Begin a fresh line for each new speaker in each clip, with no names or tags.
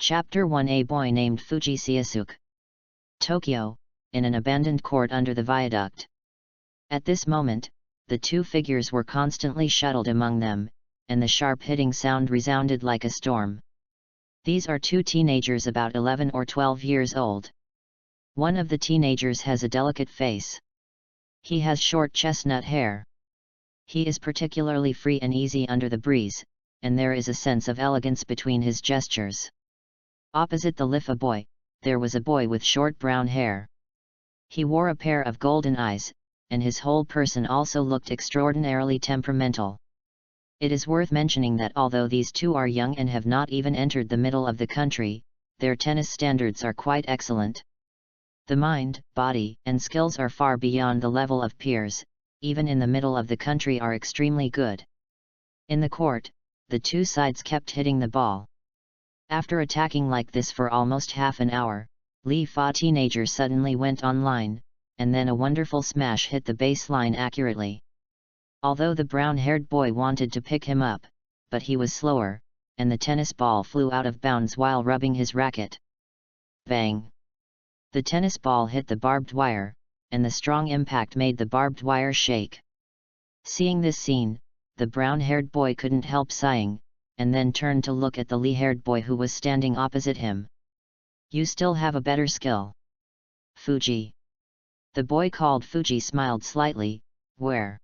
Chapter 1. A boy named Fuji. Tokyo, in an abandoned court under the viaduct. At this moment, the two figures were constantly shuttled among them, and the sharp hitting sound resounded like a storm. These are two teenagers about 11 or 12 years old. One of the teenagers has a delicate face. He has short chestnut hair. He is particularly free and easy under the breeze, and there is a sense of elegance between his gestures. Opposite the Lifa boy, there was a boy with short brown hair. He wore a pair of golden eyes, and his whole person also looked extraordinarily temperamental. It is worth mentioning that although these two are young and have not even entered the middle of the country, their tennis standards are quite excellent. The mind, body, and skills are far beyond the level of peers, even in the middle of the country are extremely good. In the court, the two sides kept hitting the ball. After attacking like this for almost half an hour, Li-Fa teenager suddenly went online, and then a wonderful smash hit the baseline accurately. Although the brown-haired boy wanted to pick him up, but he was slower, and the tennis ball flew out of bounds while rubbing his racket. Bang! The tennis ball hit the barbed wire, and the strong impact made the barbed wire shake. Seeing this scene, the brown-haired boy couldn't help sighing, and then turned to look at the Li-haired boy who was standing opposite him. "You still have a better skill, Fuji." The boy called Fuji smiled slightly. "Where?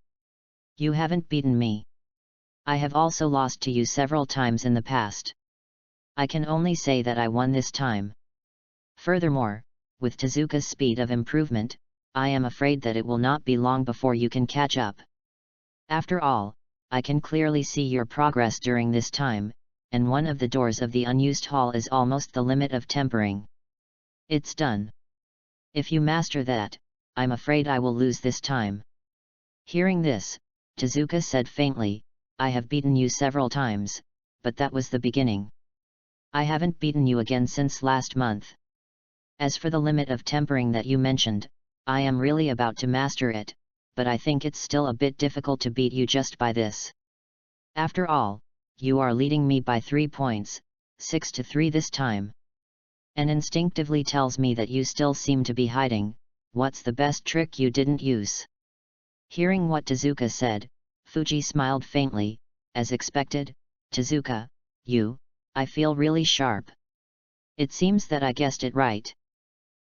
You haven't beaten me. I have also lost to you several times in the past. I can only say that I won this time. Furthermore, with Tezuka's speed of improvement, I am afraid that it will not be long before you can catch up. After all, I can clearly see your progress during this time, and one of the doors of the unused hall is almost the limit of tempering. It's done. If you master that, I'm afraid I will lose this time." Hearing this, Tezuka said faintly, "I have beaten you several times, but that was the beginning. I haven't beaten you again since last month. As for the limit of tempering that you mentioned, I am really about to master it, but I think it's still a bit difficult to beat you just by this. After all, you are leading me by 3 points, 6-3 this time. And instinctively tells me that you still seem to be hiding. What's the best trick you didn't use?" Hearing what Tezuka said, Fuji smiled faintly. "As expected, Tezuka, I feel really sharp. It seems that I guessed it right."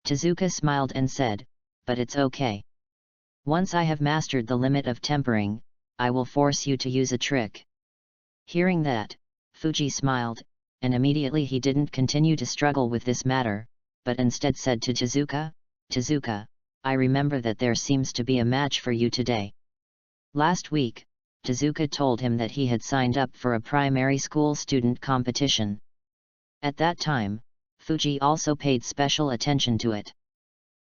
Tezuka smiled and said, "But it's okay. Once I have mastered the limit of tempering, I will force you to use a trick." Hearing that, Fuji smiled, and immediately he didn't continue to struggle with this matter, but instead said to Tezuka, "Tezuka, I remember that there seems to be a match for you today." Last week, Tezuka told him that he had signed up for a primary school student competition. At that time, Fuji also paid special attention to it.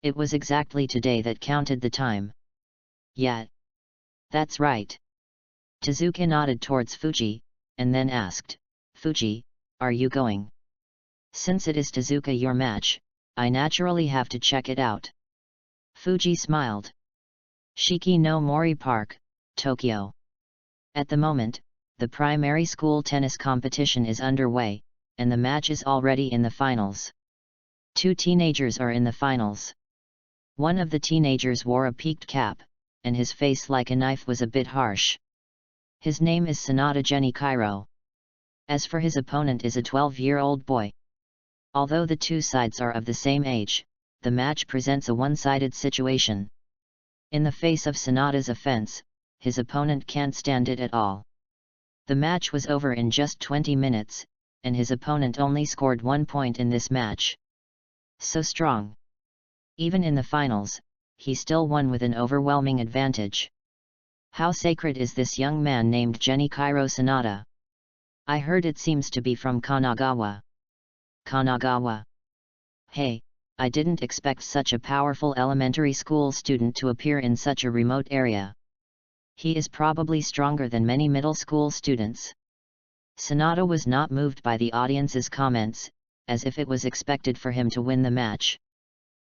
It was exactly today that counted the time. "Yeah. That's right." Tezuka nodded towards Fuji, and then asked, "Fuji, are you going? Since it is Tezuka your match, I naturally have to check it out." Fuji smiled. Shiki no Mori Park, Tokyo. At the moment, the primary school tennis competition is underway, and the match is already in the finals. 2 teenagers are in the finals. One of the teenagers wore a peaked cap, and his face like a knife was a bit harsh. His name is Sanada Genichiro. As for his opponent is a 12-year-old boy. Although the two sides are of the same age, the match presents a one-sided situation. In the face of Sanada's offense, his opponent can't stand it at all. The match was over in just 20 minutes, and his opponent only scored 1 point in this match. So strong. Even in the finals, he still won with an overwhelming advantage. How sacred is this young man named Genichiro Sanada? I heard it seems to be from Kanagawa. Kanagawa. Hey, I didn't expect such a powerful elementary school student to appear in such a remote area. He is probably stronger than many middle school students. Sanada was not moved by the audience's comments, as if it was expected for him to win the match.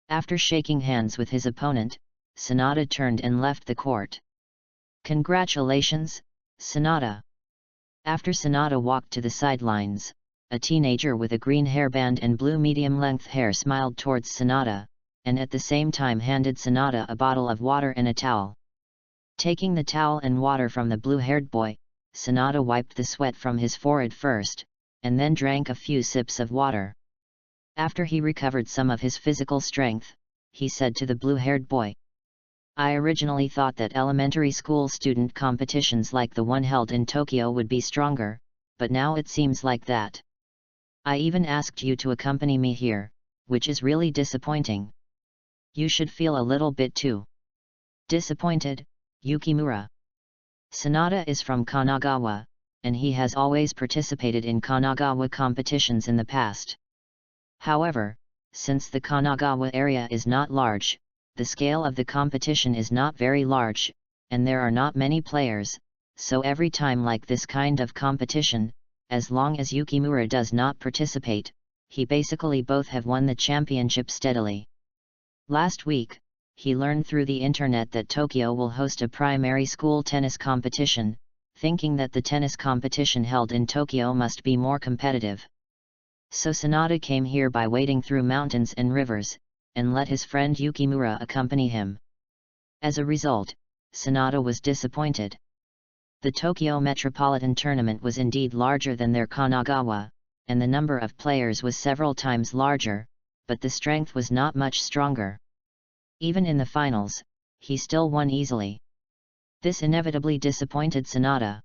After shaking hands with his opponent, Sanada turned and left the court. "Congratulations, Sanada." After Sanada walked to the sidelines, a teenager with a green hairband and blue medium-length hair smiled towards Sanada, and at the same time handed Sanada a bottle of water and a towel. Taking the towel and water from the blue-haired boy, Sanada wiped the sweat from his forehead first, and then drank a few sips of water. After he recovered some of his physical strength, he said to the blue-haired boy, "I originally thought that elementary school student competitions like the one held in Tokyo would be stronger, but now it seems like that. I even asked you to accompany me here, which is really disappointing. You should feel a little bit too disappointed, Yukimura. Sanada is from Kanagawa, and he has always participated in Kanagawa competitions in the past. However, since the Kanagawa area is not large, the scale of the competition is not very large, and there are not many players, so every time like this kind of competition, as long as Yukimura does not participate, he basically both have won the championship steadily. Last week, he learned through the internet that Tokyo will host a primary school tennis competition, thinking that the tennis competition held in Tokyo must be more competitive. So Sanada came here by wading through mountains and rivers, and let his friend Yukimura accompany him. As a result, Sanada was disappointed. The Tokyo Metropolitan Tournament was indeed larger than their Kanagawa, and the number of players was several times larger, but the strength was not much stronger. Even in the finals, he still won easily. This inevitably disappointed Sanada.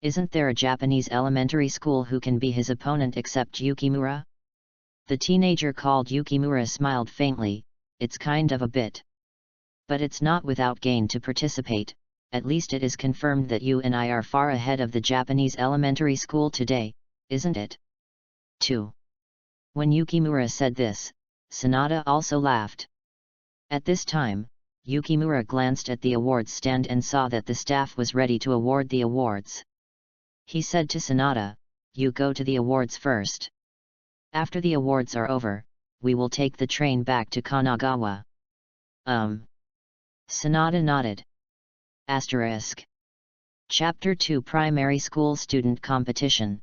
Isn't there a Japanese elementary school who can be his opponent except Yukimura? The teenager called Yukimura smiled faintly, "It's kind of a bit. But it's not without gain to participate, at least it is confirmed that you and I are far ahead of the Japanese elementary school today, isn't it?" 2. When Yukimura said this, Sanada also laughed. At this time, Yukimura glanced at the awards stand and saw that the staff was ready to award the awards. He said to Sanada, "You go to the awards first. After the awards are over, we will take the train back to Kanagawa." Sanada nodded. Chapter 2 Primary School Student Competition.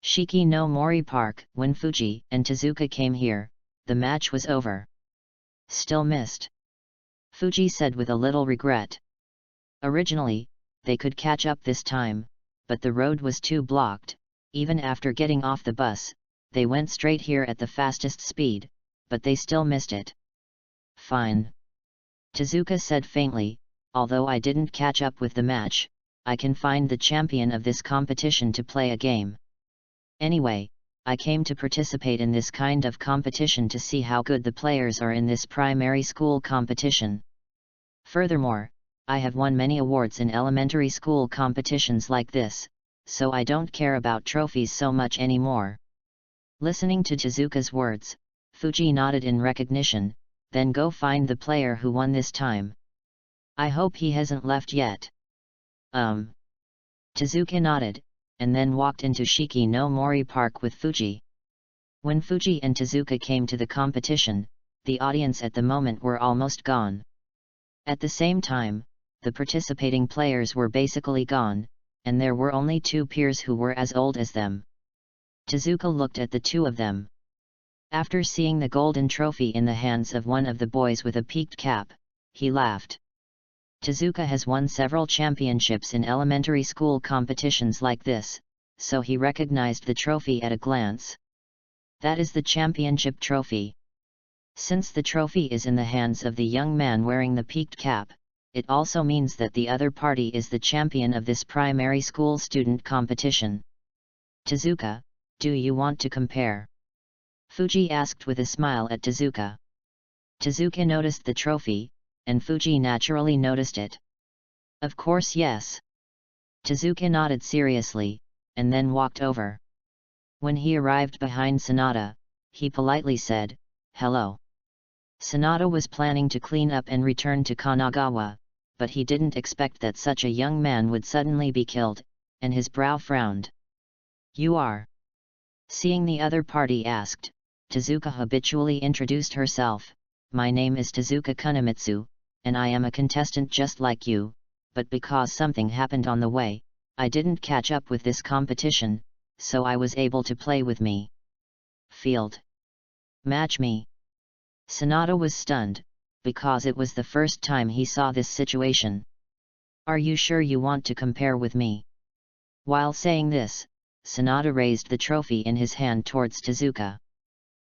Shiki no Mori Park. When Fuji and Tezuka came here, the match was over. "Still missed," Fuji said with a little regret. Originally, they could catch up this time, but the road was too blocked. Even after getting off the bus, they went straight here at the fastest speed, but they still missed it. "Fine," Tezuka said faintly, "although I didn't catch up with the match, I can find the champion of this competition to play a game. Anyway, I came to participate in this kind of competition to see how good the players are in this primary school competition. Furthermore, I have won many awards in elementary school competitions like this, so I don't care about trophies so much anymore." Listening to Tezuka's words, Fuji nodded in recognition, "Then go find the player who won this time. I hope he hasn't left yet." Tezuka nodded, and then walked into Shiki no Mori Park with Fuji. When Fuji and Tezuka came to the competition, the audience at the moment were almost gone. At the same time, the participating players were basically gone, and there were only two peers who were as old as them. Tezuka looked at the two of them. After seeing the golden trophy in the hands of one of the boys with a peaked cap, he laughed. Tezuka has won several championships in elementary school competitions like this, so he recognized the trophy at a glance. That is the championship trophy. Since the trophy is in the hands of the young man wearing the peaked cap, it also means that the other party is the champion of this primary school student competition. "Tezuka, do you want to compare?" Fuji asked with a smile at Tezuka. Tezuka noticed the trophy, and Fuji naturally noticed it. "Of course yes." Tezuka nodded seriously, and then walked over. When he arrived behind Sanada, he politely said, "Hello." Sanada was planning to clean up and return to Kanagawa, but he didn't expect that such a young man would suddenly be killed, and his brow frowned. "You are?" Seeing the other party asked, Tezuka habitually introduced herself, "My name is Tezuka Kunimitsu, and I am a contestant just like you, but because something happened on the way, I didn't catch up with this competition, so I was able to play with me. Field. Match me. Sanada was stunned, because it was the first time he saw this situation. Are you sure you want to compare with me? While saying this, Sanada raised the trophy in his hand towards Tezuka.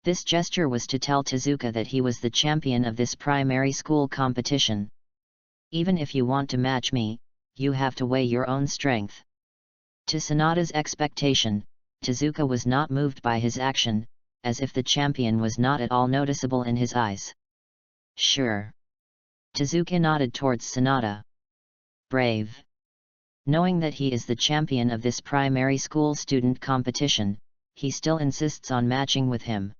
This gesture was to tell Tezuka that he was the champion of this primary school competition. Even if you want to match me, you have to weigh your own strength. To Sanada's expectation, Tezuka was not moved by his action, as if the champion was not at all noticeable in his eyes. Sure. Tezuka nodded towards Sanada. Brave. Knowing that he is the champion of this primary school student competition, he still insists on matching with him.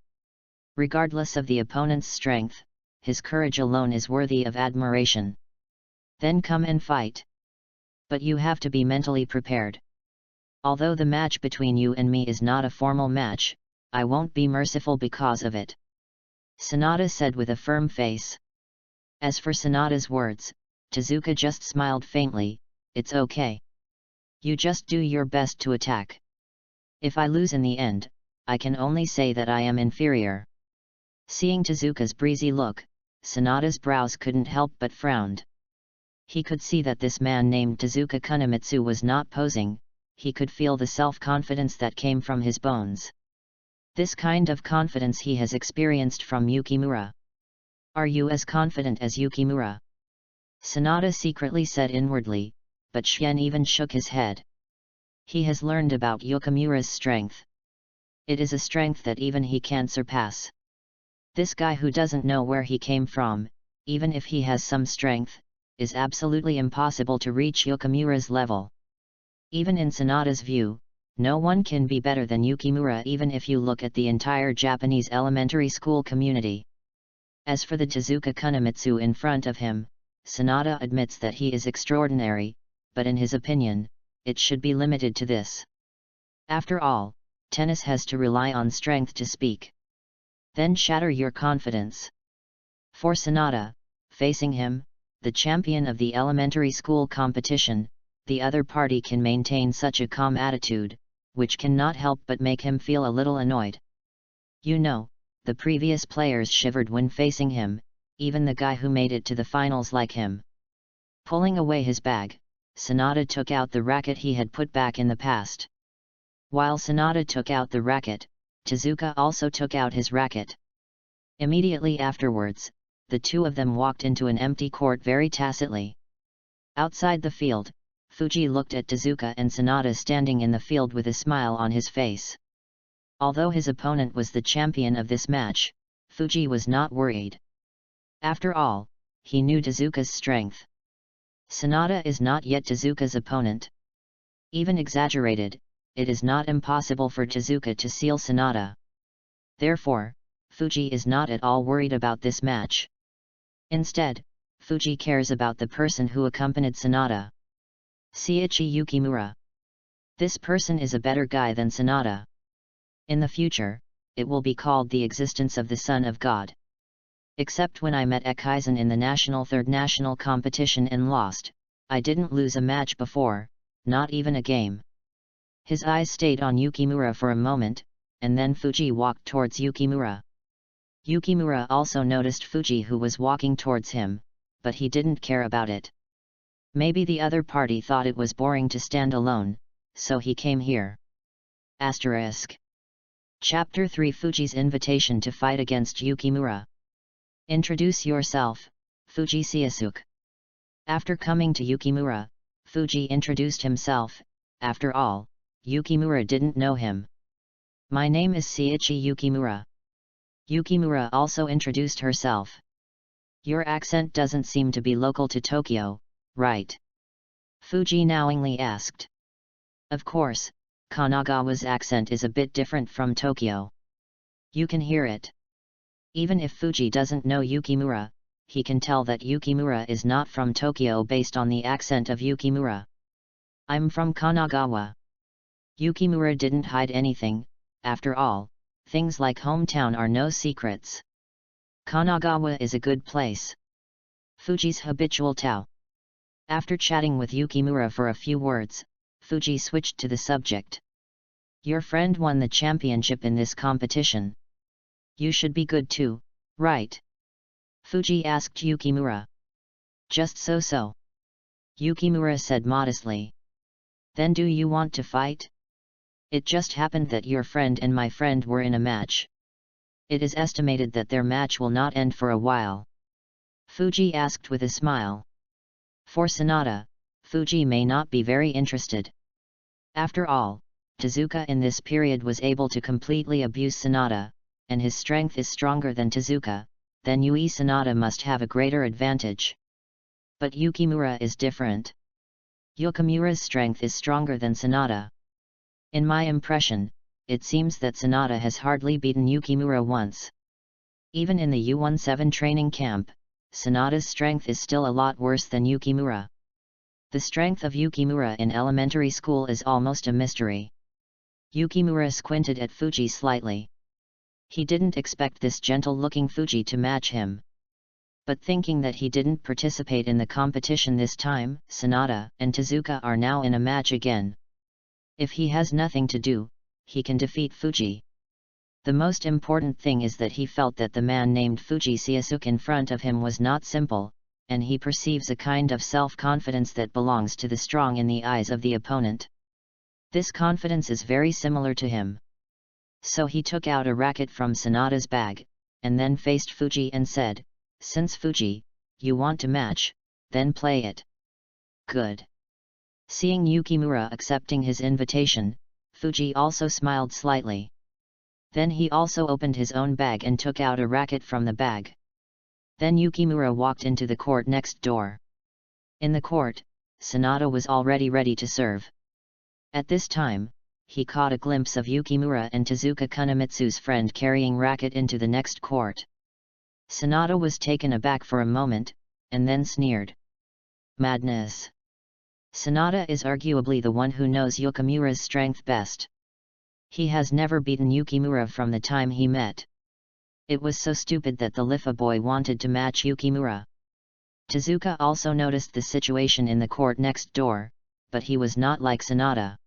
Regardless of the opponent's strength, his courage alone is worthy of admiration. Then come and fight. But you have to be mentally prepared. Although the match between you and me is not a formal match, I won't be merciful because of it. Sanada said with a firm face. As for Sanada's words, Tezuka just smiled faintly. It's okay. You just do your best to attack. If I lose in the end, I can only say that I am inferior. Seeing Tezuka's breezy look, Sanada's brows couldn't help but frowned. He could see that this man named Tezuka Kunimitsu was not posing. He could feel the self-confidence that came from his bones. This kind of confidence he has experienced from Yukimura. Are you as confident as Yukimura? Sanada secretly said inwardly, but Shien even shook his head. He has learned about Yukimura's strength. It is a strength that even he can't surpass. This guy who doesn't know where he came from, even if he has some strength, is absolutely impossible to reach Yukimura's level. Even in Sanada's view, no one can be better than Yukimura even if you look at the entire Japanese elementary school community. As for the Tezuka Kunimitsu in front of him, Sanada admits that he is extraordinary, but in his opinion, it should be limited to this. After all, tennis has to rely on strength to speak. Then shatter your confidence. For Sanada, facing him, the champion of the elementary school competition, the other party can maintain such a calm attitude, which cannot help but make him feel a little annoyed. You know, the previous players shivered when facing him, even the guy who made it to the finals like him. Pulling away his bag, Sanada took out the racket he had put back in the past. While Sanada took out the racket, Tezuka also took out his racket. Immediately afterwards, the two of them walked into an empty court very tacitly. Outside the field, Fuji looked at Tezuka and Sanada standing in the field with a smile on his face. Although his opponent was the champion of this match, Fuji was not worried. After all, he knew Tezuka's strength. Sanada is not yet Tezuka's opponent. Even exaggerated, it is not impossible for Tezuka to seal Sanada. Therefore, Fuji is not at all worried about this match. Instead, Fuji cares about the person who accompanied Sanada. Seiichi Yukimura. This person is a better guy than Sanada. In the future, it will be called the existence of the Son of God. Except when I met Ekaizen in the third national competition and lost, I didn't lose a match before, not even a game. His eyes stayed on Yukimura for a moment, and then Fuji walked towards Yukimura. Yukimura also noticed Fuji who was walking towards him, but he didn't care about it. Maybe the other party thought it was boring to stand alone, so he came here. Asterisk. Chapter 3 Fuji's invitation to fight against Yukimura. Introduce yourself, Fuji Seiisuke. After coming to Yukimura, Fuji introduced himself. After all, Yukimura didn't know him. My name is Seiichi Yukimura. Yukimura also introduced herself. Your accent doesn't seem to be local to Tokyo, right? Fuji knowingly asked. Of course, Kanagawa's accent is a bit different from Tokyo. You can hear it. Even if Fuji doesn't know Yukimura, he can tell that Yukimura is not from Tokyo based on the accent of Yukimura. I'm from Kanagawa. Yukimura didn't hide anything. After all, things like hometown are no secrets. Kanagawa is a good place. Fuji's habitual Tao. After chatting with Yukimura for a few words, Fuji switched to the subject. Your friend won the championship in this competition. You should be good too, right? Fuji asked Yukimura. Just so. Yukimura said modestly. Then do you want to fight? It just happened that your friend and my friend were in a match. It is estimated that their match will not end for a while. Fuji asked with a smile. For Sanada, Fuji may not be very interested. After all, Tezuka in this period was able to completely abuse Sanada, and his strength is stronger than Tezuka, then Yui Sanada must have a greater advantage. But Yukimura is different. Yukimura's strength is stronger than Sanada. In my impression, it seems that Sanada has hardly beaten Yukimura once. Even in the U-17 training camp, Sanada's strength is still a lot worse than Yukimura. The strength of Yukimura in elementary school is almost a mystery. Yukimura squinted at Fuji slightly. He didn't expect this gentle-looking Fuji to match him. But thinking that he didn't participate in the competition this time, Sanada and Tezuka are now in a match again. If he has nothing to do, he can defeat Fuji. The most important thing is that he felt that the man named Fuji Seiasuke in front of him was not simple, and he perceives a kind of self-confidence that belongs to the strong in the eyes of the opponent. This confidence is very similar to him. So he took out a racket from Sanada's bag, and then faced Fuji and said, "Since Fuji, you want to match, then play it." Good. Seeing Yukimura accepting his invitation, Fuji also smiled slightly. Then he also opened his own bag and took out a racket from the bag. Then Yukimura walked into the court next door. In the court, Sanada was already ready to serve. At this time, he caught a glimpse of Yukimura and Tezuka Kunimitsu's friend carrying racket into the next court. Sanada was taken aback for a moment, and then sneered. Madness! Sanada is arguably the one who knows Yukimura's strength best. He has never beaten Yukimura from the time he met. It was so stupid that the Lifa boy wanted to match Yukimura. Tezuka also noticed the situation in the court next door, but he was not like Sanada.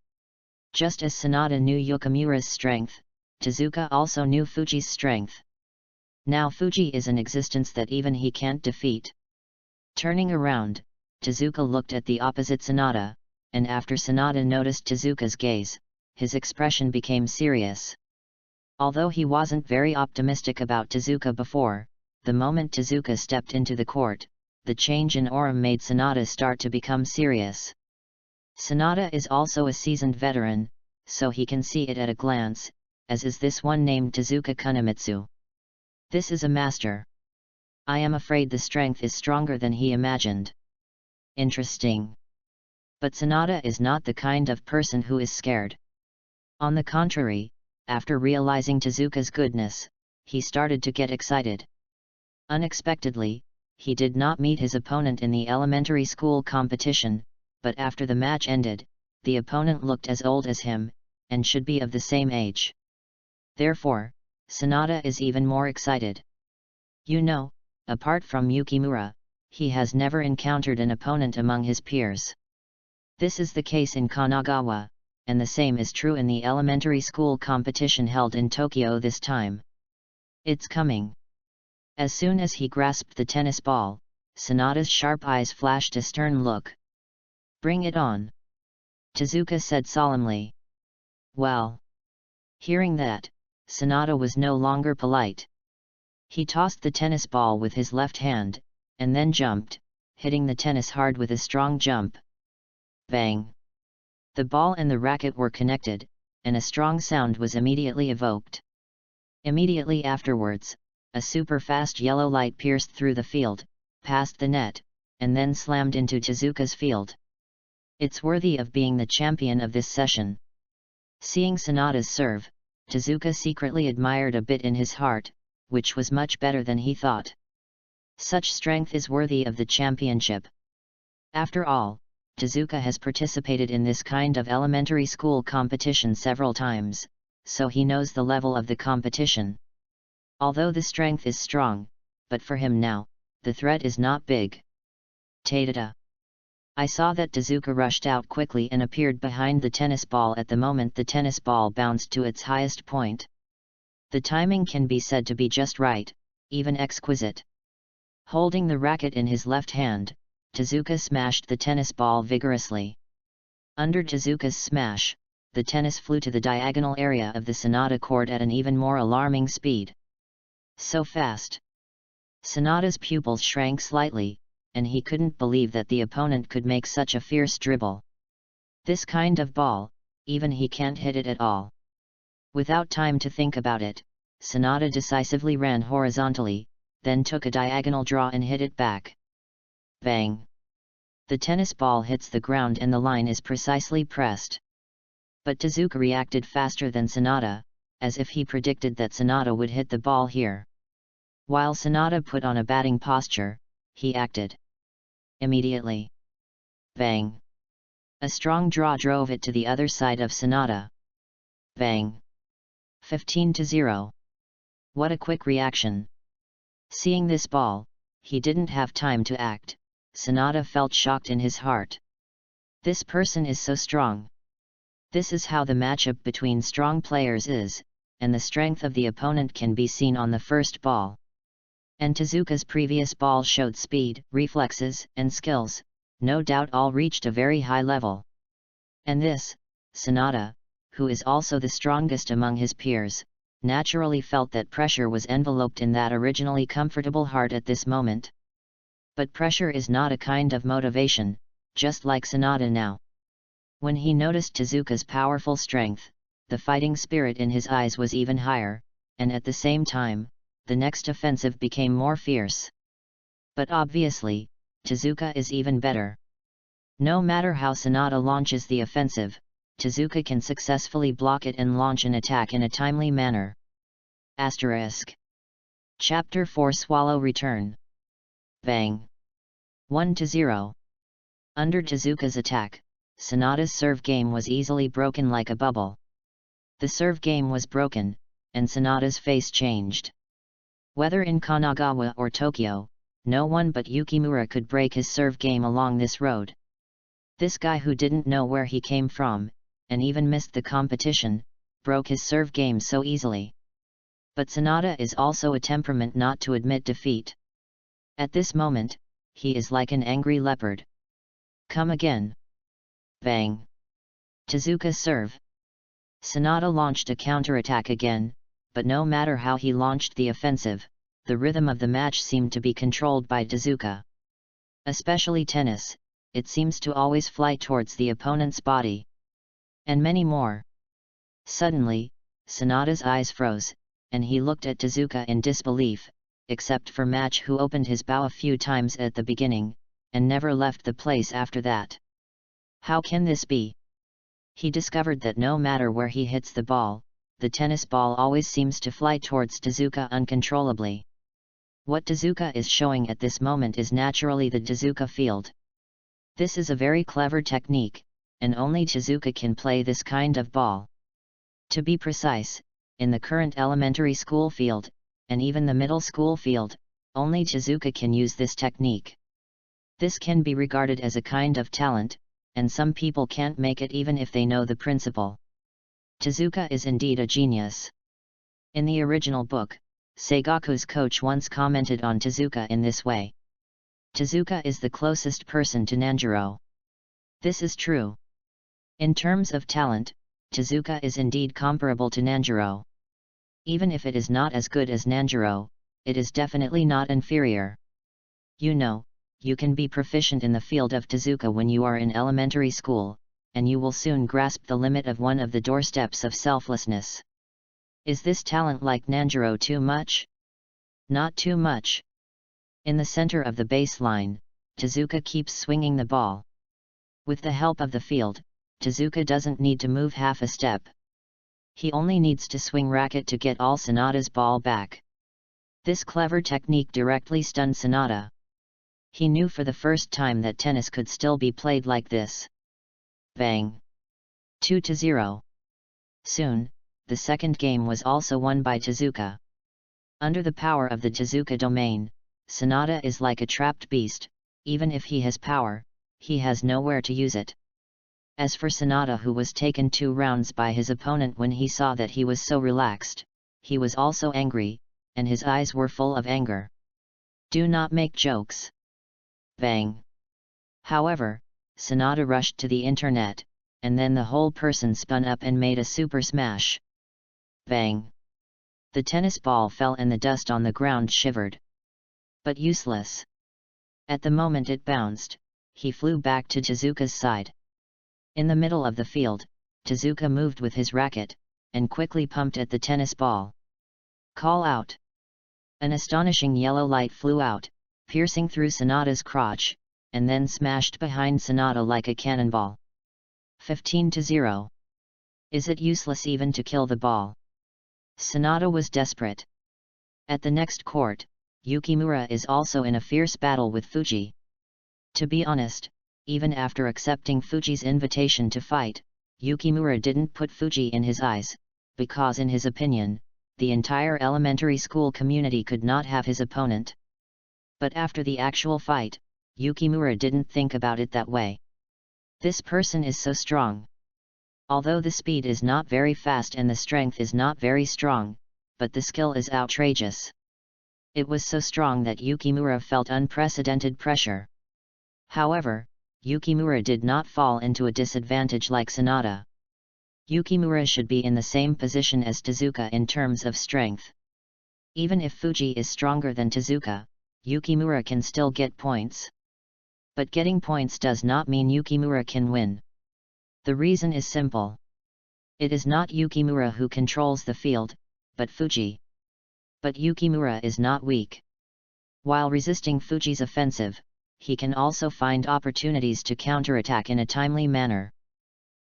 Just as Sanada knew Yukimura's strength, Tezuka also knew Fuji's strength. Now Fuji is an existence that even he can't defeat. Turning around, Tezuka looked at the opposite Sanada, and after Sanada noticed Tezuka's gaze, his expression became serious. Although he wasn't very optimistic about Tezuka before, the moment Tezuka stepped into the court, the change in aura made Sanada start to become serious. Sanada is also a seasoned veteran, so he can see it at a glance, as is this one named Tezuka Kunimitsu. This is a master. I am afraid the strength is stronger than he imagined. Interesting. But Sanada is not the kind of person who is scared. On the contrary, after realizing Tezuka's goodness, he started to get excited. Unexpectedly, he did not meet his opponent in the elementary school competition, but after the match ended, the opponent looked as old as him, and should be of the same age. Therefore, Sanada is even more excited. You know, apart from Yukimura, he has never encountered an opponent among his peers. This is the case in Kanagawa, and the same is true in the elementary school competition held in Tokyo this time. It's coming. As soon as he grasped the tennis ball, Sanada's sharp eyes flashed a stern look. Bring it on, Tezuka said solemnly. Well. Hearing that, Sanada was no longer polite. He tossed the tennis ball with his left hand, and then jumped, hitting the tennis hard with a strong jump. Bang! The ball and the racket were connected, and a strong sound was immediately evoked. Immediately afterwards, a super-fast yellow light pierced through the field, past the net, and then slammed into Tezuka's field. It's worthy of being the champion of this session. Seeing Sanada's serve, Tezuka secretly admired a bit in his heart, which was much better than he thought. Such strength is worthy of the championship. After all, Tezuka has participated in this kind of elementary school competition several times, so he knows the level of the competition. Although the strength is strong, but for him now, the threat is not big. Tadata! I saw that Tezuka rushed out quickly and appeared behind the tennis ball at the moment the tennis ball bounced to its highest point. The timing can be said to be just right, even exquisite. Holding the racket in his left hand, Tezuka smashed the tennis ball vigorously. Under Tezuka's smash, the tennis flew to the diagonal area of the sonata chord at an even more alarming speed. So fast. Sonata's pupils shrank slightly, and he couldn't believe that the opponent could make such a fierce dribble. This kind of ball, even he can't hit it at all. Without time to think about it, Sonata decisively ran horizontally, then took a diagonal draw and hit it back. Bang! The tennis ball hits the ground and the line is precisely pressed. But Tezuka reacted faster than Sonata, as if he predicted that Sonata would hit the ball here. While Sonata put on a batting posture, he acted immediately. Bang! A strong draw drove it to the other side of Sonata. Bang! 15-0. What a quick reaction! Seeing this ball, he didn't have time to act. Sonata felt shocked in his heart. This person is so strong. This is how the matchup between strong players is, and the strength of the opponent can be seen on the first ball. And Tezuka's previous ball showed speed, reflexes, and skills, no doubt all reached a very high level. And this, Sonata, who is also the strongest among his peers, naturally felt that pressure was enveloped in that originally comfortable heart at this moment. But pressure is not a kind of motivation, just like Sonata now. When he noticed Tezuka's powerful strength, the fighting spirit in his eyes was even higher, and at the same time, the next offensive became more fierce. But obviously, Tezuka is even better. No matter how Sonata launches the offensive, Tezuka can successfully block it and launch an attack in a timely manner. Asterisk. Chapter 4 Swallow Return. Bang! 1-0. Under Tezuka's attack, Sonata's serve game was easily broken like a bubble. The serve game was broken, and Sonata's face changed. Whether in Kanagawa or Tokyo, no one but Yukimura could break his serve game along this road. This guy who didn't know where he came from, and even missed the competition, broke his serve game so easily. But Sonata is also a temperament not to admit defeat. At this moment, he is like an angry leopard. Come again. Bang! Tezuka serve. Sonata launched a counterattack again, but no matter how he launched the offensive, the rhythm of the match seemed to be controlled by Tezuka. Especially tennis, it seems to always fly towards the opponent's body. And many more. Suddenly, Sonata's eyes froze, and he looked at Tezuka in disbelief, except for Match, who opened his bow a few times at the beginning, and never left the place after that. How can this be? He discovered that no matter where he hits the ball, the tennis ball always seems to fly towards Tezuka uncontrollably. What Tezuka is showing at this moment is naturally the Tezuka field. This is a very clever technique, and only Tezuka can play this kind of ball. To be precise, in the current elementary school field, and even the middle school field, only Tezuka can use this technique. This can be regarded as a kind of talent, and some people can't make it even if they know the principle. Tezuka is indeed a genius. In the original book, Seigaku's coach once commented on Tezuka in this way. Tezuka is the closest person to Nanjiro. This is true. In terms of talent, Tezuka is indeed comparable to Nanjiro. Even if it is not as good as Nanjiro, it is definitely not inferior. You know, you can be proficient in the field of Tezuka when you are in elementary school, and you will soon grasp the limit of one of the doorsteps of selflessness. Is this talent like Nanjiro too much? Not too much. In the center of the baseline, Tezuka keeps swinging the ball. With the help of the field, Tezuka doesn't need to move half a step. He only needs to swing racket to get all Sonata's ball back. This clever technique directly stunned Sonata. He knew for the first time that tennis could still be played like this. Bang! 2-0. Soon, the second game was also won by Tezuka. Under the power of the Tezuka domain, Sonata is like a trapped beast. Even if he has power, he has nowhere to use it. As for Sanada, who was taken 2 rounds by his opponent, when he saw that he was so relaxed, he was also angry, and his eyes were full of anger. Do not make jokes. Bang. However, Sanada rushed to the internet, and then the whole person spun up and made a super smash. Bang. The tennis ball fell and the dust on the ground shivered. But useless. At the moment it bounced, he flew back to Tezuka's side. In the middle of the field, Tezuka moved with his racket, and quickly pumped at the tennis ball. Call out. An astonishing yellow light flew out, piercing through Sanada's crotch, and then smashed behind Sanada like a cannonball. 15-0. Is it useless even to kill the ball? Sanada was desperate. At the next court, Yukimura is also in a fierce battle with Fuji. To be honest, even after accepting Fuji's invitation to fight, Yukimura didn't put Fuji in his eyes, because in his opinion, the entire elementary school community could not have his opponent. But after the actual fight, Yukimura didn't think about it that way. This person is so strong. Although the speed is not very fast and the strength is not very strong, but the skill is outrageous. It was so strong that Yukimura felt unprecedented pressure. However, Yukimura did not fall into a disadvantage like Sanada. Yukimura should be in the same position as Tezuka in terms of strength. Even if Fuji is stronger than Tezuka, Yukimura can still get points. But getting points does not mean Yukimura can win. The reason is simple. It is not Yukimura who controls the field, but Fuji. But Yukimura is not weak. While resisting Fuji's offensive, he can also find opportunities to counterattack in a timely manner.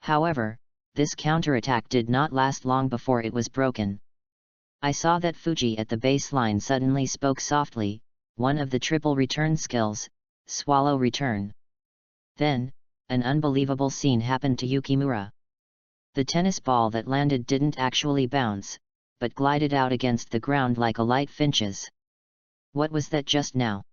However, this counterattack did not last long before it was broken. I saw that Fuji at the baseline suddenly spoke softly, one of the triple return skills, swallow return. Then, an unbelievable scene happened to Yukimura. The tennis ball that landed didn't actually bounce, but glided out against the ground like a light finches. What was that just now?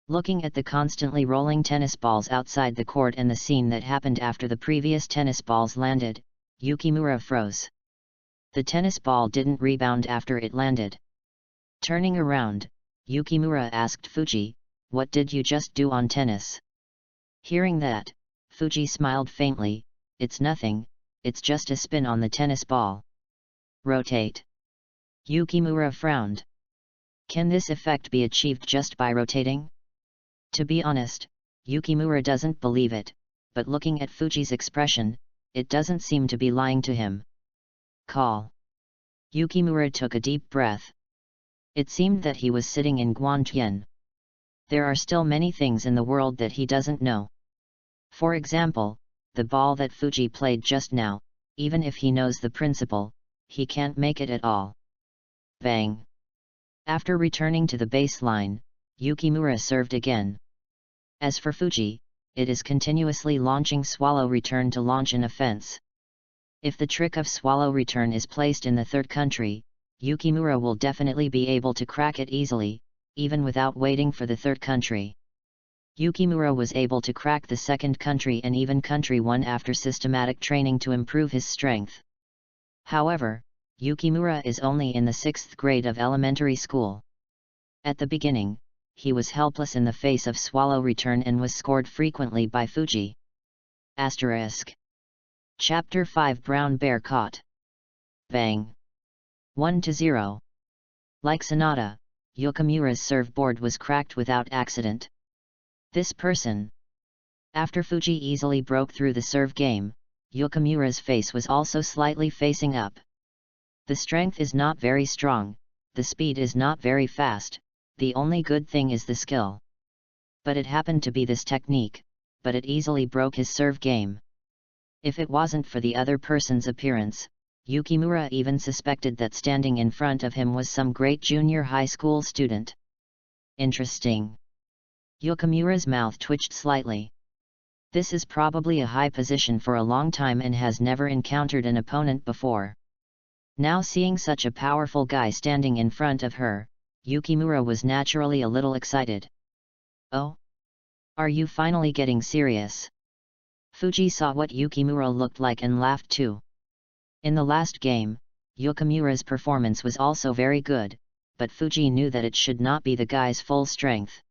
Looking at the constantly rolling tennis balls outside the court and the scene that happened after the previous tennis balls landed, Yukimura froze. The tennis ball didn't rebound after it landed. Turning around, Yukimura asked Fuji, "What did you just do on tennis?" Hearing that, Fuji smiled faintly, "It's nothing, it's just a spin on the tennis ball." Rotate. Yukimura frowned. Can this effect be achieved just by rotating? To be honest, Yukimura doesn't believe it, but looking at Fuji's expression, it doesn't seem to be lying to him. Call. Yukimura took a deep breath. It seemed that he was sitting in Guantian. There are still many things in the world that he doesn't know. For example, the ball that Fuji played just now, even if he knows the principle, he can't make it at all. Bang. After returning to the baseline, Yukimura served again. As for Fuji, it is continuously launching swallow return to launch an offense. If the trick of swallow return is placed in the third country, Yukimura will definitely be able to crack it easily, even without waiting for the third country. Yukimura was able to crack the second country and even country 1 after systematic training to improve his strength. However, Yukimura is only in the 6th grade of elementary school. At the beginning, he was helpless in the face of swallow return and was scored frequently by Fuji. Asterisk. Chapter 5 Brown Bear Caught. Bang. 1-0. Like Sanada, Yukimura's serve board was cracked without accident. This person. After Fuji easily broke through the serve game, Yukimura's face was also slightly facing up. The strength is not very strong, the speed is not very fast, the only good thing is the skill. But it happened to be this technique, but it easily broke his serve game. If it wasn't for the other person's appearance, Yukimura even suspected that standing in front of him was some great junior high school student. Interesting. Yukimura's mouth twitched slightly. This is probably a high position for a long time and has never encountered an opponent before. Now seeing such a powerful guy standing in front of her, Yukimura was naturally a little excited. Oh? Are you finally getting serious? Fuji saw what Yukimura looked like and laughed too. In the last game, Yukimura's performance was also very good, but Fuji knew that it should not be the guy's full strength.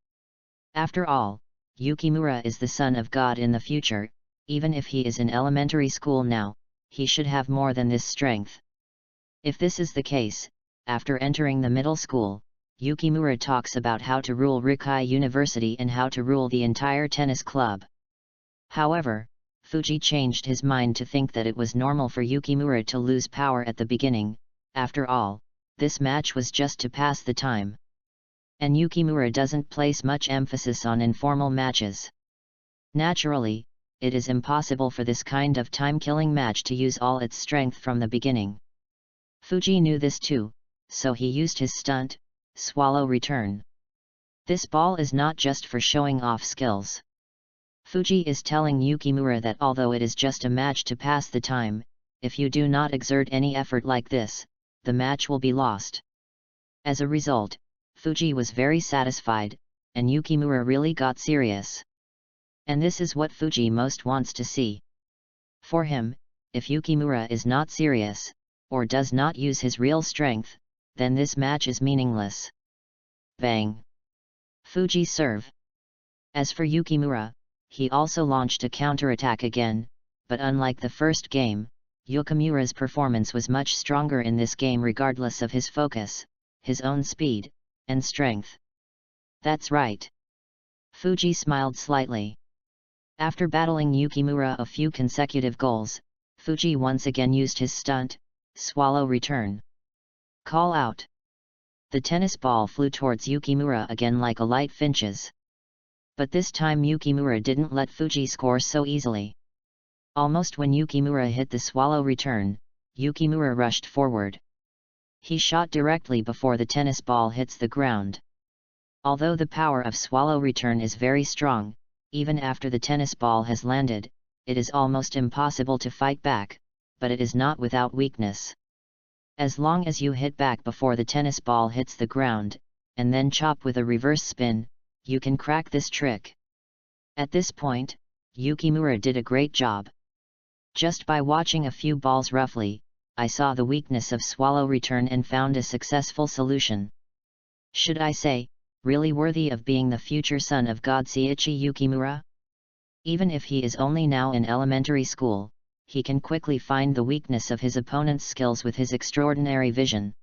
After all, Yukimura is the son of God in the future. Even if he is in elementary school now, he should have more than this strength. If this is the case, after entering the middle school, Yukimura talks about how to rule Rikai University and how to rule the entire tennis club. However, Fuji changed his mind to think that it was normal for Yukimura to lose power at the beginning. After all, this match was just to pass the time. And Yukimura doesn't place much emphasis on informal matches. Naturally, it is impossible for this kind of time-killing match to use all its strength from the beginning. Fuji knew this too, so he used his stunt, swallow return. This ball is not just for showing off skills. Fuji is telling Yukimura that although it is just a match to pass the time, if you do not exert any effort like this, the match will be lost. As a result, Fuji was very satisfied, and Yukimura really got serious. And this is what Fuji most wants to see. For him, if Yukimura is not serious, or does not use his real strength, then this match is meaningless. Bang! Fuji serve. As for Yukimura, he also launched a counterattack again, but unlike the first game, Yukimura's performance was much stronger in this game regardless of his focus, his own speed, and strength. That's right. Fuji smiled slightly. After battling Yukimura a few consecutive goals, Fuji once again used his stunt, swallow return. Call out. The tennis ball flew towards Yukimura again like a light finches. But this time Yukimura didn't let Fuji score so easily. Almost when Yukimura hit the swallow return, Yukimura rushed forward. He shot directly before the tennis ball hits the ground. Although the power of swallow return is very strong, even after the tennis ball has landed, it is almost impossible to fight back, but it is not without weakness. As long as you hit back before the tennis ball hits the ground, and then chop with a reverse spin, you can crack this trick. At this point, Yukimura did a great job. Just by watching a few balls roughly, I saw the weakness of swallow return and found a successful solution. Should I say, really worthy of being the future son of God Seiichi Yukimura? Even if he is only now in elementary school, he can quickly find the weakness of his opponent's skills with his extraordinary vision.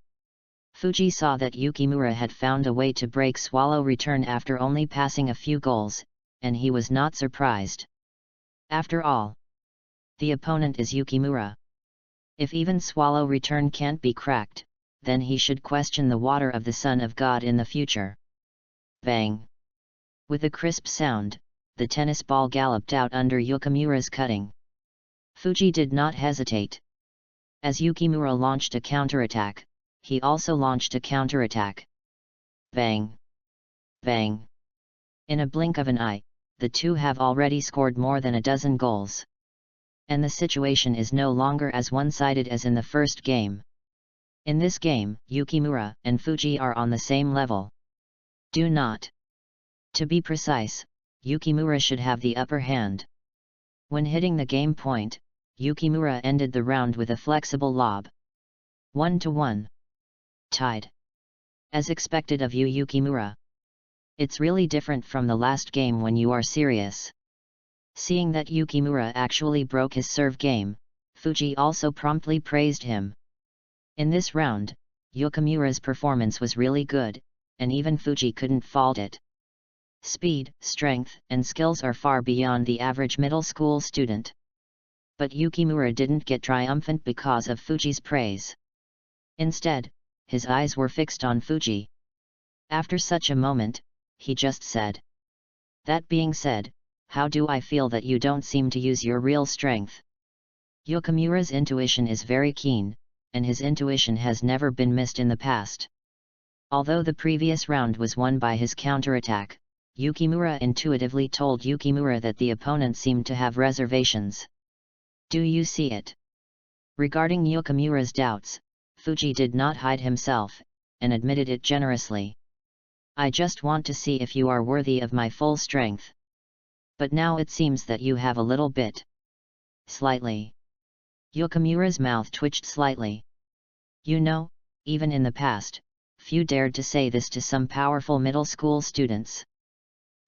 Fuji saw that Yukimura had found a way to break swallow return after only passing a few goals, and he was not surprised. After all, the opponent is Yukimura. If even swallow return can't be cracked, then he should question the water of the Son of God in the future. Bang! With a crisp sound, the tennis ball galloped out under Yukimura's cutting. Fuji did not hesitate. As Yukimura launched a counterattack, he also launched a counterattack. Bang! Bang! In a blink of an eye, the two have already scored more than a dozen goals. And the situation is no longer as one-sided as in the first game. In this game, Yukimura and Fuji are on the same level. Do not. To be precise, Yukimura should have the upper hand. When hitting the game point, Yukimura ended the round with a flexible lob. 1-1. Tied. As expected of you, Yukimura. It's really different from the last game when you are serious. Seeing that Yukimura actually broke his serve game, Fuji also promptly praised him. In this round, Yukimura's performance was really good, and even Fuji couldn't fault it. Speed, strength, and skills are far beyond the average middle school student. But Yukimura didn't get triumphant because of Fuji's praise. Instead, his eyes were fixed on Fuji. After such a moment, he just said, "That being said, how do I feel that you don't seem to use your real strength?" Yukimura's intuition is very keen, and his intuition has never been missed in the past. Although the previous round was won by his counterattack, Yukimura intuitively told Yukimura that the opponent seemed to have reservations. Do you see it? Regarding Yukimura's doubts, Fuji did not hide himself, and admitted it generously. I just want to see if you are worthy of my full strength. But now it seems that you have a little bit. Slightly. Yokomura's mouth twitched slightly. You know, even in the past, few dared to say this to some powerful middle school students.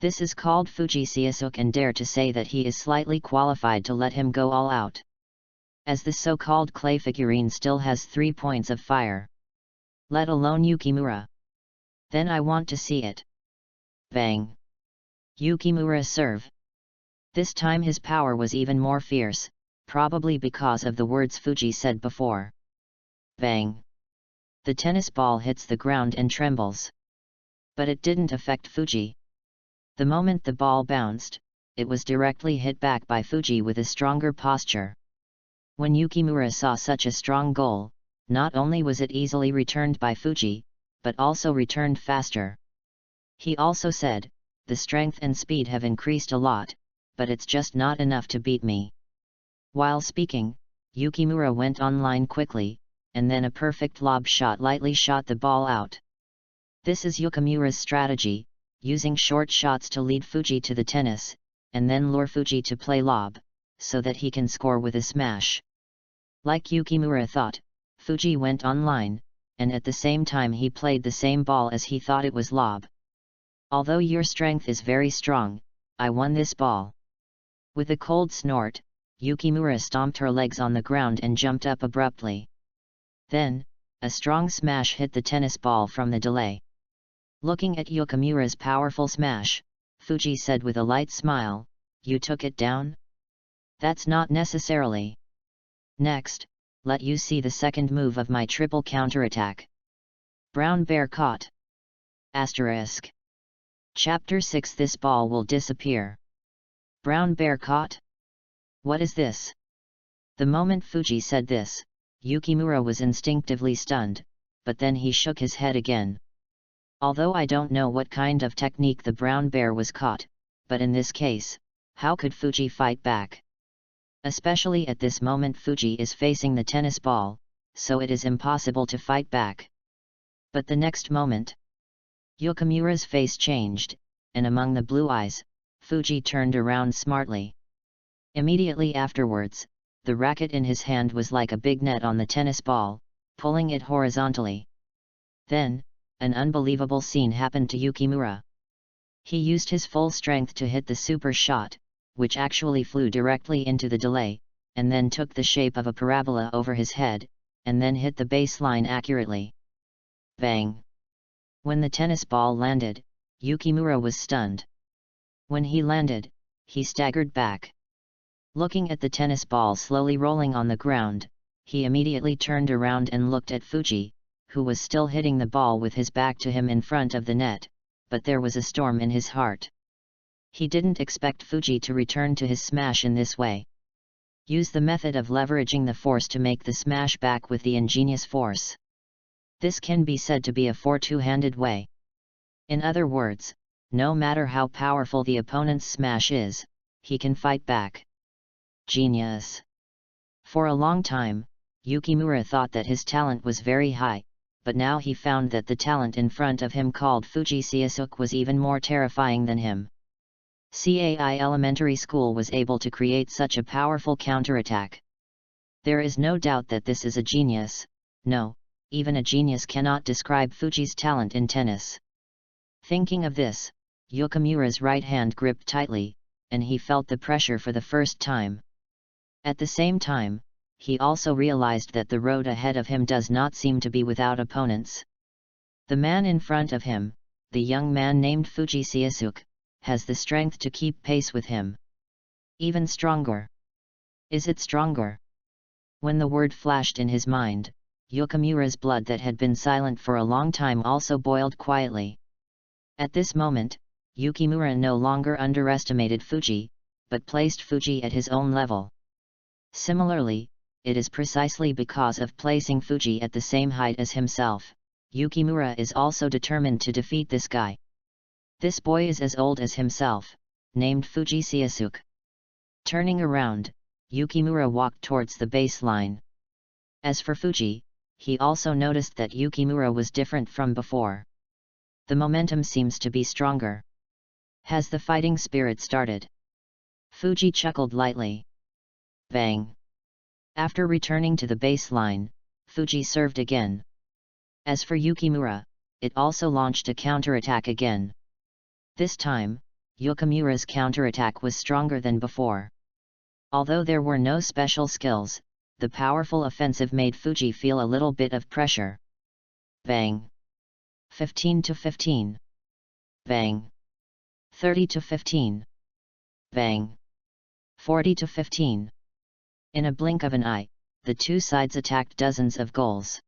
This is called Fuji Seisuke and dare to say that he is slightly qualified to let him go all out. As the so-called clay figurine still has 3 points of fire. Let alone Yukimura. Then I want to see it. Bang. Yukimura serve. This time his power was even more fierce, probably because of the words Fuji said before. Bang. The tennis ball hits the ground and trembles. But it didn't affect Fuji. The moment the ball bounced, it was directly hit back by Fuji with a stronger posture. When Yukimura saw such a strong goal, not only was it easily returned by Fuji, but also returned faster. He also said, the strength and speed have increased a lot, but it's just not enough to beat me. While speaking, Yukimura went online quickly, and then a perfect lob shot lightly shot the ball out. This is Yukimura's strategy, using short shots to lead Fuji to the tennis, and then lure Fuji to play lob, so that he can score with a smash. Like Yukimura thought, Fuji went online, and at the same time he played the same ball as he thought it was lob. Although your strength is very strong, I won this ball. With a cold snort, Yukimura stomped her legs on the ground and jumped up abruptly. Then, a strong smash hit the tennis ball from the delay. Looking at Yukimura's powerful smash, Fuji said with a light smile, "You took it down?" "That's not necessarily. Next, let you see the second move of my triple counterattack." Brown bear caught. Asterisk. Chapter 6 This ball will disappear. Brown bear caught? What is this? The moment Fuji said this, Yukimura was instinctively stunned, but then he shook his head again. Although I don't know what kind of technique the brown bear was caught, but in this case, how could Fuji fight back? Especially at this moment Fuji is facing the tennis ball, so it is impossible to fight back. But the next moment, Yukimura's face changed, and among the blue eyes, Fuji turned around smartly. Immediately afterwards, the racket in his hand was like a big net on the tennis ball, pulling it horizontally. Then, an unbelievable scene happened to Yukimura. He used his full strength to hit the super shot, which actually flew directly into the delay, and then took the shape of a parabola over his head, and then hit the baseline accurately. Bang! When the tennis ball landed, Yukimura was stunned. When he landed, he staggered back. Looking at the tennis ball slowly rolling on the ground, he immediately turned around and looked at Fuji, who was still hitting the ball with his back to him in front of the net, but there was a storm in his heart. He didn't expect Fuji to return to his smash in this way. Use the method of leveraging the force to make the smash back with the ingenious force. This can be said to be a two-handed way. In other words, no matter how powerful the opponent's smash is, he can fight back. Genius! For a long time, Yukimura thought that his talent was very high, but now he found that the talent in front of him called Fuji Seisuke was even more terrifying than him. CAI Elementary School was able to create such a powerful counterattack. There is no doubt that this is a genius. No, even a genius cannot describe Fuji's talent in tennis. Thinking of this, Yukimura's right hand gripped tightly, and he felt the pressure for the first time. At the same time, he also realized that the road ahead of him does not seem to be without opponents. The man in front of him, the young man named Fuji Seisuke, has the strength to keep pace with him. Even stronger. Is it stronger? When the word flashed in his mind, Yukimura's blood that had been silent for a long time also boiled quietly. At this moment, Yukimura no longer underestimated Fuji, but placed Fuji at his own level. Similarly, it is precisely because of placing Fuji at the same height as himself, Yukimura is also determined to defeat this guy. This boy is as old as himself, named Fuji Seisuke. Turning around, Yukimura walked towards the baseline. As for Fuji, he also noticed that Yukimura was different from before. The momentum seems to be stronger. Has the fighting spirit started? Fuji chuckled lightly. Bang! After returning to the baseline, Fuji served again. As for Yukimura, it also launched a counterattack again. This time, Yukimura's counterattack was stronger than before. Although there were no special skills, the powerful offensive made Fuji feel a little bit of pressure. Bang! 15-15. Bang! 30-15. Bang! 40-15. In a blink of an eye, the two sides attacked dozens of goals.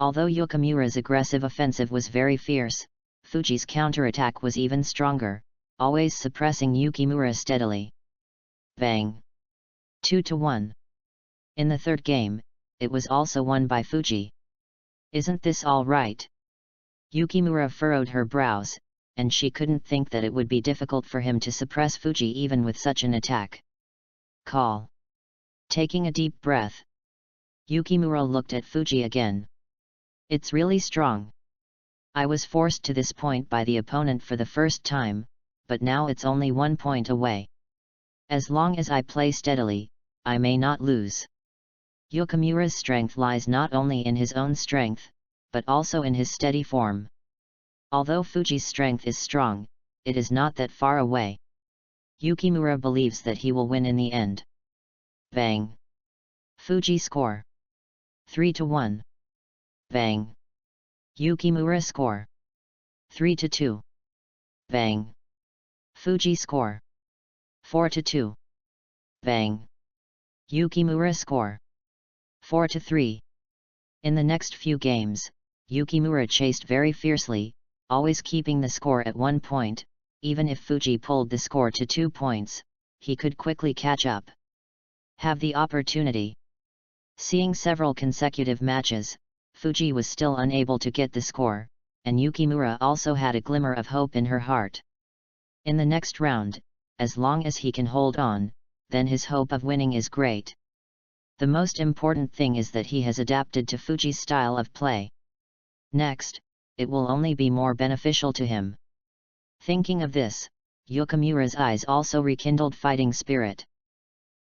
Although Yukimura's aggressive offensive was very fierce, Fuji's counterattack was even stronger, always suppressing Yukimura steadily. Bang! 2-1. In the third game, it was also won by Fuji. Isn't this all right? Yukimura furrowed her brows, and she couldn't think that it would be difficult for him to suppress Fuji even with such an attack. Call. Taking a deep breath, Yukimura looked at Fuji again. It's really strong. I was forced to this point by the opponent for the first time, but now it's only 1 point away. As long as I play steadily, I may not lose. Yukimura's strength lies not only in his own strength, but also in his steady form. Although Fuji's strength is strong, it is not that far away. Yukimura believes that he will win in the end. Bang! Fuji score. 3-1. Bang! Yukimura score. 3-2. Bang! Fuji score. 4-2. Bang! Yukimura score. 4-3. In the next few games, Yukimura chased very fiercely, always keeping the score at 1 point. Even if Fuji pulled the score to 2 points, he could quickly catch up. Have the opportunity. Seeing several consecutive matches, Fuji was still unable to get the score, and Yukimura also had a glimmer of hope in her heart. In the next round, as long as he can hold on, then his hope of winning is great. The most important thing is that he has adapted to Fuji's style of play. Next, it will only be more beneficial to him. Thinking of this, Yukimura's eyes also rekindled fighting spirit.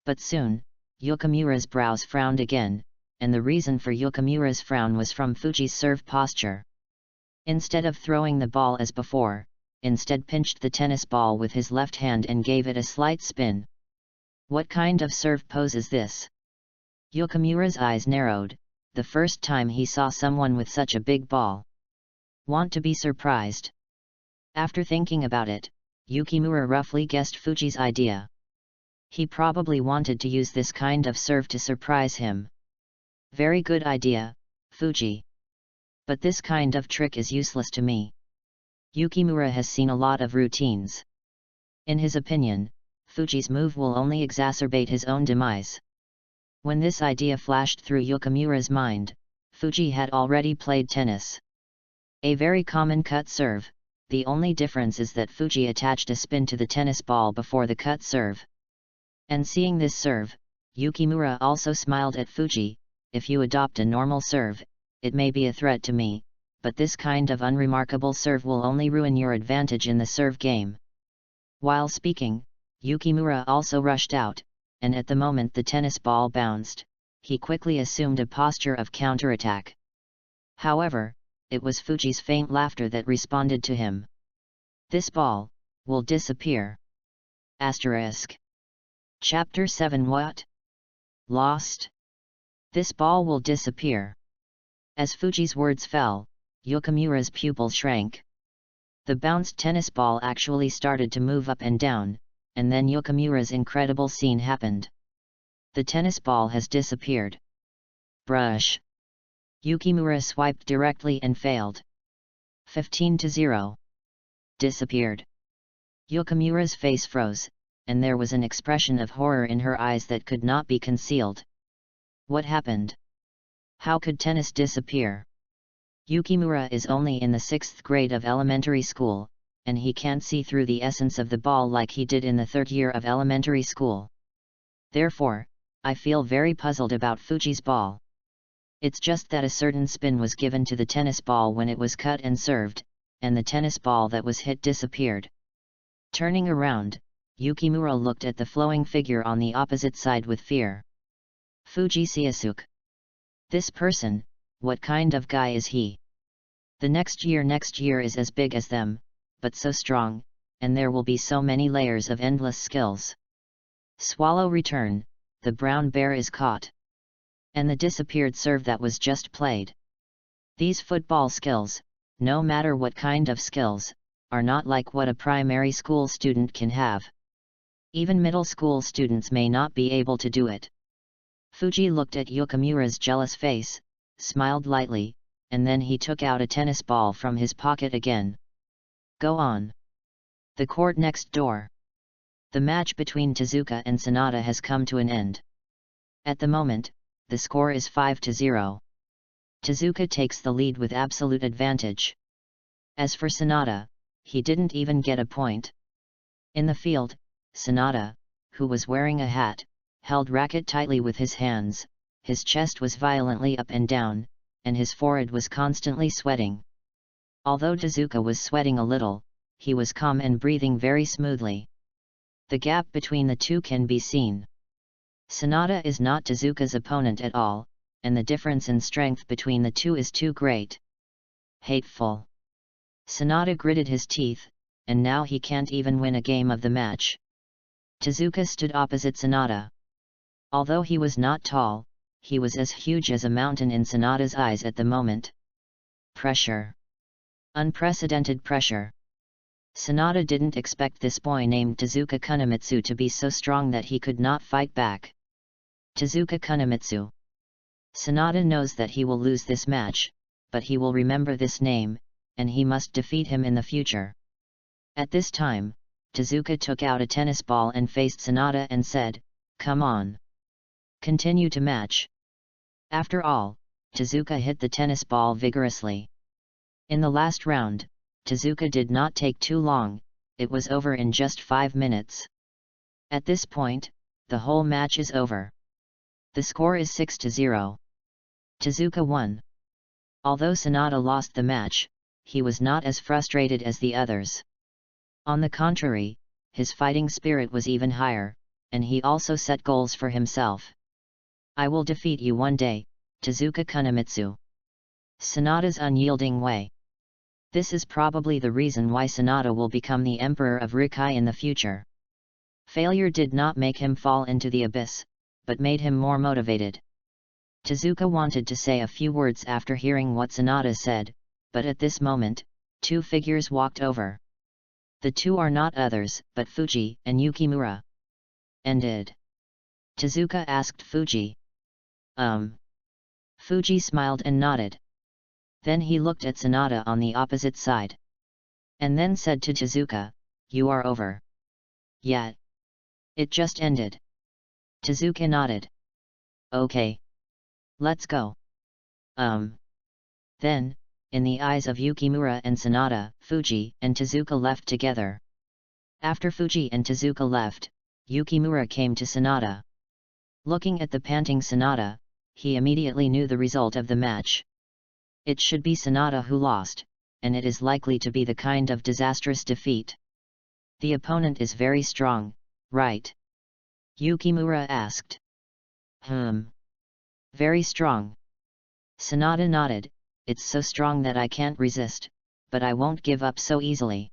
But soon, Yukimura's brows frowned again, and the reason for Yukimura's frown was from Fuji's serve posture. Instead of throwing the ball as before, instead pinched the tennis ball with his left hand and gave it a slight spin. What kind of serve pose is this? Yukimura's eyes narrowed, the first time he saw someone with such a big ball. Want to be surprised? After thinking about it, Yukimura roughly guessed Fuji's idea. He probably wanted to use this kind of serve to surprise him. Very good idea, Fuji. But this kind of trick is useless to me. Yukimura has seen a lot of routines. In his opinion, Fuji's move will only exacerbate his own demise. When this idea flashed through Yukimura's mind, Fuji had already played tennis. A very common cut serve, the only difference is that Fuji attached a spin to the tennis ball before the cut serve. And seeing this serve, Yukimura also smiled at Fuji. If you adopt a normal serve, it may be a threat to me, but this kind of unremarkable serve will only ruin your advantage in the serve game. While speaking, Yukimura also rushed out, and at the moment the tennis ball bounced, he quickly assumed a posture of counterattack. However, it was Fuji's faint laughter that responded to him. This ball will disappear. Asterisk. Chapter 7 What? Lost? This ball will disappear. As Fuji's words fell, Yukimura's pupil shrank. The bounced tennis ball actually started to move up and down, and then Yukimura's incredible scene happened. The tennis ball has disappeared. Brush. Yukimura swiped directly and failed. 15-0. Disappeared. Yukimura's face froze, and there was an expression of horror in her eyes that could not be concealed. What happened? How could tennis disappear? Yukimura is only in the 6th grade of elementary school, and he can't see through the essence of the ball like he did in the 3rd year of elementary school. Therefore, I feel very puzzled about Fuji's ball. It's just that a certain spin was given to the tennis ball when it was cut and served, and the tennis ball that was hit disappeared. Turning around, Yukimura looked at the flowing figure on the opposite side with fear. Fuji Seiasuke. This person, what kind of guy is he? The next year is as big as them, but so strong, and there will be so many layers of endless skills. Swallow return, the brown bear is caught. And the disappeared serve that was just played. These football skills, no matter what kind of skills, are not like what a primary school student can have. Even middle school students may not be able to do it. Fuji looked at Yukimura's jealous face, smiled lightly, and then he took out a tennis ball from his pocket again. Go on. The court next door. The match between Tezuka and Sanada has come to an end. At the moment, the score is 5-0. Tezuka takes the lead with absolute advantage. As for Sanada, he didn't even get a point. In the field, Sanada, who was wearing a hat, held racket tightly with his hands, his chest was violently up and down, and his forehead was constantly sweating. Although Tezuka was sweating a little, he was calm and breathing very smoothly. The gap between the two can be seen. Sanada is not Tezuka's opponent at all, and the difference in strength between the two is too great. Hateful. Sanada gritted his teeth, and now he can't even win a game of the match. Tezuka stood opposite Sanada. Although he was not tall, he was as huge as a mountain in Sanada's eyes at the moment. Pressure. Unprecedented pressure. Sanada didn't expect this boy named Tezuka Kunimitsu to be so strong that he could not fight back. Tezuka Kunimitsu. Sanada knows that he will lose this match, but he will remember this name, and he must defeat him in the future. At this time, Tezuka took out a tennis ball and faced Sanada and said, "Come on. Continue to match." After all, Tezuka hit the tennis ball vigorously. In the last round, Tezuka did not take too long, it was over in just 5 minutes. At this point, the whole match is over. The score is 6-0. Tezuka won. Although Sanada lost the match, he was not as frustrated as the others. On the contrary, his fighting spirit was even higher, and he also set goals for himself. "I will defeat you one day, Tezuka Kunimitsu." Sanada's unyielding way. This is probably the reason why Sanada will become the emperor of Rikai in the future. Failure did not make him fall into the abyss, but made him more motivated. Tezuka wanted to say a few words after hearing what Sanada said, but at this moment, 2 figures walked over. The two are not others but Fuji and Yukimura. Ended. Tezuka asked Fuji. Fuji smiled and nodded. Then he looked at Sanada on the opposite side. And then said to Tezuka, "You are over." "Yeah. It just ended." Tezuka nodded. "Okay. Let's go." Then, in the eyes of Yukimura and Sanada, Fuji and Tezuka left together. After Fuji and Tezuka left, Yukimura came to Sanada. Looking at the panting Sanada, he immediately knew the result of the match. It should be Sanada who lost, and it is likely to be the kind of disastrous defeat. The opponent is very strong, right? Yukimura asked. Very strong. Sanada nodded. "It's so strong that I can't resist, but I won't give up so easily.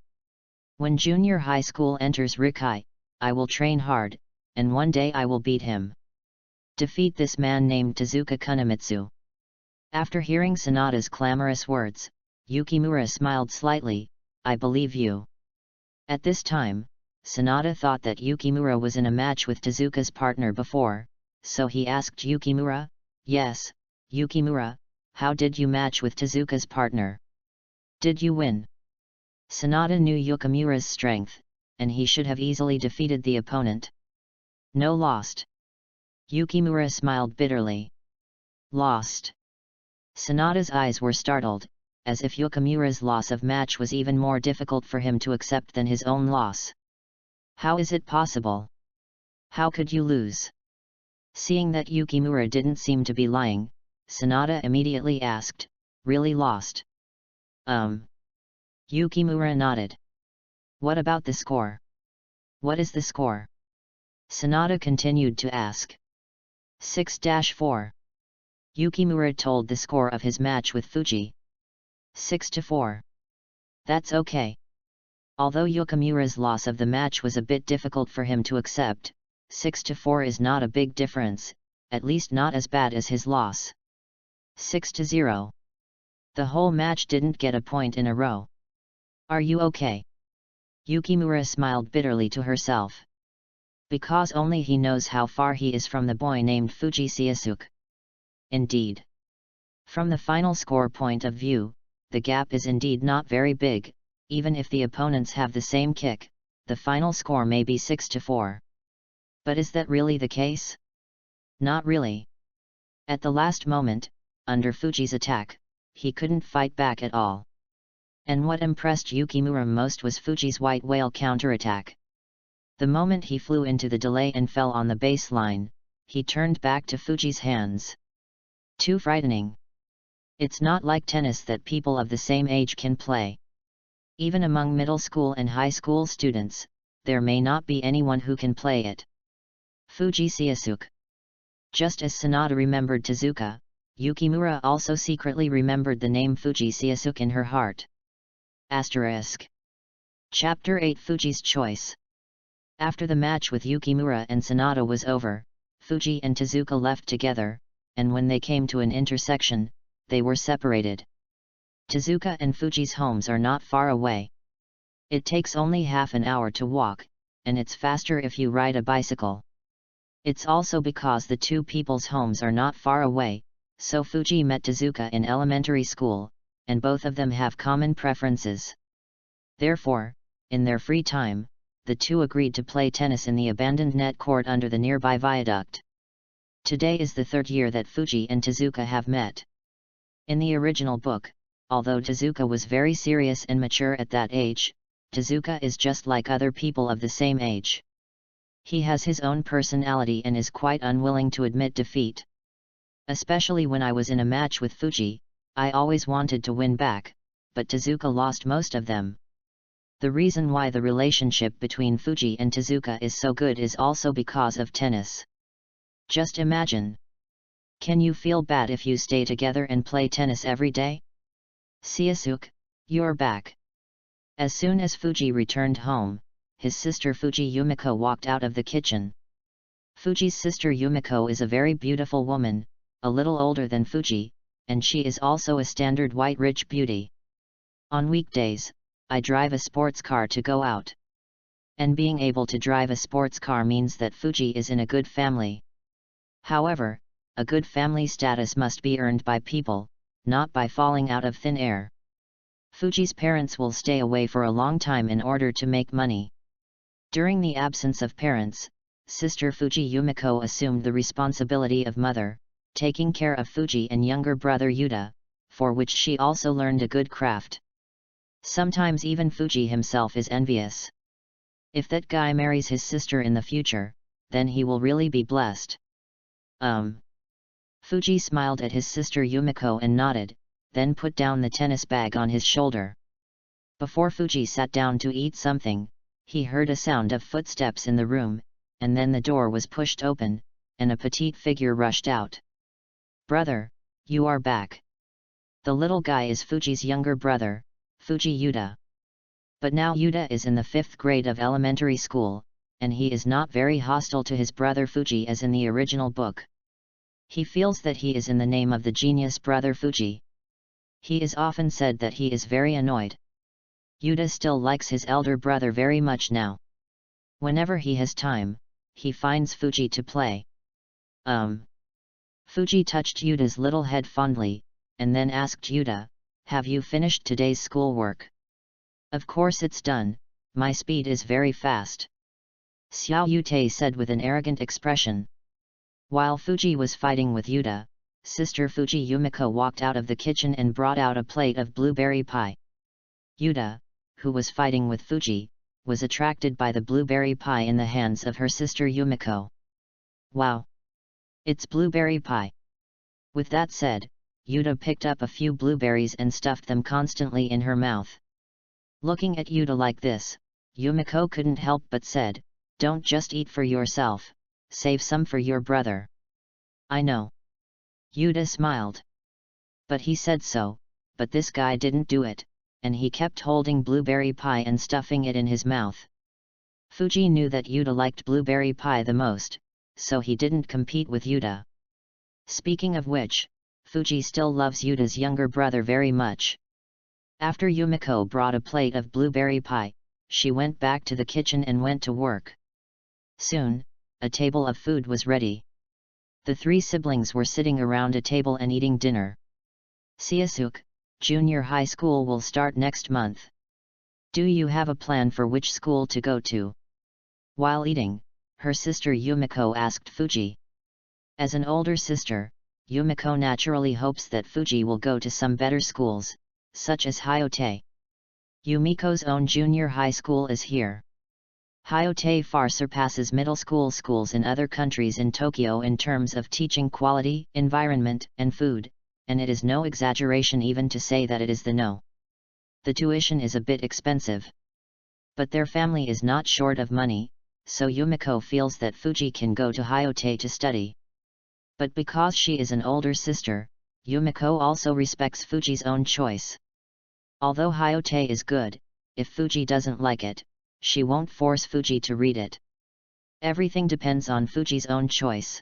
When junior high school enters Rikai, I will train hard, and one day I will beat him. Defeat this man named Tezuka Kunimitsu." After hearing Sanada's clamorous words, Yukimura smiled slightly. "I believe you." At this time, Sanada thought that Yukimura was in a match with Tezuka's partner before, so he asked Yukimura, "Yes, Yukimura, how did you match with Tezuka's partner? Did you win?" Sanada knew Yukimura's strength, and he should have easily defeated the opponent. "No, lost." Yukimura smiled bitterly. "Lost." Sanada's eyes were startled, as if Yukimura's loss of match was even more difficult for him to accept than his own loss. "How is it possible? How could you lose?" Seeing that Yukimura didn't seem to be lying, Sanada immediately asked, "Really lost?" Yukimura nodded. "What about the score? What is the score? Sanada continued to ask. 6-4. Yukimura told the score of his match with Fuji. 6-4. That's okay. Although Yukimura's loss of the match was a bit difficult for him to accept, 6-4 is not a big difference, at least not as bad as his loss. 6-0. The whole match didn't get a point in a row. Are you okay? Yukimura smiled bitterly to herself. Because only he knows how far he is from the boy named Fuji Seiasuke. Indeed. From the final score point of view, the gap is indeed not very big. Even if the opponents have the same kick, the final score may be 6-4. But is that really the case? Not really. At the last moment, under Fuji's attack, he couldn't fight back at all. And what impressed Yukimura most was Fuji's white whale counterattack. The moment he flew into the delay and fell on the baseline, he turned back to Fuji's hands. Too frightening. It's not like tennis that people of the same age can play. Even among middle school and high school students, there may not be anyone who can play it. Fuji Seiasuke. Just as Sanada remembered Tezuka, Yukimura also secretly remembered the name Fuji Seiasuke in her heart. Asterisk. Chapter 8 Fuji's Choice. After the match with Yukimura and Sanada was over, Fuji and Tezuka left together, and when they came to an intersection, they were separated. Tezuka and Fuji's homes are not far away. It takes only half an hour to walk, and it's faster if you ride a bicycle. It's also because the two people's homes are not far away, so Fuji met Tezuka in elementary school, and both of them have common preferences. Therefore, in their free time, the two agreed to play tennis in the abandoned net court under the nearby viaduct. Today is the third year that Fuji and Tezuka have met. In the original book, although Tezuka was very serious and mature at that age, Tezuka is just like other people of the same age. He has his own personality and is quite unwilling to admit defeat. Especially when I was in a match with Fuji, I always wanted to win back, but Tezuka lost most of them. The reason why the relationship between Fuji and Tezuka is so good is also because of tennis. Just imagine. Can you feel bad if you stay together and play tennis every day? Seiasuke, you're back. As soon as Fuji returned home, his sister Fuji Yumiko walked out of the kitchen. Fuji's sister Yumiko is a very beautiful woman, a little older than Fuji, and she is also a standard white rich beauty. On weekdays, I drive a sports car to go out. And being able to drive a sports car means that Fuji is in a good family. However, a good family status must be earned by people, not by falling out of thin air. Fuji's parents will stay away for a long time in order to make money. During the absence of parents, sister Fuji Yumiko assumed the responsibility of mother, taking care of Fuji and younger brother Yuta, for which she also learned a good craft. Sometimes even Fuji himself is envious. If that guy marries his sister in the future, then he will really be blessed. Fuji smiled at his sister Yumiko and nodded, then put down the tennis bag on his shoulder. Before Fuji sat down to eat something, he heard a sound of footsteps in the room, and then the door was pushed open, and a petite figure rushed out. "Brother, you are back." The little guy is Fuji's younger brother, Fuji Yuta. But now Yuta is in the 5th grade of elementary school, and he is not very hostile to his brother Fuji as in the original book. He feels that he is in the name of the genius brother Fuji. He is often said that he is very annoyed. Yuta still likes his elder brother very much now. Whenever he has time, he finds Fuji to play. Fuji touched Yuta's little head fondly, and then asked Yuta, "Have you finished today's schoolwork?" "Of course it's done, my speed is very fast," Xiao Yute said with an arrogant expression. While Fuji was fighting with Yuta, sister Fuji Yumiko walked out of the kitchen and brought out a plate of blueberry pie. Yuta, who was fighting with Fuji, was attracted by the blueberry pie in the hands of her sister Yumiko. "Wow! It's blueberry pie." With that said, Yuta picked up a few blueberries and stuffed them constantly in her mouth. Looking at Yuta like this, Yumiko couldn't help but said, Don't just eat for yourself, save some for your brother. I know. Yuta smiled. But he said so, but this guy didn't do it, and he kept holding blueberry pie and stuffing it in his mouth. Fuji knew that Yuta liked blueberry pie the most, so he didn't compete with Yuta. Speaking of which, Fuji still loves Yuta's younger brother very much. After Yumiko brought a plate of blueberry pie, she went back to the kitchen and went to work. Soon, a table of food was ready. The three siblings were sitting around a table and eating dinner. Seisuke, junior high school will start next month. Do you have a plan for which school to go to? While eating, her sister Yumiko asked Fuji. As an older sister, Yumiko naturally hopes that Fuji will go to some better schools, such as Hyote. Yumiko's own junior high school is here. Hyote far surpasses middle school schools in other countries in Tokyo in terms of teaching quality, environment, and food, and it is no exaggeration even to say that it is the no. The tuition is a bit expensive. But their family is not short of money, so Yumiko feels that Fuji can go to Hyote to study. But because she is an older sister, Yumiko also respects Fuji's own choice. Although Hyote is good, if Fuji doesn't like it, she won't force Fuji to read it. Everything depends on Fuji's own choice.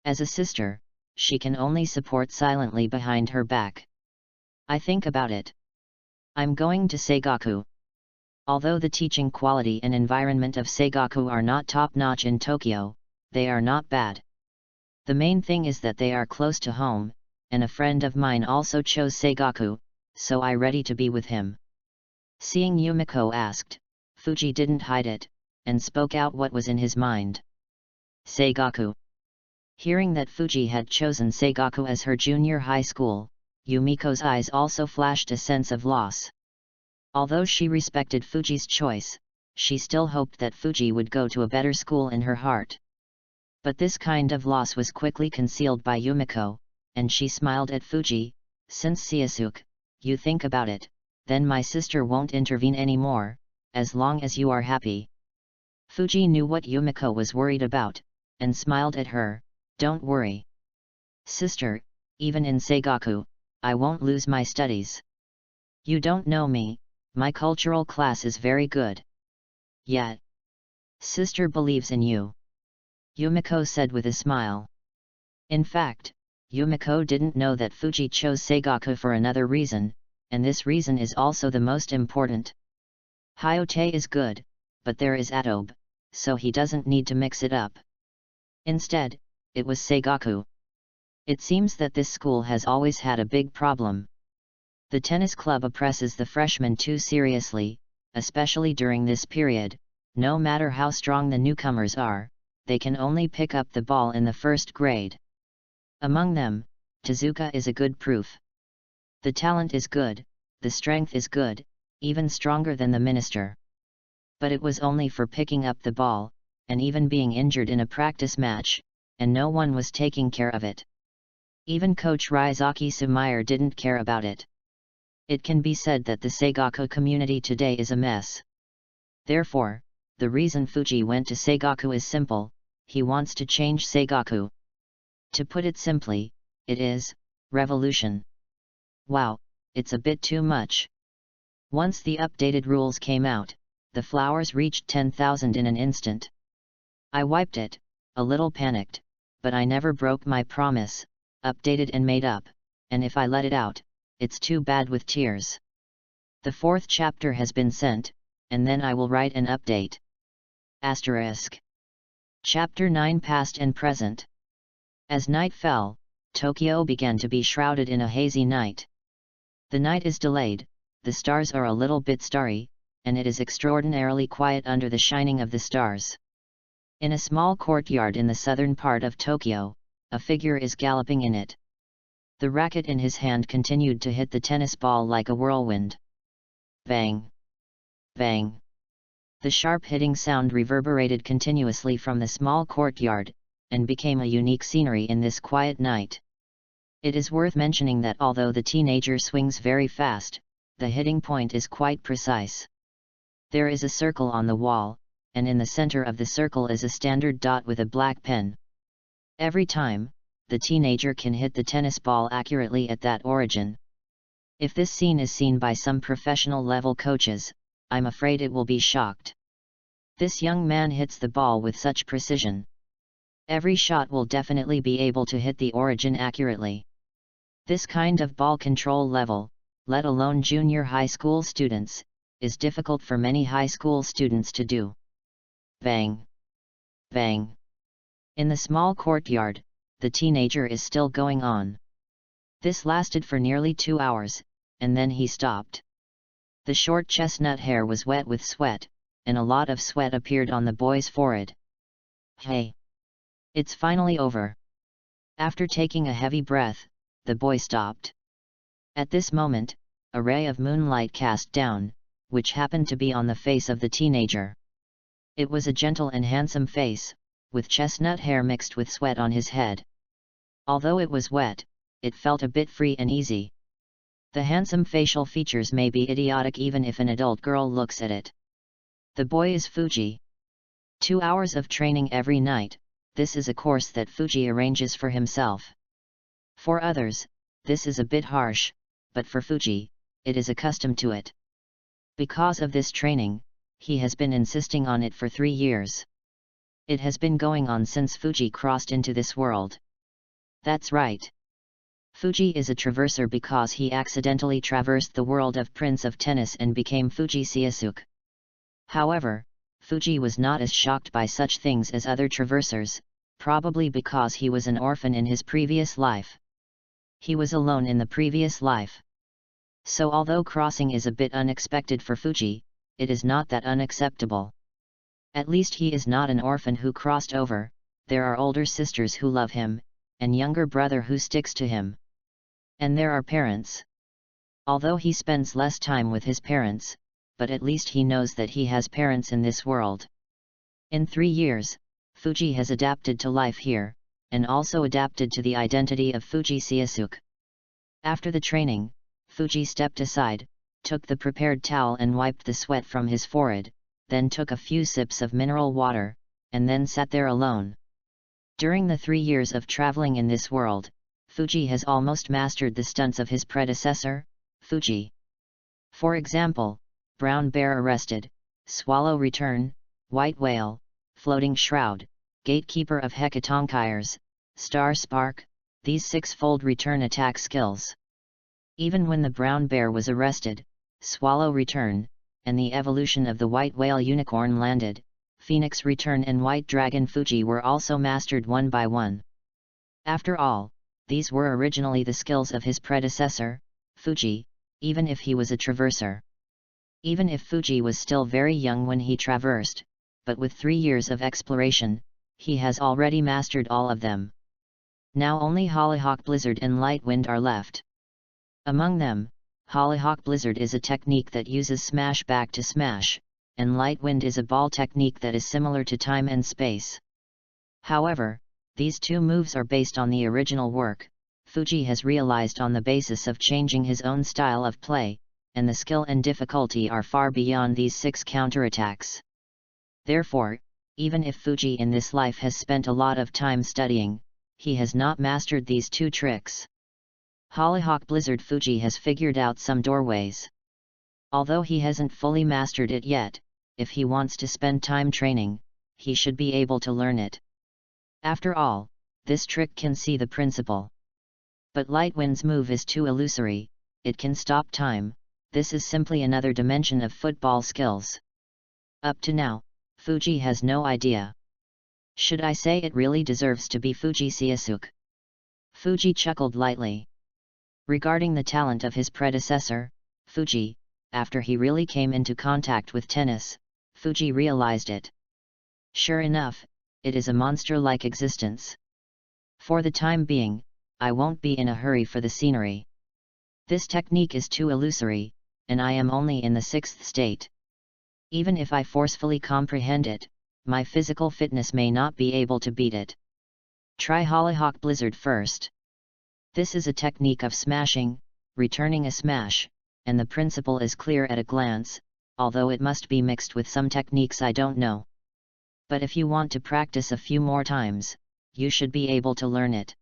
As a sister, she can only support silently behind her back. I think about it. I'm going to Seigaku. Although the teaching quality and environment of Seigaku are not top-notch in Tokyo, they are not bad. The main thing is that they are close to home, and a friend of mine also chose Seigaku, so I'm ready to be with him. Seeing Yumiko asked, Fuji didn't hide it, and spoke out what was in his mind. Seigaku. Hearing that Fuji had chosen Seigaku as her junior high school, Yumiko's eyes also flashed a sense of loss. Although she respected Fuji's choice, she still hoped that Fuji would go to a better school in her heart. But this kind of loss was quickly concealed by Yumiko, and she smiled at Fuji. Since Seisuke, you think about it, then my sister won't intervene anymore, as long as you are happy. Fuji knew what Yumiko was worried about, and smiled at her. Don't worry. Sister, even in Seigaku, I won't lose my studies. You don't know me, my cultural class is very good. Yet, sister believes in you. Yumiko said with a smile. In fact, Yumiko didn't know that Fuji chose Seigaku for another reason, and this reason is also the most important. Hyote is good, but there is Adobe, so he doesn't need to mix it up. Instead, it was Seigaku. It seems that this school has always had a big problem. The tennis club oppresses the freshmen too seriously, especially during this period. No matter how strong the newcomers are, they can only pick up the ball in the first grade. Among them, Tezuka is a good proof. The talent is good, the strength is good, even stronger than the minister. But it was only for picking up the ball, and even being injured in a practice match, and no one was taking care of it. Even coach Ryuzaki Sumire didn't care about it. It can be said that the Seigaku community today is a mess. Therefore, the reason Fuji went to Seigaku is simple: he wants to change Seigaku. To put it simply, it is revolution. Wow, it's a bit too much. Once the updated rules came out, the flowers reached 10,000 in an instant. I wiped it, a little panicked, but I never broke my promise, updated and made up, and if I let it out, it's too bad with tears. The 4th chapter has been sent, and then I will write an update. Asterisk. Chapter 9 Past and Present. As night fell, Tokyo began to be shrouded in a hazy night. The night is delayed, the stars are a little bit starry, and it is extraordinarily quiet under the shining of the stars. In a small courtyard in the southern part of Tokyo, a figure is galloping in it. The racket in his hand continued to hit the tennis ball like a whirlwind. Bang! Bang! The sharp hitting sound reverberated continuously from the small courtyard, and became a unique scenery in this quiet night. It is worth mentioning that although the teenager swings very fast, the hitting point is quite precise. There is a circle on the wall, and in the center of the circle is a standard dot with a black pen. Every time, the teenager can hit the tennis ball accurately at that origin. If this scene is seen by some professional level coaches, I'm afraid it will be shocked. This young man hits the ball with such precision. Every shot will definitely be able to hit the origin accurately. This kind of ball control level, let alone junior high school students, is difficult for many high school students to do. Bang! Bang! In the small courtyard, the teenager is still going on. This lasted for nearly 2 hours, and then he stopped. The short chestnut hair was wet with sweat, and a lot of sweat appeared on the boy's forehead. Hey! It's finally over. After taking a heavy breath, the boy stopped. At this moment, a ray of moonlight cast down, which happened to be on the face of the teenager. It was a gentle and handsome face, with chestnut hair mixed with sweat on his head. Although it was wet, it felt a bit free and easy. The handsome facial features may be idiotic even if an adult girl looks at it. The boy is Fuji. 2 hours of training every night, this is a course that Fuji arranges for himself. For others, this is a bit harsh, but for Fuji, it is accustomed to it. Because of this training, he has been insisting on it for 3 years. It has been going on since Fuji crossed into this world. That's right. Fuji is a traverser because he accidentally traversed the world of Prince of Tennis and became Fuji Siesuke. However, Fuji was not as shocked by such things as other traversers, probably because he was an orphan in his previous life. He was alone in the previous life. So although crossing is a bit unexpected for Fuji, it is not that unacceptable. At least he is not an orphan who crossed over, there are older sisters who love him, and younger brother who sticks to him. And there are parents. Although he spends less time with his parents, but at least he knows that he has parents in this world. In 3 years, Fuji has adapted to life here, and also adapted to the identity of Fuji Siesuke. After the training, Fuji stepped aside, took the prepared towel and wiped the sweat from his forehead, then took a few sips of mineral water, and then sat there alone. During the 3 years of traveling in this world, Fuji has almost mastered the stunts of his predecessor, Fuji. For example, brown bear arrested, swallow return, white whale, floating shroud, gatekeeper of hecatonkires, star spark, these 6-fold return attack skills. Even when the brown bear was arrested, swallow return, and the evolution of the white whale unicorn landed, phoenix return and white dragon Fuji were also mastered one by one. After all, these were originally the skills of his predecessor, Fuji, even if he was a traverser. Even if Fuji was still very young when he traversed, but with 3 years of exploration, he has already mastered all of them. Now only Hollyhock Blizzard and Light Wind are left. Among them, Hollyhock Blizzard is a technique that uses smash back to smash, and Light Wind is a ball technique that is similar to time and space. However, these 2 moves are based on the original work. Fuji has realized on the basis of changing his own style of play, and the skill and difficulty are far beyond these 6 counterattacks. Therefore, even if Fuji in this life has spent a lot of time studying, he has not mastered these 2 tricks. Hollyhock Blizzard Fuji has figured out some doorways. Although he hasn't fully mastered it yet, if he wants to spend time training, he should be able to learn it. After all, this trick can see the principle. But Lightwind's move is too illusory, it can stop time, this is simply another dimension of football skills. Up to now, Fuji has no idea. Should I say it really deserves to be Fuji Siesuke? Fuji chuckled lightly. Regarding the talent of his predecessor, Fuji, after he really came into contact with tennis, Fuji realized it. Sure enough, it is a monster-like existence. For the time being, I won't be in a hurry for the scenery. This technique is too illusory, and I am only in the 6th state. Even if I forcefully comprehend it, my physical fitness may not be able to beat it. Try Hollyhock Blizzard first. This is a technique of smashing, returning a smash, and the principle is clear at a glance, although it must be mixed with some techniques I don't know. But if you want to practice a few more times, you should be able to learn it.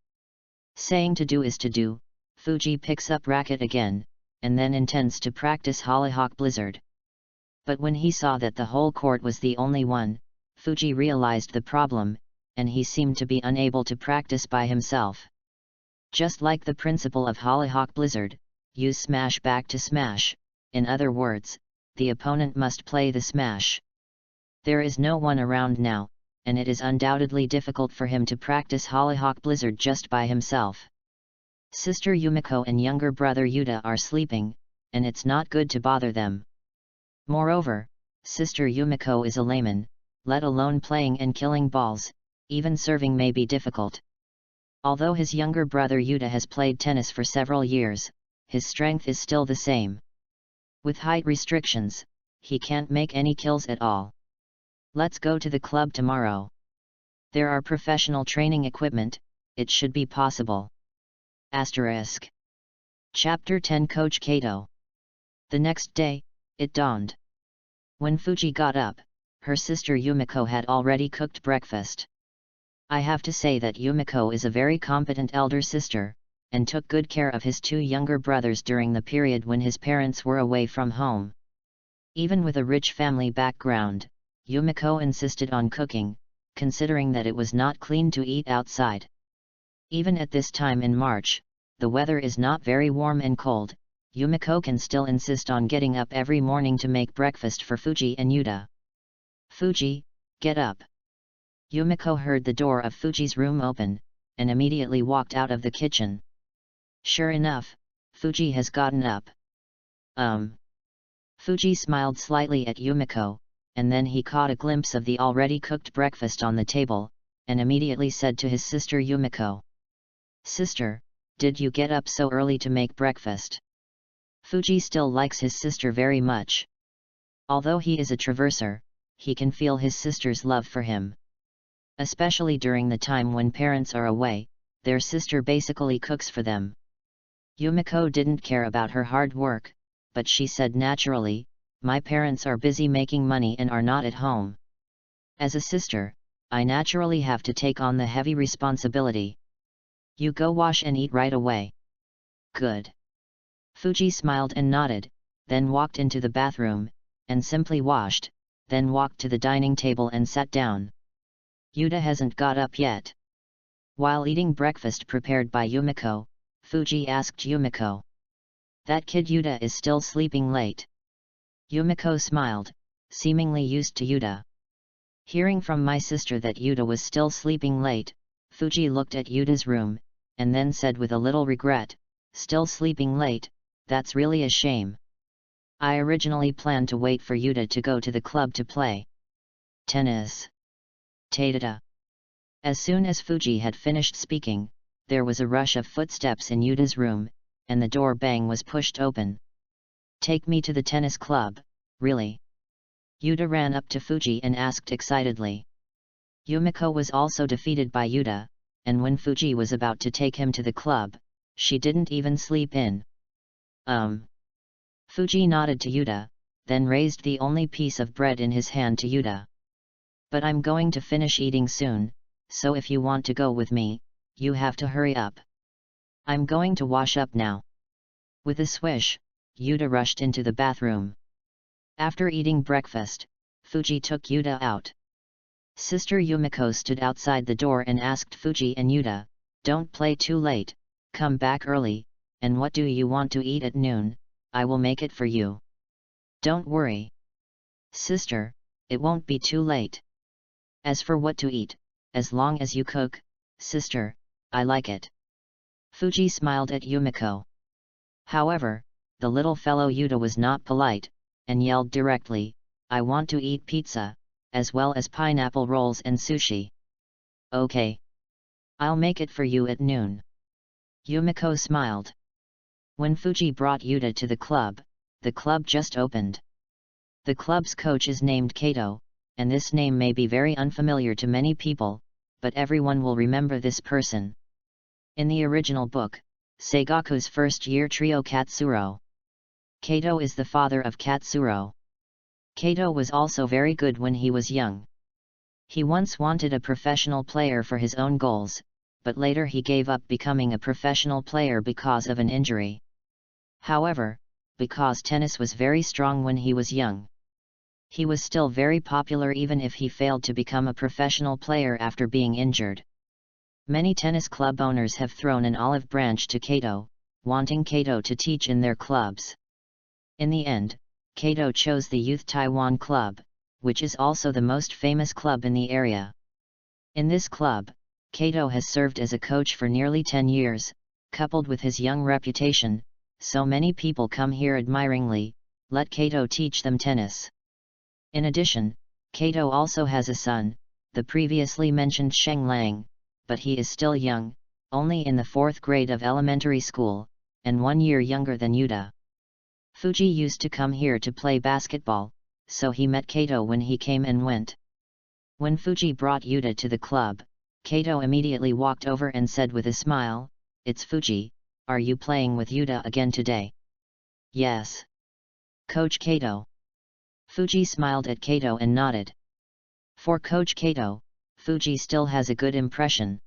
Saying to do is to do, Fuji picks up racket again, and then intends to practice Hollyhock Blizzard. But when he saw that the whole court was the only one, Fuji realized the problem, and he seemed to be unable to practice by himself. Just like the principle of Hollyhock Blizzard, use smash back to smash, in other words, the opponent must play the smash. There is no one around now, and it is undoubtedly difficult for him to practice Hollyhock Blizzard just by himself. Sister Yumiko and younger brother Yuta are sleeping, and it's not good to bother them. Moreover, Sister Yumiko is a layman, let alone playing and killing balls, even serving may be difficult. Although his younger brother Yuta has played tennis for several years, his strength is still the same. With height restrictions, he can't make any kills at all. Let's go to the club tomorrow. There are professional training equipment, it should be possible. Asterisk. Chapter 10 Coach Kato. The next day, it dawned. When Fuji got up, her sister Yumiko had already cooked breakfast. I have to say that Yumiko is a very competent elder sister, and took good care of his two younger brothers during the period when his parents were away from home. Even with a rich family background, Yumiko insisted on cooking, considering that it was not clean to eat outside. Even at this time in March, the weather is not very warm and cold, Yumiko can still insist on getting up every morning to make breakfast for Fuji and Yuta. Fuji, get up! Yumiko heard the door of Fuji's room open, and immediately walked out of the kitchen. Sure enough, Fuji has gotten up. Fuji smiled slightly at Yumiko, and then he caught a glimpse of the already cooked breakfast on the table, and immediately said to his sister Yumiko. Sister, did you get up so early to make breakfast? Fuji still likes his sister very much. Although he is a traverser, he can feel his sister's love for him. Especially during the time when parents are away, their sister basically cooks for them. Yumiko didn't care about her hard work, but she said naturally, my parents are busy making money and are not at home. As a sister, I naturally have to take on the heavy responsibility. You go wash and eat right away. Good. Fuji smiled and nodded, then walked into the bathroom, and simply washed, then walked to the dining table and sat down. Yuta hasn't got up yet. While eating breakfast prepared by Yumiko, Fuji asked Yumiko. That kid Yuta is still sleeping late. Yumiko smiled, seemingly used to Yuta. Hearing from my sister that Yuta was still sleeping late, Fuji looked at Yuta's room, and then said with a little regret, still sleeping late, that's really a shame. I originally planned to wait for Yuta to go to the club to play tennis. Ta-da-da. As soon as Fuji had finished speaking, there was a rush of footsteps in Yuta's room, and the door bang was pushed open. Take me to the tennis club, really? Yuta ran up to Fuji and asked excitedly. Yumiko was also defeated by Yuta, and when Fuji was about to take him to the club, she didn't even sleep in. Fuji nodded to Yuta, then raised the only piece of bread in his hand to Yuta. But I'm going to finish eating soon, so if you want to go with me, you have to hurry up. I'm going to wash up now. With a swish, Yuta rushed into the bathroom. After eating breakfast, Fuji took Yuta out. Sister Yumiko stood outside the door and asked Fuji and Yuta, don't play too late, come back early, and what do you want to eat at noon? I will make it for you. Don't worry. Sister, it won't be too late. As for what to eat, as long as you cook, sister, I like it. Fuji smiled at Yumiko. However, the little fellow Yuta was not polite, and yelled directly, I want to eat pizza, as well as pineapple rolls and sushi. Okay. I'll make it for you at noon. Yumiko smiled. When Fuji brought Yuta to the club just opened. The club's coach is named Kato, and this name may be very unfamiliar to many people, but everyone will remember this person. In the original book, Seigaku's first-year trio Katsuro. Kato is the father of Katsuro. Kato was also very good when he was young. He once wanted a professional player for his own goals, but later he gave up becoming a professional player because of an injury. However, because tennis was very strong when he was young, he was still very popular even if he failed to become a professional player after being injured. Many tennis club owners have thrown an olive branch to Kato, wanting Kato to teach in their clubs. In the end, Kato chose the Youth Taiwan Club, which is also the most famous club in the area. In this club, Kato has served as a coach for nearly 10 years, coupled with his young reputation, so many people come here admiringly, let Kato teach them tennis. In addition, Kato also has a son, the previously mentioned Sheng Lang, but he is still young, only in the 4th grade of elementary school, and 1 year younger than Yuta. Fuji used to come here to play basketball, so he met Kato when he came and went. When Fuji brought Yuta to the club, Kato immediately walked over and said with a smile, "It's Fuji, are you playing with Yuta again today?" "Yes. Coach Kato." Fuji smiled at Kato and nodded. For Coach Kato, Fuji still has a good impression.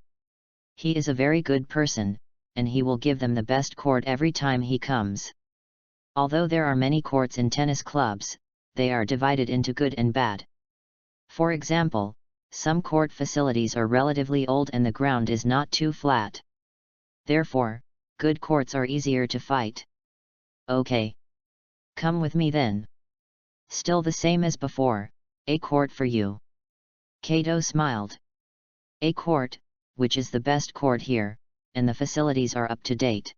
He is a very good person, and he will give them the best court every time he comes. Although there are many courts in tennis clubs, they are divided into good and bad. For example, some court facilities are relatively old and the ground is not too flat. Therefore, good courts are easier to fight. "Okay. Come with me then." "Still the same as before, a court for you." Kato smiled. "A court, which is the best court here, and the facilities are up to date.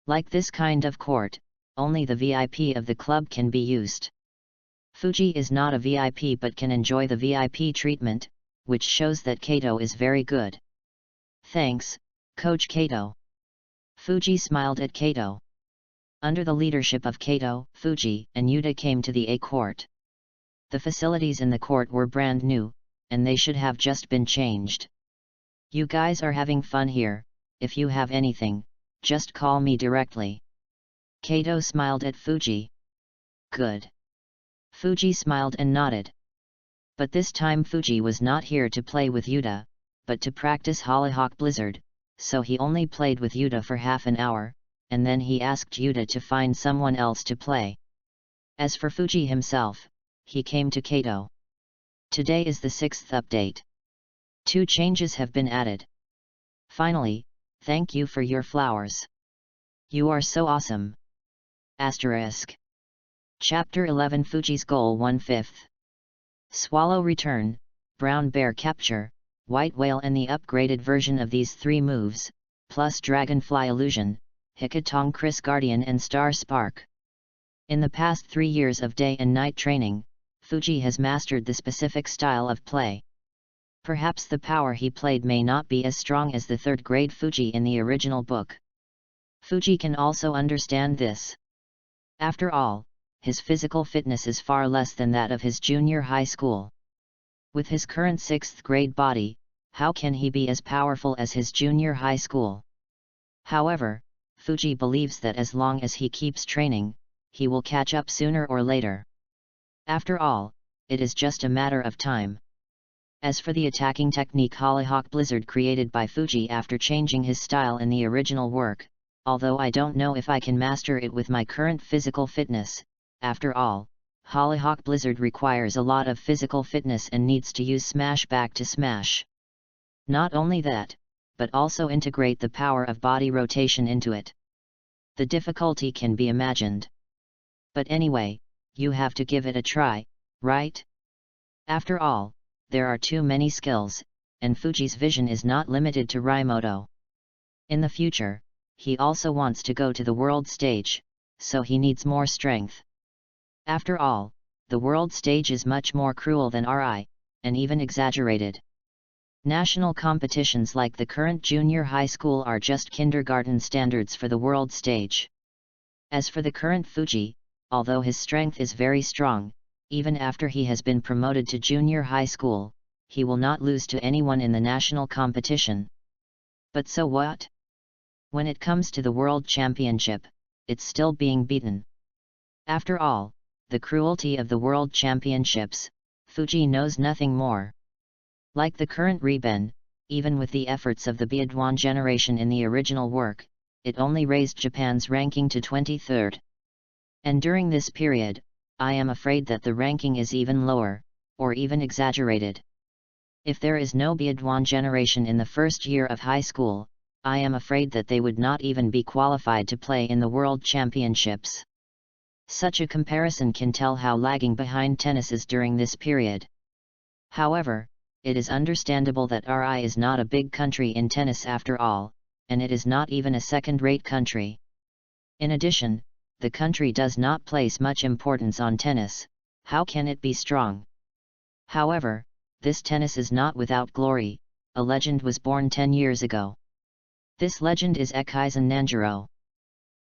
Like this kind of court, only the VIP of the club can be used." Fuji is not a VIP but can enjoy the VIP treatment, which shows that Kato is very good. "Thanks, Coach Kato." Fuji smiled at Kato. Under the leadership of Kato, Fuji and Yuta came to the A court. The facilities in the court were brand new, and they should have just been changed. "You guys are having fun here, if you have anything, just call me directly." Kato smiled at Fuji. "Good." Fuji smiled and nodded. But this time Fuji was not here to play with Yuta, but to practice Hollyhock Blizzard, so he only played with Yuta for half an hour, and then he asked Yuta to find someone else to play. As for Fuji himself, he came to Kato. Today is the 6th update. 2 changes have been added. Finally, thank you for your flowers. You are so awesome. Asterisk. Chapter 11 Fuji's Goal 1/5. Swallow Return, Brown Bear Capture, White Whale and the upgraded version of these 3 moves, plus Dragonfly Illusion, Hikatong Chris Guardian and Star Spark. In the past 3 years of day and night training, Fuji has mastered the specific style of play. Perhaps the power he played may not be as strong as the 3rd grade Fuji in the original book. Fuji can also understand this. After all, his physical fitness is far less than that of his junior high school. With his current 6th grade body, how can he be as powerful as his junior high school? However, Fuji believes that as long as he keeps training, he will catch up sooner or later. After all, it is just a matter of time. As for the attacking technique Hollyhock Blizzard created by Fuji after changing his style in the original work, although I don't know if I can master it with my current physical fitness, after all, Hollyhock Blizzard requires a lot of physical fitness and needs to use smash back to smash. Not only that, but also integrate the power of body rotation into it. The difficulty can be imagined. But anyway, you have to give it a try, right? After all, there are too many skills, and Fuji's vision is not limited to Raimoto. In the future, he also wants to go to the world stage, so he needs more strength. After all, the world stage is much more cruel than RI, and even exaggerated. National competitions like the current junior high school are just kindergarten standards for the world stage. As for the current Fuji, although his strength is very strong, even after he has been promoted to junior high school, he will not lose to anyone in the national competition. But so what? When it comes to the World Championship, it's still being beaten. After all, the cruelty of the World Championships, Fuji knows nothing more. Like the current Riben, even with the efforts of the Biedwan generation in the original work, it only raised Japan's ranking to 23rd. And during this period, I am afraid that the ranking is even lower, or even exaggerated. If there is no Biedwan generation in the first year of high school, I am afraid that they would not even be qualified to play in the World Championships. Such a comparison can tell how lagging behind tennis is during this period. However, it is understandable that RI is not a big country in tennis after all, and it is not even a second-rate country. In addition, the country does not place much importance on tennis. How can it be strong? However, this tennis is not without glory. A legend was born 10 years ago. This legend is Ekizen Nanjiro.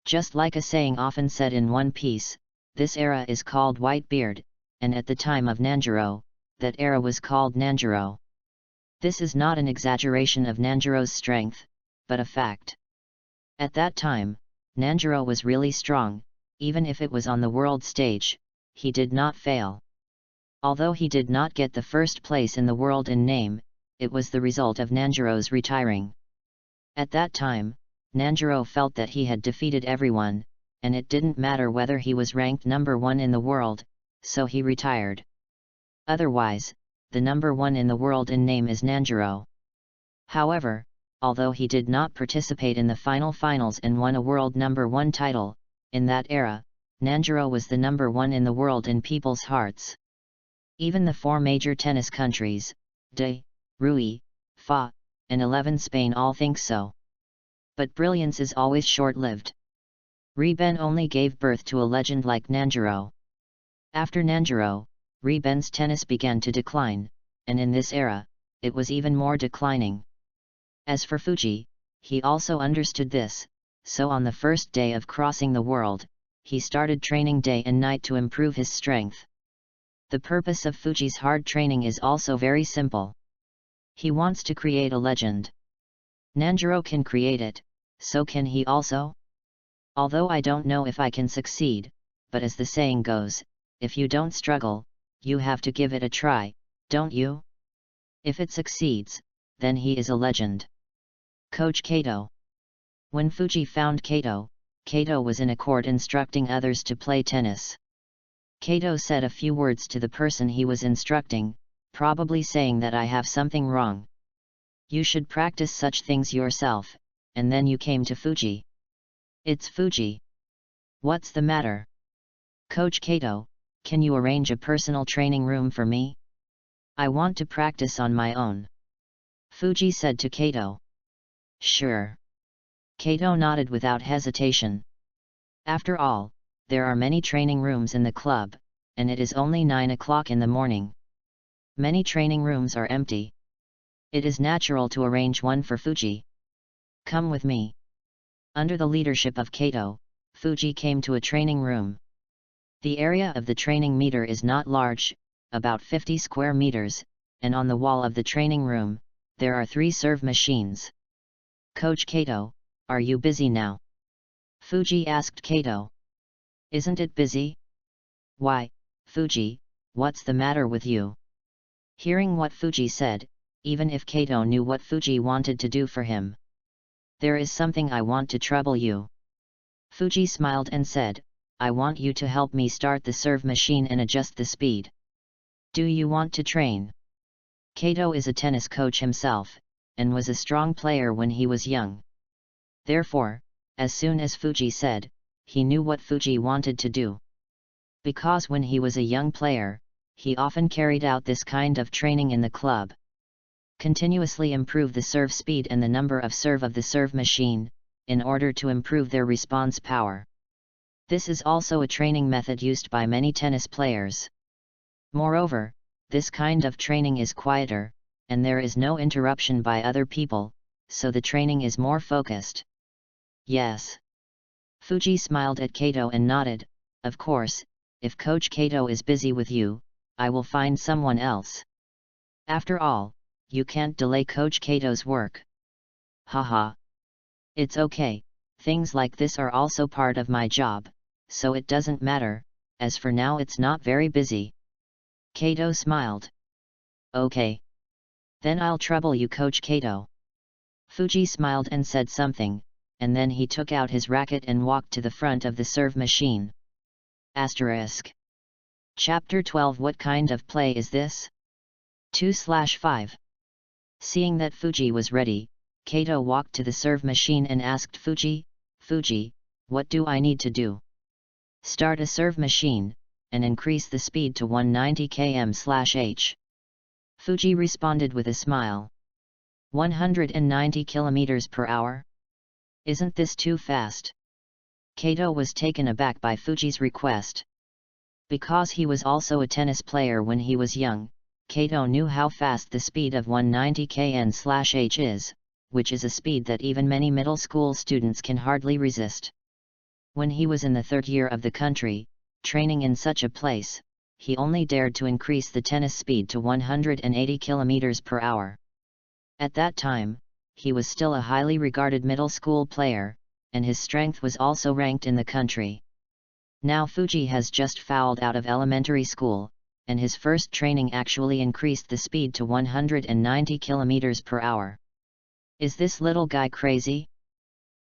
Just like a saying often said in One Piece, this era is called Whitebeard, and at the time of Nanjiro, that era was called Nanjiro. This is not an exaggeration of Nanjiro's strength, but a fact. At that time, Nanjiro was really strong. Even if it was on the world stage, he did not fail. Although he did not get the first place in the world in name, it was the result of Nanjiro's retiring. At that time, Nanjiro felt that he had defeated everyone, and it didn't matter whether he was ranked number 1 in the world, so he retired. Otherwise, the number 1 in the world in name is Nanjiro. However, although he did not participate in the finals and won a world number 1 title, in that era, Nanjiro was the number 1 in the world in people's hearts. Even the 4 major tennis countries, De, Rui, Fa, and 11 Spain all think so. But brilliance is always short-lived. Riben only gave birth to a legend like Nanjiro. After Nanjiro, Riben's tennis began to decline, and in this era, it was even more declining. As for Fuji, he also understood this, so on the first day of crossing the world, he started training day and night to improve his strength. The purpose of Fuji's hard training is also very simple. He wants to create a legend. Nanjiro can create it, so can he also? Although I don't know if I can succeed, but as the saying goes, if you don't struggle, you have to give it a try, don't you? If it succeeds, then he is a legend. Coach Kato. When Fuji found Kato, Kato was in a court instructing others to play tennis. Kato said a few words to the person he was instructing, probably saying that I have something wrong. You should practice such things yourself, and then you came to Fuji. It's Fuji. What's the matter? Coach Kato, can you arrange a personal training room for me? I want to practice on my own. Fuji said to Kato. Sure. Kato nodded without hesitation. After all, there are many training rooms in the club, and it is only 9 o'clock in the morning. Many training rooms are empty. It is natural to arrange one for Fuji. Come with me. Under the leadership of Kato, Fuji came to a training room. The area of the training meter is not large, about 50 square meters, and on the wall of the training room, there are 3 serve machines. Coach Kato, are you busy now? Fuji asked Kato. Isn't it busy? Why, Fuji, what's the matter with you? Hearing what Fuji said, even if Kato knew what Fuji wanted to do for him. There is something I want to trouble you. Fuji smiled and said, I want you to help me start the serve machine and adjust the speed. Do you want to train? Kato is a tennis coach himself, and was a strong player when he was young. Therefore, as soon as Fuji said, he knew what Fuji wanted to do. Because when he was a young player, he often carried out this kind of training in the club. Continuously improve the serve speed and the number of serve of the serve machine, in order to improve their response power. This is also a training method used by many tennis players. Moreover, this kind of training is quieter, and there is no interruption by other people, so the training is more focused. Yes. Fuji smiled at Kato and nodded, of course, if Coach Kato is busy with you, I will find someone else. After all, you can't delay Coach Kato's work. Haha. It's okay, things like this are also part of my job, so it doesn't matter, as for now it's not very busy. Kato smiled. Okay. Then I'll trouble you, Coach Kato. Fuji smiled and said something, and then he took out his racket and walked to the front of the serve machine. Asterisk. Chapter 12. What kind of play is this? 2/5. Seeing that Fuji was ready, Kato walked to the serve machine and asked Fuji, "Fuji, what do I need to do?" "Start a serve machine, and increase the speed to 190 km/h. Fuji responded with a smile. 190 km per hour? Isn't this too fast? Kato was taken aback by Fuji's request. Because he was also a tennis player when he was young, Kato knew how fast the speed of 190 km/h is, which is a speed that even many middle school students can hardly resist. When he was in the third year of the country, training in such a place, he only dared to increase the tennis speed to 180 km per hour. At that time, he was still a highly regarded middle school player, and his strength was also ranked in the country. Now Fuji has just fouled out of elementary school, and his first training actually increased the speed to 190 km per hour. Is this little guy crazy?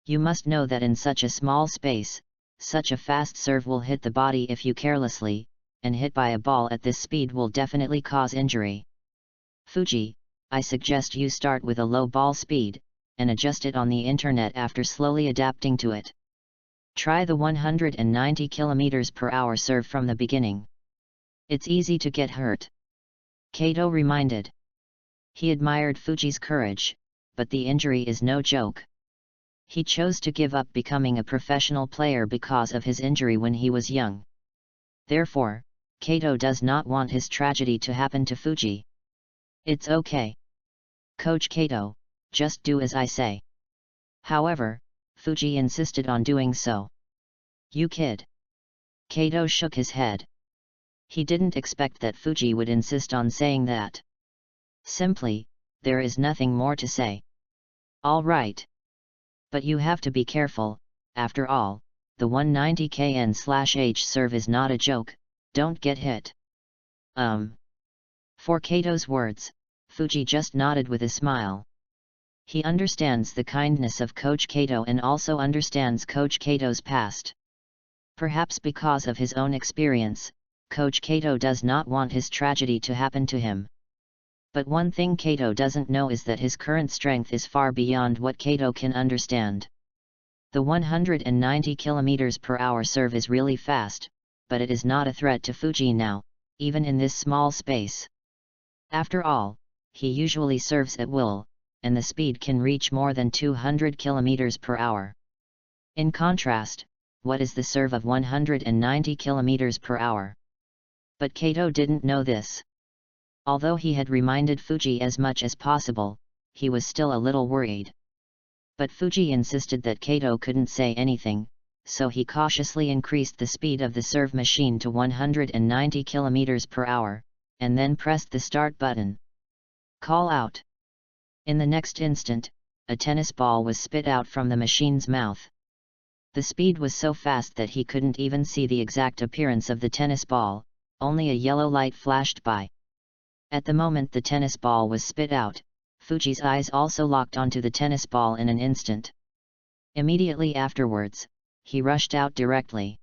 You must know that in such a small space, such a fast serve will hit the body if you carelessly, and hit by a ball at this speed will definitely cause injury. Fuji, I suggest you start with a low ball speed, and adjust it on the internet after slowly adapting to it. Try the 190 km per hour serve from the beginning. It's easy to get hurt. Kato reminded. He admired Fuji's courage, but the injury is no joke. He chose to give up becoming a professional player because of his injury when he was young. Therefore, Kato does not want his tragedy to happen to Fuji. It's okay. Coach Kato, just do as I say. However, Fuji insisted on doing so. You kid. Kato shook his head. He didn't expect that Fuji would insist on saying that. Simply, there is nothing more to say. All right. But you have to be careful, after all, the 190 km/h serve is not a joke, don't get hit. For Kato's words, Fuji just nodded with a smile. He understands the kindness of Coach Kato and also understands Coach Kato's past. Perhaps because of his own experience, Coach Kato does not want his tragedy to happen to him. But one thing Kato doesn't know is that his current strength is far beyond what Kato can understand. The 190 km per hour serve is really fast, but it is not a threat to Fuji now, even in this small space. After all, he usually serves at will, and the speed can reach more than 200 km per hour. In contrast, what is the serve of 190 km per hour? But Kato didn't know this. Although he had reminded Fuji as much as possible, he was still a little worried. But Fuji insisted that Kato couldn't say anything, so he cautiously increased the speed of the serve machine to 190 km per hour, and then pressed the start button. Call out. In the next instant, a tennis ball was spit out from the machine's mouth. The speed was so fast that he couldn't even see the exact appearance of the tennis ball, only a yellow light flashed by. At the moment the tennis ball was spit out, Fuji's eyes also locked onto the tennis ball in an instant. Immediately afterwards, he rushed out directly.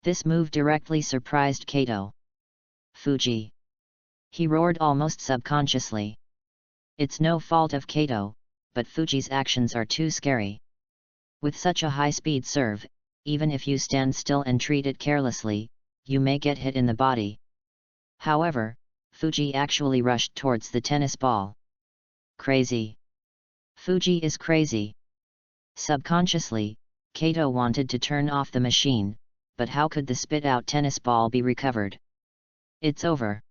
This move directly surprised Kato. Fuji! He roared almost subconsciously. It's no fault of Kato, but Fuji's actions are too scary. With such a high-speed serve, even if you stand still and treat it carelessly, you may get hit in the body. However, Fuji actually rushed towards the tennis ball. Crazy. Fuji is crazy. Subconsciously, Kato wanted to turn off the machine, but how could the spit-out tennis ball be recovered? It's over.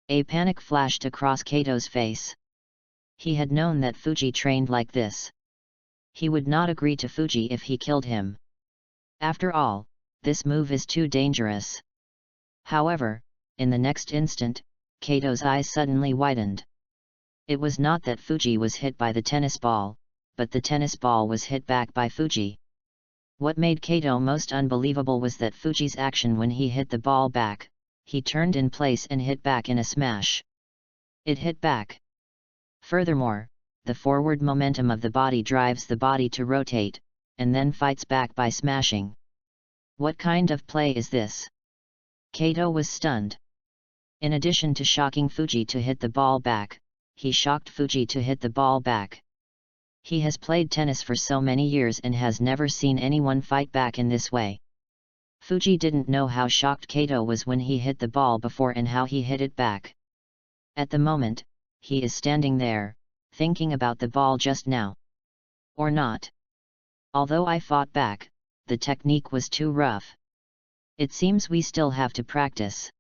A panic flashed across Kato's face. He had known that Fuji trained like this. He would not agree to Fuji if he killed him. After all, this move is too dangerous. However, in the next instant, Kato's eyes suddenly widened. It was not that Fuji was hit by the tennis ball, but the tennis ball was hit back by Fuji. What made Kato most unbelievable was that Fuji's action when he hit the ball back, he turned in place and hit back in a smash. It hit back. Furthermore, the forward momentum of the body drives the body to rotate, and then fights back by smashing. What kind of play is this? Kato was stunned. In addition to shocking Fuji to hit the ball back, he shocked Fuji to hit the ball back. He has played tennis for so many years and has never seen anyone fight back in this way. Fuji didn't know how shocked Kato was when he hit the ball before and how he hit it back. At the moment, he is standing there, thinking about the ball just now. Or not. Although I fought back, the technique was too rough. It seems we still have to practice.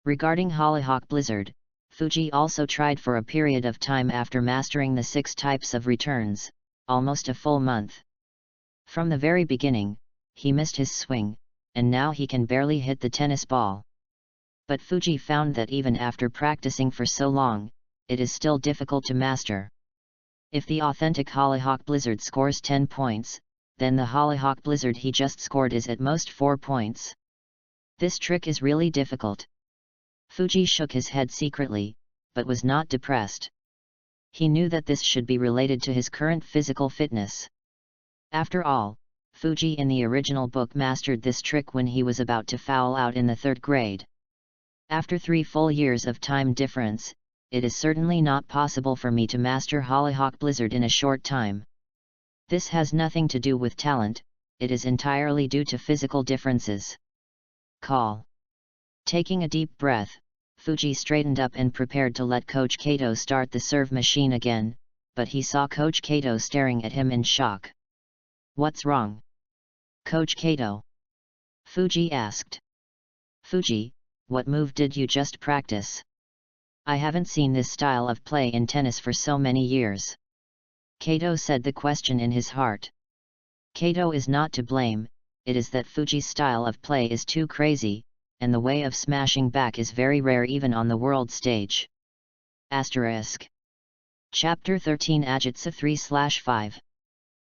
Regarding Hollyhock Blizzard, Fuji also tried for a period of time after mastering the 6 types of returns, almost a full month. From the very beginning, he missed his swing, and now he can barely hit the tennis ball. But Fuji found that even after practicing for so long, it is still difficult to master. If the authentic Hollyhock Blizzard scores 10 points, then the Hollyhock Blizzard he just scored is at most 4 points. This trick is really difficult. Fuji shook his head secretly, but was not depressed. He knew that this should be related to his current physical fitness. After all, Fuji in the original book mastered this trick when he was about to foul out in the 3rd grade. After 3 full years of time difference, it is certainly not possible for me to master Hollyhock Blizzard in a short time. This has nothing to do with talent, it is entirely due to physical differences. Call. Taking a deep breath, Fuji straightened up and prepared to let Coach Kato start the serve machine again, but he saw Coach Kato staring at him in shock. What's wrong? Coach Kato? Fuji asked. Fuji, what move did you just practice? I haven't seen this style of play in tennis for so many years. Kato said the question in his heart. Kato is not to blame, it is that Fuji's style of play is too crazy, and the way of smashing back is very rare even on the world stage. Asterisk. Chapter 13 Ajitsu 3/5.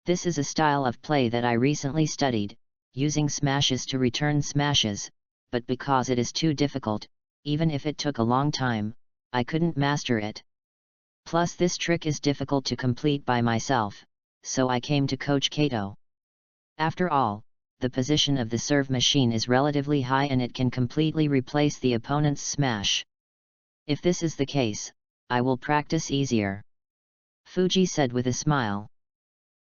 This is a style of play that I recently studied, using smashes to return smashes, but because it is too difficult, even if it took a long time, I couldn't master it. Plus this trick is difficult to complete by myself, so I came to Coach Kato. After all, the position of the serve machine is relatively high and it can completely replace the opponent's smash. If this is the case, I will practice easier. Fuji said with a smile.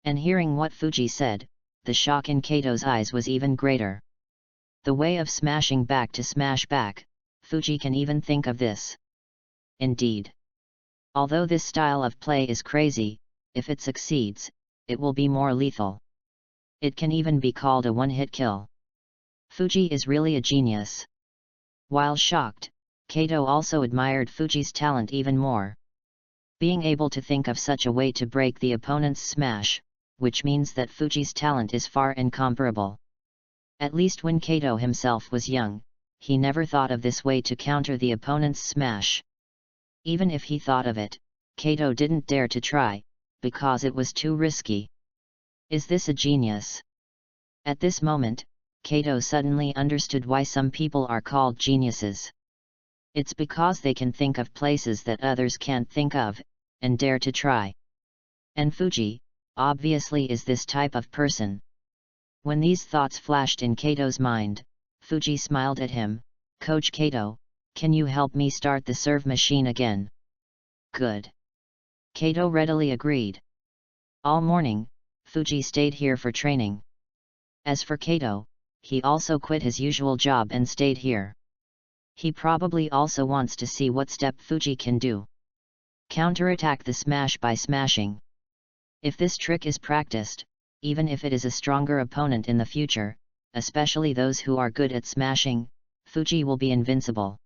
And hearing what Fuji said, the shock in Kato's eyes was even greater. The way of smashing back to smash back, Fuji can even think of this. Indeed. Although this style of play is crazy, if it succeeds, it will be more lethal. It can even be called a one-hit kill. Fuji is really a genius. While shocked, Kato also admired Fuji's talent even more. Being able to think of such a way to break the opponent's smash, which means that Fuji's talent is far incomparable. At least when Kato himself was young, he never thought of this way to counter the opponent's smash. Even if he thought of it, Kato didn't dare to try, because it was too risky. Is this a genius? At this moment, Kato suddenly understood why some people are called geniuses. It's because they can think of places that others can't think of, and dare to try. And Fuji, obviously, is this type of person. When these thoughts flashed in Kato's mind, Fuji smiled at him. Coach Kato, can you help me start the serve machine again? Good. Kato readily agreed. All morning, Fuji stayed here for training. As for Kato, he also quit his usual job and stayed here. He probably also wants to see what step Fuji can do. Counterattack the smash by smashing. If this trick is practiced, even if it is a stronger opponent in the future, especially those who are good at smashing, Fuji will be invincible.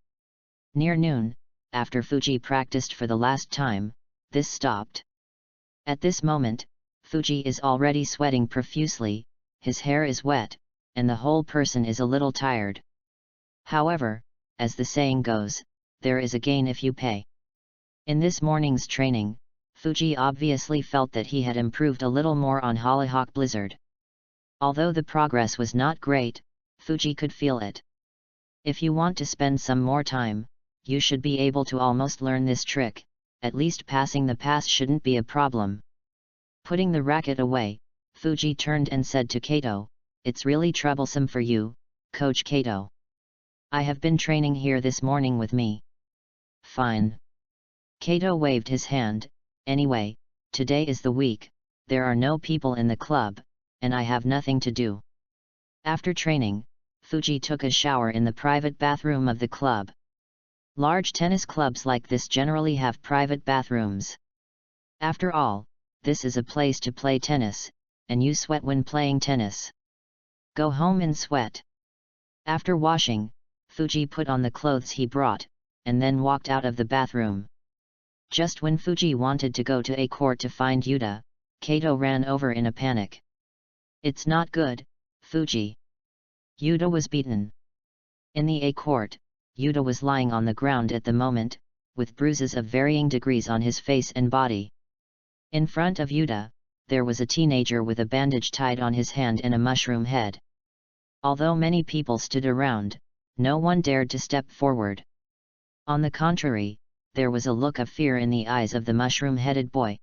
Near noon, after Fuji practiced for the last time, this stopped. At this moment, Fuji is already sweating profusely, his hair is wet, and the whole person is a little tired. However, as the saying goes, there is a gain if you pay. In this morning's training, Fuji obviously felt that he had improved a little more on Hollyhock Blizzard. Although the progress was not great, Fuji could feel it. If you want to spend some more time, you should be able to almost learn this trick, at least passing the pass shouldn't be a problem. Putting the racket away, Fuji turned and said to Kato, "It's really troublesome for you, Coach Kato. I have been training here this morning with me." "Fine." Kato waved his hand. "Anyway, today is the week, there are no people in the club, and I have nothing to do." After training, Fuji took a shower in the private bathroom of the club. Large tennis clubs like this generally have private bathrooms. After all, this is a place to play tennis, and you sweat when playing tennis. Go home and sweat. After washing, Fuji put on the clothes he brought, and then walked out of the bathroom. Just when Fuji wanted to go to a court to find Yuta, Kato ran over in a panic. "It's not good, Fuji." Yuta was beaten. In the A court, Yuta was lying on the ground at the moment, with bruises of varying degrees on his face and body. In front of Yuta, there was a teenager with a bandage tied on his hand and a mushroom head. Although many people stood around, no one dared to step forward. On the contrary, there was a look of fear in the eyes of the mushroom-headed boy.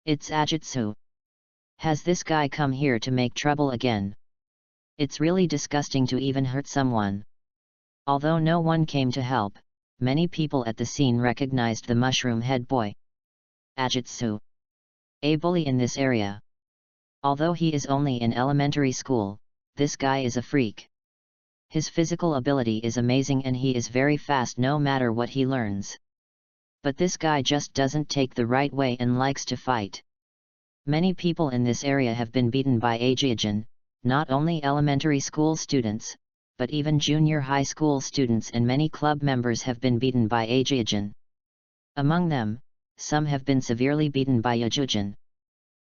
"It's Ajitsu. Has this guy come here to make trouble again? It's really disgusting to even hurt someone." Although no one came to help, many people at the scene recognized the mushroom-head boy. Ajitsu. A bully in this area. Although he is only in elementary school, this guy is a freak. His physical ability is amazing and he is very fast no matter what he learns. But this guy just doesn't take the right way and likes to fight. Many people in this area have been beaten by Ajijin, not only elementary school students, but even junior high school students, and many club members have been beaten by Ajijin. Among them, some have been severely beaten by Yajujin.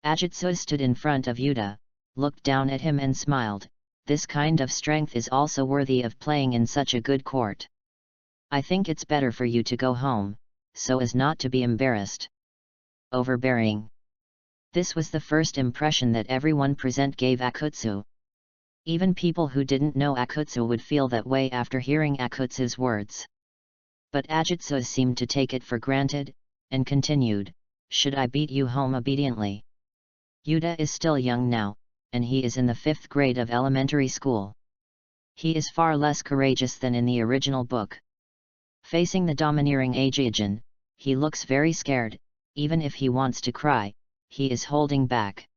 Ajitsu stood in front of Yuta, looked down at him and smiled. "This kind of strength is also worthy of playing in such a good court. I think it's better for you to go home, so as not to be embarrassed." Overbearing. This was the first impression that everyone present gave Akutsu. Even people who didn't know Akutsu would feel that way after hearing Akutsu's words. But Ajitsu seemed to take it for granted, and continued, "Should I beat you home obediently? Yuta is still young now, and he is in the 5th grade of elementary school. He is far less courageous than in the original book. Facing the domineering Ajijin, he looks very scared. Even if he wants to cry, he is holding back.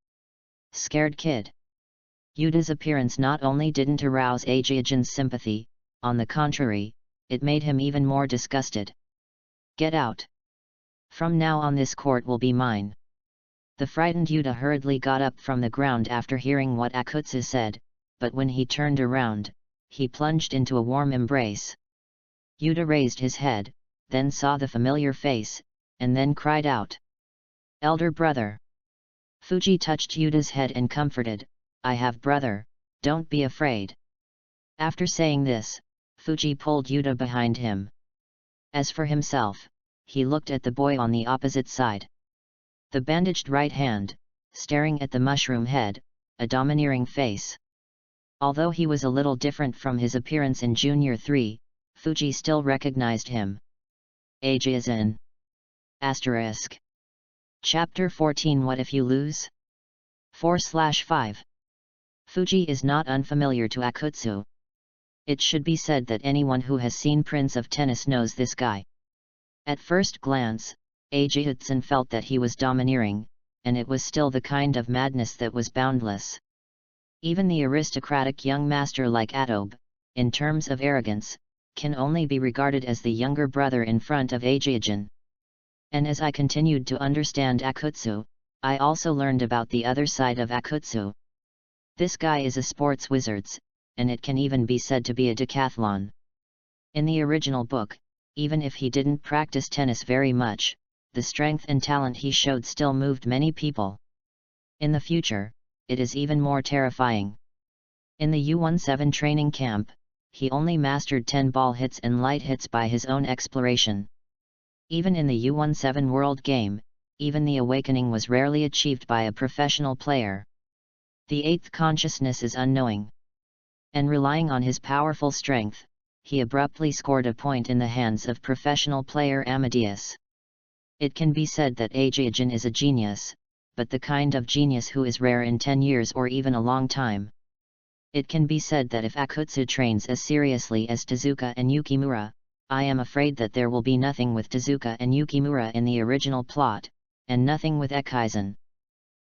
Scared kid." Yuta's appearance not only didn't arouse Ajijin's sympathy, on the contrary, it made him even more disgusted. "Get out. From now on this court will be mine." The frightened Yuta hurriedly got up from the ground after hearing what Akutsu said, but when he turned around, he plunged into a warm embrace. Yuta raised his head, then saw the familiar face, and then cried out, "Elder brother!" Fuji touched Yuta's head and comforted, "I have brother, don't be afraid." After saying this, Fuji pulled Yuta behind him. As for himself, he looked at the boy on the opposite side. The bandaged right hand, staring at the mushroom head, a domineering face. Although he was a little different from his appearance in Junior 3, Fuji still recognized him. Ajizin. ***. Chapter 14 What if you lose? 4/5. Fuji is not unfamiliar to Akutsu. It should be said that anyone who has seen Prince of Tennis knows this guy. At first glance, Ajitsun felt that he was domineering, and it was still the kind of madness that was boundless. Even the aristocratic young master like Atobe, in terms of arrogance, can only be regarded as the younger brother in front of Ajijin. And as I continued to understand Akutsu, I also learned about the other side of Akutsu. This guy is a sports wizard, and it can even be said to be a decathlon. In the original book, even if he didn't practice tennis very much, the strength and talent he showed still moved many people. In the future, it is even more terrifying. In the U-17 training camp, he only mastered 10 ball hits and light hits by his own exploration. Even in the U-17 World Game, even the awakening was rarely achieved by a professional player. The eighth consciousness is unknowing. And relying on his powerful strength, he abruptly scored a point in the hands of professional player Amadeus. It can be said that Ajijin is a genius, but the kind of genius who is rare in 10 years or even a long time. It can be said that if Akutsu trains as seriously as Tezuka and Yukimura, I am afraid that there will be nothing with Tezuka and Yukimura in the original plot, and nothing with Ekizen.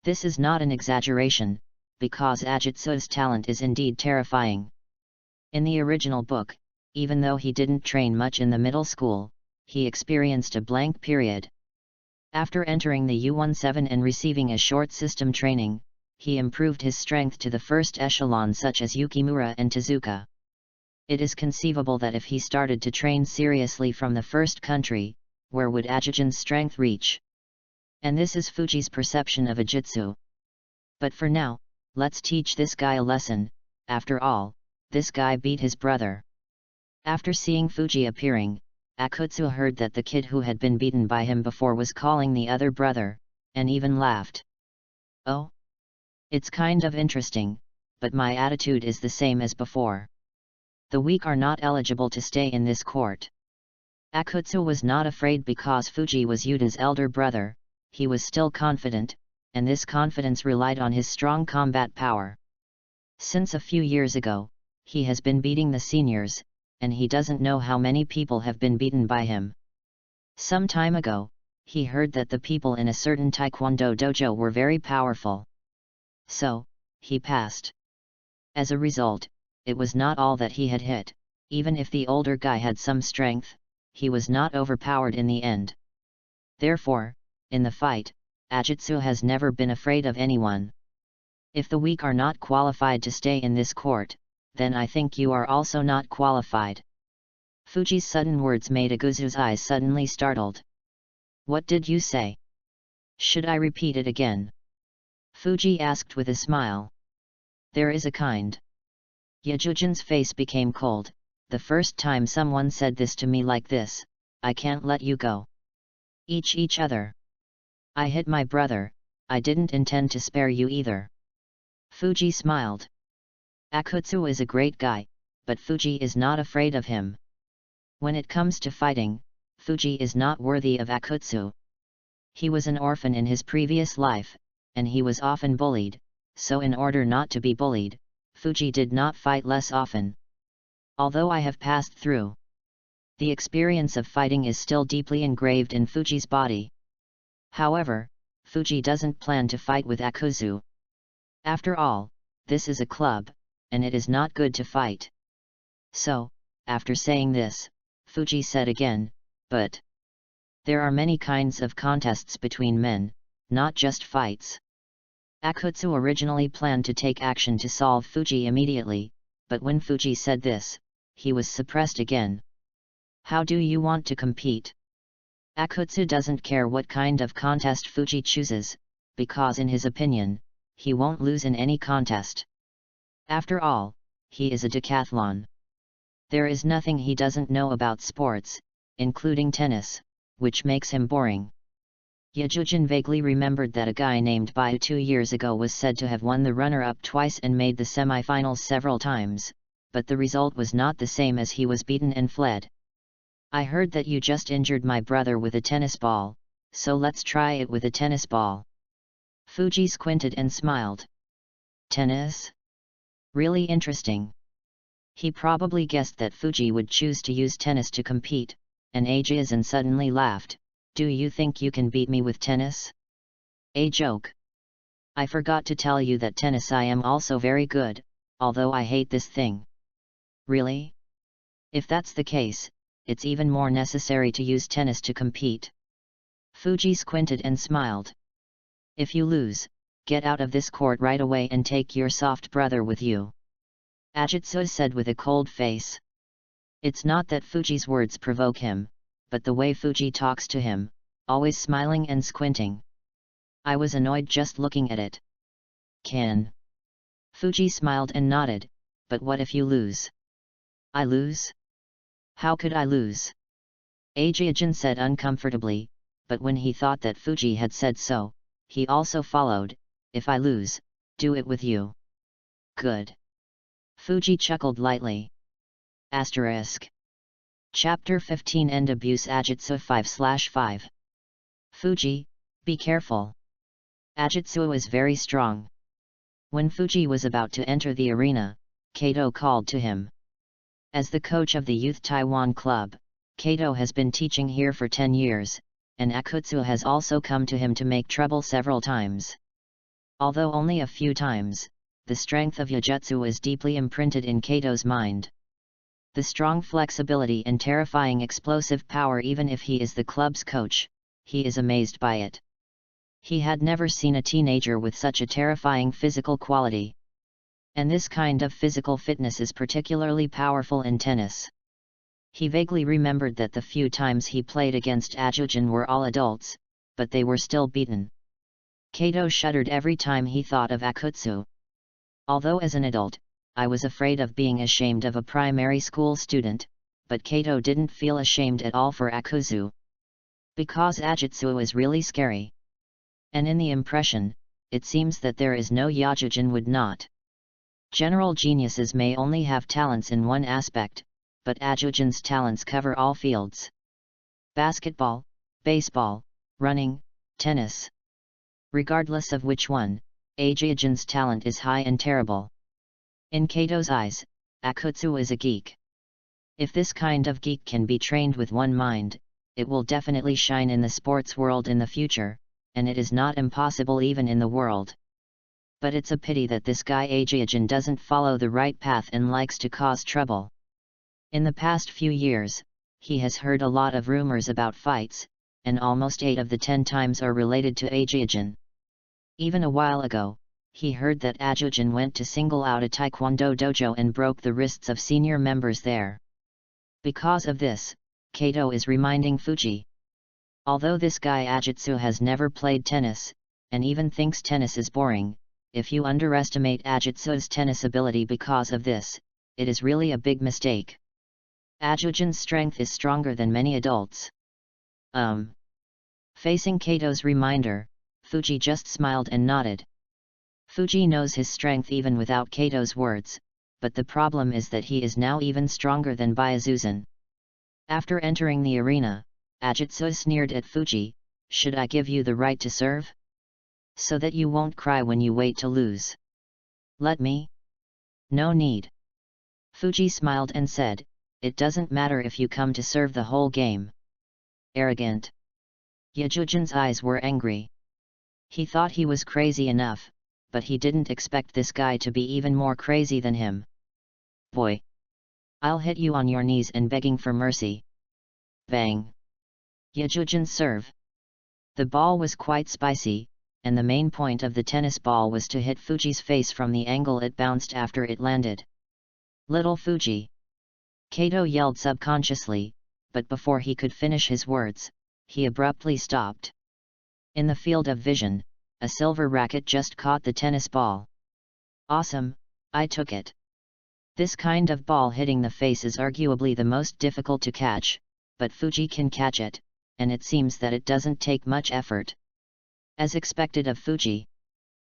This is not an exaggeration, because Ajitsu's talent is indeed terrifying. In the original book, even though he didn't train much in the middle school, he experienced a blank period. After entering the U-17 and receiving a short system training, he improved his strength to the first echelon such as Yukimura and Tezuka. It is conceivable that if he started to train seriously from the first country, where would Ajijin's strength reach? And this is Fuji's perception of Ajitsu. But for now, let's teach this guy a lesson. After all, this guy beat his brother. After seeing Fuji appearing, Akutsu heard that the kid who had been beaten by him before was calling the other brother, and even laughed. Oh? It's kind of interesting, but my attitude is the same as before. The weak are not eligible to stay in this court. Akutsu was not afraid because Fuji was Yuden's elder brother, he was still confident, and this confidence relied on his strong combat power. Since a few years ago, he has been beating the seniors, and he doesn't know how many people have been beaten by him. Some time ago, he heard that the people in a certain taekwondo dojo were very powerful. So, he passed. As a result, it was not all that he had hit, even if the older guy had some strength, he was not overpowered in the end. Therefore, in the fight, Ajitsu has never been afraid of anyone. If the weak are not qualified to stay in this court, then I think you are also not qualified. Fuji's sudden words made Aguzu's eyes suddenly startled. What did you say? Should I repeat it again? Fuji asked with a smile. There is a kind. Yajujin's face became cold. The first time someone said this to me like this, I can't let you go. Each other. I hit my brother, I didn't intend to spare you either. Fuji smiled. Akutsu is a great guy, but Fuji is not afraid of him. When it comes to fighting, Fuji is not worthy of Akutsu. He was an orphan in his previous life, and he was often bullied, so in order not to be bullied, Fuji did not fight less often. Although I have passed through, the experience of fighting is still deeply engraved in Fuji's body. However, Fuji doesn't plan to fight with Akutsu. After all, this is a club, and it is not good to fight. So, after saying this, Fuji said again, but there are many kinds of contests between men, not just fights. Akutsu originally planned to take action to solve Fuji immediately, but when Fuji said this, he was suppressed again. How do you want to compete? Akutsu doesn't care what kind of contest Fuji chooses, because in his opinion, he won't lose in any contest. After all, he is a decathlon. There is nothing he doesn't know about sports, including tennis, which makes him boring. Yajujin vaguely remembered that a guy named Bai 2 years ago was said to have won the runner-up twice and made the semi-finals several times, but the result was not the same as he was beaten and fled. I heard that you just injured my brother with a tennis ball, so let's try it with a tennis ball. Fuji squinted and smiled. Tennis? Really interesting. He probably guessed that Fuji would choose to use tennis to compete, and Ajisen suddenly laughed. Do you think you can beat me with tennis? A joke. I forgot to tell you that tennis I am also very good, although I hate this thing. Really? If that's the case, it's even more necessary to use tennis to compete. Fuji squinted and smiled. If you lose, get out of this court right away and take your soft brother with you. Ajitsu said with a cold face. It's not that Fuji's words provoke him, but the way Fuji talks to him, always smiling and squinting. I was annoyed just looking at it. Can. Fuji smiled and nodded, but what if you lose? I lose? How could I lose? Ajijin said uncomfortably, but when he thought that Fuji had said so, he also followed, if I lose, do it with you. Good. Fuji chuckled lightly. Asterisk. Chapter 15 End Abuse Ajitsu 5/5 Fuji, be careful. Ajitsu is very strong. When Fuji was about to enter the arena, Kato called to him. As the coach of the Youth Taiwan Club, Kato has been teaching here for 10 years, and Akutsu has also come to him to make trouble several times. Although only a few times, the strength of Yojutsu is deeply imprinted in Kato's mind. The strong flexibility and terrifying explosive power, even if he is the club's coach, he is amazed by it. He had never seen a teenager with such a terrifying physical quality. And this kind of physical fitness is particularly powerful in tennis. He vaguely remembered that the few times he played against Ajujin were all adults, but they were still beaten. Kato shuddered every time he thought of Akutsu. Although as an adult, I was afraid of being ashamed of a primary school student, but Kato didn't feel ashamed at all for Akutsu. Because Ajitsu is really scary. And in the impression, it seems that there is no Yajujin would not. General geniuses may only have talents in one aspect, but Ajujin's talents cover all fields. Basketball, baseball, running, tennis. Regardless of which one, Ajujin's talent is high and terrible. In Kato's eyes, Akutsu is a geek. If this kind of geek can be trained with one mind, it will definitely shine in the sports world in the future, and it is not impossible even in the world. But it's a pity that this guy Ajujin doesn't follow the right path and likes to cause trouble. In the past few years, he has heard a lot of rumors about fights, and almost 8 of the 10 times are related to Ajujin. Even a while ago, he heard that Ajujin went to single out a taekwondo dojo and broke the wrists of senior members there. Because of this, Kato is reminding Fuji. Although this guy Ajitsu has never played tennis, and even thinks tennis is boring, if you underestimate Ajitsu's tennis ability because of this, it is really a big mistake. Ajujin's strength is stronger than many adults. Facing Kato's reminder, Fuji just smiled and nodded. Fuji knows his strength even without Kato's words, but the problem is that he is now even stronger than Byazuzan. After entering the arena, Ajitsu sneered at Fuji, "Should I give you the right to serve? So that you won't cry when you wait to lose. Let me?" "No need." Fuji smiled and said, "It doesn't matter if you come to serve the whole game." Arrogant. Yajujin's eyes were angry. He thought he was crazy enough, but he didn't expect this guy to be even more crazy than him. "Boy! I'll hit you on your knees and begging for mercy." Bang! Yajujin's serve. The ball was quite spicy, and the main point of the tennis ball was to hit Fuji's face from the angle it bounced after it landed. "Little Fuji!" Kato yelled subconsciously, but before he could finish his words, he abruptly stopped. In the field of vision, a silver racket just caught the tennis ball. "Awesome, I took it." This kind of ball hitting the face is arguably the most difficult to catch, but Fuji can catch it, and it seems that it doesn't take much effort. As expected of Fuji,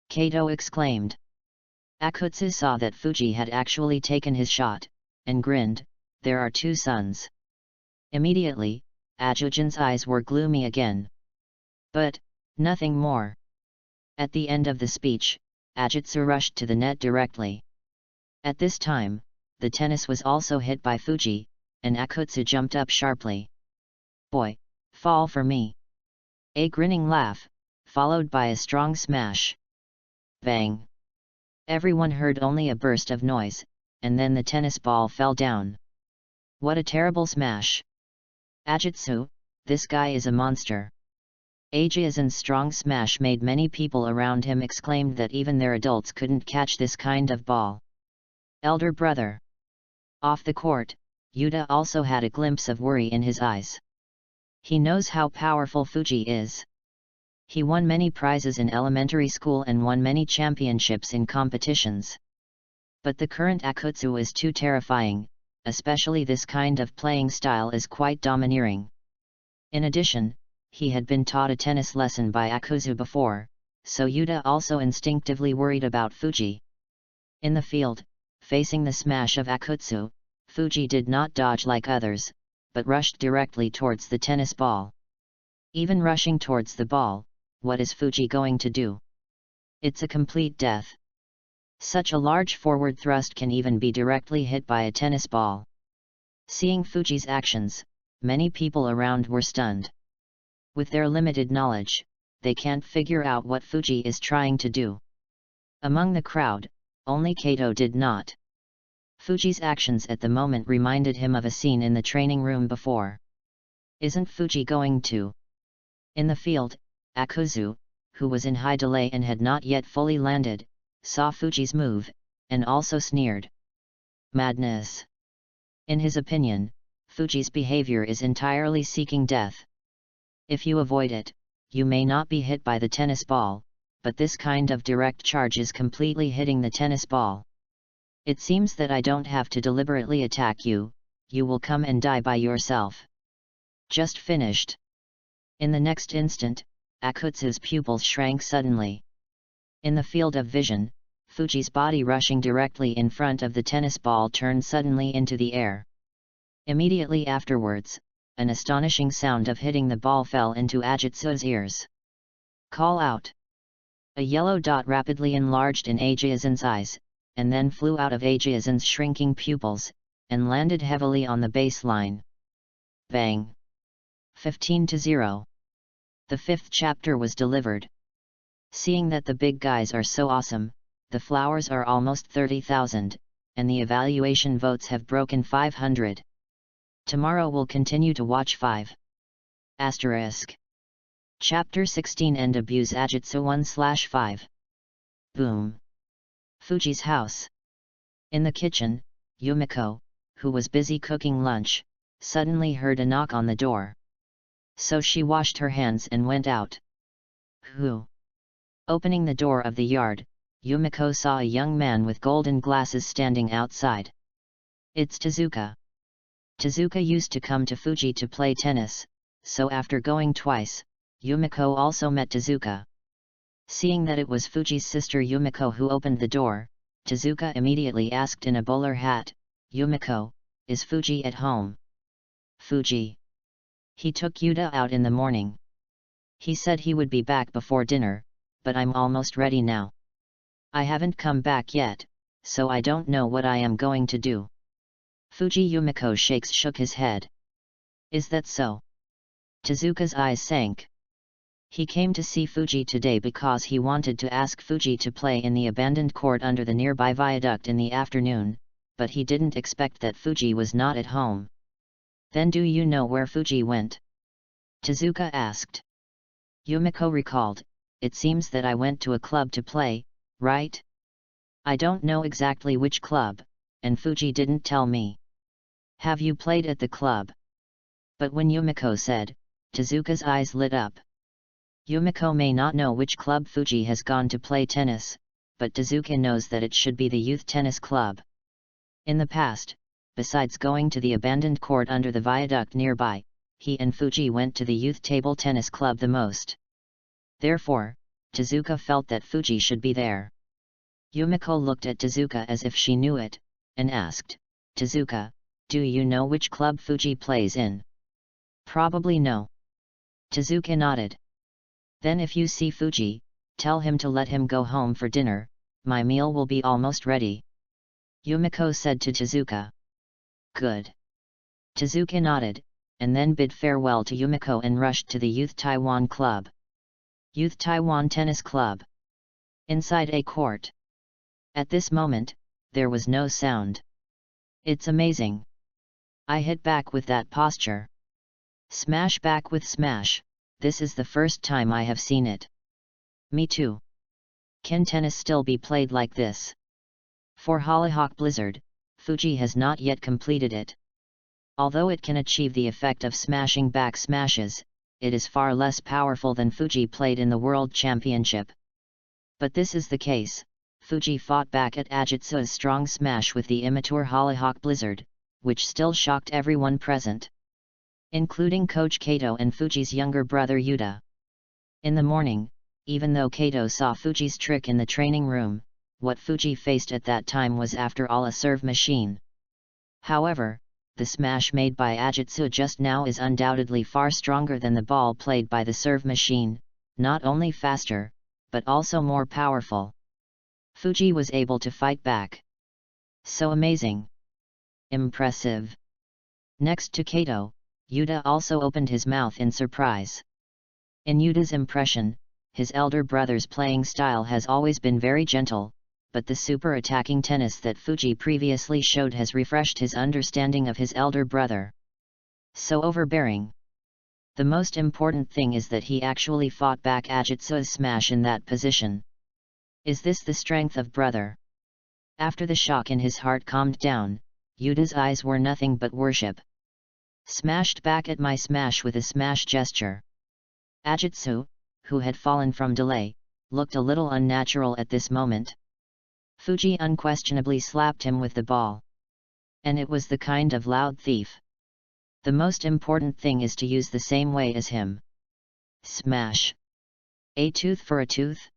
Kato exclaimed. Akutsu saw that Fuji had actually taken his shot, and grinned, "There are 2 sons." Immediately, Ajujin's eyes were gloomy again. But, nothing more. At the end of the speech, Ajitsu rushed to the net directly. At this time, the tennis was also hit by Fuji, and Akutsu jumped up sharply. "Boy, fall for me." A grinning laugh, followed by a strong smash. Bang! Everyone heard only a burst of noise, and then the tennis ball fell down. What a terrible smash! Ajitsu, this guy is a monster. Ajujin's strong smash made many people around him exclaim that even their adults couldn't catch this kind of ball. Elder brother. Off the court, Yuta also had a glimpse of worry in his eyes. He knows how powerful Fuji is. He won many prizes in elementary school and won many championships in competitions. But the current Akutsu is too terrifying, especially this kind of playing style is quite domineering. In addition, he had been taught a tennis lesson by Akutsu before, so Yuta also instinctively worried about Fuji. In the field, facing the smash of Akutsu, Fuji did not dodge like others, but rushed directly towards the tennis ball. Even rushing towards the ball, what is Fuji going to do? It's a complete death. Such a large forward thrust can even be directly hit by a tennis ball. Seeing Fuji's actions, many people around were stunned. With their limited knowledge, they can't figure out what Fuji is trying to do. Among the crowd, only Kato did not. Fuji's actions at the moment reminded him of a scene in the training room before. Isn't Fuji going to? In the field, Akuzu, who was in high delay and had not yet fully landed, saw Fuji's move, and also sneered. Madness! In his opinion, Fuji's behavior is entirely seeking death. If you avoid it, you may not be hit by the tennis ball, but this kind of direct charge is completely hitting the tennis ball. It seems that I don't have to deliberately attack you, you will come and die by yourself. Just finished. In the next instant, Akutsu's pupils shrank suddenly. In the field of vision, Fuji's body rushing directly in front of the tennis ball turned suddenly into the air. Immediately afterwards, an astonishing sound of hitting the ball fell into Ajitsu's ears. Call out! A yellow dot rapidly enlarged in Ajiazen's eyes, and then flew out of Ajiazen's shrinking pupils, and landed heavily on the baseline. Bang! 15-0. The fifth chapter was delivered. Seeing that the big guys are so awesome, the flowers are almost 30,000, and the evaluation votes have broken 500. Tomorrow we'll continue to watch 5. Chapter 16 and Abuse Ajitsu 1/5. Boom. Fuji's house. In the kitchen, Yumiko, who was busy cooking lunch, suddenly heard a knock on the door. So she washed her hands and went out. Who? Opening the door of the yard, Yumiko saw a young man with golden glasses standing outside. It's Tezuka. Tezuka used to come to Fuji to play tennis, so after going twice, Yumiko also met Tezuka. Seeing that it was Fuji's sister Yumiko who opened the door, Tezuka immediately asked in a bowler hat, Yumiko, is Fuji at home? Fuji. He took Yuta out in the morning. He said he would be back before dinner, but I'm almost ready now. I haven't come back yet, so I don't know what I am going to do. Fuji Yumiko shook his head. Is that so? Tezuka's eyes sank. He came to see Fuji today because he wanted to ask Fuji to play in the abandoned court under the nearby viaduct in the afternoon, but he didn't expect that Fuji was not at home. Then do you know where Fuji went? Tezuka asked. Yumiko recalled, it seems that I went to a club to play, right? I don't know exactly which club, and Fuji didn't tell me. Have you played at the club? But when Yumiko said, Tezuka's eyes lit up. Yumiko may not know which club Fuji has gone to play tennis, but Tezuka knows that it should be the youth tennis club. In the past, besides going to the abandoned court under the viaduct nearby, he and Fuji went to the youth table tennis club the most. Therefore, Tezuka felt that Fuji should be there. Yumiko looked at Tezuka as if she knew it, and asked, Tezuka, do you know which club Fuji plays in? Probably no. Tezuka nodded. Then if you see Fuji, tell him to let him go home for dinner, my meal will be almost ready. Yumiko said to Tezuka. Good. Tezuka nodded, and then bid farewell to Yumiko and rushed to the Youth Taiwan Club. Youth Taiwan Tennis Club. Inside a court. At this moment, there was no sound. It's amazing. I hit back with that posture. Smash back with smash, this is the first time I have seen it. Me too. Can tennis still be played like this? For Hollyhock Blizzard, Fuji has not yet completed it. Although it can achieve the effect of smashing back smashes, it is far less powerful than Fuji played in the World Championship. But this is the case, Fuji fought back at Ajitsu's strong smash with the immature Hollyhock Blizzard, which still shocked everyone present, including Coach Kato and Fuji's younger brother Yuta. In the morning, even though Kato saw Fuji's trick in the training room, what Fuji faced at that time was after all a serve machine. However, the smash made by Ajitsu just now is undoubtedly far stronger than the ball played by the serve machine, not only faster, but also more powerful. Fuji was able to fight back. So amazing. Impressive. Next to Kato, Yuta also opened his mouth in surprise. In Yuta's impression, his elder brother's playing style has always been very gentle, but the super attacking tennis that Fuji previously showed has refreshed his understanding of his elder brother. So overbearing. The most important thing is that he actually fought back Ajitsu's smash in that position. Is this the strength of brother? After the shock in his heart calmed down, Yuta's eyes were nothing but worship. Smashed back at my smash with a smash gesture. Ajitsu, who had fallen from delay, looked a little unnatural at this moment. Fuji unquestionably slapped him with the ball. And it was the kind of loud thief. The most important thing is to use the same way as him. Smash. A tooth for a tooth?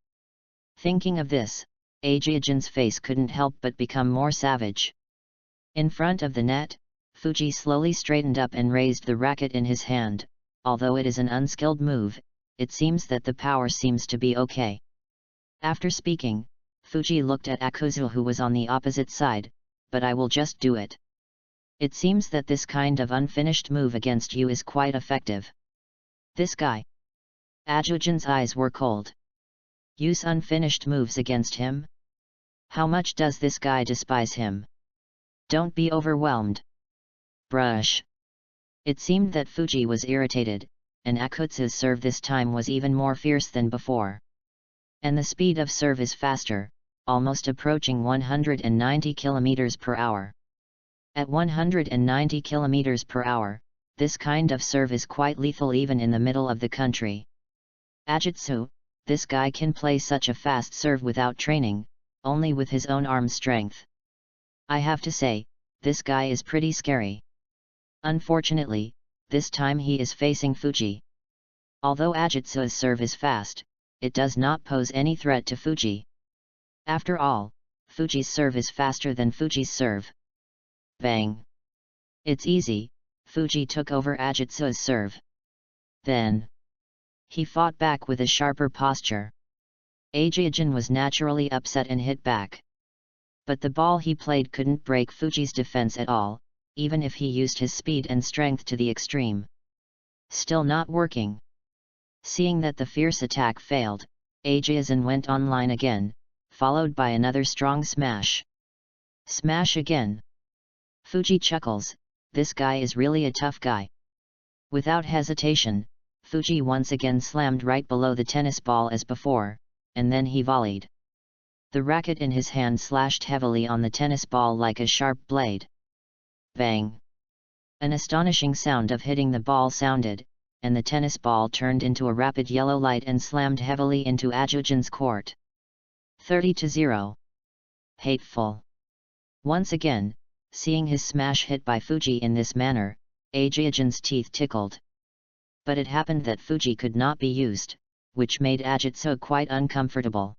Thinking of this, Ajijin's face couldn't help but become more savage. In front of the net, Fuji slowly straightened up and raised the racket in his hand. Although it is an unskilled move, it seems that the power seems to be okay. After speaking, Fuji looked at Akuzu, who was on the opposite side, but I will just do it. It seems that this kind of unfinished move against you is quite effective. This guy. Ajujin's eyes were cold. Use unfinished moves against him? How much does this guy despise him? Don't be overwhelmed. Brush. It seemed that Fuji was irritated, and Akutsu's serve this time was even more fierce than before. And the speed of serve is faster, almost approaching 190 km per hour. At 190 km per hour, this kind of serve is quite lethal even in the middle of the country. Ajitsu, this guy can play such a fast serve without training, only with his own arm strength. I have to say, this guy is pretty scary. Unfortunately, this time he is facing Fuji. Although Ajitsu's serve is fast, it does not pose any threat to Fuji. After all, Fuji's serve is faster than Fuji's serve. Bang! It's easy, Fuji took over Ajitsu's serve. Then he fought back with a sharper posture. Ajijin was naturally upset and hit back. But the ball he played couldn't break Fuji's defense at all, even if he used his speed and strength to the extreme. Still not working. Seeing that the fierce attack failed, Ajijin went online again, followed by another strong smash. Smash again. Fuji chuckles, this guy is really a tough guy. Without hesitation, Fuji once again slammed right below the tennis ball as before, and then he volleyed. The racket in his hand slashed heavily on the tennis ball like a sharp blade. Bang! An astonishing sound of hitting the ball sounded, and the tennis ball turned into a rapid yellow light and slammed heavily into Ajujin's court. 30-0. Hateful. Once again, seeing his smash hit by Fuji in this manner, Ajujin's teeth tickled. But it happened that Fuji could not be used, which made Ajitsu quite uncomfortable.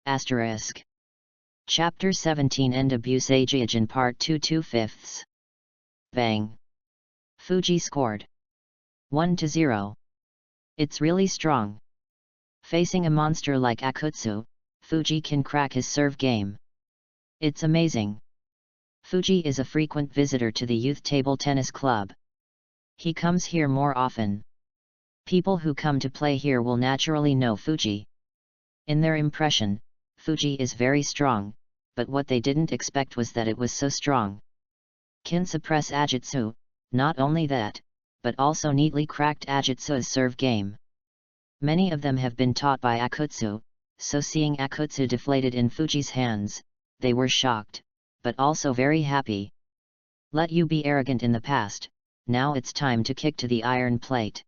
Asterisk. Chapter 17 End Abuse Ajijin Part 2 2/5. Bang! Fuji scored. 1-0. It's really strong. Facing a monster like Akutsu, Fuji can crack his serve game. It's amazing. Fuji is a frequent visitor to the youth table tennis club. He comes here more often. People who come to play here will naturally know Fuji. In their impression, Fuji is very strong, but what they didn't expect was that it was so strong. Can suppress Ajitsu, not only that, but also neatly cracked Ajitsu's serve game. Many of them have been taught by Akutsu, so seeing Akutsu deflated in Fuji's hands, they were shocked, but also very happy. Let you be arrogant in the past, now it's time to kick to the iron plate.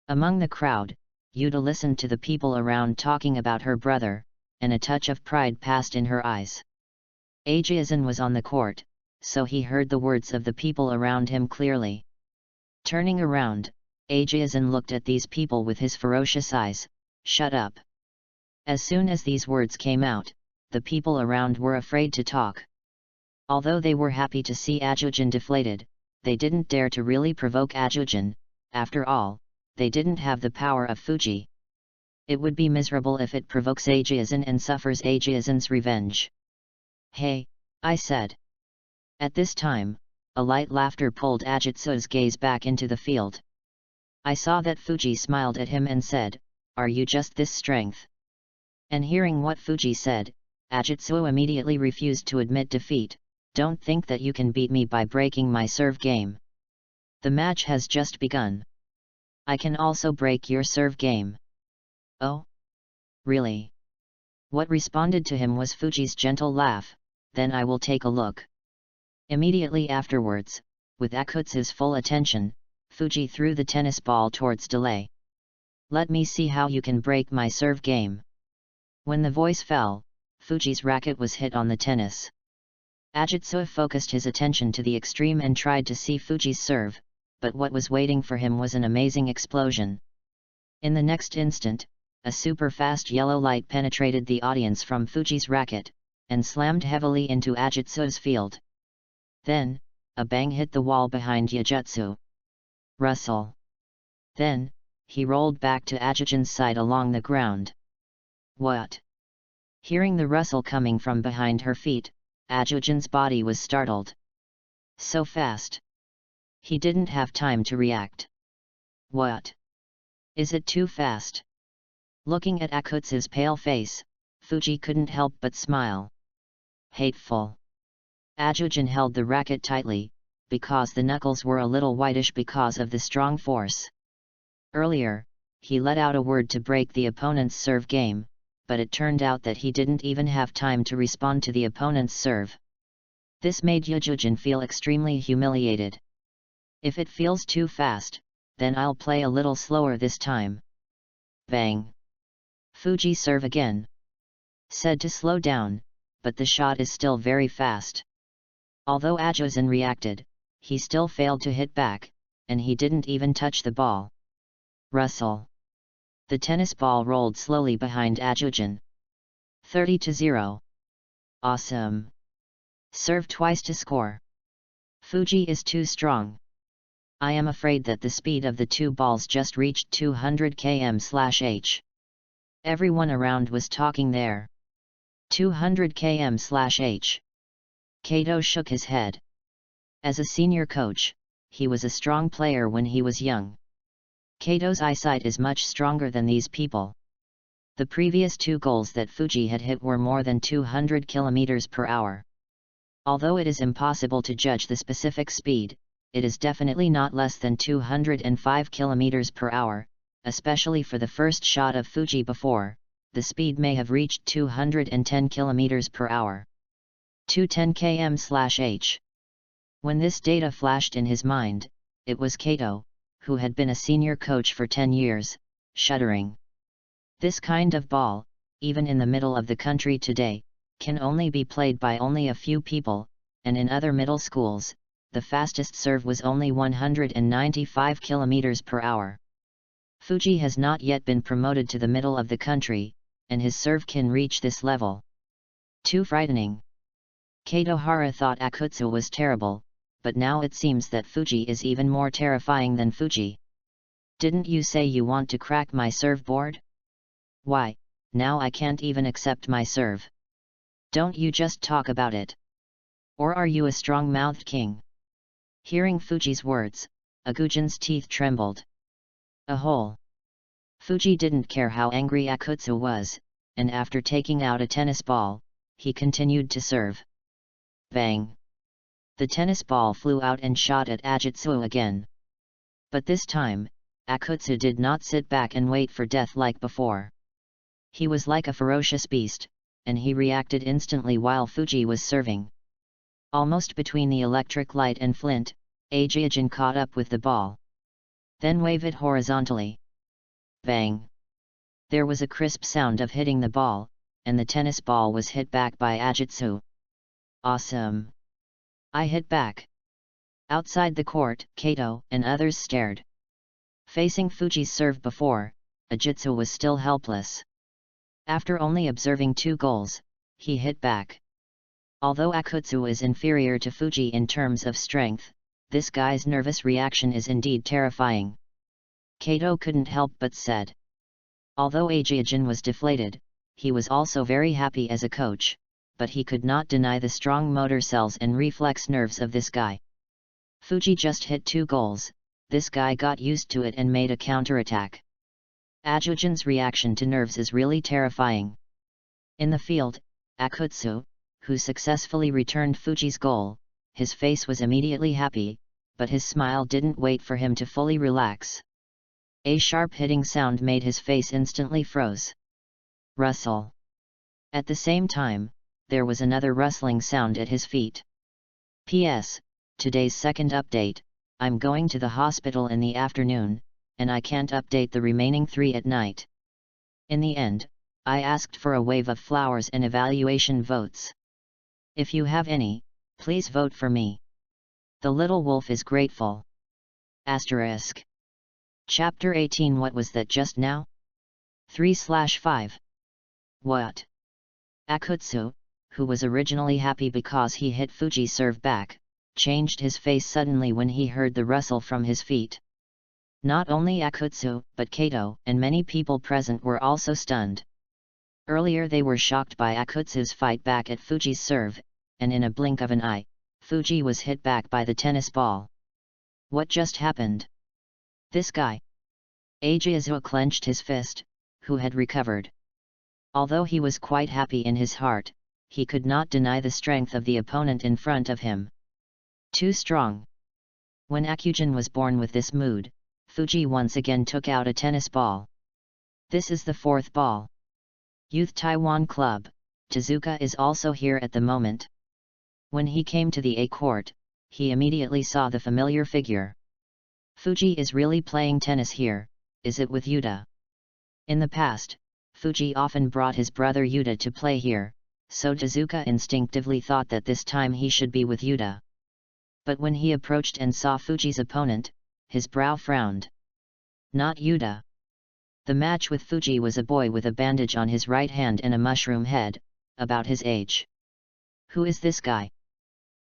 Among the crowd, Yuta listened to the people around talking about her brother, and a touch of pride passed in her eyes. Ajizan was on the court, so he heard the words of the people around him clearly. Turning around, Ajizan looked at these people with his ferocious eyes. Shut up. As soon as these words came out, the people around were afraid to talk. Although they were happy to see Ajujin deflated, they didn't dare to really provoke Ajujin. After all, they didn't have the power of Fuji. It would be miserable if it provokes Ajiazin and suffers Ajiazin's revenge. Hey, I said. At this time, a light laughter pulled Ajitsu's gaze back into the field. I saw that Fuji smiled at him and said, "Are you just this strength?" And hearing what Fuji said, Ajitsu immediately refused to admit defeat. "Don't think that you can beat me by breaking my serve game. The match has just begun. I can also break your serve game." "Oh? Really?" What responded to him was Fuji's gentle laugh. "Then I will take a look." Immediately afterwards, with Akutsu's full attention, Fuji threw the tennis ball towards Delay. "Let me see how you can break my serve game." When the voice fell, Fuji's racket was hit on the tennis. Ajitsu focused his attention to the extreme and tried to see Fuji's serve, but what was waiting for him was an amazing explosion. In the next instant, a super-fast yellow light penetrated the audience from Fuji's racket, and slammed heavily into Ajitsu's field. Then, a bang hit the wall behind Yajutsu. Rustle. Then, he rolled back to Ajujin's side along the ground. "What?" Hearing the rustle coming from behind her feet, Ajujin's body was startled. So fast. He didn't have time to react. "What? Is it too fast?" Looking at Akutsu's pale face, Fuji couldn't help but smile. Hateful. Ajujin held the racket tightly, because the knuckles were a little whitish because of the strong force. Earlier, he let out a word to break the opponent's serve game, but it turned out that he didn't even have time to respond to the opponent's serve. This made Yajujin feel extremely humiliated. "If it feels too fast, then I'll play a little slower this time." Bang! Fuji serve again. Said to slow down, but the shot is still very fast. Although Ajuzin reacted, he still failed to hit back, and he didn't even touch the ball. Rustle. The tennis ball rolled slowly behind Ajujin. 30-0. Awesome. Serve twice to score. Fuji is too strong. I am afraid that the speed of the two balls just reached 200 km/h. Everyone around was talking there. 200 km/h. Kato shook his head. As a senior coach, he was a strong player when he was young. Kato's eyesight is much stronger than these people. The previous two goals that Fuji had hit were more than 200 km/h. Although it is impossible to judge the specific speed, it is definitely not less than 205 km/h, especially for the first shot of Fuji before, the speed may have reached 210 km/h. 210 km/h. When this data flashed in his mind, it was Kato, who had been a senior coach for 10 years, shuddering. This kind of ball, even in the middle of the country today, can only be played by only a few people, and in other middle schools, the fastest serve was only 195 km/h. Fuji has not yet been promoted to the middle of the country, and his serve can reach this level. Too frightening. Kato Hara thought Akutsu was terrible, but now it seems that Fuji is even more terrifying than Fuji. "Didn't you say you want to crack my serve board? Why, now I can't even accept my serve. Don't you just talk about it? Or are you a strong-mouthed king?" Hearing Fuji's words, Agujin's teeth trembled. A hole. Fuji didn't care how angry Akutsu was, and after taking out a tennis ball, he continued to serve. Bang! The tennis ball flew out and shot at Ajitsu again. But this time, Akutsu did not sit back and wait for death like before. He was like a ferocious beast, and he reacted instantly while Fuji was serving. Almost between the electric light and flint, Ajujin caught up with the ball. Then wave it horizontally. Bang! There was a crisp sound of hitting the ball, and the tennis ball was hit back by Ajitsu. Awesome! I hit back. Outside the court, Kato and others stared. Facing Fuji's serve before, Ajitsu was still helpless. After only observing 2 goals, he hit back. Although Akutsu is inferior to Fuji in terms of strength, this guy's nervous reaction is indeed terrifying. Kato couldn't help but said. Although Ajiajin was deflated, he was also very happy as a coach, but he could not deny the strong motor cells and reflex nerves of this guy. Fuji just hit 2 goals, this guy got used to it and made a counterattack. Ajiajin's reaction to nerves is really terrifying. In the field, Akutsu, who successfully returned Fuji's goal, his face was immediately happy, but his smile didn't wait for him to fully relax. A sharp hitting sound made his face instantly froze. Rustle. At the same time, there was another rustling sound at his feet. P.S. Today's second update, I'm going to the hospital in the afternoon, and I can't update the remaining 3 at night. In the end, I asked for a wave of flowers and evaluation votes. If you have any, please vote for me. The little wolf is grateful. Asterisk. Chapter 18. What was that just now? 3/5. What? Akutsu, who was originally happy because he hit Fuji's serve back, changed his face suddenly when he heard the rustle from his feet. Not only Akutsu, but Kato and many people present were also stunned. Earlier they were shocked by Akutsu's fight back at Fuji's serve, and in a blink of an eye, Fuji was hit back by the tennis ball. What just happened? This guy. Ajiazu clenched his fist, who had recovered. Although he was quite happy in his heart, he could not deny the strength of the opponent in front of him. Too strong. When Akujin was born with this mood, Fuji once again took out a tennis ball. This is the 4th ball. Youth Taiwan Club, Tezuka is also here at the moment. When he came to the A court, he immediately saw the familiar figure. Fuji is really playing tennis here, is it with Yuta? In the past, Fuji often brought his brother Yuta to play here, so Tezuka instinctively thought that this time he should be with Yuta. But when he approached and saw Fuji's opponent, his brow frowned. Not Yuta. The match with Fuji was a boy with a bandage on his right hand and a mushroom head, about his age. Who is this guy?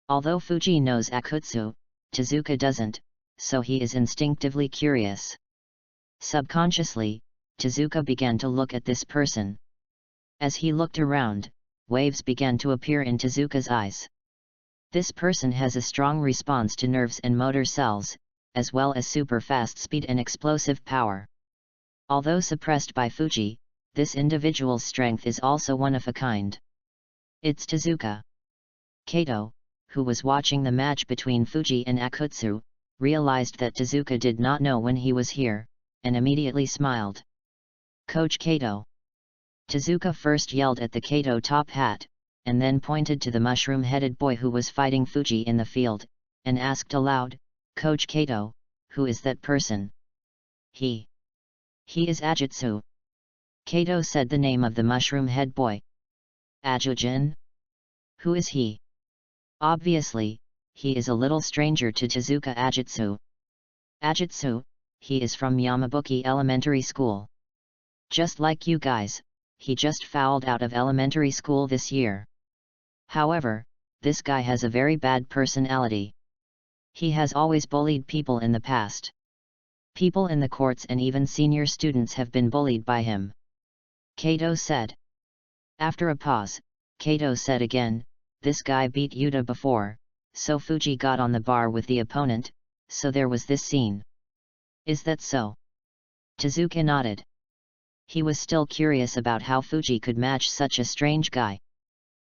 Although Fuji knows Akutsu, Tezuka doesn't, so he is instinctively curious. Subconsciously, Tezuka began to look at this person. As he looked around, waves began to appear in Tezuka's eyes. This person has a strong response to nerves and motor cells, as well as super fast speed and explosive power. Although suppressed by Fuji, this individual's strength is also one of a kind. It's Tezuka. Kato, who was watching the match between Fuji and Akutsu, realized that Tezuka did not know when he was here, and immediately smiled. Coach Kato. Tezuka first yelled at the Kato top hat, and then pointed to the mushroom-headed boy who was fighting Fuji in the field, and asked aloud, Coach Kato, who is that person? He is Ajitsu. Kato said the name of the mushroom-head boy. Ajujin? Who is he? Obviously, he is a little stranger to Tezuka. Ajitsu. Ajitsu, he is from Yamabuki Elementary School. Just like you guys, he just fouled out of elementary school this year. However, this guy has a very bad personality. He has always bullied people in the past. People in the courts and even senior students have been bullied by him. Kato said. After a pause, Kato said again, this guy beat Yuta before, so Fuji got on the bar with the opponent, so there was this scene. Is that so? Tezuka nodded. He was still curious about how Fuji could match such a strange guy.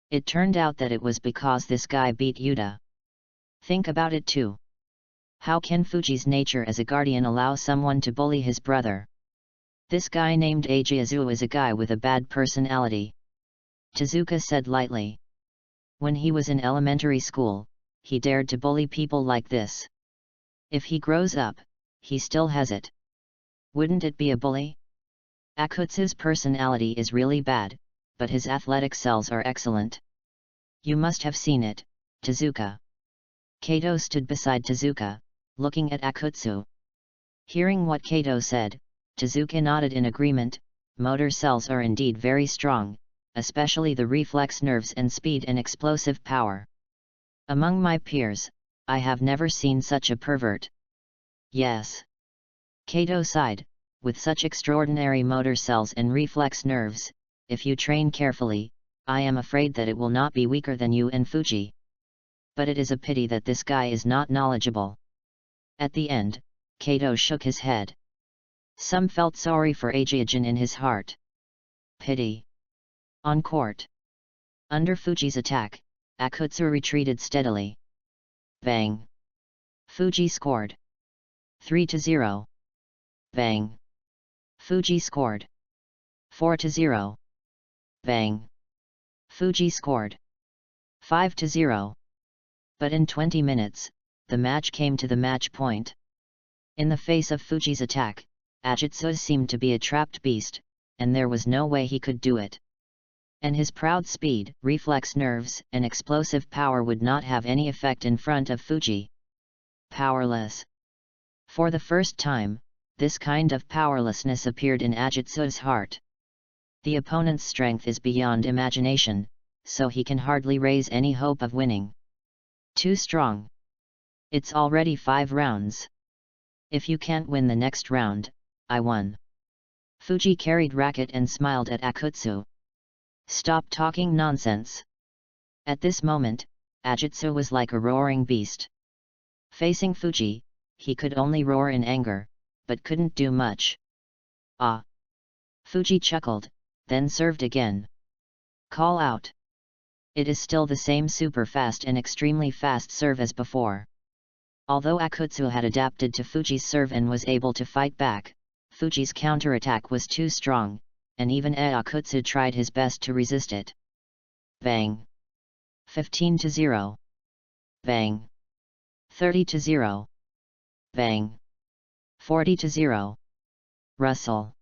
It turned out that it was because this guy beat Yuta. Think about it too. How can Fuji's nature as a guardian allow someone to bully his brother? This guy named Ajiazu is a guy with a bad personality. Tezuka said lightly. When he was in elementary school, he dared to bully people like this. If he grows up, he still has it. Wouldn't it be a bully? Akutsu's personality is really bad, but his athletic cells are excellent. You must have seen it, Tezuka. Kato stood beside Tezuka, looking at Akutsu. Hearing what Kato said, Tezuka nodded in agreement. Motor cells are indeed very strong, especially the reflex nerves and speed and explosive power. Among my peers, I have never seen such a pervert. Yes. Kato sighed, with such extraordinary motor cells and reflex nerves, if you train carefully, I am afraid that it will not be weaker than you and Fuji. But it is a pity that this guy is not knowledgeable. At the end, Kato shook his head. Some felt sorry for Ajiajin in his heart. Pity. On court. Under Fuji's attack, Akutsu retreated steadily. Bang. Fuji scored. 3-0. Bang. Fuji scored. 4-0. Bang. Fuji scored. 5-0. But in 20 minutes, the match came to the match point. In the face of Fuji's attack, Ajitsu seemed to be a trapped beast, and there was no way he could do it. And his proud speed, reflex nerves, and explosive power would not have any effect in front of Fuji. Powerless. For the first time, this kind of powerlessness appeared in Ajitsu's heart. The opponent's strength is beyond imagination, so he can hardly raise any hope of winning. Too strong. It's already 5 rounds. If you can't win the next round, I won. Fuji carried racket and smiled at Akutsu. Stop talking nonsense. At this moment, Ajitsu was like a roaring beast. Facing Fuji, he could only roar in anger, but couldn't do much. Ah! Fuji chuckled, then served again. Call out. It is still the same super fast and extremely fast serve as before. Although Akutsu had adapted to Fuji's serve and was able to fight back, Fuji's counterattack was too strong, and even Akutsu tried his best to resist it. Bang! 15-0. Bang! 30-0. Bang! 40-0. Rustle.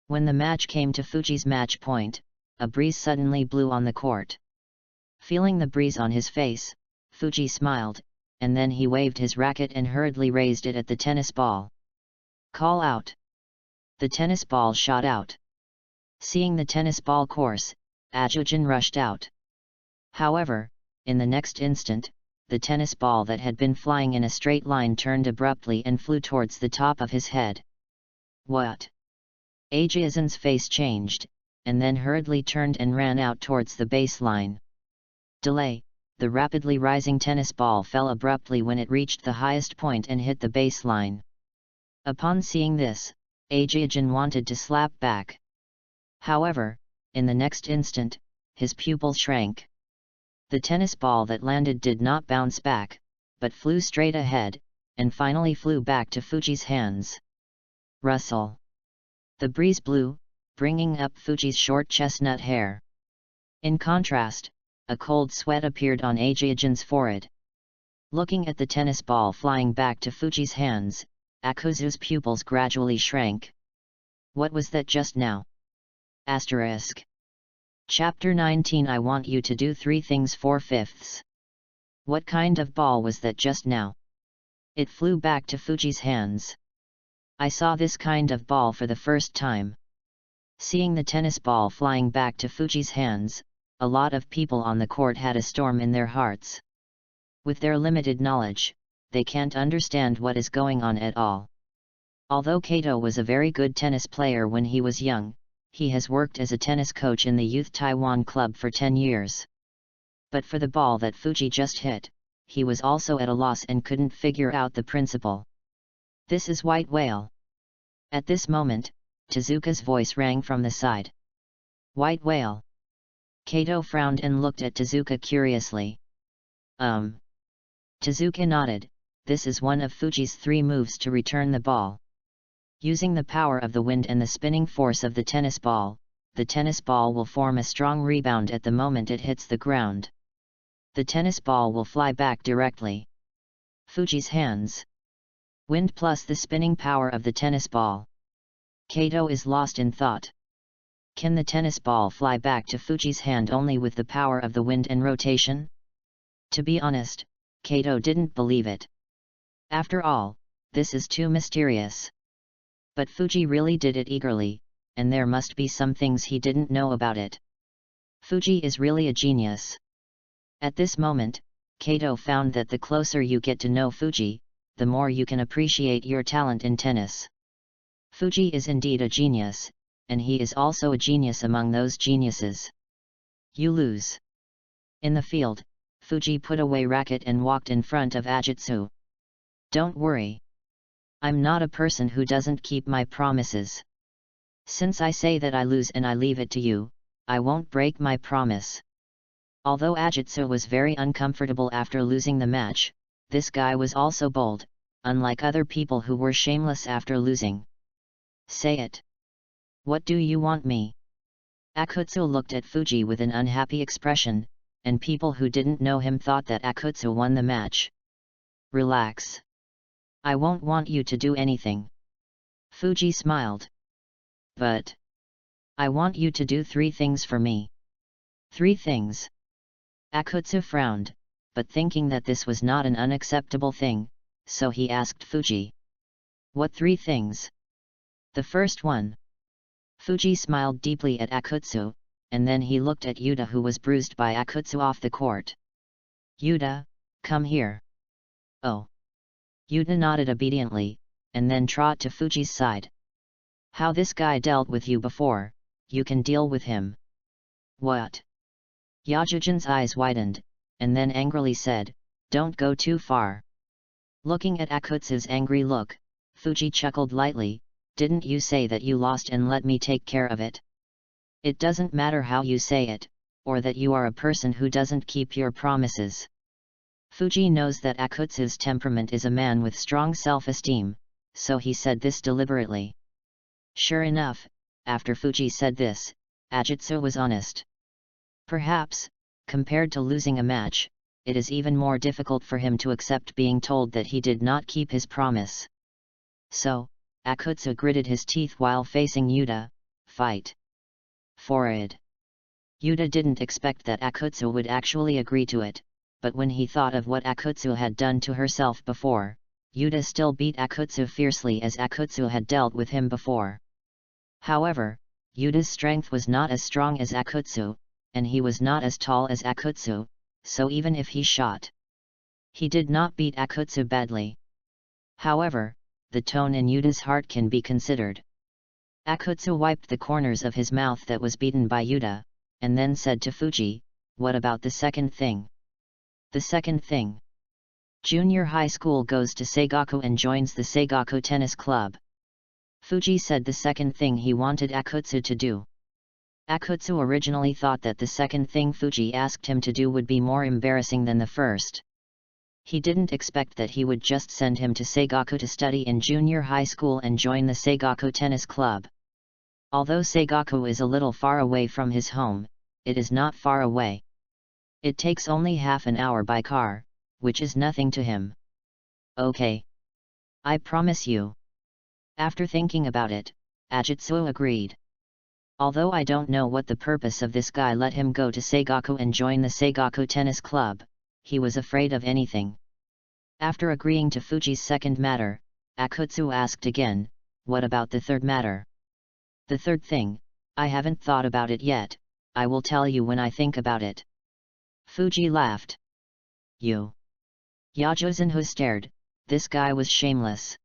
When the match came to Fuji's match point, a breeze suddenly blew on the court. Feeling the breeze on his face, Fuji smiled, and then he waved his racket and hurriedly raised it at the tennis ball. Call out. The tennis ball shot out. Seeing the tennis ball course, Ajujin rushed out. However, in the next instant, the tennis ball that had been flying in a straight line turned abruptly and flew towards the top of his head. What? Ajiazin's face changed, and then hurriedly turned and ran out towards the baseline. Delay. The rapidly rising tennis ball fell abruptly when it reached the highest point and hit the baseline. Upon seeing this, Ajiajin wanted to slap back. However, in the next instant, his pupil shrank. The tennis ball that landed did not bounce back, but flew straight ahead, and finally flew back to Fuji's hands. Rustle. The breeze blew, bringing up Fuji's short chestnut hair. In contrast, a cold sweat appeared on Ajiajin's forehead. Looking at the tennis ball flying back to Fuji's hands, Akutsu's pupils gradually shrank. What was that just now? Asterisk. Chapter 19. I want you to do 3 things 4/5. What kind of ball was that just now? It flew back to Fuji's hands. I saw this kind of ball for the first time. Seeing the tennis ball flying back to Fuji's hands, a lot of people on the court had a storm in their hearts. With their limited knowledge, they can't understand what is going on at all. Although Kato was a very good tennis player when he was young, he has worked as a tennis coach in the Youth Taiwan Club for 10 years. But for the ball that Fuji just hit, he was also at a loss and couldn't figure out the principle. This is White Whale. At this moment, Tezuka's voice rang from the side. White Whale. Kato frowned and looked at Tezuka curiously. Tezuka nodded. This is one of Fuji's 3 moves to return the ball. Using the power of the wind and the spinning force of the tennis ball will form a strong rebound at the moment it hits the ground. The tennis ball will fly back directly. Fuji's hands. Wind plus the spinning power of the tennis ball. Kato is lost in thought. Can the tennis ball fly back to Fuji's hand only with the power of the wind and rotation? To be honest, Kato didn't believe it. After all, this is too mysterious. But Fuji really did it eagerly, and there must be some things he didn't know about it. Fuji is really a genius. At this moment, Kato found that the closer you get to know Fuji, the more you can appreciate your talent in tennis. Fuji is indeed a genius, and he is also a genius among those geniuses. You lose. In the field, Fuji put away racket and walked in front of Ajitsu. Don't worry. I'm not a person who doesn't keep my promises. Since I say that I lose and I leave it to you, I won't break my promise. Although Ajitsu was very uncomfortable after losing the match, this guy was also bold, unlike other people who were shameless after losing. Say it. What do you want me? Akutsu looked at Fuji with an unhappy expression, and people who didn't know him thought that Akutsu won the match. Relax. I won't want you to do anything. Fuji smiled. But I want you to do 3 things for me. 3 things. Akutsu frowned, but thinking that this was not an unacceptable thing, so he asked Fuji. What 3 things? The first one. Fuji smiled deeply at Akutsu, and then he looked at Yuta, who was bruised by Akutsu off the court. Yuta, come here. Oh. Yuta nodded obediently, and then trot to Fuji's side. How this guy dealt with you before, you can deal with him. What? Yajujin's eyes widened, and then angrily said, don't go too far. Looking at Akutsu's angry look, Fuji chuckled lightly, didn't you say that you lost and let me take care of it? It doesn't matter how you say it, or that you are a person who doesn't keep your promises. Fuji knows that Akutsu's temperament is a man with strong self-esteem, so he said this deliberately. Sure enough, after Fuji said this, Ajitsu was honest. Perhaps, compared to losing a match, it is even more difficult for him to accept being told that he did not keep his promise. So, Akutsu gritted his teeth while facing Yuta. Fight. For it. Yuta didn't expect that Akutsu would actually agree to it, but when he thought of what Akutsu had done to herself before, Yuta still beat Akutsu fiercely as Akutsu had dealt with him before. However, Yuta's strength was not as strong as Akutsu, and he was not as tall as Akutsu, so even if he shot, he did not beat Akutsu badly. However, the tone in Yuta's heart can be considered. Akutsu wiped the corners of his mouth that was beaten by Yuta, and then said to Fuji, what about the second thing? The second thing. Junior high school goes to Seigaku and joins the Seigaku tennis club. Fuji said the second thing he wanted Akutsu to do. Akutsu originally thought that the second thing Fuji asked him to do would be more embarrassing than the first. He didn't expect that he would just send him to Seigaku to study in junior high school and join the Seigaku tennis club. Although Seigaku is a little far away from his home, it is not far away. It takes only half an hour by car, which is nothing to him. Okay. I promise you. After thinking about it, Ajitsu agreed. Although I don't know what the purpose of this guy let him go to Seigaku and join the Seigaku tennis club, he was afraid of anything. After agreeing to Fuji's second matter, Akutsu asked again, what about the third matter? The third thing, I haven't thought about it yet, I will tell you when I think about it. Fuji laughed. You. Yajuzanhu stared, this guy was shameless.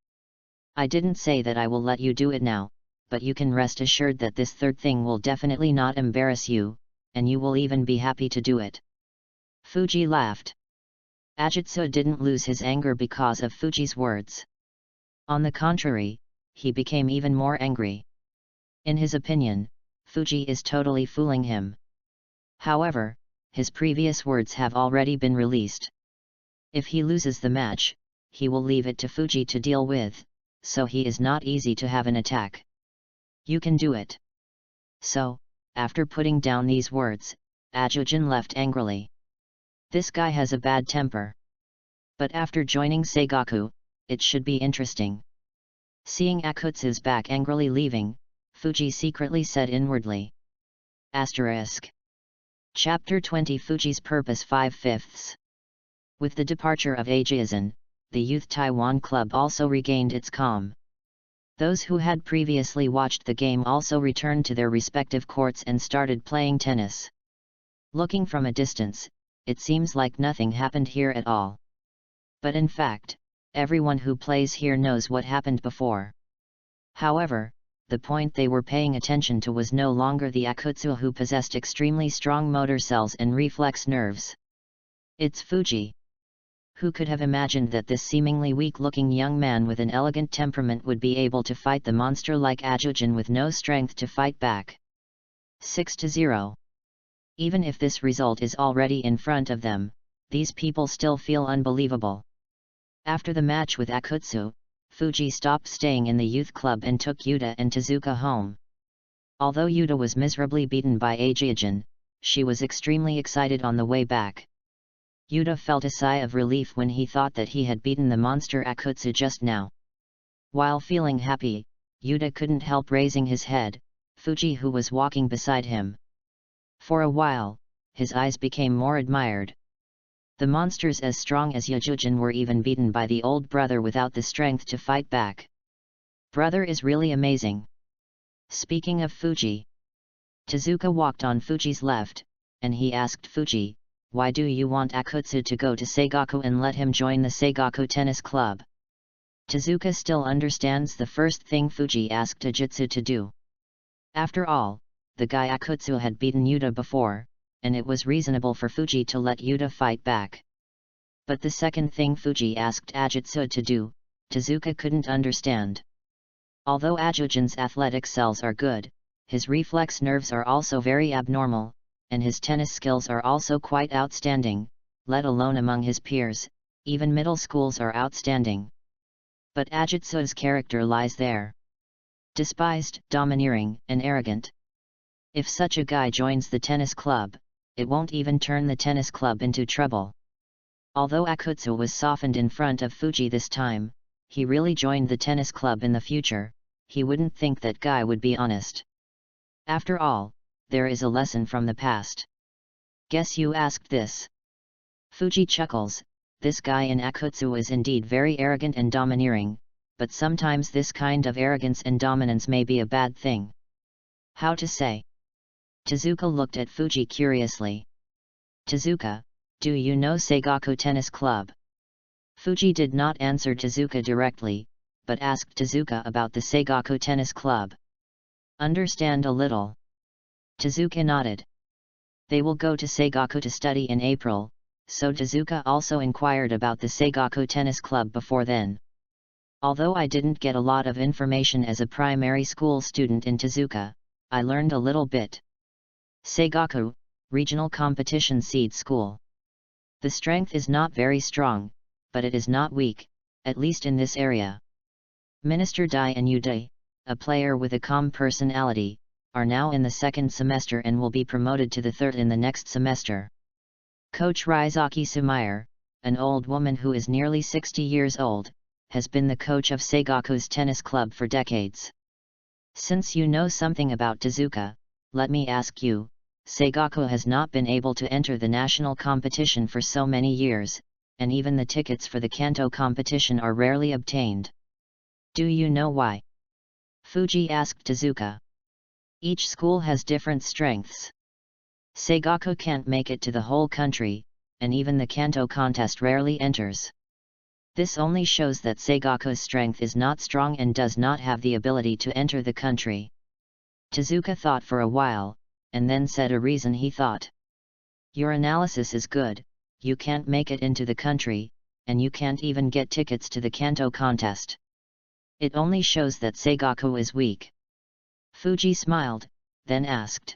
I didn't say that I will let you do it now, but you can rest assured that this third thing will definitely not embarrass you, and you will even be happy to do it. Fuji laughed. Ajitsu didn't lose his anger because of Fuji's words. On the contrary, he became even more angry. In his opinion, Fuji is totally fooling him. However, his previous words have already been released. If he loses the match, he will leave it to Fuji to deal with, so he is not easy to have an attack. You can do it. So, after putting down these words, Ajujin left angrily. This guy has a bad temper. But after joining Seigaku, it should be interesting. Seeing Akutsu's back angrily leaving, Fuji secretly said inwardly. Asterisk. Chapter 20 Fuji's Purpose 5/5. With the departure of Ajizan, the Youth Taiwan Club also regained its calm. Those who had previously watched the game also returned to their respective courts and started playing tennis. Looking from a distance, it seems like nothing happened here at all. But in fact, everyone who plays here knows what happened before. However, the point they were paying attention to was no longer the Akutsu who possessed extremely strong motor cells and reflex nerves. It's Fuji. Who could have imagined that this seemingly weak-looking young man with an elegant temperament would be able to fight the monster like Ajujin with no strength to fight back? 6-0. Even if this result is already in front of them, these people still feel unbelievable. After the match with Akutsu, Fuji stopped staying in the youth club and took Yuta and Tezuka home. Although Yuta was miserably beaten by Ajujin, she was extremely excited on the way back. Yuta felt a sigh of relief when he thought that he had beaten the monster Akutsu just now. While feeling happy, Yuta couldn't help raising his head, Fuji who was walking beside him. For a while, his eyes became more admired. The monsters as strong as Yajujin were even beaten by the old brother without the strength to fight back. Brother is really amazing. Speaking of Fuji, Tezuka walked on Fuji's left, and he asked Fuji, "Why do you want Akutsu to go to Seigaku and let him join the Seigaku tennis club?" Tezuka still understands the first thing Fuji asked Ajutsu to do. After all, the guy Akutsu had beaten Yuta before, and it was reasonable for Fuji to let Yuta fight back. But the second thing Fuji asked Ajutsu to do, Tezuka couldn't understand. Although Ajujin's athletic cells are good, his reflex nerves are also very abnormal, and his tennis skills are also quite outstanding, let alone among his peers, even middle schools are outstanding. But Ajutsu's character lies there. Despised, domineering, and arrogant. If such a guy joins the tennis club, it won't even turn the tennis club into trouble. Although Akutsu was softened in front of Fuji this time, he really joined the tennis club in the future, he wouldn't think that guy would be honest. After all, there is a lesson from the past. Guess you asked this. Fuji chuckles, this guy in Akutsu is indeed very arrogant and domineering, but sometimes this kind of arrogance and dominance may be a bad thing. How to say? Tezuka looked at Fuji curiously. Tezuka, do you know Seigaku Tennis Club? Fuji did not answer Tezuka directly, but asked Tezuka about the Seigaku Tennis Club. Understand a little. Tezuka nodded. They will go to Seigaku to study in April, so Tezuka also inquired about the Seigaku Tennis Club before then. Although I didn't get a lot of information as a primary school student in Tezuka, I learned a little bit. Seigaku, Regional Competition Seed School. The strength is not very strong, but it is not weak, at least in this area. Minister Dai and Uday, a player with a calm personality, are now in the second semester and will be promoted to the third in the next semester. Coach Raizaki Sumire, an old woman who is nearly 60 years old, has been the coach of Seigaku's tennis club for decades. Since you know something about Tezuka, let me ask you, Seigaku has not been able to enter the national competition for so many years, and even the tickets for the Kanto competition are rarely obtained. Do you know why? Fuji asked Tezuka. Each school has different strengths. Seigaku can't make it to the whole country, and even the Kanto contest rarely enters. This only shows that Seigaku's strength is not strong and does not have the ability to enter the country. Tezuka thought for a while, and then said a reason he thought. Your analysis is good, you can't make it into the country, and you can't even get tickets to the Kanto contest. It only shows that Seigaku is weak. Fuji smiled, then asked.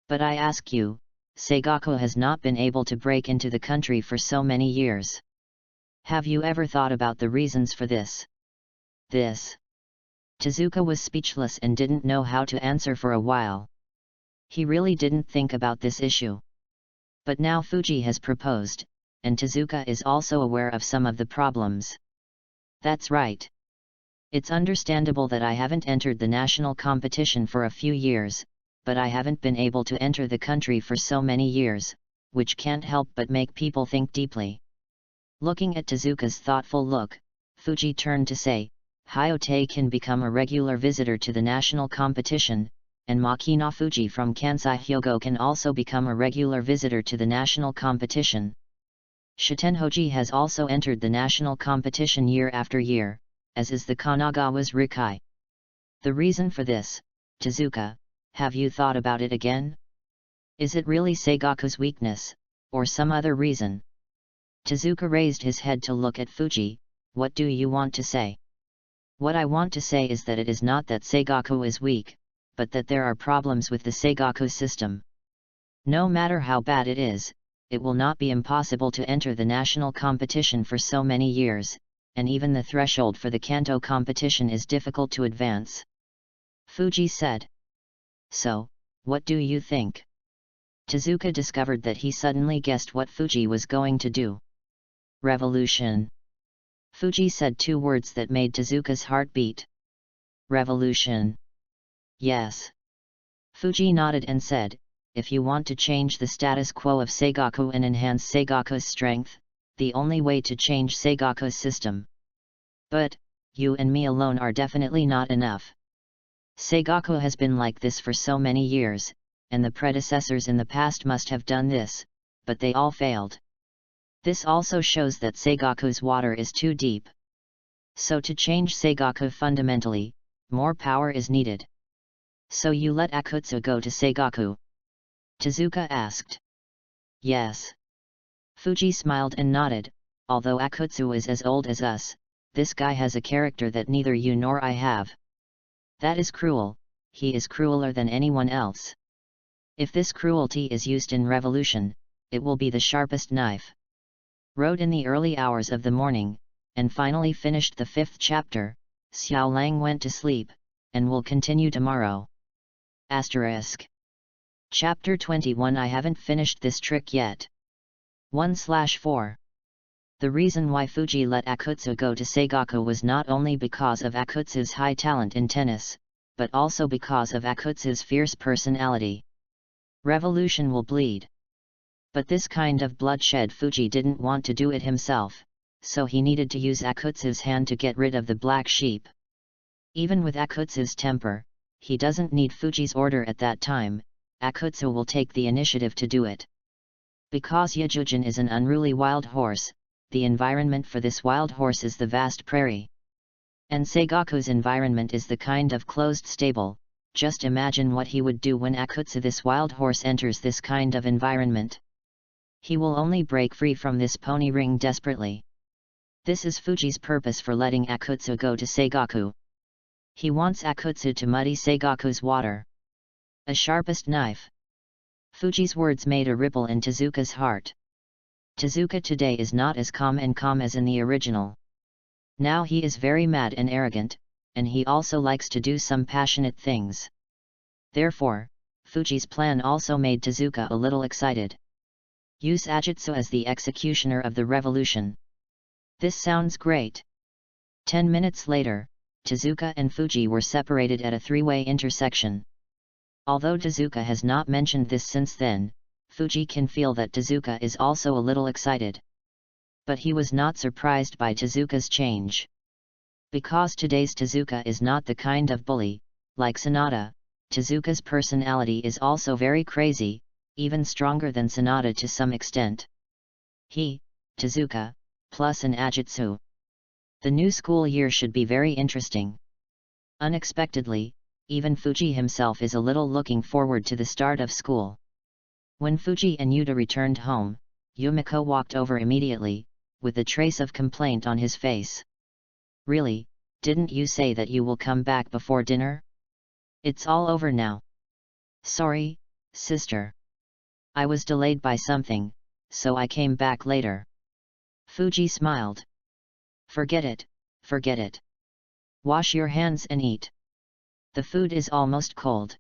But I ask you, Seigaku has not been able to break into the country for so many years. Have you ever thought about the reasons for this? Tezuka was speechless and didn't know how to answer for a while. He really didn't think about this issue. But now Fuji has proposed, and Tezuka is also aware of some of the problems. That's right. It's understandable that I haven't entered the national competition for a few years, but I haven't been able to enter the country for so many years, which can't help but make people think deeply. Looking at Tezuka's thoughtful look, Fuji turned to say, Hayate can become a regular visitor to the national competition, and Makina Fuji from Kansai Hyogo can also become a regular visitor to the national competition. Shitenhoji has also entered the national competition year after year, as is the Kanagawa's Rikai. The reason for this, Tezuka, have you thought about it again? Is it really Seigaku's weakness, or some other reason? Tezuka raised his head to look at Fuji. What do you want to say? What I want to say is that it is not that Seigaku is weak, but that there are problems with the Seigaku system. No matter how bad it is, it will not be impossible to enter the national competition for so many years, and even the threshold for the Kanto competition is difficult to advance. Fuji said. So, what do you think? Tezuka discovered that he suddenly guessed what Fuji was going to do. Revolution. Fuji said two words that made Tezuka's heart beat. Revolution. Yes. Fuji nodded and said, if you want to change the status quo of Seigaku and enhance Seigaku's strength, the only way to change Seigaku's system. But, you and me alone are definitely not enough. Seigaku has been like this for so many years, and the predecessors in the past must have done this, but they all failed. This also shows that Seigaku's water is too deep. So to change Seigaku fundamentally, more power is needed. So you let Akutsu go to Seigaku? Tezuka asked. Yes. Fuji smiled and nodded, although Akutsu is as old as us, this guy has a character that neither you nor I have. That is cruel, he is crueler than anyone else. If this cruelty is used in revolution, it will be the sharpest knife. Wrote in the early hours of the morning, and finally finished the 5th chapter, Xiao Lang went to sleep, and will continue tomorrow. Asterisk. Chapter 21 I haven't finished this trick yet. 1/4. The reason why Fuji let Akutsu go to Seigaku was not only because of Akutsu's high talent in tennis, but also because of Akutsu's fierce personality. Revolution will bleed. But this kind of bloodshed Fuji didn't want to do it himself, so he needed to use Akutsu's hand to get rid of the black sheep. Even with Akutsu's temper, he doesn't need Fuji's order at that time, Akutsu will take the initiative to do it. Because Yajujin is an unruly wild horse, the environment for this wild horse is the vast prairie. And Seigaku's environment is the kind of closed stable. Just imagine what he would do when Akutsu this wild horse enters this kind of environment. He will only break free from this pony ring desperately. This is Fuji's purpose for letting Akutsu go to Seigaku. He wants Akutsu to muddy Seigaku's water. A sharpest knife. Fuji's words made a ripple in Tezuka's heart. Tezuka today is not as calm as in the original. Now he is very mad and arrogant, and he also likes to do some passionate things. Therefore, Fuji's plan also made Tezuka a little excited. Use Ajitsu as the executioner of the revolution. This sounds great. 10 minutes later, Tezuka and Fuji were separated at a three-way intersection. Although Tezuka has not mentioned this since then, Fuji can feel that Tezuka is also a little excited. But he was not surprised by Tezuka's change. Because today's Tezuka is not the kind of bully, like Sonata, Tezuka's personality is also very crazy, even stronger than Sonata to some extent. Tezuka, plus an Ajitsu. The new school year should be very interesting. Unexpectedly, even Fuji himself is a little looking forward to the start of school. When Fuji and Yuta returned home, Yumiko walked over immediately, with a trace of complaint on his face. Really, didn't you say that you will come back before dinner? It's all over now. Sorry, sister. I was delayed by something, so I came back later. Fuji smiled. Forget it. Wash your hands and eat. The food is almost cold.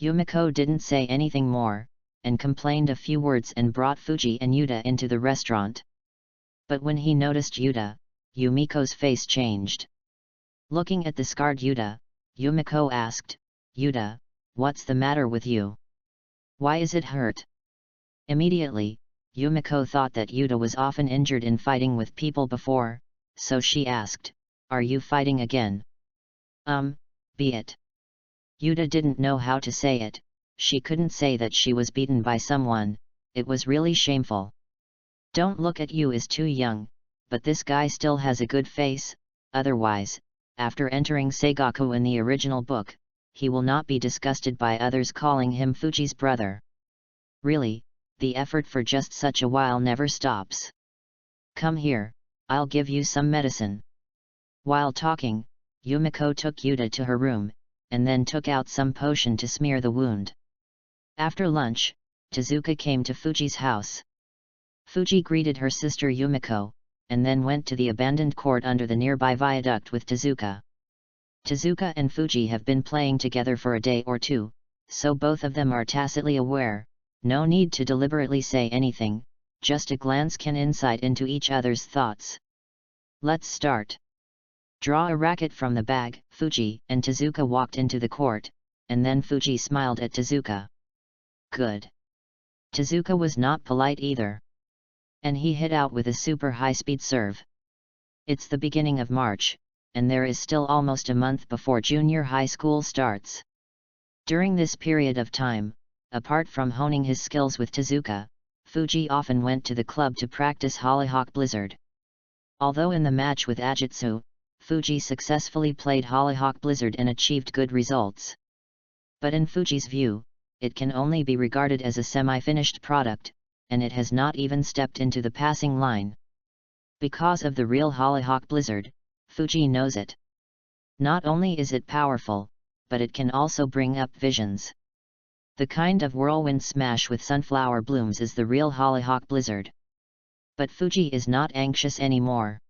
Yumiko didn't say anything more, and complained a few words and brought Fuji and Yuta into the restaurant. But when he noticed Yuta, Yumiko's face changed. Looking at the scarred Yuta, Yumiko asked, Yuta, what's the matter with you? Why is it hurt? Immediately, Yumiko thought that Yuta was often injured in fighting with people before, so she asked, are you fighting again? Be it. Yuta didn't know how to say it. She couldn't say that she was beaten by someone. It was really shameful. Don't look at you as too young, but this guy still has a good face. Otherwise, after entering Seigaku in the original book, he will not be disgusted by others calling him Fuji's brother. Really, the effort for just such a while never stops. Come here, I'll give you some medicine. While talking, Yumiko took Yuta to her room, and then took out some potion to smear the wound. After lunch, Tezuka came to Fuji's house. Fuji greeted her sister Yumiko, and then went to the abandoned court under the nearby viaduct with Tezuka. Tezuka and Fuji have been playing together for a day or two, so both of them are tacitly aware. No need to deliberately say anything, just a glance can insight into each other's thoughts. Let's start. Draw a racket from the bag. Fuji and Tezuka walked into the court, and then Fuji smiled at Tezuka. Good. Tezuka was not polite either. And he hit out with a super high-speed serve. It's the beginning of March, and there is still almost a month before junior high school starts. During this period of time, apart from honing his skills with Tezuka, Fuji often went to the club to practice Hollyhock Blizzard. Although in the match with Ajitsu, Fuji successfully played Hollyhock Blizzard and achieved good results. But in Fuji's view, it can only be regarded as a semi-finished product, and it has not even stepped into the passing line. Because of the real Hollyhock Blizzard, Fuji knows it. Not only is it powerful, but it can also bring up visions. The kind of whirlwind smash with sunflower blooms is the real Hollyhock Blizzard. But Fuji is not anxious anymore.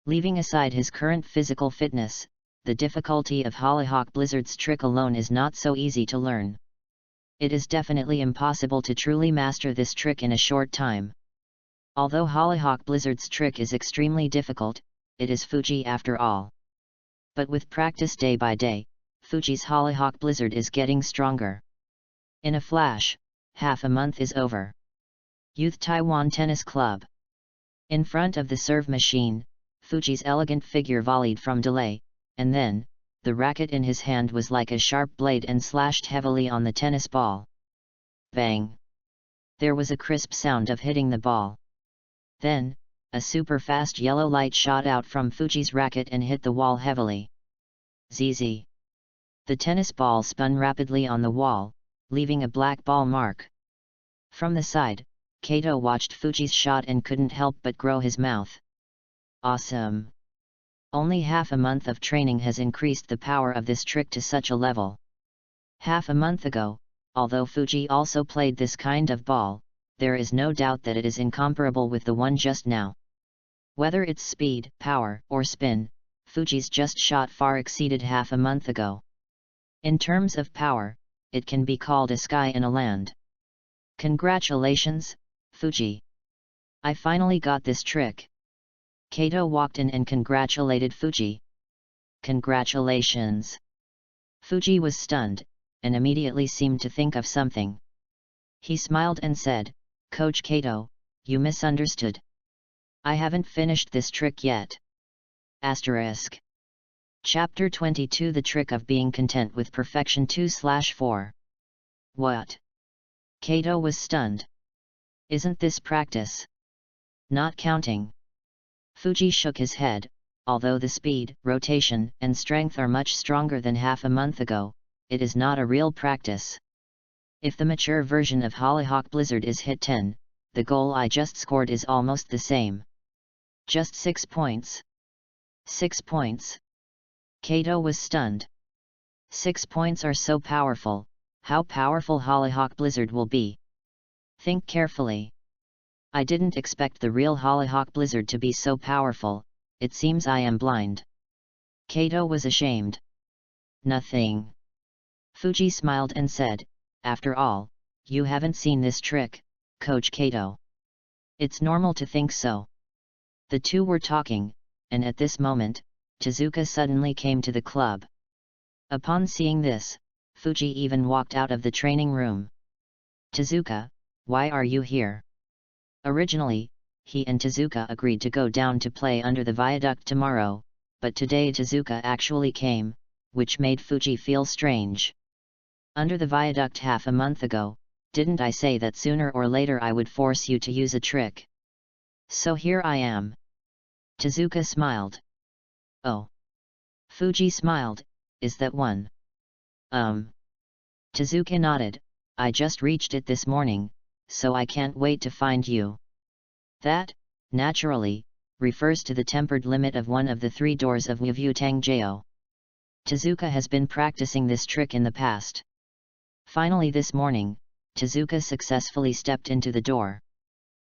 Leaving aside his current physical fitness, the difficulty of Hollyhock Blizzard's trick alone is not so easy to learn. It is definitely impossible to truly master this trick in a short time. Although Hollyhock Blizzard's trick is extremely difficult, it is Fuji after all. But with practice day by day, Fuji's Hollyhock Blizzard is getting stronger. In a flash, half a month is over. Youth Taiwan Tennis Club. In front of the serve machine, Fuji's elegant figure volleyed from delay, and then, the racket in his hand was like a sharp blade and slashed heavily on the tennis ball. Bang! There was a crisp sound of hitting the ball. Then, a super fast yellow light shot out from Fuji's racket and hit the wall heavily. ZZ! The tennis ball spun rapidly on the wall, leaving a black ball mark. From the side, Kato watched Fuji's shot and couldn't help but grow his mouth. Awesome! Only half a month of training has increased the power of this trick to such a level. Half a month ago, although Fuji also played this kind of ball, there is no doubt that it is incomparable with the one just now. Whether it's speed, power, or spin, Fuji's just shot far exceeded half a month ago. In terms of power, it can be called a sky and a land. Congratulations, Fuji! I finally got this trick. Kato walked in and congratulated Fuji. Congratulations! Fuji was stunned, and immediately seemed to think of something. He smiled and said, Coach Kato, you misunderstood. I haven't finished this trick yet. Asterisk. Chapter 22 The Trick of Being Content with Perfection 2/4. What? Kato was stunned. Isn't this practice? Not counting. Fuji shook his head. Although the speed, rotation, and strength are much stronger than half a month ago, it is not a real practice. If the mature version of Hollyhock Blizzard is hit 10, the goal I just scored is almost the same. Just 6 points. 6 points. Kato was stunned. 6 points are so powerful. How powerful Hollyhock Blizzard will be? Think carefully. I didn't expect the real Hollyhock Blizzard to be so powerful. It seems I am blind. Kato was ashamed. Nothing. Fuji smiled and said, after all, you haven't seen this trick, Coach Kato. It's normal to think so. The two were talking, and at this moment, Tezuka suddenly came to the club. Upon seeing this, Fuji even walked out of the training room. Tezuka, why are you here? Originally, he and Tezuka agreed to go down to play under the viaduct tomorrow, but today Tezuka actually came. which made Fuji feel strange. Under the viaduct half a month ago, didn't I say that sooner or later I would force you to use a trick? So here I am. Tezuka smiled. Oh. Fuji smiled, is that one? Tezuka nodded, I just reached it this morning, so I can't wait to find you. That, naturally, refers to the tempered limit of one of the 3 doors of Wuvutang-jao. Tezuka has been practicing this trick in the past. Finally this morning, Tezuka successfully stepped into the door.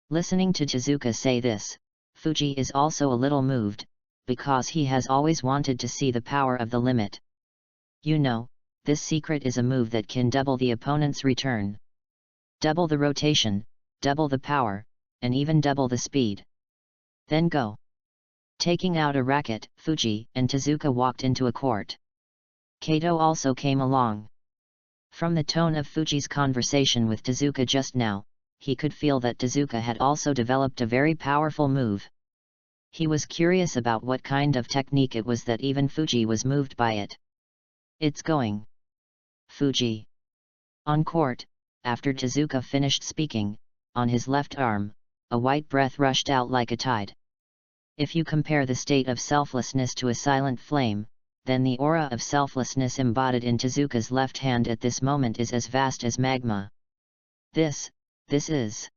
Listening to Tezuka say this, Fuji is also a little moved, because he has always wanted to see the power of the limit. You know, this secret is a move that can double the opponent's return. Double the rotation, double the power, and even double the speed. Then go. Taking out a racket, Fuji and Tezuka walked into a court. Kato also came along. From the tone of Fuji's conversation with Tezuka just now, he could feel that Tezuka had also developed a very powerful move. He was curious about what kind of technique it was that even Fuji was moved by it. It's going. Fuji. On court, after Tezuka finished speaking, on his left arm, a white breath rushed out like a tide. If you compare the state of selflessness to a silent flame, then the aura of selflessness embodied in Tezuka's left hand at this moment is as vast as magma. This is...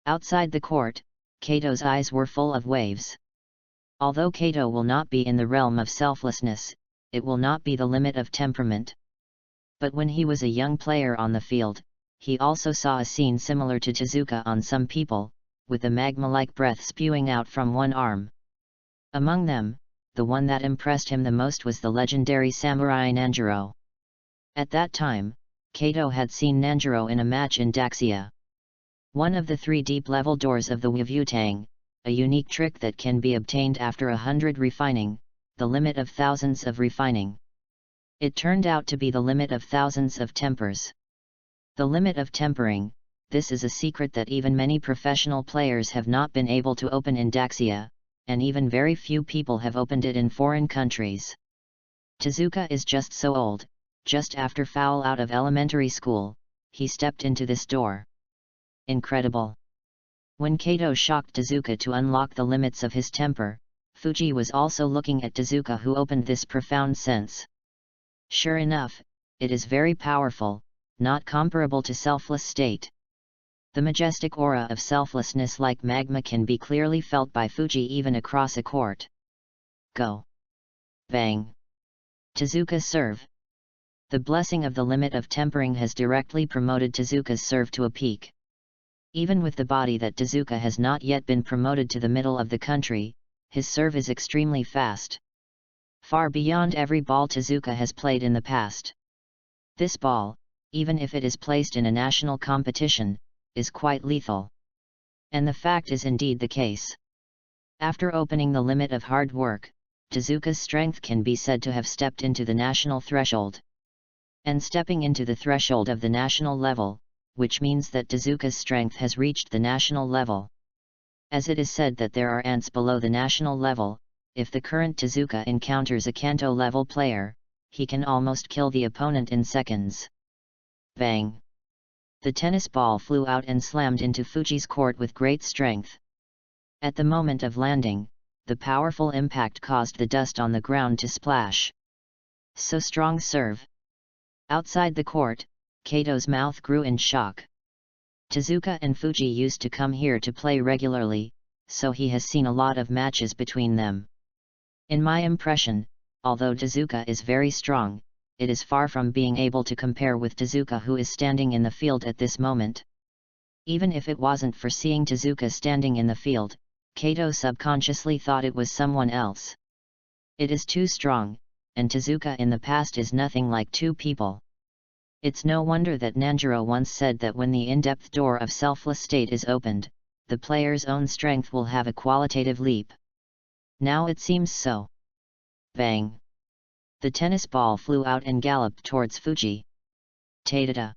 Outside the court, Kato's eyes were full of waves. Although Kato will not be in the realm of selflessness, it will not be the limit of temperament. But when he was a young player on the field, he also saw a scene similar to Tezuka on some people, with a magma-like breath spewing out from one arm. Among them, the one that impressed him the most was the legendary samurai Nanjiro. At that time, Kato had seen Nanjiro in a match in Daxia. One of the 3 deep-level doors of the Wuvutang, a unique trick that can be obtained after 100 refining, the limit of thousands of refining. It turned out to be the limit of thousands of tempers. The limit of tempering, this is a secret that even many professional players have not been able to open in Daxia, and even very few people have opened it in foreign countries. Tezuka is just so old, just after foul out of elementary school, he stepped into this door. Incredible. When Kato shocked Tezuka to unlock the limits of his temper, Fuji was also looking at Tezuka, who opened this profound sense. Sure enough, it is very powerful, not comparable to selfless state. The majestic aura of selflessness like magma can be clearly felt by Fuji even across a court. Go. Bang. Tezuka's serve. The blessing of the limit of tempering has directly promoted Tezuka's serve to a peak. Even with the body that Tezuka has not yet been promoted to the middle of the country, his serve is extremely fast. Far beyond every ball Tezuka has played in the past. This ball, even if it is placed in a national competition, is quite lethal. And the fact is indeed the case. After opening the limit of hard work, Tezuka's strength can be said to have stepped into the national threshold. And stepping into the threshold of the national level, which means that Tezuka's strength has reached the national level. As it is said that there are ants below the national level, if the current Tezuka encounters a Kanto-level player, he can almost kill the opponent in seconds. Bang! The tennis ball flew out and slammed into Fuji's court with great strength. At the moment of landing, the powerful impact caused the dust on the ground to splash. So strong serve! Outside the court, Kato's mouth grew in shock. Tezuka and Fuji used to come here to play regularly, so he has seen a lot of matches between them. In my impression, although Tezuka is very strong, it is far from being able to compare with Tezuka, who is standing in the field at this moment. Even if it wasn't for seeing Tezuka standing in the field, Kato subconsciously thought it was someone else. It is too strong, and Tezuka in the past is nothing like 2 people. It's no wonder that Nanjiro once said that when the in-depth door of selfless state is opened, the player's own strength will have a qualitative leap. Now it seems so. Bang! The tennis ball flew out and galloped towards Fuji. Ta-da-da!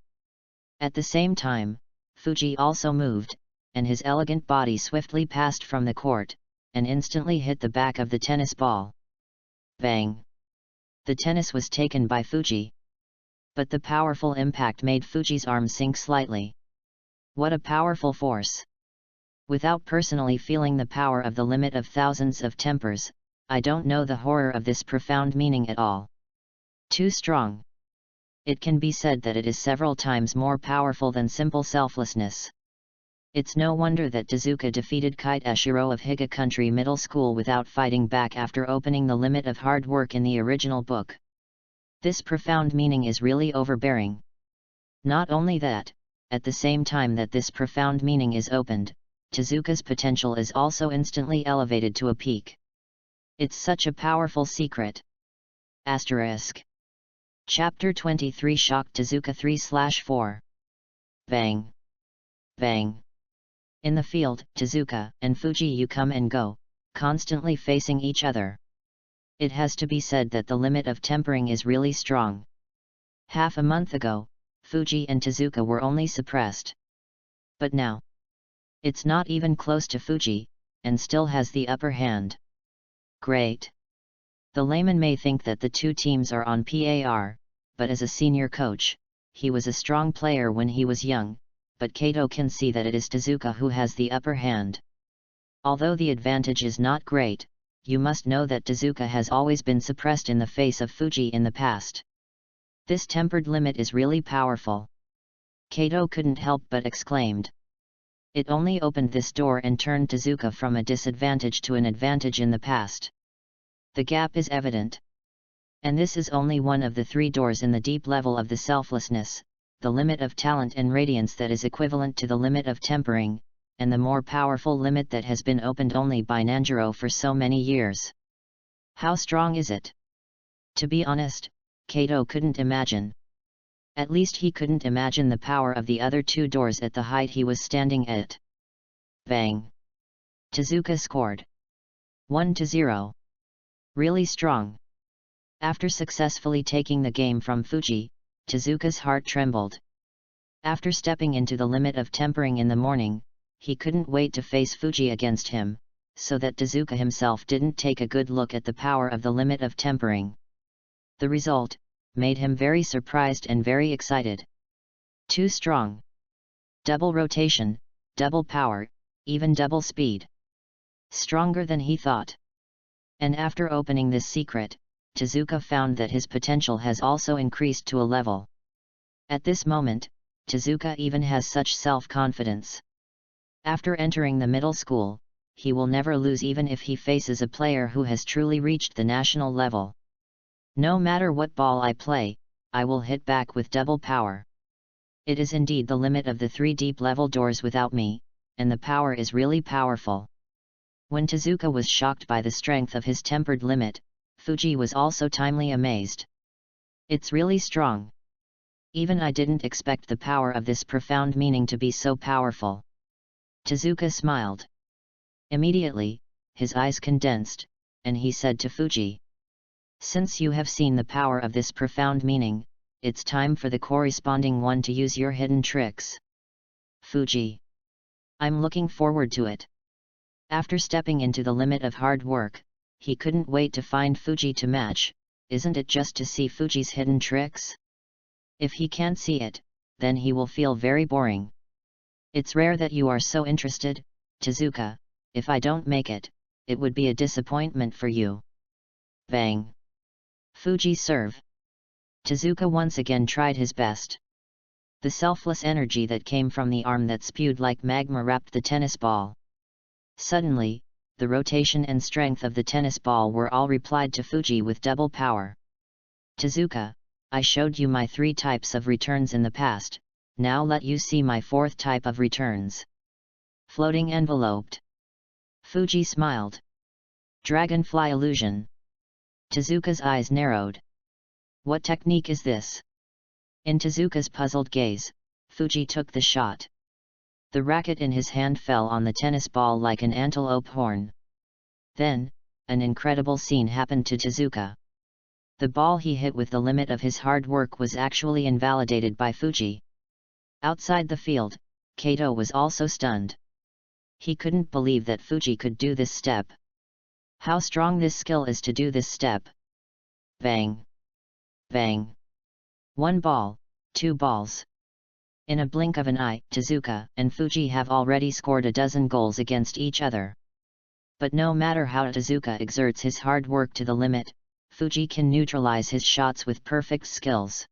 At the same time, Fuji also moved, and his elegant body swiftly passed from the court, and instantly hit the back of the tennis ball. Bang! The tennis was taken by Fuji. But the powerful impact made Fuji's arm sink slightly. What a powerful force! Without personally feeling the power of the limit of thousands of tempers, I don't know the horror of this profound meaning at all. Too strong. It can be said that it is several times more powerful than simple selflessness. It's no wonder that Tezuka defeated Kite Eshiro of Higa Country Middle School without fighting back after opening the limit of hard work in the original book. This profound meaning is really overbearing. Not only that, at the same time that this profound meaning is opened, Tezuka's potential is also instantly elevated to a peak. It's such a powerful secret. Asterisk. Chapter 23 shocked Tezuka 3/4. Bang. Bang. In the field, Tezuka and Fuji come and go, constantly facing each other. It has to be said that the limit of tempering is really strong. Half a month ago, Fuji and Tezuka were only suppressed. But now, it's not even close to Fuji, and still has the upper hand. Great! The layman may think that the two teams are on par, but as a senior coach, he was a strong player when he was young, but Kato can see that it is Tezuka who has the upper hand. Although the advantage is not great, you must know that Tezuka has always been suppressed in the face of Fuji in the past. This tempered limit is really powerful. Kato couldn't help but exclaimed. It only opened this door and turned Tezuka from a disadvantage to an advantage in the past. The gap is evident. And this is only one of the three doors in the deep level of the selflessness, the limit of talent and radiance that is equivalent to the limit of tempering, and the more powerful limit that has been opened only by Nanjiro for so many years. How strong is it? To be honest, Kato couldn't imagine. At least he couldn't imagine the power of the other two doors at the height he was standing at. Bang! Tezuka scored. 1-0. Really strong. After successfully taking the game from Fuji, Tezuka's heart trembled. After stepping into the limit of tempering in the morning, he couldn't wait to face Fuji against him, so that Tezuka himself didn't take a good look at the power of the limit of tempering. The result made him very surprised and very excited. Too strong. Double rotation, double power, even double speed. Stronger than he thought. And after opening this secret, Tezuka found that his potential has also increased to a level. At this moment, Tezuka even has such self-confidence. After entering the middle school, he will never lose even if he faces a player who has truly reached the national level. No matter what ball I play, I will hit back with double power. It is indeed the limit of the three deep level doors without me, and the power is really powerful. When Tezuka was shocked by the strength of his tempered limit, Fuji was also timely amazed. It's really strong. Even I didn't expect the power of this profound meaning to be so powerful. Tezuka smiled. Immediately, his eyes condensed, and he said to Fuji. Since you have seen the power of this profound meaning, it's time for the corresponding one to use your hidden tricks. Fuji. I'm looking forward to it. After stepping into the limit of hard work, he couldn't wait to find Fuji to match. Isn't it just to see Fuji's hidden tricks? If he can't see it, then he will feel very boring. It's rare that you are so interested, Tezuka. If I don't make it, it would be a disappointment for you. Bang! Fuji serve. Tezuka once again tried his best. The selfless energy that came from the arm that spewed like magma wrapped the tennis ball. Suddenly, the rotation and strength of the tennis ball were all replied to Fuji with double power. Tezuka, I showed you my 3 types of returns in the past, now let you see my 4th type of returns. Floating enveloped. Fuji smiled. Dragonfly illusion. Tezuka's eyes narrowed. What technique is this? In Tezuka's puzzled gaze, Fuji took the shot. The racket in his hand fell on the tennis ball like an antelope horn. Then, an incredible scene happened to Tezuka. The ball he hit with the limit of his hard work was actually invalidated by Fuji. Outside the field, Kato was also stunned. He couldn't believe that Fuji could do this step. How strong this skill is to do this step. Bang! Bang! 1 ball, 2 balls. In a blink of an eye, Tezuka and Fuji have already scored a dozen goals against each other. But no matter how Tezuka exerts his hard work to the limit, Fuji can neutralize his shots with perfect skills.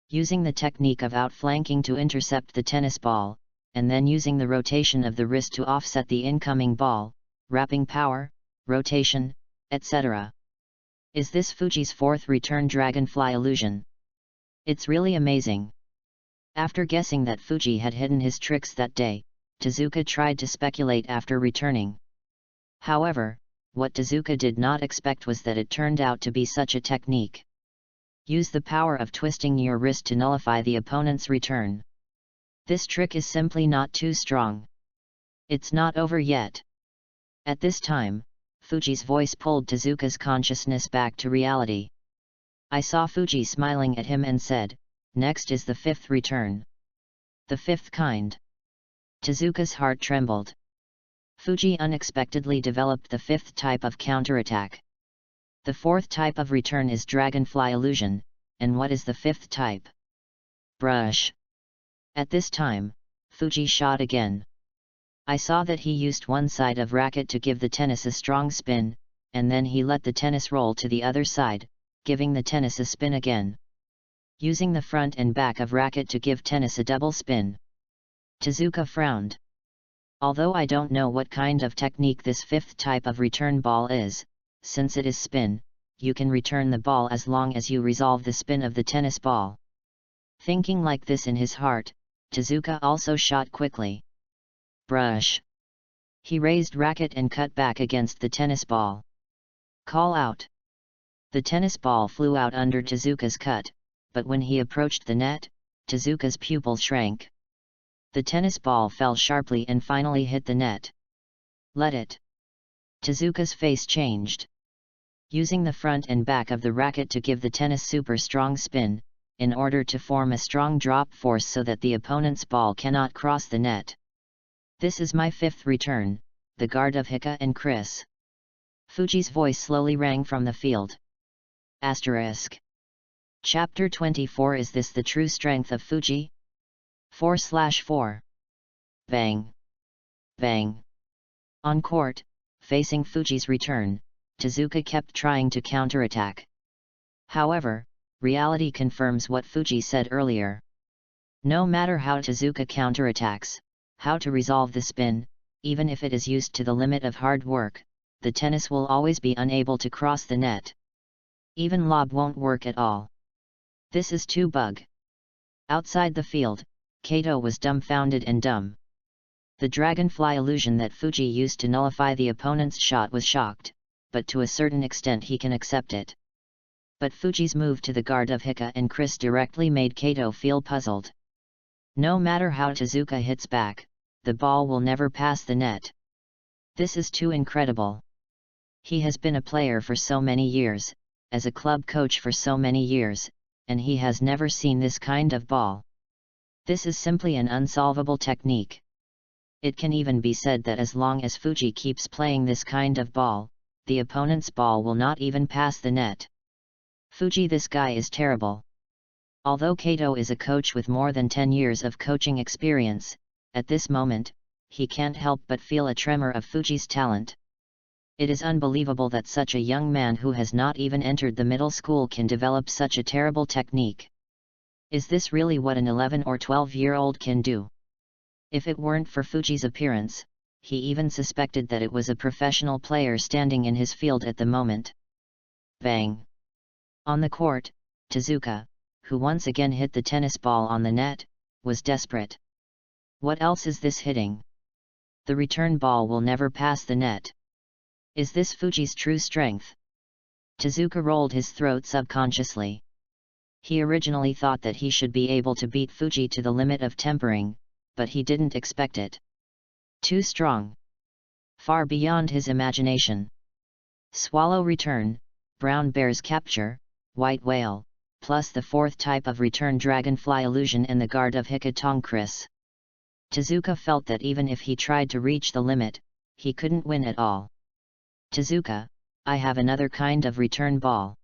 Using the technique of outflanking to intercept the tennis ball, and then using the rotation of the wrist to offset the incoming ball, wrapping power, rotation, etc. Is this Fuji's 4th return dragonfly illusion? It's really amazing. After guessing that Fuji had hidden his tricks that day, Tezuka tried to speculate after returning. However, what Tezuka did not expect was that it turned out to be such a technique. Use the power of twisting your wrist to nullify the opponent's return. This trick is simply not too strong. It's not over yet. At this time, Fuji's voice pulled Tezuka's consciousness back to reality. I saw Fuji smiling at him and said, "Next is the 5th return." The 5th kind. Tezuka's heart trembled. Fuji unexpectedly developed the 5th type of counterattack. The 4th type of return is Dragonfly Illusion, and what is the 5th type? Brush. At this time, Fuji shot again. I saw that he used one side of racket to give the tennis a strong spin, and then he let the tennis roll to the other side, giving the tennis a spin again. Using the front and back of racket to give tennis a double spin. Tezuka frowned. Although I don't know what kind of technique this 5th type of return ball is, since it is spin, you can return the ball as long as you resolve the spin of the tennis ball. Thinking like this in his heart, Tezuka also shot quickly. Brush. He raised racket and cut back against the tennis ball. Call out. The tennis ball flew out under Tezuka's cut, but when he approached the net, Tezuka's pupil shrank. The tennis ball fell sharply and finally hit the net. Let it. Tezuka's face changed. Using the front and back of the racket to give the tennis super strong spin, in order to form a strong drop force so that the opponent's ball cannot cross the net. This is my 5th return, the guard of Hika and Chris. Fuji's voice slowly rang from the field. Asterisk. Chapter 24. Is this the true strength of Fuji? 4/4. Bang. Bang. On court, facing Fuji's return, Tezuka kept trying to counterattack. However, reality confirms what Fuji said earlier. No matter how Tezuka counterattacks, how to resolve the spin, even if it is used to the limit of hard work, the tennis will always be unable to cross the net. Even lob won't work at all. This is too bug. Outside the field, Kato was dumbfounded and dumb. The dragonfly illusion that Fuji used to nullify the opponent's shot was shocked, but to a certain extent he can accept it. But Fuji's move to the guard of Hika and Chris directly made Kato feel puzzled. No matter how Tezuka hits back, the ball will never pass the net. This is too incredible. He has been a player for so many years, as a club coach for so many years, and he has never seen this kind of ball. This is simply an unsolvable technique. It can even be said that as long as Fuji keeps playing this kind of ball, the opponent's ball will not even pass the net. Fuji, this guy is terrible. Although Kato is a coach with more than 10 years of coaching experience, at this moment, he can't help but feel a tremor of Fuji's talent. It is unbelievable that such a young man who has not even entered the middle school can develop such a terrible technique. Is this really what an 11 or 12-year-old can do? If it weren't for Fuji's appearance, he even suspected that it was a professional player standing in his field at the moment. Bang! On the court, Tezuka, who once again hit the tennis ball on the net, was desperate. What else is this hitting? The return ball will never pass the net. Is this Fuji's true strength? Tezuka rolled his throat subconsciously. He originally thought that he should be able to beat Fuji to the limit of tempering, but he didn't expect it. Too strong. Far beyond his imagination. Swallow return, brown bear's capture, white whale, plus the 4th type of return dragonfly illusion and the guard of Hikatong Chris. Tezuka felt that even if he tried to reach the limit, he couldn't win at all. Tezuka, I have another kind of return ball.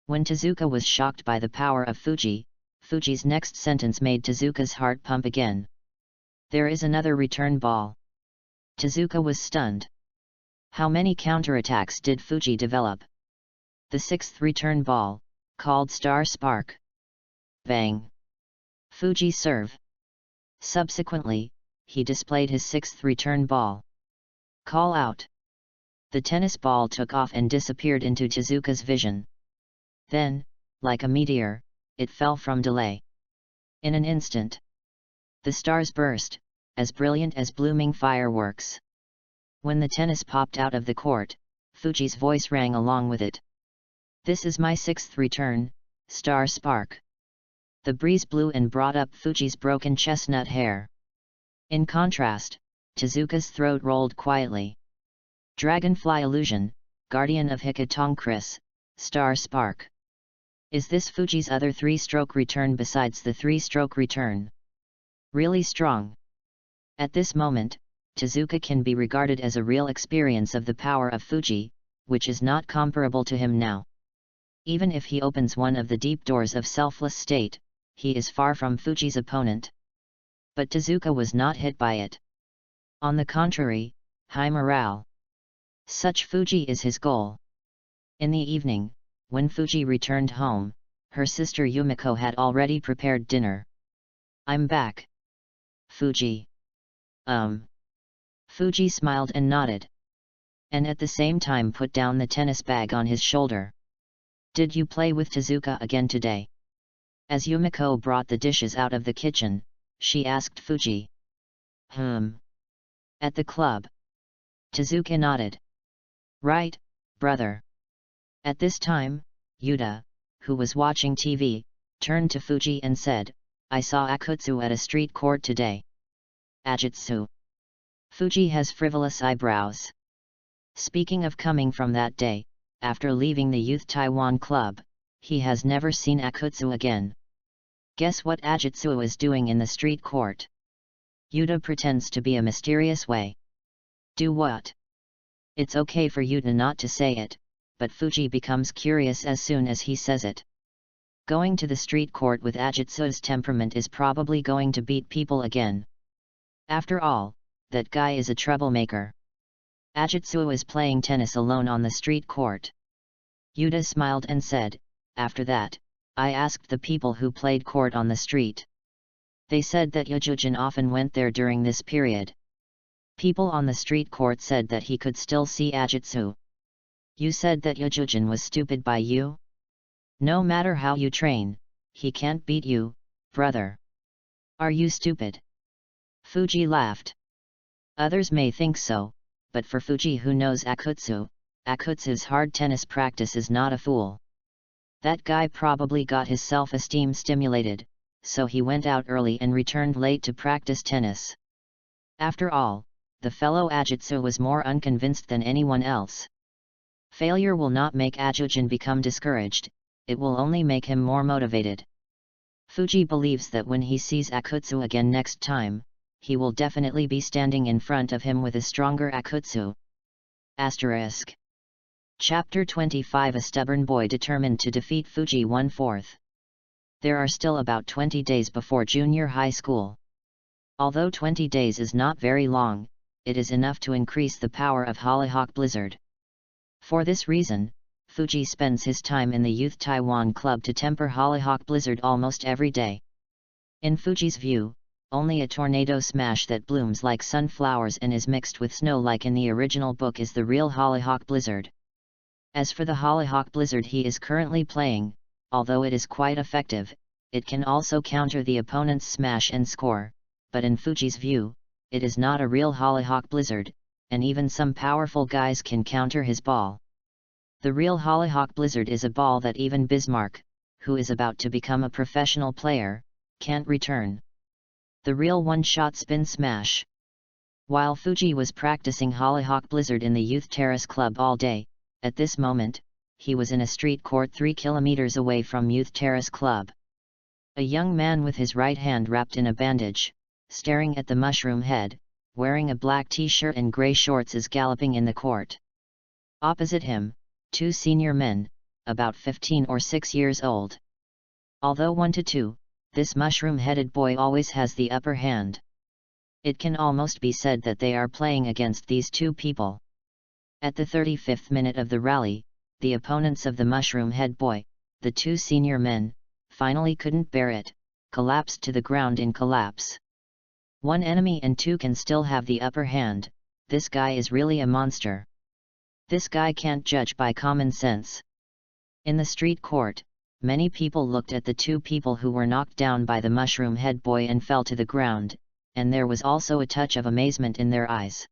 When Tezuka was shocked by the power of Fuji, Fuji's next sentence made Tezuka's heart pump again. There is another return ball. Tezuka was stunned. How many counterattacks did Fuji develop? The sixth return ball, called Star Spark. Bang! Fuji serve. Subsequently, he displayed his sixth return ball. Call out. The tennis ball took off and disappeared into Tezuka's vision. Then, like a meteor, it fell from delay. In an instant, the stars burst, as brilliant as blooming fireworks. When the tennis popped out of the court, Fuji's voice rang along with it. This is my sixth return, Star Spark. The breeze blew and brought up Fuji's broken chestnut hair. In contrast, Tezuka's throat rolled quietly. Dragonfly illusion, guardian of Hikatong-Chris, Star Spark. Is this Fuji's other three-stroke return besides the three-stroke return? Really strong. At this moment, Tezuka can be regarded as a real experience of the power of Fuji, which is not comparable to him now. Even if he opens one of the deep doors of selfless state, he is far from Fuji's opponent. But Tezuka was not hit by it. On the contrary, high morale. Such Fuji is his goal. In the evening, when Fuji returned home, her sister Yumiko had already prepared dinner. I'm back. Fuji. Fuji smiled and nodded. And at the same time put down the tennis bag on his shoulder. Did you play with Tezuka again today? As Yumiko brought the dishes out of the kitchen, she asked Fuji. At the club. Tezuka nodded. Right, brother. At this time, Yuta, who was watching TV, turned to Fuji and said, I saw Akutsu at a street court today. Ajitsu. Fuji has frivolous eyebrows. Speaking of coming from that day, after leaving the Youth Taiwan Club, he has never seen Akutsu again. Guess what Ajitsu is doing in the street court? Yuta pretends to be a mysterious way. Do what? It's okay for Yuta not to say it, but Fuji becomes curious as soon as he says it. Going to the street court with Ajitsu's temperament is probably going to beat people again. After all, that guy is a troublemaker. Ajitsu is playing tennis alone on the street court. Yuta smiled and said, after that, I asked the people who played court on the street. They said that Yujujin often went there during this period. People on the street court said that he could still see Ajitsu. You said that Yujujin was stupid by you? No matter how you train, he can't beat you, brother. Are you stupid? Fuji laughed. Others may think so, but for Fuji who knows Akutsu, Akutsu's hard tennis practice is not a fool. That guy probably got his self-esteem stimulated, so he went out early and returned late to practice tennis. After all, the fellow Ajitsu was more unconvinced than anyone else. Failure will not make Ajujin become discouraged, it will only make him more motivated. Fuji believes that when he sees Akutsu again next time, he will definitely be standing in front of him with a stronger Akutsu. Asterisk. Chapter 25 A stubborn boy determined to defeat Fuji 1/4. There are still about 20 days before junior high school. Although 20 days is not very long, it is enough to increase the power of Hollyhock Blizzard. For this reason, Fuji spends his time in the Youth Taiwan Club to temper Hollyhock Blizzard almost every day. In Fuji's view, only a tornado smash that blooms like sunflowers and is mixed with snow like in the original book is the real Hollyhock Blizzard. As for the Hollyhock Blizzard he is currently playing, although it is quite effective, it can also counter the opponent's smash and score, but in Fuji's view, it is not a real Hollyhock Blizzard, and even some powerful guys can counter his ball. The real Hollyhock Blizzard is a ball that even Bismarck, who is about to become a professional player, can't return. The real one-shot spin smash. While Fuji was practicing Hollyhock Blizzard in the Youth Terrace Club all day, at this moment, he was in a street court 3 kilometers away from Youth Terrace Club. A young man with his right hand wrapped in a bandage, staring at the mushroom head, wearing a black t-shirt and grey shorts is galloping in the court. Opposite him, 2 senior men, about 15 or 6 years old. Although 1 to 2, this mushroom-headed boy always has the upper hand. It can almost be said that they are playing against these two people. At the 35th minute of the rally, the opponents of the mushroom-head boy, the two senior men, finally couldn't bear it, collapsed to the ground in collapse. One enemy and two can still have the upper hand. This guy is really a monster. This guy can't judge by common sense. In the street court, many people looked at the two people who were knocked down by the mushroom-head boy and fell to the ground, and there was also a touch of amazement in their eyes.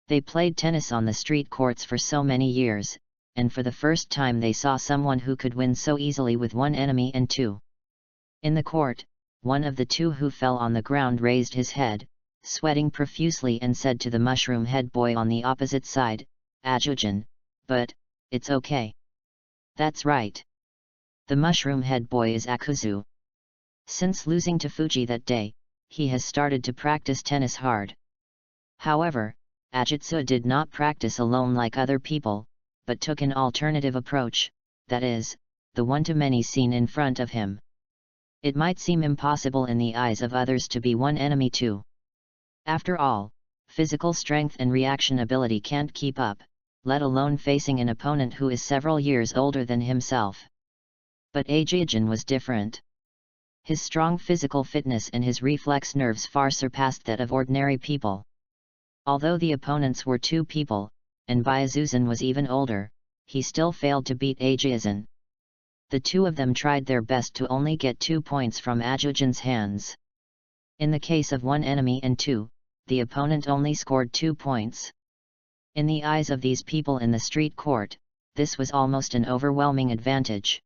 They played tennis on the street courts for so many years, and for the first time they saw someone who could win so easily with one enemy and two. In the court, one of the two who fell on the ground raised his head, sweating profusely, and said to the mushroom-head boy on the opposite side, "Ajujin, but it's okay." That's right. The mushroom-head boy is Akuzu. Since losing to Fuji that day, he has started to practice tennis hard. However, Ajitsu did not practice alone like other people, but took an alternative approach, that is, the one-to-many seen in front of him. It might seem impossible in the eyes of others to be one enemy two. After all, physical strength and reaction ability can't keep up, let alone facing an opponent who is several years older than himself. But Ajijin was different. His strong physical fitness and his reflex nerves far surpassed that of ordinary people. Although the opponents were two people, and Byazuzan was even older, he still failed to beat Ajijin. The two of them tried their best to only get 2 points from Ajujin's hands. In the case of one enemy and two, the opponent only scored 2 points. In the eyes of these people in the street court, this was almost an overwhelming advantage.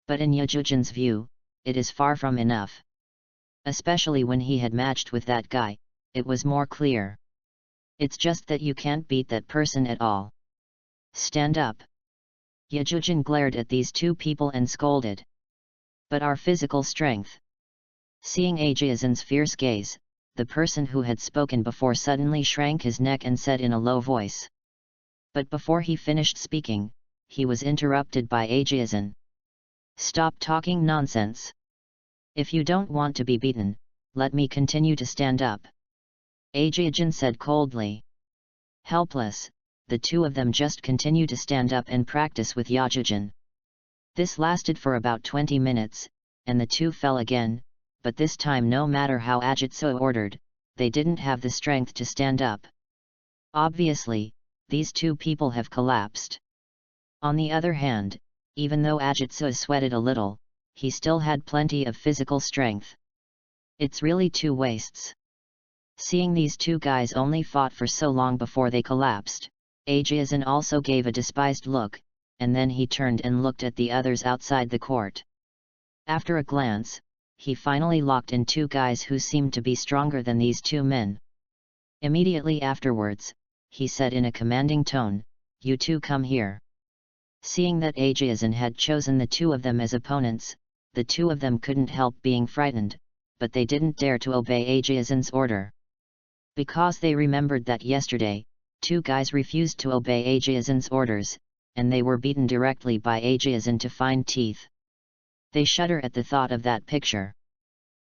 But in Ajujin's view, it is far from enough. Especially when he had matched with that guy, it was more clear. It's just that you can't beat that person at all. Stand up. Yajujin glared at these two people and scolded. But our physical strength. Seeing Ajiazin's fierce gaze, the person who had spoken before suddenly shrank his neck and said in a low voice. But before he finished speaking, he was interrupted by Ajiazin. Stop talking nonsense. If you don't want to be beaten, let me continue to stand up. Ajiajin said coldly. Helpless, the two of them just continued to stand up and practice with Yajujin. This lasted for about 20 minutes, and the two fell again, but this time no matter how Ajitsu ordered, they didn't have the strength to stand up. Obviously, these two people have collapsed. On the other hand, even though Ajitsu sweated a little, he still had plenty of physical strength. It's really two wastes. Seeing these two guys only fought for so long before they collapsed, Ajiazin also gave a despised look, and then he turned and looked at the others outside the court. After a glance, he finally locked in two guys who seemed to be stronger than these two men. Immediately afterwards, he said in a commanding tone, "You two come here." Seeing that Ajiazin had chosen the two of them as opponents, the two of them couldn't help being frightened, but they didn't dare to obey Ajiazin's order. Because they remembered that yesterday, two guys refused to obey Ajiazin's orders, and they were beaten directly by Ajiazin to find teeth. They shudder at the thought of that picture.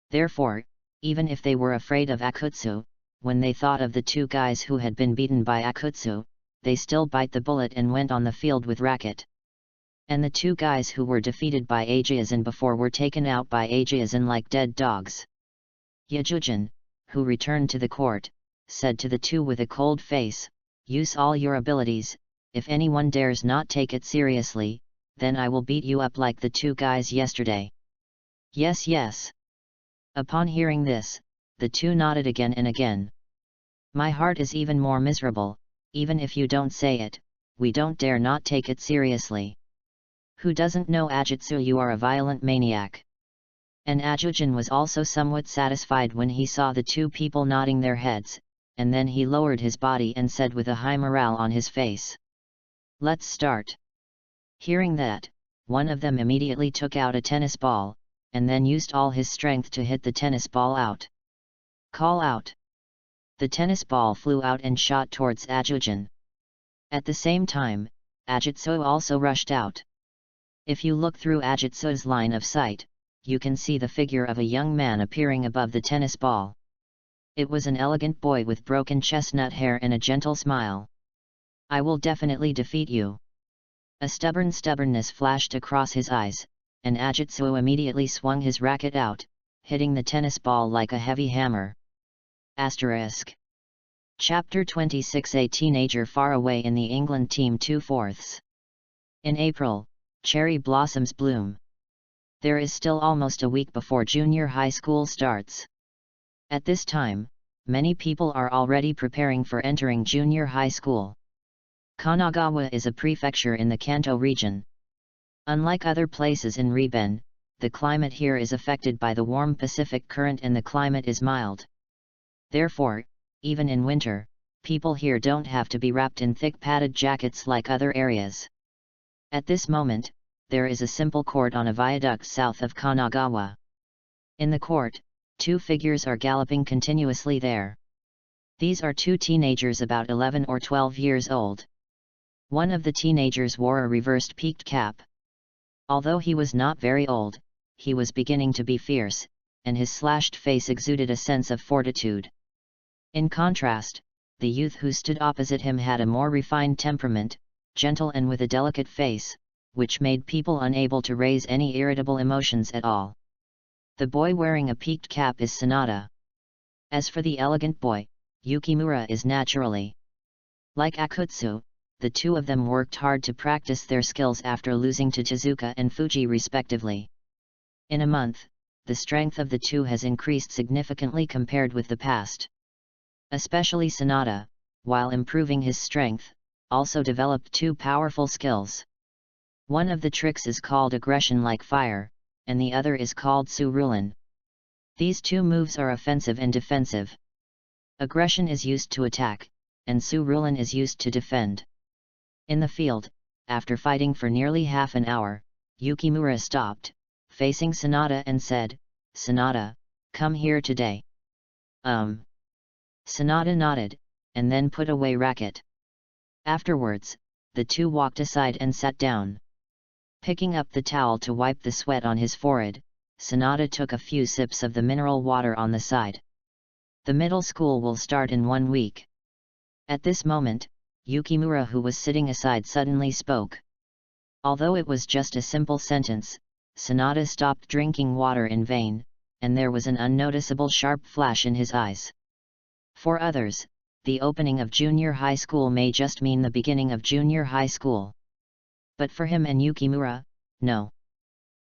Therefore, even if they were afraid of Akutsu, when they thought of the two guys who had been beaten by Akutsu, they still bite the bullet and went on the field with racket. And the two guys who were defeated by Ajiazin before were taken out by Ajiazin like dead dogs. Yajujin, who returned to the court, said to the two with a cold face, "Use all your abilities. If anyone dares not take it seriously, then I will beat you up like the two guys yesterday." Yes, yes. Upon hearing this, the two nodded again and again. My heart is even more miserable, even if you don't say it, we don't dare not take it seriously. Who doesn't know Ajitsu? You are a violent maniac. And Ajujin was also somewhat satisfied when he saw the two people nodding their heads, and then he lowered his body and said with a high morale on his face, "Let's start." Hearing that, one of them immediately took out a tennis ball, and then used all his strength to hit the tennis ball out. Call out. The tennis ball flew out and shot towards Ajujin. At the same time, Ajitsu also rushed out. If you look through Ajitsu's line of sight, you can see the figure of a young man appearing above the tennis ball. It was an elegant boy with broken chestnut hair and a gentle smile. "I will definitely defeat you." A stubbornness flashed across his eyes, and Ajitsu immediately swung his racket out, hitting the tennis ball like a heavy hammer. Asterisk. Chapter 26. A teenager far away in the England team 2/4. In April, cherry blossoms bloom. There is still almost a week before junior high school starts. At this time, many people are already preparing for entering junior high school. Kanagawa is a prefecture in the Kanto region. Unlike other places in Riben, the climate here is affected by the warm Pacific current and the climate is mild. Therefore, even in winter, people here don't have to be wrapped in thick padded jackets like other areas. At this moment, there is a simple court on a viaduct south of Kanagawa. In the court, two figures are galloping continuously there. These are two teenagers about 11 or 12 years old. One of the teenagers wore a reversed peaked cap. Although he was not very old, he was beginning to be fierce, and his slashed face exuded a sense of fortitude. In contrast, the youth who stood opposite him had a more refined temperament, gentle and with a delicate face, which made people unable to raise any irritable emotions at all. The boy wearing a peaked cap is Sanada. As for the elegant boy, Yukimura is naturally. Like Akutsu, the two of them worked hard to practice their skills after losing to Tezuka and Fuji respectively. In a month, the strength of the two has increased significantly compared with the past. Especially Sanada, while improving his strength, also developed two powerful skills. One of the tricks is called aggression like fire, and the other is called Tsurulan. These two moves are offensive and defensive. Aggression is used to attack, and Tsurulan is used to defend. In the field, after fighting for nearly half an hour, Yukimura stopped, facing Sanada and said, "Sanada, come here today." Sanada nodded, and then put away racket. Afterwards, the two walked aside and sat down. Picking up the towel to wipe the sweat on his forehead, Sanada took a few sips of the mineral water on the side. The middle school will start in 1 week. At this moment, Yukimura, who was sitting aside, suddenly spoke. Although it was just a simple sentence, Sanada stopped drinking water in vain, and there was an unnoticeable sharp flash in his eyes. For others, the opening of junior high school may just mean the beginning of junior high school. But for him and Yukimura, no.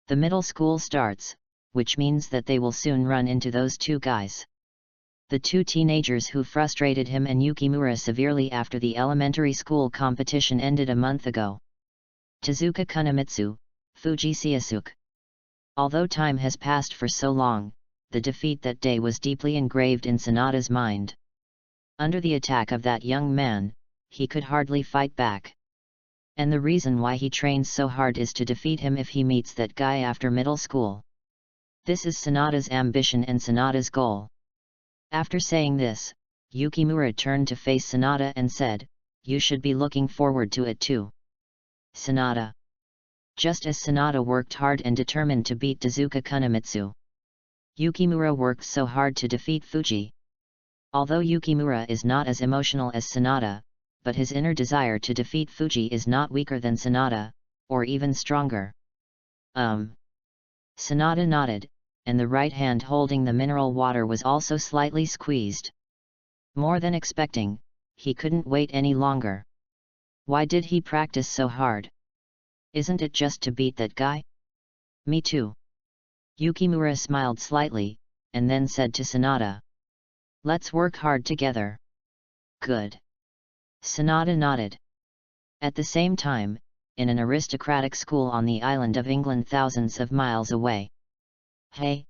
The middle school starts, which means that they will soon run into those two guys. The two teenagers who frustrated him and Yukimura severely after the elementary school competition ended a month ago. Tezuka Kunimitsu, Fuji Seisuke. Although time has passed for so long, the defeat that day was deeply engraved in Sanada's mind. Under the attack of that young man, he could hardly fight back. And the reason why he trains so hard is to defeat him if he meets that guy after middle school. This is Sanada's ambition and Sanada's goal. After saying this, Yukimura turned to face Sanada and said, "You should be looking forward to it too." Sanada. Just as Sanada worked hard and determined to beat Tezuka Kunimitsu, Yukimura worked so hard to defeat Fuji. Although Yukimura is not as emotional as Sanada, but his inner desire to defeat Fuji is not weaker than Sanada, or even stronger. Sanada nodded, and the right hand holding the mineral water was also slightly squeezed. More than expecting, he couldn't wait any longer. Why did he practice so hard? Isn't it just to beat that guy? Me too. Yukimura smiled slightly, and then said to Sanada, "Let's work hard together." Good. Sanada nodded. At the same time, in an aristocratic school on the island of England thousands of miles away. Hey.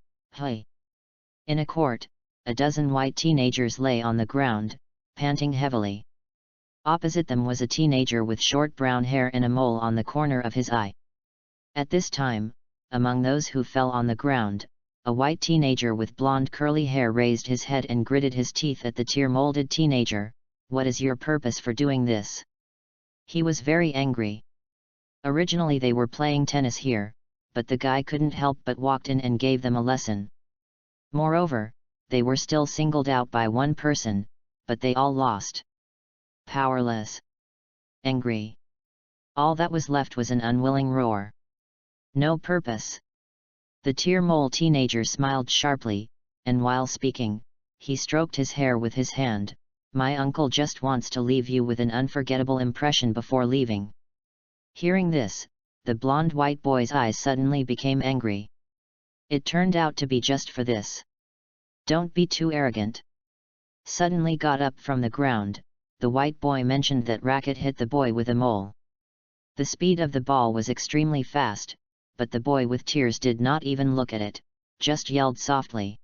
In a court, a dozen white teenagers lay on the ground, panting heavily. Opposite them was a teenager with short brown hair and a mole on the corner of his eye. At this time, among those who fell on the ground, a white teenager with blonde curly hair raised his head and gritted his teeth at the tear-molded teenager. "What is your purpose for doing this?" He was very angry. Originally they were playing tennis here, but the guy couldn't help but walked in and gave them a lesson. Moreover, they were still singled out by one person, but they all lost. Powerless. Angry. All that was left was an unwilling roar. No purpose. The tear mole teenager smiled sharply, and while speaking, he stroked his hair with his hand. My uncle just wants to leave you with an unforgettable impression before leaving. Hearing this, the blonde white boy's eyes suddenly became angry. It turned out to be just for this. Don't be too arrogant. Suddenly got up from the ground, the white boy mentioned that racket hit the boy with a mole. The speed of the ball was extremely fast, but the boy with tears did not even look at it, just yelled softly.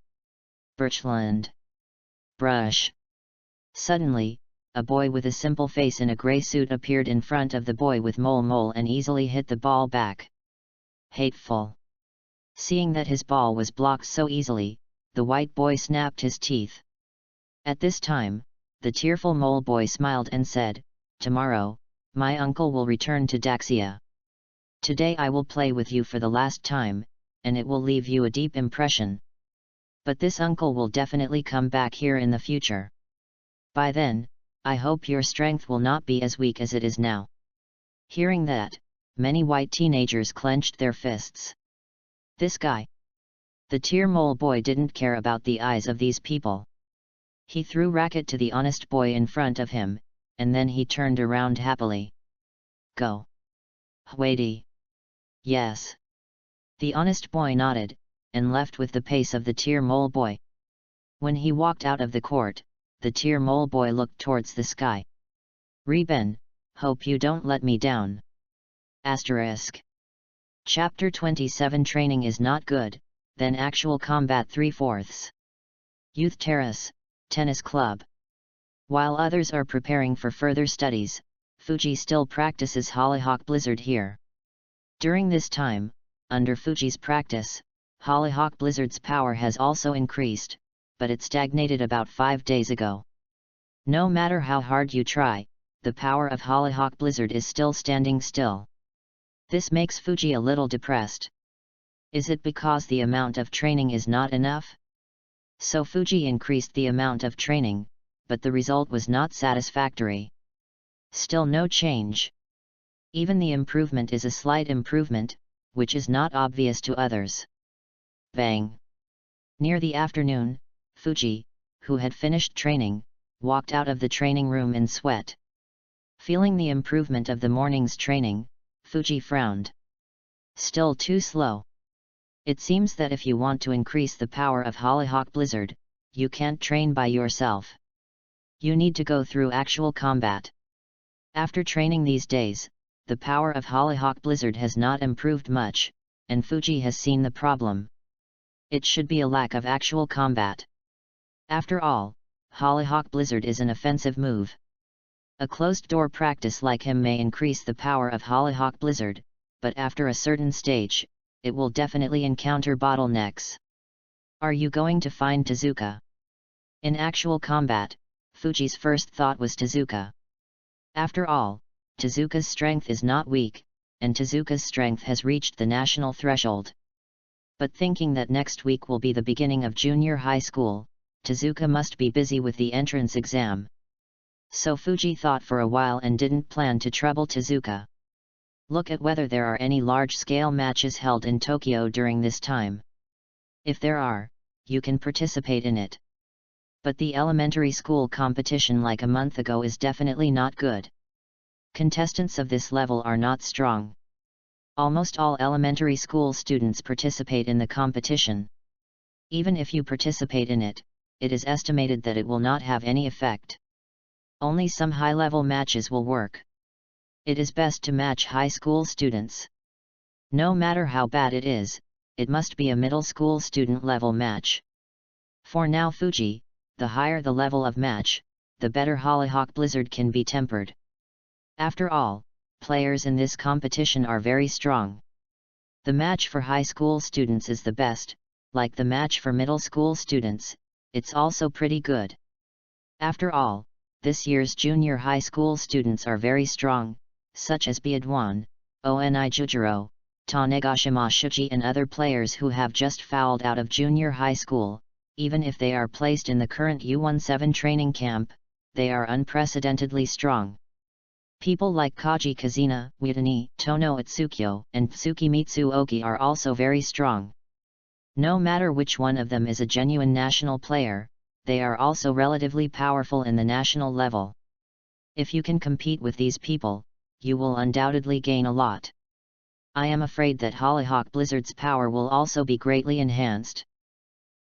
Birchland. Brush. Suddenly, a boy with a simple face in a grey suit appeared in front of the boy with mole and easily hit the ball back. Hateful. Seeing that his ball was blocked so easily, the white boy snapped his teeth. At this time, the tearful mole boy smiled and said, Tomorrow, my uncle will return to Daxia. Today I will play with you for the last time, and it will leave you a deep impression. But this uncle will definitely come back here in the future. By then, I hope your strength will not be as weak as it is now. Hearing that, many white teenagers clenched their fists. This guy. The tear mole boy didn't care about the eyes of these people. He threw racket to the honest boy in front of him, and then he turned around happily. Go. Waity. Yes. The honest boy nodded, and left with the pace of the tear mole boy. When he walked out of the court, the tear mole boy looked towards the sky. Reben, hope you don't let me down. Asterisk. Chapter 27 Training is not good, then actual combat 3/4. Youth Terrace, Tennis Club. While others are preparing for further studies, Fuji still practices Hollyhock Blizzard here. During this time, under Fuji's practice, Hollyhock Blizzard's power has also increased, but it stagnated about 5 days ago. No matter how hard you try, the power of Hollyhock Blizzard is still standing still. This makes Fuji a little depressed. Is it because the amount of training is not enough? So Fuji increased the amount of training, but the result was not satisfactory. Still no change. Even the improvement is a slight improvement, which is not obvious to others. Bang! Near the afternoon, Fuji, who had finished training, walked out of the training room in sweat. Feeling the improvement of the morning's training, Fuji frowned. Still too slow. It seems that if you want to increase the power of Hollyhock Blizzard, you can't train by yourself. You need to go through actual combat. After training these days, the power of Hollyhock Blizzard has not improved much, and Fuji has seen the problem. It should be a lack of actual combat. After all, Hollyhock Blizzard is an offensive move. A closed-door practice like him may increase the power of Hollyhock Blizzard, but after a certain stage, it will definitely encounter bottlenecks. Are you going to find Tezuka? In actual combat, Fuji's first thought was Tezuka. After all, Tezuka's strength is not weak, and Tezuka's strength has reached the national threshold. But thinking that next week will be the beginning of junior high school, Tezuka must be busy with the entrance exam. So Fuji thought for a while and didn't plan to trouble Tezuka. Look at whether there are any large-scale matches held in Tokyo during this time. If there are, you can participate in it. But the elementary school competition like a month ago is definitely not good. Contestants of this level are not strong. Almost all elementary school students participate in the competition. Even if you participate in it, it is estimated that it will not have any effect. Only some high-level matches will work. It is best to match high school students. No matter how bad it is, it must be a middle school student level match. For now Fuji, the higher the level of match, the better Hollyhock Blizzard can be tempered. After all, players in this competition are very strong. The match for high school students is the best, like the match for middle school students, it's also pretty good. After all, this year's junior high school students are very strong, such as Biadwan, Oni Jujiro, Tanegashima Shuji and other players who have just fouled out of junior high school, even if they are placed in the current U-17 training camp, they are unprecedentedly strong. People like Kaji Kazuna, Witani, Tono Itsukyo, and Tsukimitsu Oki are also very strong. No matter which one of them is a genuine national player, they are also relatively powerful in the national level. If you can compete with these people, you will undoubtedly gain a lot. I am afraid that Hollyhock Blizzard's power will also be greatly enhanced.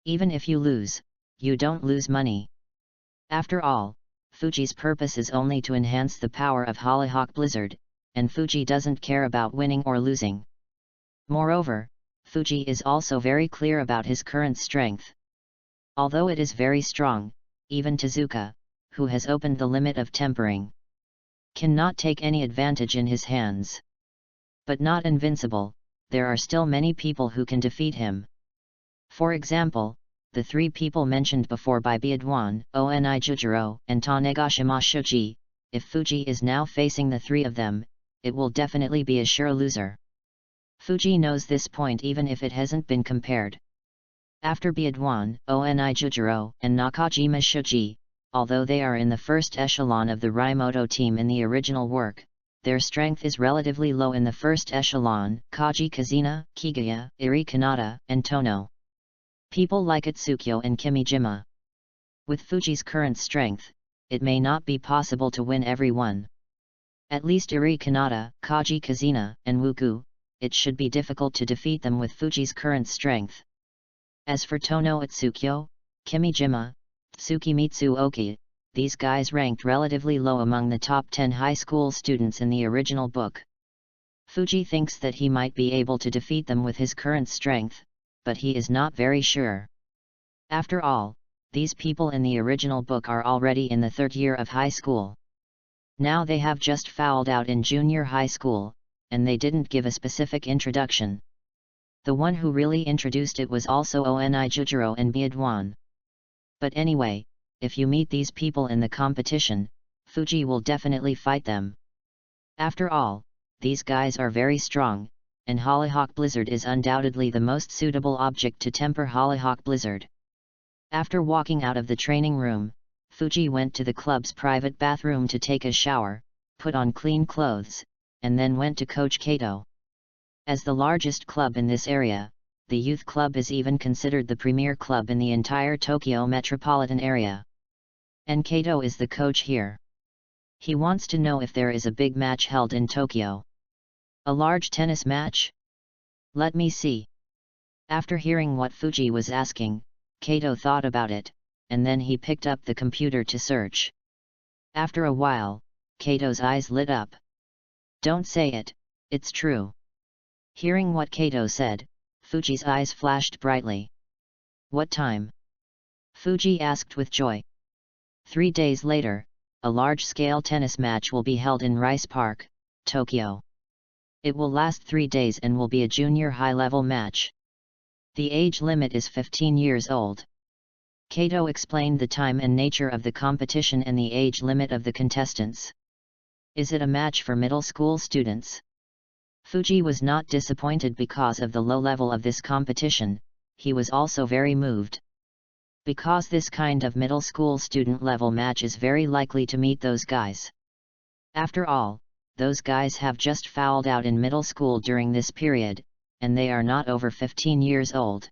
Even if you lose, you don't lose money. After all, Fuji's purpose is only to enhance the power of Hollyhock Blizzard, and Fuji doesn't care about winning or losing. Moreover, Fuji is also very clear about his current strength. Although it is very strong, even Tezuka, who has opened the limit of tempering, cannot take any advantage in his hands. But not invincible, there are still many people who can defeat him. For example, the three people mentioned before by Biadwan, Oni Jujiro, and Tanegashima Shuji. If Fuji is now facing the three of them, it will definitely be a sure loser. Fuji knows this point even if it hasn't been compared. After Biadwan, Oni Jujiro, and Nakajima Shuji, although they are in the first echelon of the Raimoto team in the original work, their strength is relatively low in the first echelon, Kaji Kazuna, Kigaya, Iri Kanata, and Tono. People like Itsukyo and Kimijima. With Fuji's current strength, it may not be possible to win everyone. At least Iri Kanata, Kaji Kazuna, and Wuku, it should be difficult to defeat them with Fuji's current strength. As for Tono Itsukyo, Kimijima, Tsukimitsu Oki, these guys ranked relatively low among the top 10 high school students in the original book. Fuji thinks that he might be able to defeat them with his current strength, but he is not very sure. After all, these people in the original book are already in the third year of high school. Now they have just fouled out in junior high school, and they didn't give a specific introduction. The one who really introduced it was also Oni Jujiro and Biadwan. But anyway, if you meet these people in the competition, Fuji will definitely fight them. After all, these guys are very strong, and Hollyhock Blizzard is undoubtedly the most suitable object to temper Hollyhock Blizzard. After walking out of the training room, Fuji went to the club's private bathroom to take a shower, put on clean clothes, and then went to Coach Kato. As the largest club in this area, the youth club is even considered the premier club in the entire Tokyo metropolitan area. And Kato is the coach here. He wants to know if there is a big match held in Tokyo. A large tennis match? Let me see. After hearing what Fuji was asking, Kato thought about it, and then he picked up the computer to search. After a while, Kato's eyes lit up. Don't say it, it's true. Hearing what Kato said, Fuji's eyes flashed brightly. What time? Fuji asked with joy. 3 days later, a large-scale tennis match will be held in Rice Park, Tokyo. It will last 3 days and will be a junior high-level match. The age limit is 15 years old. Kato explained the time and nature of the competition and the age limit of the contestants. Is it a match for middle school students? Fuji was not disappointed because of the low level of this competition, he was also very moved. Because this kind of middle school student level match is very likely to meet those guys. After all, those guys have just fouled out in middle school during this period, and they are not over 15 years old.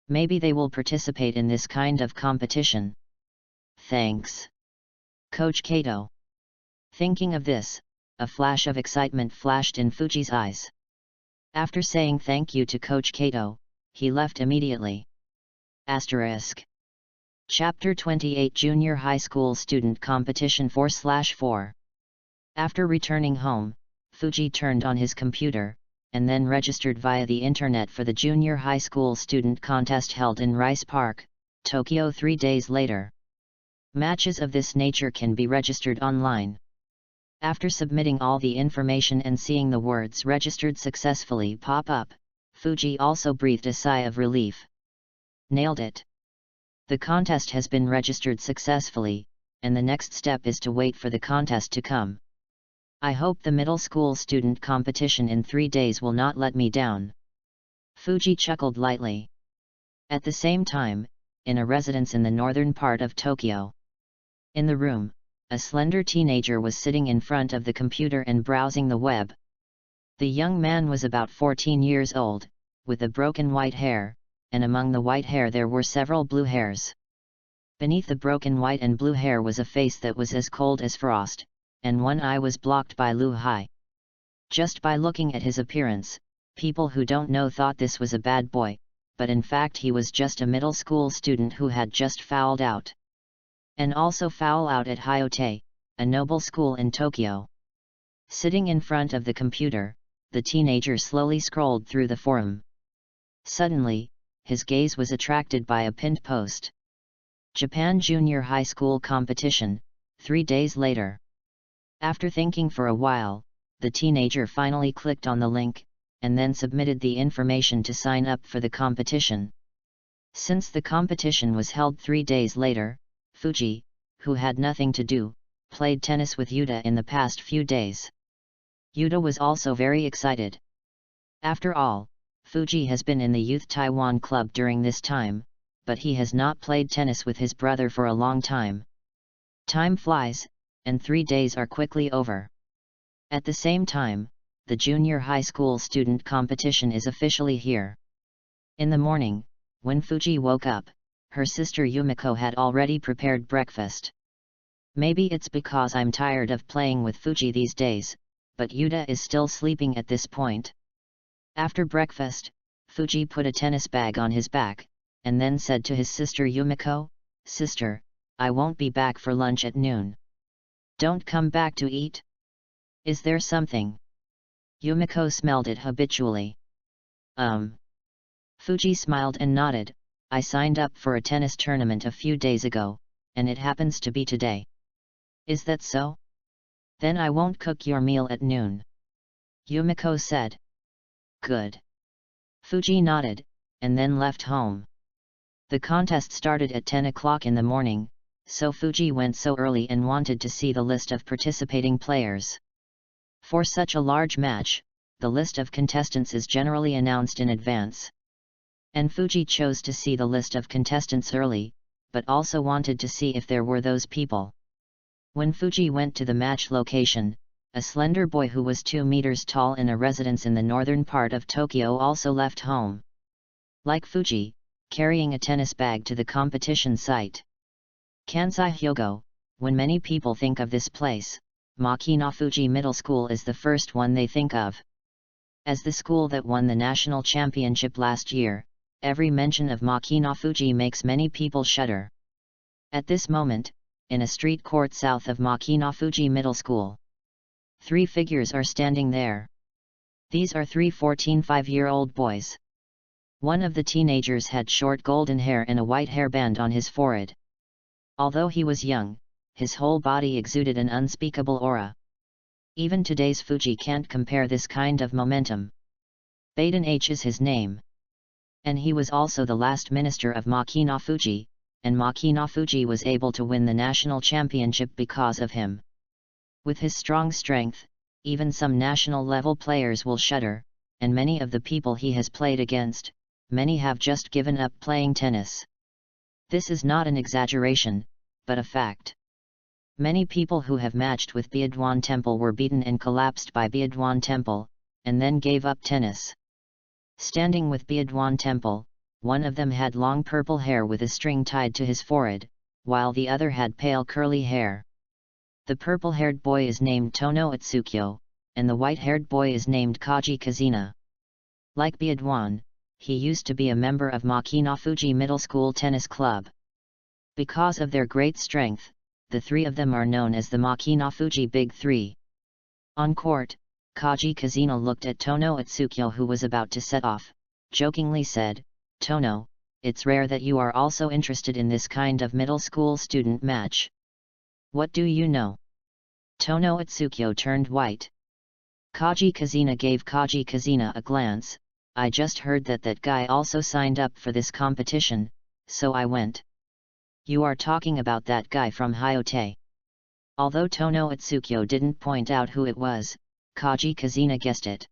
Maybe they will participate in this kind of competition. Thanks, Coach Kato. Thinking of this, a flash of excitement flashed in Fuji's eyes. After saying thank you to Coach Kato, he left immediately. Asterisk. Chapter 28 Junior High School Student Competition 4/4. After returning home, Fuji turned on his computer, and then registered via the internet for the Junior High School Student Contest held in Rice Park, Tokyo 3 days later. Matches of this nature can be registered online. After submitting all the information and seeing the words registered successfully pop up, Fuji also breathed a sigh of relief. Nailed it! The contest has been registered successfully, and the next step is to wait for the contest to come. I hope the middle school student competition in 3 days will not let me down. Fuji chuckled lightly. At the same time, in a residence in the northern part of Tokyo. In the room, a slender teenager was sitting in front of the computer and browsing the web. The young man was about 14 years old, with a broken white hair, and among the white hair there were several blue hairs. Beneath the broken white and blue hair was a face that was as cold as frost, and one eye was blocked by Lu-hai. Just by looking at his appearance, people who don't know thought this was a bad boy, but in fact he was just a middle school student who had just fouled out. And also foul out at Hyote, a noble school in Tokyo. Sitting in front of the computer, the teenager slowly scrolled through the forum. Suddenly, his gaze was attracted by a pinned post. Japan Junior High School Competition, 3 days later. After thinking for a while, the teenager finally clicked on the link, and then submitted the information to sign up for the competition. Since the competition was held 3 days later, Fuji, who had nothing to do, played tennis with Yuta in the past few days. Yuta was also very excited. After all, Fuji has been in the Youth Taiwan Club during this time, but he has not played tennis with his brother for a long time. Time flies, and 3 days are quickly over. At the same time, the junior high school student competition is officially here. In the morning, when Fuji woke up, her sister Yumiko had already prepared breakfast. Maybe it's because I'm tired of playing with Fuji these days, but Yuta is still sleeping at this point. After breakfast, Fuji put a tennis bag on his back, and then said to his sister Yumiko, "Sister, I won't be back for lunch at noon. Don't come back to eat? Is there something?" Yumiko smelled it habitually. Fuji smiled and nodded. "I signed up for a tennis tournament a few days ago, and it happens to be today." "Is that so? Then I won't cook your meal at noon," Yumiko said. "Good." Fuji nodded, and then left home. The contest started at 10 o'clock in the morning, so Fuji went so early and wanted to see the list of participating players. For such a large match, the list of contestants is generally announced in advance. And Fuji chose to see the list of contestants early, but also wanted to see if there were those people. When Fuji went to the match location, a slender boy who was 2 meters tall in a residence in the northern part of Tokyo also left home. Like Fuji, carrying a tennis bag to the competition site. Kansai Hyogo, when many people think of this place, Makina-Fuji Middle School is the first one they think of. As the school that won the national championship last year, every mention of Makina-Fuji makes many people shudder. At this moment, in a street court south of Makina-Fuji Middle School, 3 figures are standing there. These are 3 14-5-year-old boys. One of the teenagers had short golden hair and a white hairband on his forehead. Although he was young, his whole body exuded an unspeakable aura. Even today's Fuji can't compare this kind of momentum. Baden H is his name. And he was also the last minister of Makina-Fuji, and Makina-Fuji was able to win the national championship because of him. With his strong strength, even some national-level players will shudder, and many of the people he has played against, many have just given up playing tennis. This is not an exaggeration, but a fact. Many people who have matched with Biedwan Temple were beaten and collapsed by Biedwan Temple, and then gave up tennis. Standing with Biedwan Temple, one of them had long purple hair with a string tied to his forehead, while the other had pale curly hair. The purple-haired boy is named Tono Itsukyo, and the white-haired boy is named Kaji Kazina. Like Biedwan, he used to be a member of Makina-Fuji Middle School Tennis Club. Because of their great strength, the 3 of them are known as the Makina-Fuji Big 3. On court, Kaji Kazina looked at Tono Itsukyo who was about to set off, jokingly said, "Tono, it's rare that you are also interested in this kind of middle school student match. What do you know?" Tono Itsukyo turned white. Kaji Kazina gave Kaji Kazina a glance. "I just heard that that guy also signed up for this competition, so I went." "You are talking about that guy from Hyote?" Although Tono Itsukyo didn't point out who it was, Kaji Kazina guessed it.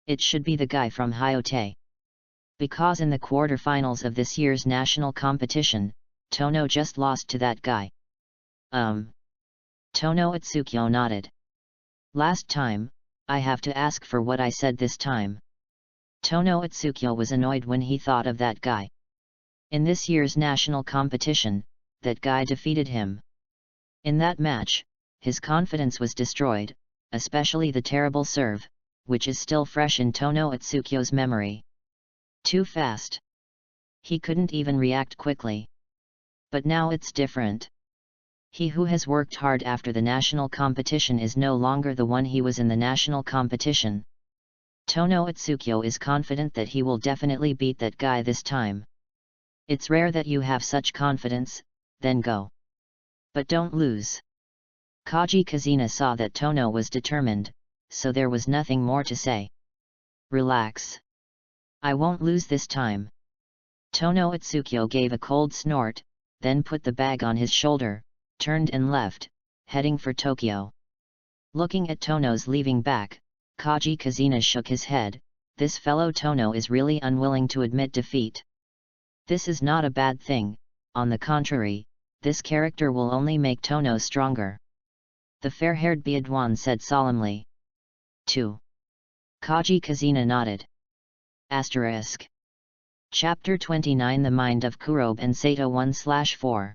It should be the guy from Hyote. Because in the quarterfinals of this year's national competition, Tono just lost to that guy. Tono Itsukyo nodded. Last time, I have to ask for what I said this time. Tono Itsukyo was annoyed when he thought of that guy. In this year's national competition, that guy defeated him. In that match, his confidence was destroyed, especially the terrible serve, which is still fresh in Tono Itsukyo's memory. Too fast. He couldn't even react quickly. But now it's different. He who has worked hard after the national competition is no longer the one he was in the national competition. Tono Itsukyo is confident that he will definitely beat that guy this time. It's rare that you have such confidence, then go. But don't lose. Kaji Kazina saw that Tono was determined, so there was nothing more to say. Relax. I won't lose this time. Tono Itsukyo gave a cold snort, then put the bag on his shoulder, turned and left, heading for Tokyo. Looking at Tono's leaving back, Kaji Kazina shook his head. This fellow Tono is really unwilling to admit defeat. This is not a bad thing, on the contrary, this character will only make Tono stronger. The fair-haired Biadwan said solemnly. 2. Kaji Kazina nodded. Asterisk. Chapter 29 The Mind of Kurobe and Sato 1/4.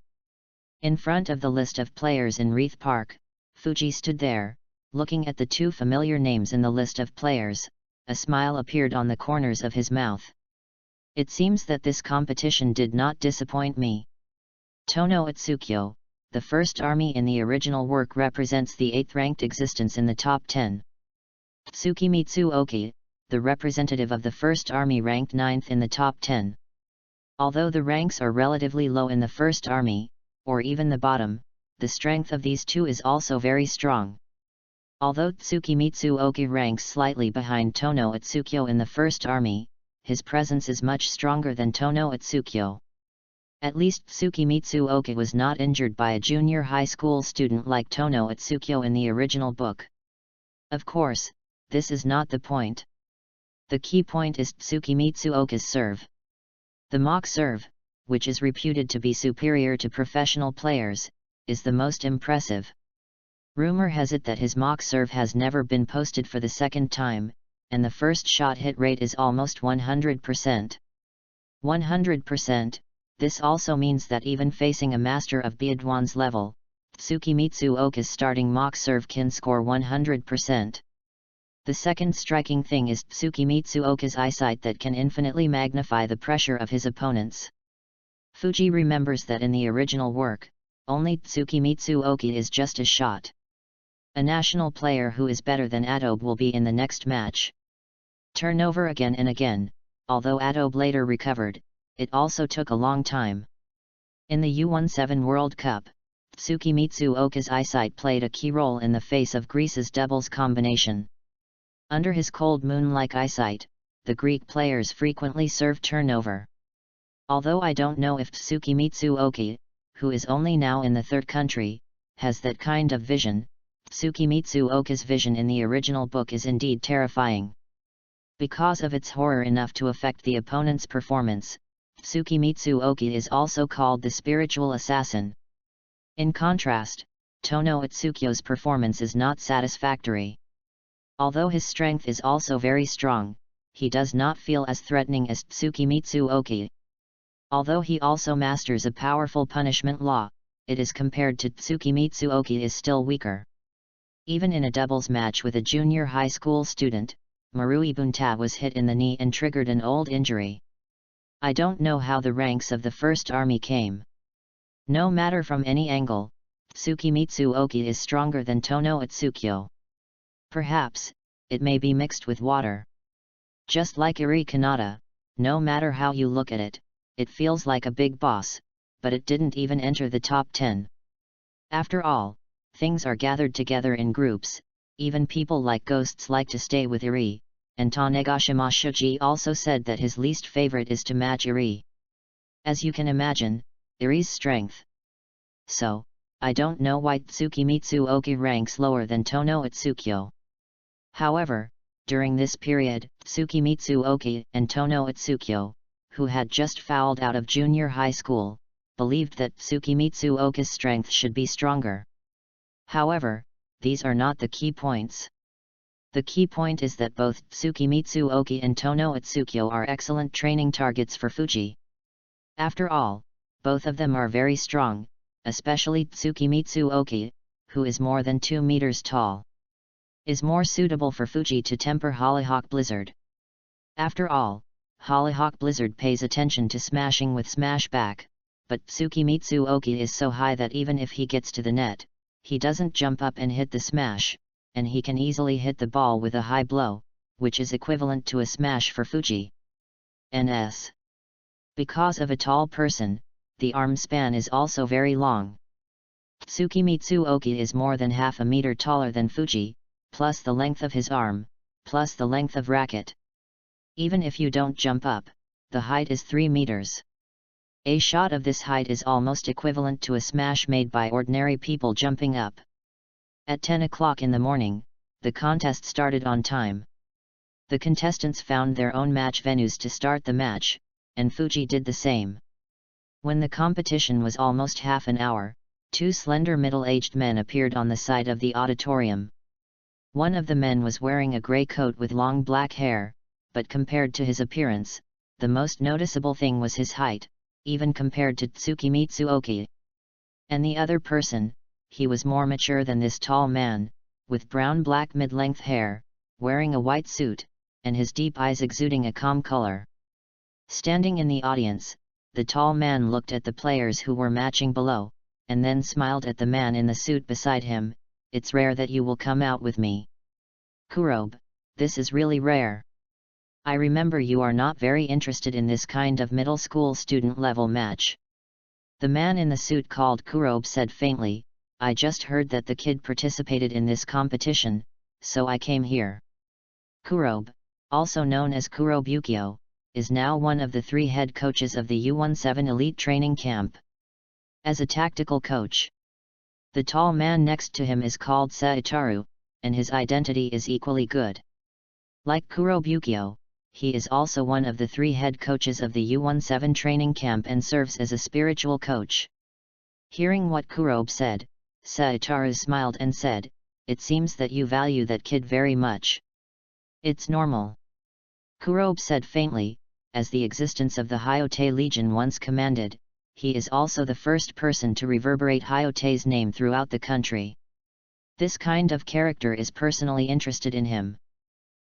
In front of the list of players in Wreath Park, Fuji stood there, looking at the two familiar names in the list of players. A smile appeared on the corners of his mouth. It seems that this competition did not disappoint me. Tono Itsukyo, the first army in the original work, represents the 8th-ranked existence in the top 10. Tsukimitsu Oki, the representative of the first army, ranked 9th in the top 10. Although the ranks are relatively low in the first army, or even the bottom, the strength of these two is also very strong. Although Tsukimitsu Oki ranks slightly behind Tono Itsukyo in the first army, his presence is much stronger than Tono Itsukyo. At least Tsukimitsu Oki was not injured by a junior high school student like Tono Itsukyo in the original book. Of course, this is not the point. The key point is Tsukimitsu Oki's serve. The mock serve, which is reputed to be superior to professional players, is the most impressive. Rumor has it that his mock serve has never been posted for the second time, and the first shot hit rate is almost 100%. 100%, this also means that even facing a master of Biadwan's level, Tsukimitsu Oki's starting mock serve can score 100%. The second striking thing is Tsukimitsu Oki's eyesight that can infinitely magnify the pressure of his opponents. Fuji remembers that in the original work, only Tsukimitsu Oki is just a shot. A national player who is better than Adobe will be in the next match. Turnover again and again, although Adobe later recovered, it also took a long time. In the U17 World Cup, Tsukimitsu Oki's eyesight played a key role in the face of Greece's doubles combination. Under his cold moon-like eyesight, the Greek players frequently served turnover. Although I don't know if Tsukimitsu Oki, who is only now in the third country, has that kind of vision, Tsukimitsu Oki's vision in the original book is indeed terrifying. Because of its horror enough to affect the opponent's performance, Tsukimitsu Oki is also called the spiritual assassin. In contrast, Tono Itsukyo's performance is not satisfactory. Although his strength is also very strong, he does not feel as threatening as Tsukimitsu Oki. Although he also masters a powerful punishment law, it is compared to Tsukimitsu Oki is still weaker. Even in a doubles match with a junior high school student, Marui Bunta was hit in the knee and triggered an old injury. I don't know how the ranks of the first army came. No matter from any angle, Tsukimitsu Oki is stronger than Tono Itsukyo. Perhaps, it may be mixed with water. Just like Iri Kanata, no matter how you look at it, it feels like a big boss, but it didn't even enter the top 10. After all, things are gathered together in groups, even people like ghosts like to stay with Iri, and Tanegashima Shuji also said that his least favorite is to match Iri. As you can imagine, Iri's strength. So, I don't know why Tsukimitsu Oki ranks lower than Tono Itsukyo. However, during this period, Tsukimitsu Oki and Tono Itsukyo, who had just fouled out of junior high school, believed that Tsukimitsu Oki's strength should be stronger. However, these are not the key points. The key point is that both Tsukimitsu Oki and Tono Itsukyo are excellent training targets for Fuji. After all, both of them are very strong, especially Tsukimitsu Oki, who is more than 2 meters tall. Is more suitable for Fuji to temper Hollyhock Blizzard. After all, Hollyhock Blizzard pays attention to smashing with smashback, but Tsukimitsu Oki is so high that even if he gets to the net, he doesn't jump up and hit the smash, and he can easily hit the ball with a high blow, which is equivalent to a smash for Fuji. NS. Because of a tall person, the arm span is also very long. Tsukimitsu Oki is more than half a meter taller than Fuji, plus the length of his arm, plus the length of racket. Even if you don't jump up, the height is 3 meters. A shot of this height is almost equivalent to a smash made by ordinary people jumping up. At 10 o'clock in the morning, the contest started on time. The contestants found their own match venues to start the match, and Fuji did the same. When the competition was almost half an hour, 2 slender middle-aged men appeared on the side of the auditorium. One of the men was wearing a grey coat with long black hair, but compared to his appearance, the most noticeable thing was his height, even compared to Tsukimitsu Oki. And the other person, he was more mature than this tall man, with brown-black mid-length hair, wearing a white suit, and his deep eyes exuding a calm color. Standing in the audience, the tall man looked at the players who were matching below, and then smiled at the man in the suit beside him. It's rare that you will come out with me. Kurobe, this is really rare. I remember you are not very interested in this kind of middle school student level match. The man in the suit called Kurobe said faintly, I just heard that the kid participated in this competition, so I came here. Kurobe, also known as Kurobe Yukio, is now one of the 3 head coaches of the U-17 Elite Training Camp. As a tactical coach, the tall man next to him is called Saitaru, and his identity is equally good. Like Kurobe Yukio, he is also one of the 3 head coaches of the U-17 training camp and serves as a spiritual coach. Hearing what Kurobe said, Saitaru smiled and said, it seems that you value that kid very much. It's normal. Kurobe said faintly, as the existence of the Hyote Legion once commanded, he is also the first person to reverberate Hyote's name throughout the country. This kind of character is personally interested in him.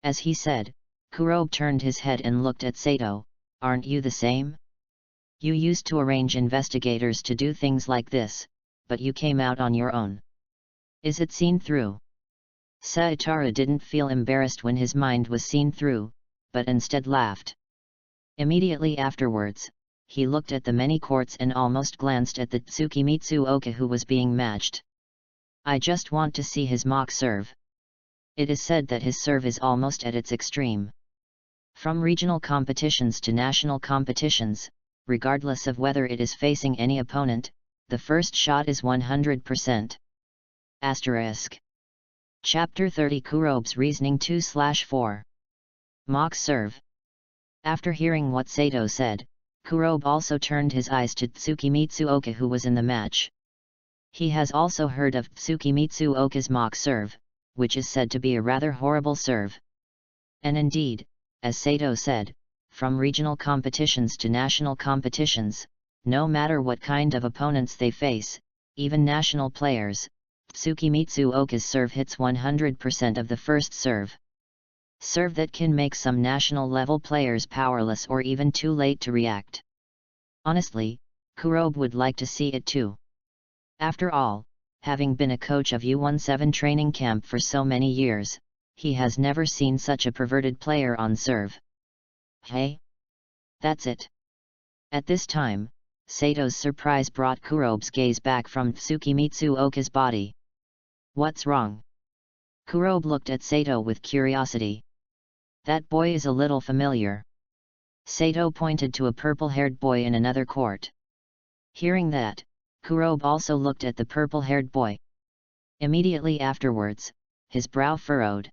As he said, Kurobe turned his head and looked at Sato, aren't you the same? You used to arrange investigators to do things like this, but you came out on your own. Is it seen through? Saitara didn't feel embarrassed when his mind was seen through, but instead laughed. Immediately afterwards, he looked at the many courts and almost glanced at the Tsukimitsu Oki who was being matched. I just want to see his mock serve. It is said that his serve is almost at its extreme. From regional competitions to national competitions, regardless of whether it is facing any opponent, the first shot is 100%. Asterisk. Chapter 30 Kurobe's Reasoning 2/4. Mock serve. After hearing what Sato said, Kurobe also turned his eyes to Tsukimitsu Oki who was in the match. He has also heard of Tsukimitsu Oki's mock serve, which is said to be a rather horrible serve. And indeed, as Sato said, from regional competitions to national competitions, no matter what kind of opponents they face, even national players, Tsukimitsu Oki's serve hits 100% of the first serve. Serve that can make some national level players powerless or even too late to react. Honestly, Kurobe would like to see it too. After all, having been a coach of U-17 training camp for so many years, he has never seen such a perverted player on serve. Hey? That's it. At this time, Sato's surprise brought Kurobe's gaze back from Tsukimitsu Oki's body. What's wrong? Kurobe looked at Sato with curiosity. That boy is a little familiar. Sato pointed to a purple-haired boy in another court. Hearing that, Kurobe also looked at the purple-haired boy. Immediately afterwards, his brow furrowed.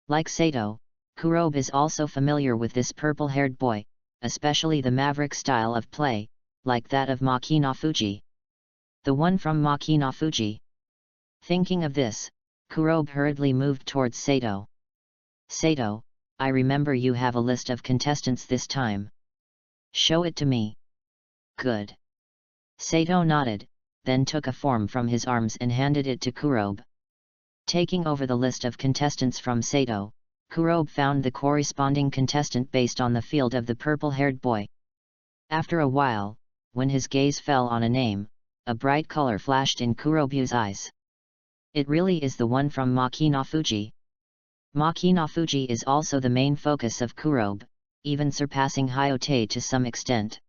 Like Sato, Kurobe is also familiar with this purple-haired boy, especially the maverick style of play, like that of Makina Fuji. The one from Makina Fuji. Thinking of this, Kurobe hurriedly moved towards Sato. Sato, I remember you have a list of contestants this time. Show it to me. Good. Sato nodded, then took a form from his arms and handed it to Kurobe. Taking over the list of contestants from Sato, Kurobe found the corresponding contestant based on the field of the purple-haired boy. After a while, when his gaze fell on a name, a bright color flashed in Kurobe's eyes. It really is the one from Makina Fuji. Makina Fuji is also the main focus of Kurobe, even surpassing Hyote to some extent.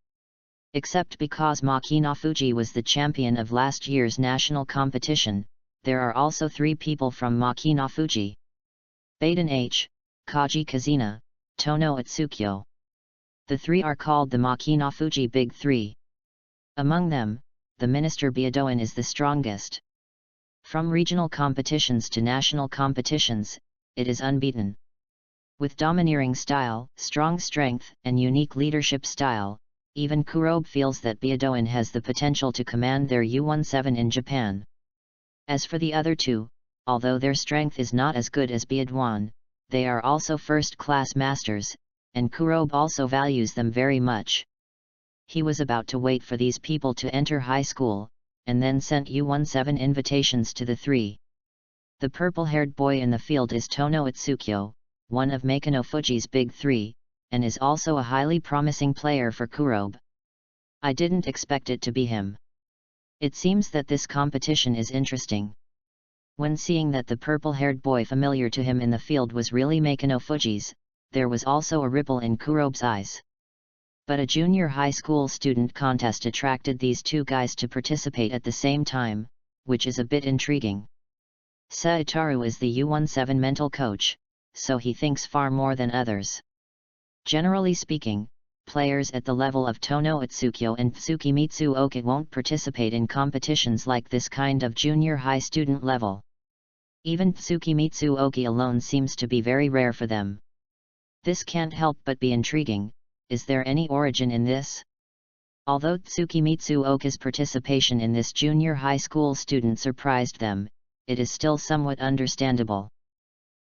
Except because Makina Fuji was the champion of last year's national competition, there are also 3 people from Makina Fuji. Baden H, Kaji Kazina, Tono Atsukyo. The 3 are called the Makina Fuji Big 3. Among them, the minister Byadoin is the strongest. From regional competitions to national competitions, it is unbeaten. With domineering style, strong strength, and unique leadership style, even Kurobe feels that Byadoin has the potential to command their U-17 in Japan. As for the other 2, although their strength is not as good as Byadoin, they are also first-class masters, and Kurobe also values them very much. He was about to wait for these people to enter high school, and then sent U-17 invitations to the 3. The purple-haired boy in the field is Tono Atsukyo, one of Makino Fuji's Big 3, and is also a highly promising player for Kurobe. I didn't expect it to be him. It seems that this competition is interesting. When seeing that the purple-haired boy familiar to him in the field was really Makino Fuji's, there was also a ripple in Kurobe's eyes. But a junior high school student contest attracted these 2 guys to participate at the same time, which is a bit intriguing. Saitaru is the U-17 mental coach, so he thinks far more than others. Generally speaking, players at the level of Tono Atsukyo and Tsukimitsu Oka won't participate in competitions like this kind of junior high student level. Even Tsukimitsu Oka alone seems to be very rare for them. This can't help but be intriguing. Is there any origin in this? Although Tsukimitsu Oka's participation in this junior high school student surprised them, it is still somewhat understandable.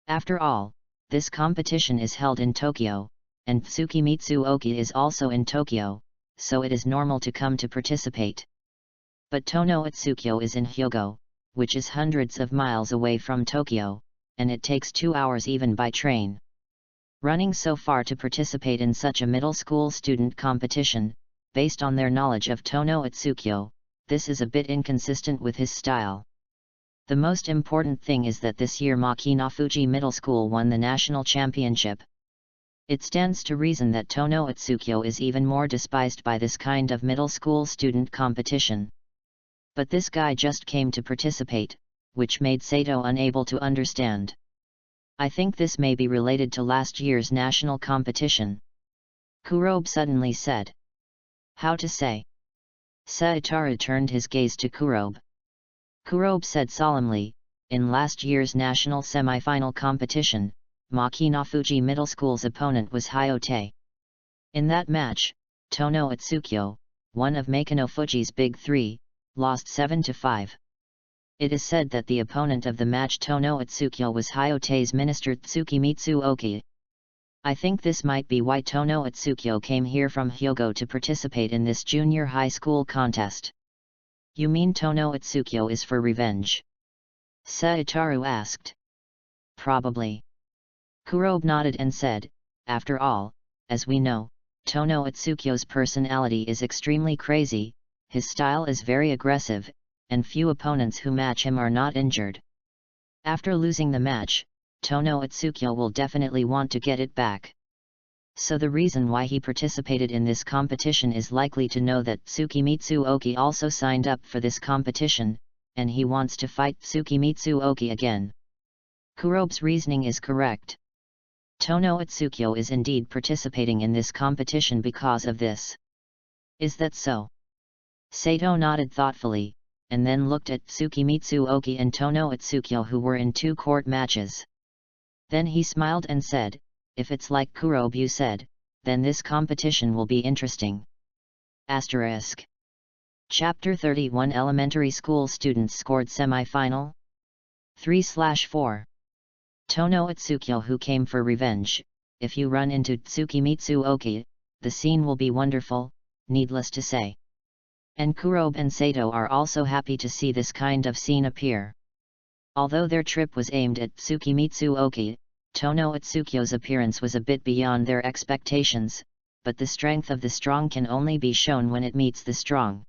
After all, this competition is held in Tokyo, and Tsukimitsu Oka is also in Tokyo, so it is normal to come to participate. But Tono Atsukyo is in Hyogo, which is hundreds of miles away from Tokyo, and it takes 2 hours even by train. Running so far to participate in such a middle school student competition, based on their knowledge of Tono Atsukyo, this is a bit inconsistent with his style. The most important thing is that this year Makina Fuji Middle School won the national championship. It stands to reason that Tono Atsukyo is even more despised by this kind of middle school student competition. But this guy just came to participate, which made Sato unable to understand. I think this may be related to last year's national competition. Kurobe suddenly said. How to say? Saitara turned his gaze to Kurobe. Kurobe said solemnly, in last year's national semi-final competition, Makina Fuji Middle School's opponent was Hyote. In that match, Tono Atsukyo, one of Makino Fuji's Big 3, lost 7-5. It is said that the opponent of the match Tono Atsukyo was Hyote's minister Tsukimitsu Oka. I think this might be why Tono Atsukyo came here from Hyogo to participate in this junior high school contest. You mean Tono Atsukyo is for revenge? Saitaru asked. Probably. Kurobe nodded and said, after all, as we know, Tono Atsukyo's personality is extremely crazy, his style is very aggressive, and few opponents who match him are not injured. After losing the match, Tono Atsukyo will definitely want to get it back. So the reason why he participated in this competition is likely to know that Tsukimitsu Oka also signed up for this competition, and he wants to fight Tsukimitsu Oka again. Kurobe's reasoning is correct. Tono Atsukyo is indeed participating in this competition because of this. Is that so? Sato nodded thoughtfully, and then looked at Tsukimitsu Oki and Tono Itsukyo, who were in 2 court matches. Then he smiled and said, "If it's like Kurobu said, then this competition will be interesting." Asterisk. Chapter 31 Elementary School Students Scored Semi-Final 3/4. Tono Itsukyo, who came for revenge. If you run into Tsukimitsu Oki, the scene will be wonderful, needless to say. And Kurobe and Sato are also happy to see this kind of scene appear. Although their trip was aimed at Tsukimitsu Oki, Tono Itsukyo's appearance was a bit beyond their expectations, but the strength of the strong can only be shown when it meets the strong.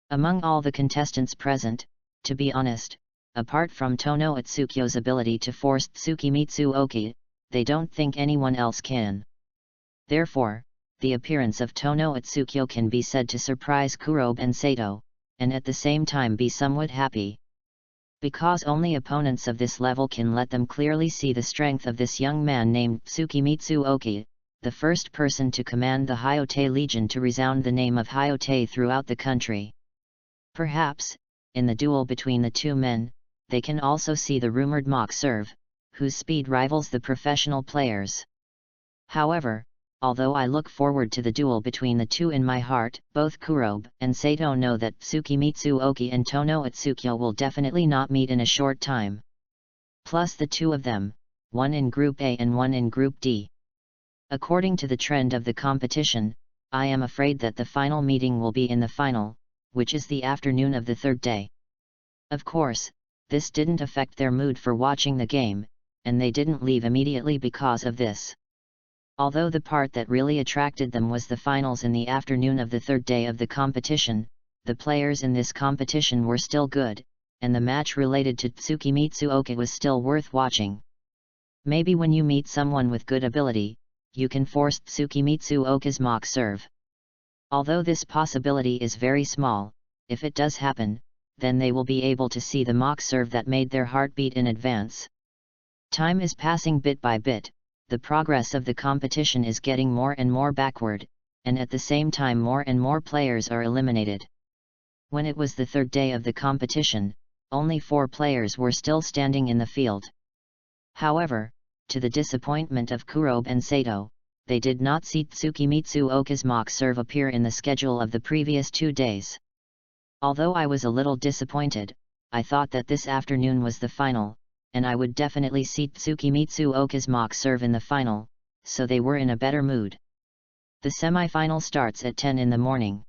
Among all the contestants present, to be honest, apart from Tono Itsukyo's ability to force Tsukimitsu Oki, they don't think anyone else can. Therefore, the appearance of Tono Itsukyo can be said to surprise Kurobe and Sato, and at the same time be somewhat happy. Because only opponents of this level can let them clearly see the strength of this young man named Tsukimitsu Oki, the first person to command the Hyote Legion to resound the name of Hyote throughout the country. Perhaps, in the duel between the 2 men, they can also see the rumored mock serve, whose speed rivals the professional players. However, although I look forward to the duel between the 2 in my heart, both Kurobe and Sato know that Tsukimitsu Oki and Tono Itsukyo will definitely not meet in a short time. Plus the 2 of them, one in Group A and one in Group D. According to the trend of the competition, I am afraid that the final meeting will be in the final, which is the afternoon of the 3rd day. Of course, this didn't affect their mood for watching the game, and they didn't leave immediately because of this. Although the part that really attracted them was the finals in the afternoon of the 3rd day of the competition, the players in this competition were still good, and the match related to Tsukimitsu Oki was still worth watching. Maybe when you meet someone with good ability, you can force Tsukimitsu Oki's mock serve. Although this possibility is very small, if it does happen, then they will be able to see the mock serve that made their heart beat in advance. Time is passing bit by bit, the progress of the competition is getting more and more backward, and at the same time more and more players are eliminated. When it was the 3rd day of the competition, only 4 players were still standing in the field. However, to the disappointment of Kurobe and Sato, they did not see Tsukimitsu Oki's mock serve appear in the schedule of the previous 2 days. Although I was a little disappointed, I thought that this afternoon was the final, and I would definitely see Tsukimitsu Oki's mock serve in the final, so they were in a better mood. The semi-final starts at 10 in the morning.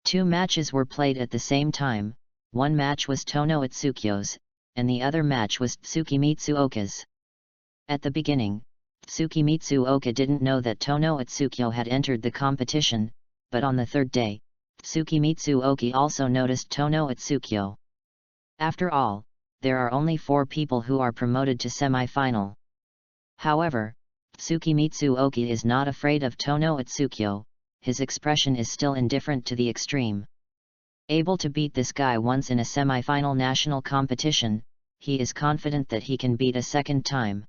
2 matches were played at the same time, one match was Tono Itsukyo's, and the other match was Tsukimitsu Oki's. At the beginning, Tsukimitsu Oki didn't know that Tono Itsukyo had entered the competition, but on the 3rd day, Tsukimitsu Oki also noticed Tono Itsukyo. After all, there are only 4 people who are promoted to semi-final. However, Tsukimitsu Oki is not afraid of Tono Itsukyo, his expression is still indifferent to the extreme. Able to beat this guy once in a semi-final national competition, he is confident that he can beat a second time.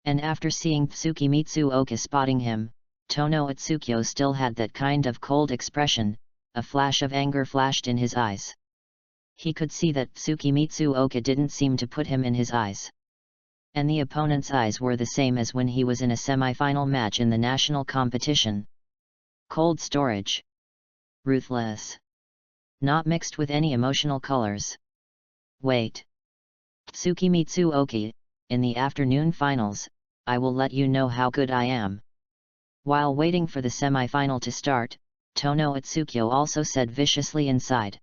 And after seeing Tsukimitsu Oki spotting him, Tono Itsukyo still had that kind of cold expression, a flash of anger flashed in his eyes. He could see that Tsukimitsu Oki didn't seem to put him in his eyes. And the opponent's eyes were the same as when he was in a semi-final match in the national competition. Cold storage. Ruthless. Not mixed with any emotional colors. Wait. Tsukimitsu Oki, in the afternoon finals, I will let you know how good I am. While waiting for the semi-final to start, Tono Itsukyo also said viciously inside.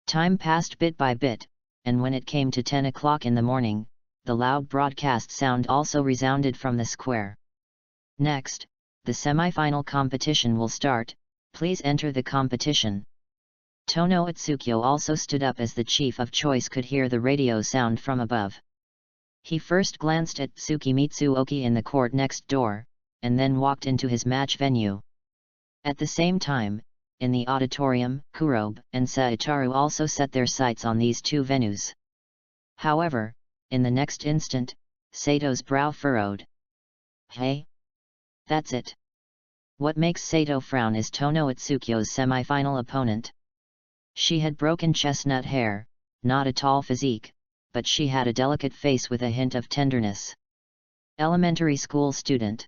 Time passed bit by bit, and when it came to 10 o'clock in the morning, the loud broadcast sound also resounded from the square. Next, the semi-final competition will start, please enter the competition. Tono Itsukyo also stood up as the chief of choice could hear the radio sound from above. He first glanced at Tsukimitsu Oki in the court next door, and then walked into his match venue. At the same time, in the auditorium, Kurobe and Saitaru also set their sights on these 2 venues. However, in the next instant, Sato's brow furrowed. Hey? That's it. What makes Sato frown is Tono Itsukyo's semi-final opponent. She had broken chestnut hair, not a tall physique, but she had a delicate face with a hint of tenderness. Elementary school student.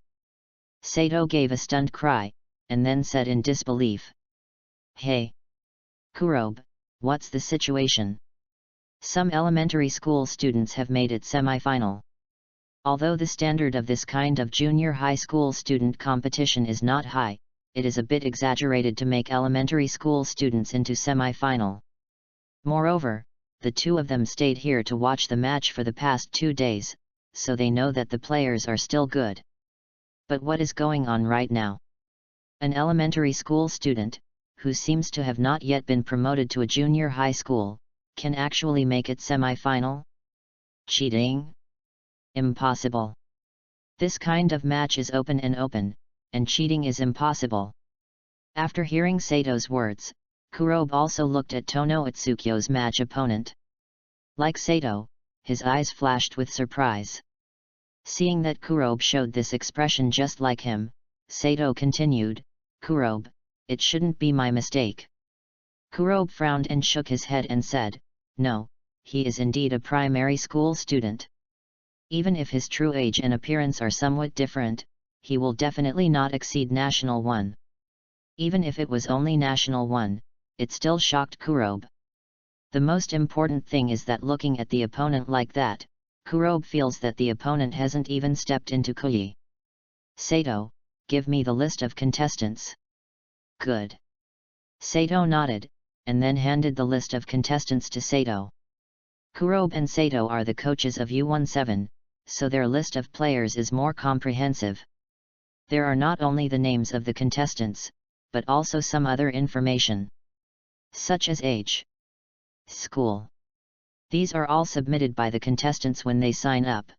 Sato gave a stunned cry, and then said in disbelief. Hey! Kurobe, what's the situation? Some elementary school students have made it semi-final. Although the standard of this kind of junior high school student competition is not high, it is a bit exaggerated to make elementary school students into semi-final. Moreover, the two of them stayed here to watch the match for the past 2 days, so they know that the players are still good. But what is going on right now? An elementary school student, who seems to have not yet been promoted to a junior high school, can actually make it semi-final? Cheating? Impossible. This kind of match is open, and cheating is impossible. After hearing Sato's words, Kurobe also looked at Tono Itsukyo's match opponent. Like Sato, his eyes flashed with surprise. Seeing that Kurobe showed this expression just like him, Sato continued, Kurobe, it shouldn't be my mistake. Kurobe frowned and shook his head and said, no, he is indeed a primary school student. Even if his true age and appearance are somewhat different, he will definitely not exceed National 1. Even if it was only National 1, it still shocked Kurobe. The most important thing is that looking at the opponent like that, Kurobe feels that the opponent hasn't even stepped into Koyi. Sato, give me the list of contestants. Good. Sato nodded, and then handed the list of contestants to Sato. Kurobe and Sato are the coaches of U17, so their list of players is more comprehensive. There are not only the names of the contestants, but also some other information, such as age, school. These are all submitted by the contestants when they sign up.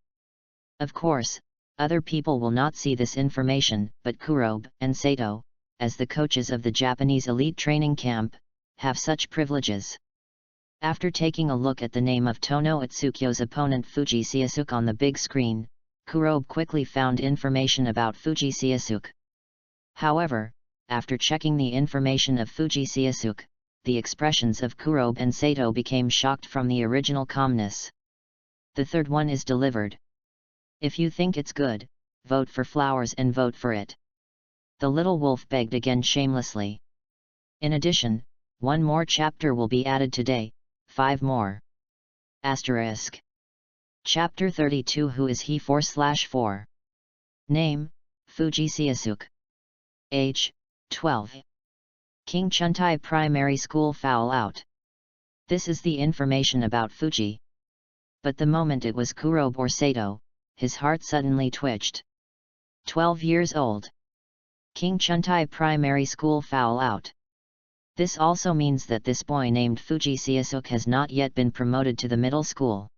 Of course, other people will not see this information, but Kurobe and Sato, as the coaches of the Japanese elite training camp, have such privileges. After taking a look at the name of Tono Itsukyo's opponent Fuji Seiasuke on the big screen, Kurobe quickly found information about Fuji Seiasuke. However, after checking the information of Fuji Seiasuke, the expressions of Kurobe and Sato became shocked from the original calmness. The third one is delivered. If you think it's good, vote for flowers and vote for it. The little wolf begged again shamelessly. In addition, one more chapter will be added today, 5 more. Asterisk. Chapter 32 Who is he 4/4? Name, Fuji Seiasuke. Age, 12. King Chuntai Primary School foul out. This is the information about Fuji. But the moment it was Kurobe or Sato, his heart suddenly twitched. 12 years old. King Chuntai Primary School foul out. This also means that this boy named Fuji Seiasuke has not yet been promoted to the middle school.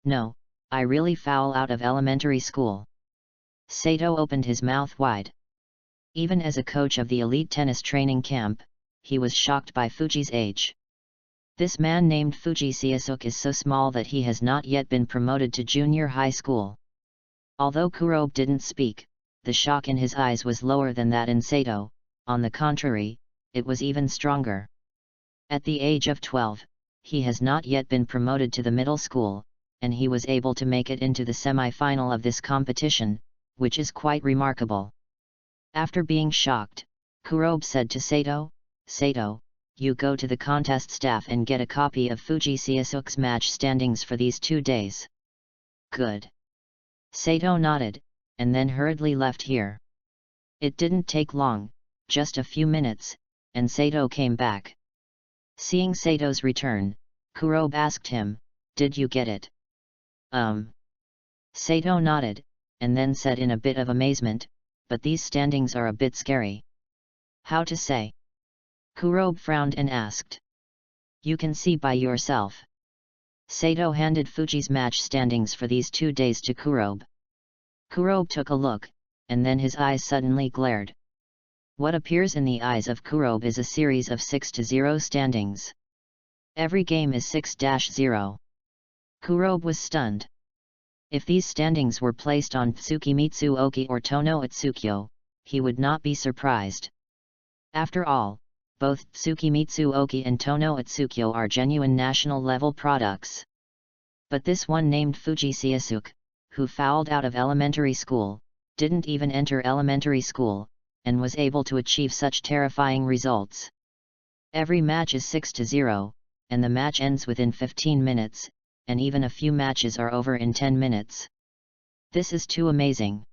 No, I really foul out of elementary school. Sato opened his mouth wide. Even as a coach of the elite tennis training camp, he was shocked by Fuji's age. This man named Fuji Seiasuke is so small that he has not yet been promoted to junior high school. Although Kurobe didn't speak, the shock in his eyes was lower than that in Sato, on the contrary, it was even stronger. At the age of 12, he has not yet been promoted to the middle school, and he was able to make it into the semi-final of this competition, which is quite remarkable. After being shocked, Kurobe said to Sato, Sato, you go to the contest staff and get a copy of Fuji Seiasuke's match standings for these 2 days. Good. Sato nodded, and then hurriedly left here. It didn't take long, just a few minutes, and Sato came back. Seeing Sato's return, Kurobe asked him, did you get it? Sato nodded, and then said in a bit of amazement, but these standings are a bit scary. How to say? Kurobe frowned and asked. You can see by yourself. Sato handed Fuji's match standings for these 2 days to Kurobe. Kurobe took a look, and then his eyes suddenly glared. What appears in the eyes of Kurobe is a series of 6-0 standings. Every game is 6-0. Kurobe was stunned. If these standings were placed on Tsukimitsu Oki or Tono Itsukyo, he would not be surprised. After all, both Tsukimitsu Oki and Tono Itsukyo are genuine national-level products. But this one named Fuji Seiasuke, who fouled out of elementary school, didn't even enter elementary school, and was able to achieve such terrifying results. Every match is 6-0, and the match ends within 15 minutes, and even a few matches are over in 10 minutes. This is too amazing.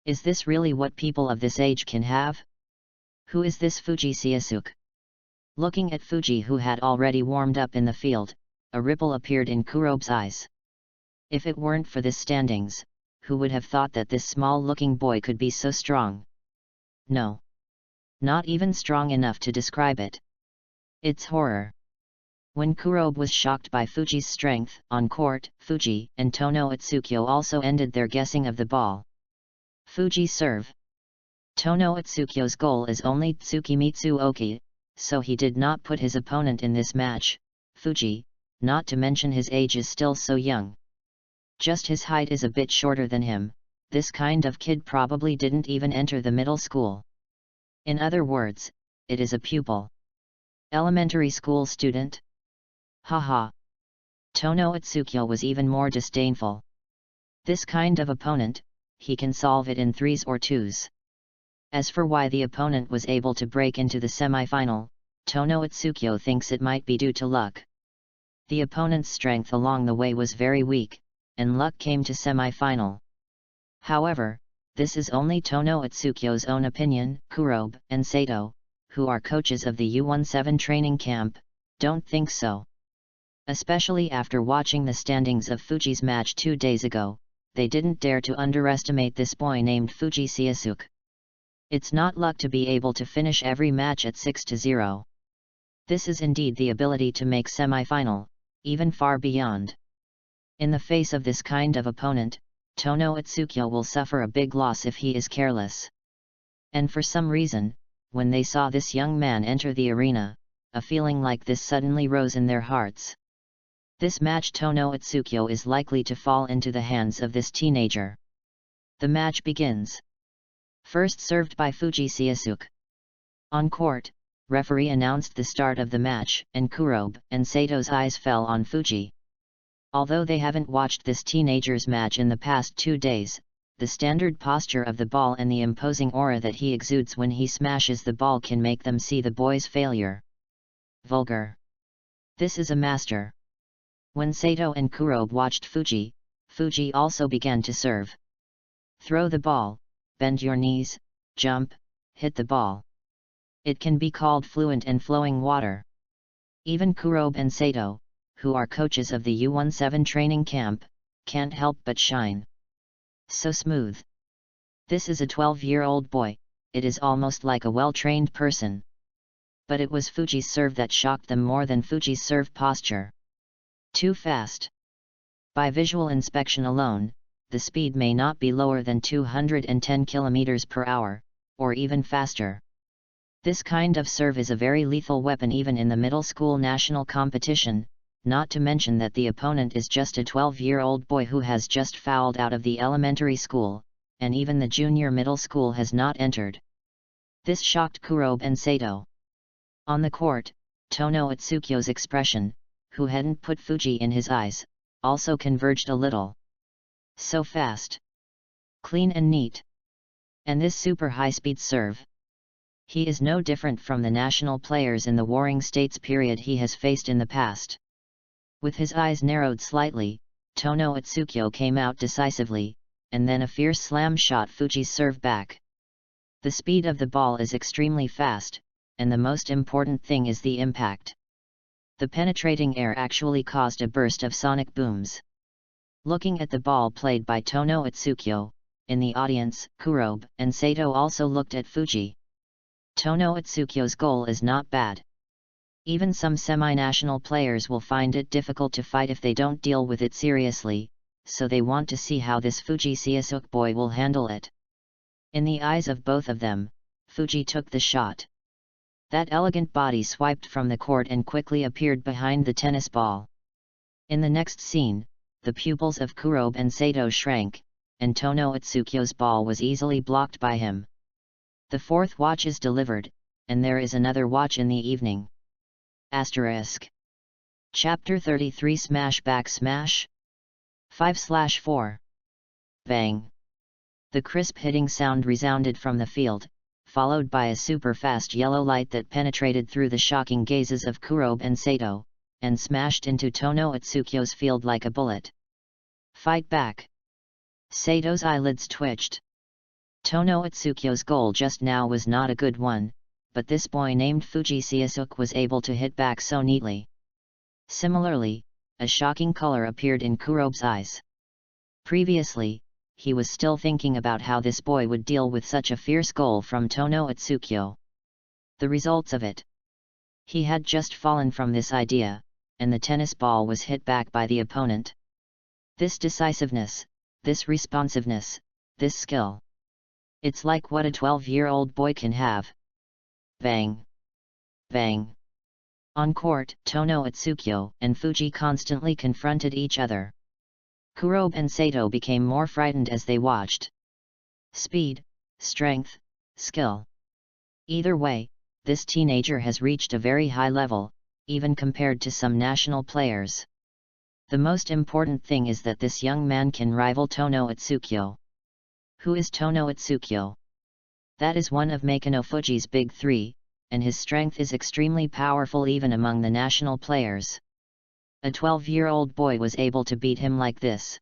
Is this really what people of this age can have? Who is this Fuji Seiasuke? Looking at Fuji, who had already warmed up in the field, a ripple appeared in Kurobe's eyes. If it weren't for this standings, who would have thought that this small-looking boy could be so strong? No. Not even strong enough to describe it. It's horror. When Kurobe was shocked by Fuji's strength on court, Fuji and Tono Itsukyo also ended their guessing of the ball. Fuji serve. Tono Itsukyo's goal is only Tsukimitsu Oki, so he did not put his opponent in this match. Fuji, not to mention his age, is still so young. Just his height is a bit shorter than him. This kind of kid probably didn't even enter the middle school. In other words, it is a pupil. Elementary school student? Haha. Tono Itsukyo was even more disdainful. This kind of opponent, he can solve it in 3s or 2s. As for why the opponent was able to break into the semi-final, Tono Itsukyo thinks it might be due to luck. The opponent's strength along the way was very weak, and luck came to semi-final. However, this is only Tono Itsukyo's own opinion. Kurobe and Sato, who are coaches of the U17 training camp, don't think so. Especially after watching the standings of Fuji's match 2 days ago, they didn't dare to underestimate this boy named Fuji Seiasuke. It's not luck to be able to finish every match at 6-0. This is indeed the ability to make semi-final, even far beyond. In the face of this kind of opponent, Tono Itsukyo will suffer a big loss if he is careless. And for some reason, when they saw this young man enter the arena, a feeling like this suddenly rose in their hearts. This match Tono Itsukyo is likely to fall into the hands of this teenager. The match begins. First served by Fuji Seiasuke. On court, referee announced the start of the match, and Kurobe and Sato's eyes fell on Fuji. Although they haven't watched this teenager's match in the past 2 days, the standard posture of the ball and the imposing aura that he exudes when he smashes the ball can make them see the boy's failure. Vulgar. This is a master. When Sato and Kurobe watched Fuji, Fuji also began to serve. Throw the ball, bend your knees, jump, hit the ball. It can be called fluent and flowing water. Even Kurobe and Sato, who are coaches of the U17 training camp, can't help but shine. So smooth. This is a 12-year-old boy, it is almost like a well-trained person. But it was Fuji's serve that shocked them more than Fuji's serve posture. Too fast. By visual inspection alone, the speed may not be lower than 210 km per hour, or even faster. This kind of serve is a very lethal weapon even in the middle school national competition, not to mention that the opponent is just a 12-year-old boy who has just fouled out of the elementary school, and even the junior middle school has not entered. This shocked Kurobe and Sato. On the court, Tono Itsukyo's expression, who hadn't put Fuji in his eyes, also converged a little. So fast. Clean and neat. And this super high-speed serve. He is no different from the national players in the Warring States period he has faced in the past. With his eyes narrowed slightly, Tono Itsukyo came out decisively, and then a fierce slam shot Fuji's serve back. The speed of the ball is extremely fast, and the most important thing is the impact. The penetrating air actually caused a burst of sonic booms. Looking at the ball played by Tono Itsukyo, in the audience, Kurobe and Sato also looked at Fuji. Tono Itsukyo's goal is not bad. Even some semi-national players will find it difficult to fight if they don't deal with it seriously, so they want to see how this Fuji Seiasuke boy will handle it. In the eyes of both of them, Fuji took the shot. That elegant body swiped from the court and quickly appeared behind the tennis ball. In the next scene, the pupils of Kurobe and Sato shrank, and Tono Itsukyo's ball was easily blocked by him. The fourth watch is delivered, and there is another watch in the evening. Asterisk. Chapter 33 Smash Back Smash 5/4. Bang. The crisp hitting sound resounded from the field, followed by a super-fast yellow light that penetrated through the shocking gazes of Kurobe and Sato, and smashed into Tono Atsukyo's field like a bullet. Fight back! Sato's eyelids twitched. Tono Atsukyo's goal just now was not a good one, but this boy named Fuji Seisuke was able to hit back so neatly. Similarly, a shocking color appeared in Kurobe's eyes. Previously, he was still thinking about how this boy would deal with such a fierce goal from Tono Atsukyo. The results of it. He had just fallen from this idea, and the tennis ball was hit back by the opponent. This decisiveness, this responsiveness, this skill. It's like what a 12-year-old boy can have. Bang! Bang! On court, Tono Atsukyo and Fuji constantly confronted each other. Kurobe and Sato became more frightened as they watched. Speed, strength, skill. Either way, this teenager has reached a very high level, even compared to some national players. The most important thing is that this young man can rival Tono Atsukyo. Who is Tono Atsukyo? That is one of Makino Fuji's big three, and his strength is extremely powerful even among the national players. A 12-year-old boy was able to beat him like this.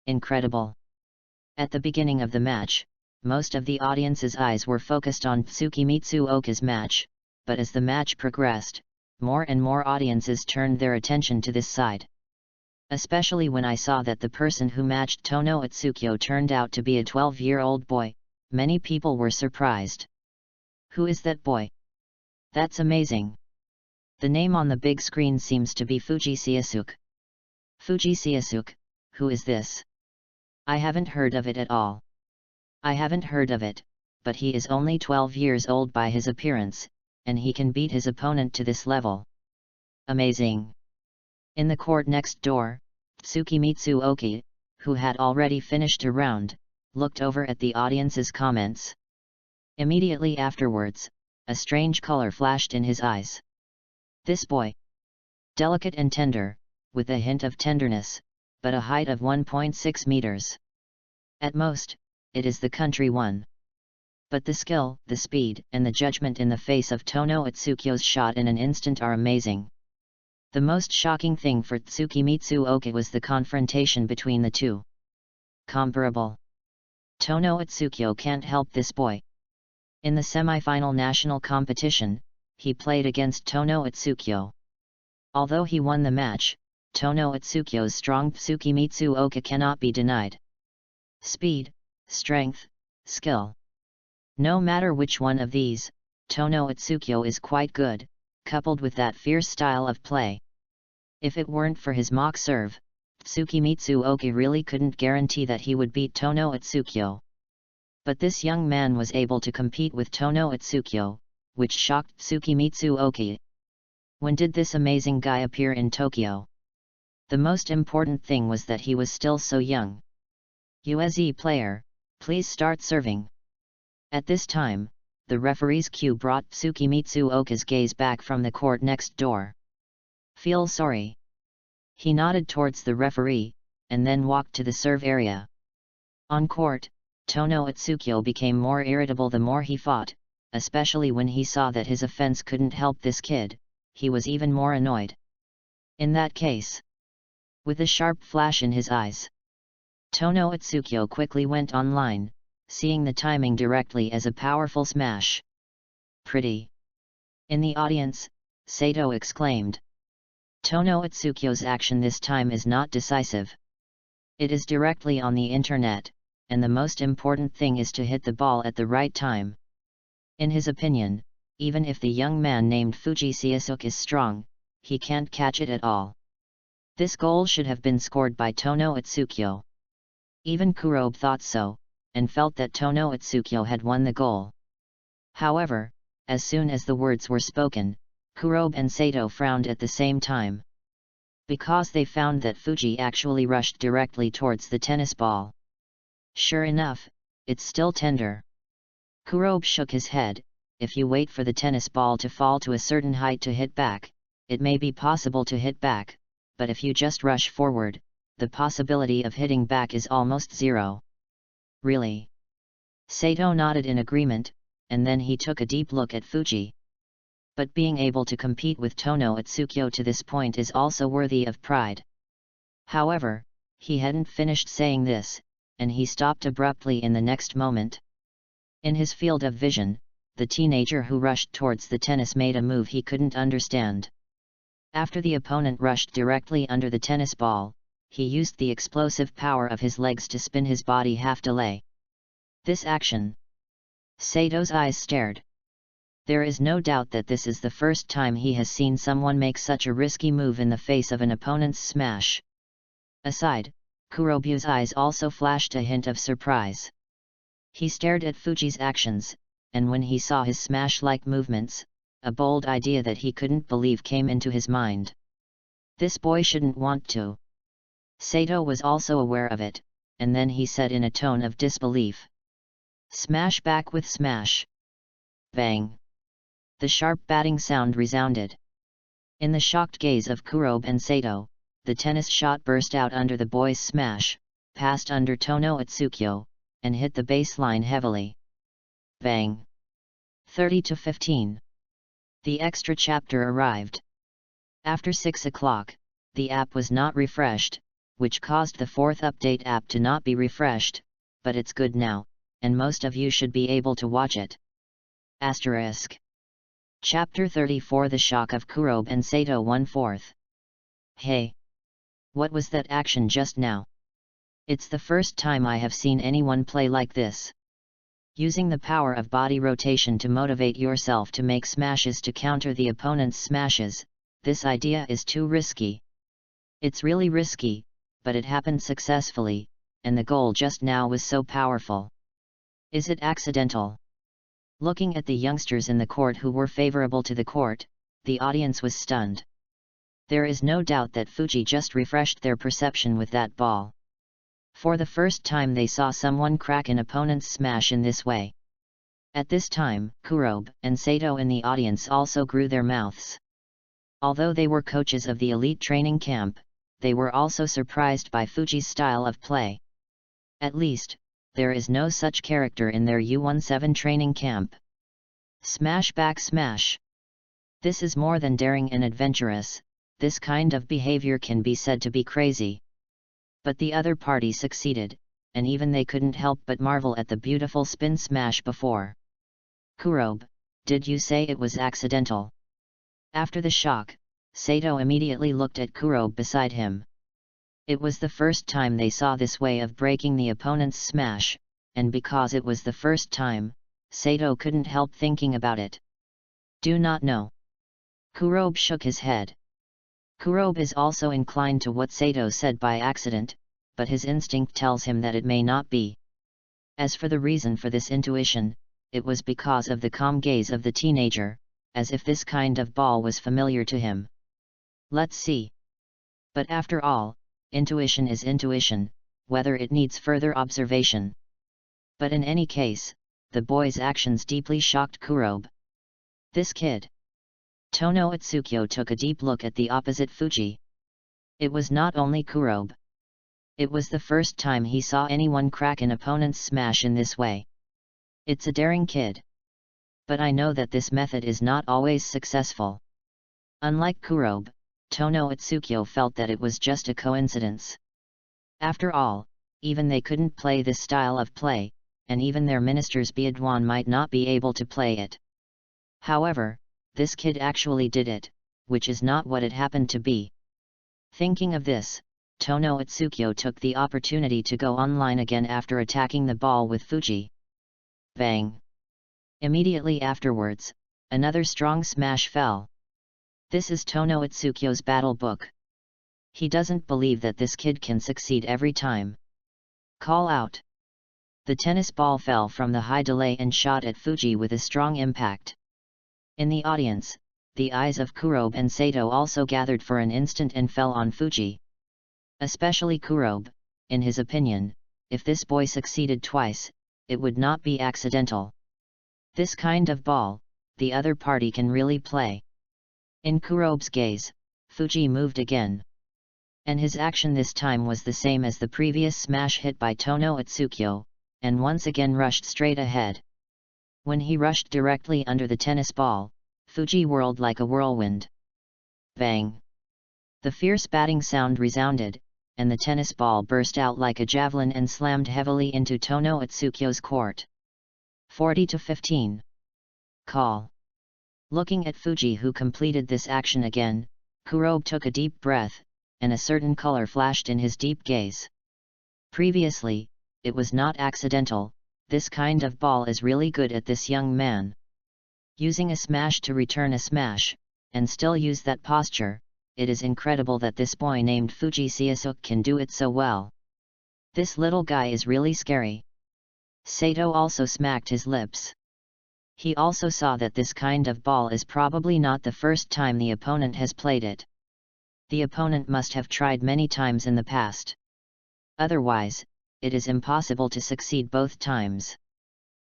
Incredible. At the beginning of the match, most of the audience's eyes were focused on Tsukimitsu Oka's match, but as the match progressed, more and more audiences turned their attention to this side. Especially when I saw that the person who matched Tono Atsukyo turned out to be a 12-year-old boy, many people were surprised. Who is that boy? That's amazing. The name on the big screen seems to be Fuji Seisuke. Fuji Seisuke, who is this? I haven't heard of it at all. I haven't heard of it, but he is only 12 years old by his appearance, and he can beat his opponent to this level. Amazing. In the court next door, Tsukimitsu Oki, who had already finished a round, looked over at the audience's comments. Immediately afterwards, a strange color flashed in his eyes. This boy. Delicate and tender, with a hint of tenderness, but a height of 1.6 meters. At most, it is the country one. But the skill, the speed, and the judgment in the face of Tono Atsukyo's shot in an instant are amazing. The most shocking thing for Tsukimitsu Oka was the confrontation between the two. Comparable. Tono Atsukyo can't help this boy. In the semi-final national competition, he played against Tono Atsukyo. Although he won the match, Tono Atsukyo's strong Tsukimitsu Oka cannot be denied. Speed, strength, skill. No matter which one of these, Tono Atsukyo is quite good, coupled with that fierce style of play. If it weren't for his mock serve, Tsukimitsu Oka really couldn't guarantee that he would beat Tono Atsukyo. But this young man was able to compete with Tono Atsukyo, which shocked Tsukimitsu Oka. When did this amazing guy appear in Tokyo? The most important thing was that he was still so young. USE player, please start serving. At this time, the referee's cue brought Tsukimitsu Oka's gaze back from the court next door. Feel sorry. He nodded towards the referee, and then walked to the serve area. On court, Tono Atsukyo became more irritable the more he fought, especially when he saw that his offense couldn't help this kid. He was even more annoyed. In that case, with a sharp flash in his eyes, Tono Atsukyo quickly went online, seeing the timing directly as a powerful smash. Pretty. In the audience, Sato exclaimed. Tono Atsukyo's action this time is not decisive. It is directly on the internet, and the most important thing is to hit the ball at the right time. In his opinion, even if the young man named Fuji Seisuke is strong, he can't catch it at all. This goal should have been scored by Tono Atsukyo. Even Kurobe thought so, and felt that Tono Atsukyo had won the goal. However, as soon as the words were spoken, Kurobe and Sato frowned at the same time. Because they found that Fuji actually rushed directly towards the tennis ball. Sure enough, it's still tender. Kurobe shook his head, if you wait for the tennis ball to fall to a certain height to hit back, it may be possible to hit back, but if you just rush forward, the possibility of hitting back is almost zero. Really? Sato nodded in agreement, and then he took a deep look at Fuji. But being able to compete with Tono Atsukyo to this point is also worthy of pride. However, he hadn't finished saying this, and he stopped abruptly in the next moment. In his field of vision, the teenager who rushed towards the tennis made a move he couldn't understand. After the opponent rushed directly under the tennis ball, he used the explosive power of his legs to spin his body half-delay. This action. Sato's eyes stared. There is no doubt that this is the first time he has seen someone make such a risky move in the face of an opponent's smash. Aside, Kurobu's eyes also flashed a hint of surprise. He stared at Fuji's actions, and when he saw his smash-like movements, a bold idea that he couldn't believe came into his mind. This boy shouldn't want to. Sato was also aware of it, and then he said in a tone of disbelief. Smash back with smash. Bang. The sharp batting sound resounded. In the shocked gaze of Kurobe and Sato, the tennis shot burst out under the boy's smash, passed under Tono Atsukyo, and hit the baseline heavily. Bang. 30-15. The extra chapter arrived. After 6 o'clock, the app was not refreshed, which caused the 4th update app to not be refreshed, but it's good now, and most of you should be able to watch it. Asterisk. Chapter 34 The Shock of Kurobe and Sato 1/4. Hey! What was that action just now? It's the first time I have seen anyone play like this. Using the power of body rotation to motivate yourself to make smashes to counter the opponent's smashes, this idea is too risky. It's really risky, but it happened successfully, and the goal just now was so powerful. Is it accidental? Looking at the youngsters in the court who were favorable to the court, the audience was stunned. There is no doubt that Fuji just refreshed their perception with that ball. For the first time they saw someone crack an opponent's smash in this way. At this time, Kurobe and Sato in the audience also grew their mouths. Although they were coaches of the elite training camp, they were also surprised by Fuji's style of play. At least, there is no such character in their U17 training camp. Smash back smash. This is more than daring and adventurous, this kind of behavior can be said to be crazy. But the other party succeeded, and even they couldn't help but marvel at the beautiful spin smash before. Kurobe, did you say it was accidental? After the shock, Sato immediately looked at Kurobe beside him. It was the first time they saw this way of breaking the opponent's smash, and because it was the first time, Sato couldn't help thinking about it. Do not know. Kurobe shook his head. Kurobe is also inclined to what Sato said by accident, but his instinct tells him that it may not be. As for the reason for this intuition, it was because of the calm gaze of the teenager, as if this kind of ball was familiar to him. Let's see. But after all, intuition is intuition, whether it needs further observation. But in any case, the boy's actions deeply shocked Kurobe. This kid. Tono Atsukyo took a deep look at the opposite Fuji. It was not only Kurobe. It was the first time he saw anyone crack an opponent's smash in this way. It's a daring kid. But I know that this method is not always successful. Unlike Kurobe, Tono Atsukyo felt that it was just a coincidence. After all, even they couldn't play this style of play, and even their minister's Biadwan might not be able to play it. However, this kid actually did it, which is not what it happened to be. Thinking of this, Tono Atsukyo took the opportunity to go online again after attacking the ball with Fuji. Bang! Immediately afterwards, another strong smash fell. This is Tono Atsukyo's battle book. He doesn't believe that this kid can succeed every time. Call out! The tennis ball fell from the high delay and shot at Fuji with a strong impact. In the audience, the eyes of Kurobe and Sato also gathered for an instant and fell on Fuji. Especially Kurobe, in his opinion, if this boy succeeded twice, it would not be accidental. This kind of ball, the other party can really play. In Kurobe's gaze, Fuji moved again. And his action this time was the same as the previous smash hit by Tono Atsukyo, and once again rushed straight ahead. When he rushed directly under the tennis ball, Fuji whirled like a whirlwind. Bang! The fierce batting sound resounded, and the tennis ball burst out like a javelin and slammed heavily into Tono Atsukyo's court. 40-15. Call. Looking at Fuji, who completed this action again, Kurobe took a deep breath, and a certain color flashed in his deep gaze. Previously, it was not accidental. This kind of ball is really good at this young man. Using a smash to return a smash, and still use that posture, it is incredible that this boy named Fuji Seisuk can do it so well. This little guy is really scary. Sato also smacked his lips. He also saw that this kind of ball is probably not the first time the opponent has played it. The opponent must have tried many times in the past. Otherwise, it is impossible to succeed both times.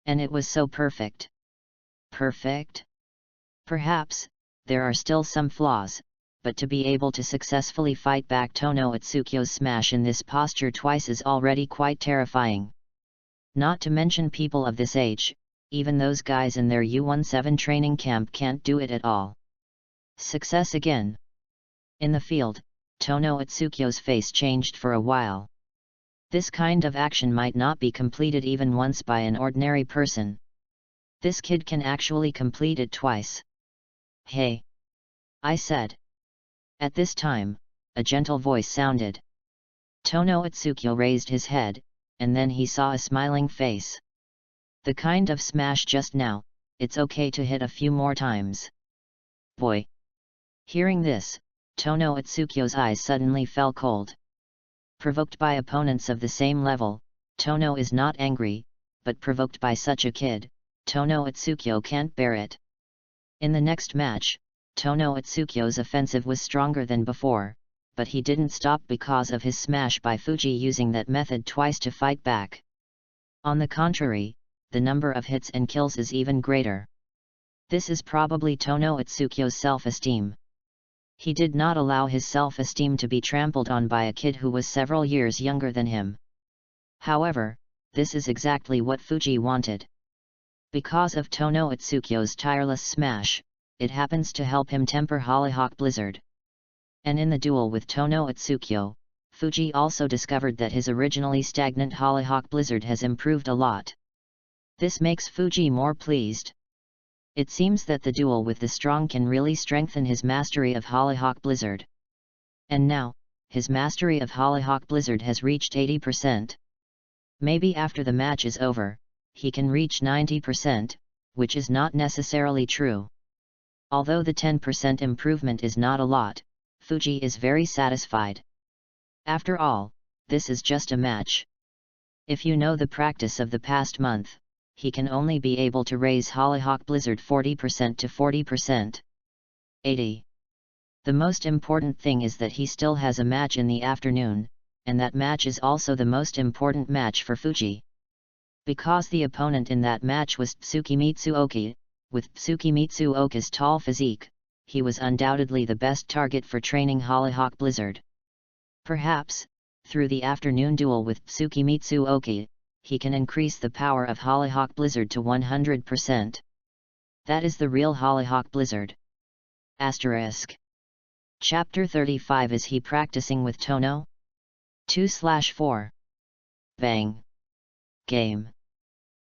And it was so perfect. Perfect? Perhaps, there are still some flaws, but to be able to successfully fight back Tono Atsukyo's smash in this posture twice is already quite terrifying. Not to mention people of this age, even those guys in their U-17 training camp can't do it at all. Success again. In the field, Tono Atsukyo's face changed for a while. This kind of action might not be completed even once by an ordinary person. This kid can actually complete it twice. Hey! I said. At this time, a gentle voice sounded. Tono Atsukyo raised his head, and then he saw a smiling face. The kind of smash just now, it's okay to hit a few more times. Boy! Hearing this, Tono Atsukyo's eyes suddenly fell cold. Provoked by opponents of the same level, Tono is not angry, but provoked by such a kid, Tono Atsukyo can't bear it. In the next match, Tono Atsukyo's offensive was stronger than before, but he didn't stop because of his smash by Fuji using that method twice to fight back. On the contrary, the number of hits and kills is even greater. This is probably Tono Atsukyo's self-esteem. He did not allow his self-esteem to be trampled on by a kid who was several years younger than him. However, this is exactly what Fuji wanted. Because of Tono Atsukyo's tireless smash, it happens to help him temper Hollyhock Blizzard. And in the duel with Tono Atsukyo, Fuji also discovered that his originally stagnant Hollyhock Blizzard has improved a lot. This makes Fuji more pleased. It seems that the duel with the strong can really strengthen his mastery of Hollyhock Blizzard. And now, his mastery of Hollyhock Blizzard has reached 80%. Maybe after the match is over, he can reach 90%, which is not necessarily true. Although the 10% improvement is not a lot, Fuji is very satisfied. After all, this is just a match. If you know the practice of the past month, he can only be able to raise Hollyhock Blizzard 40% to 40%. 80. The most important thing is that he still has a match in the afternoon, and that match is also the most important match for Fuji. Because the opponent in that match was Tsukimitsu Oki, with Tsukimitsu Oka's tall physique, he was undoubtedly the best target for training Hollyhock Blizzard. Perhaps, through the afternoon duel with Tsukimitsu Oki, he can increase the power of Hollyhock Blizzard to 100%. That is the real Hollyhock Blizzard. Asterisk. Chapter 35. Is he practicing with Tono? 2/4. Bang. Game.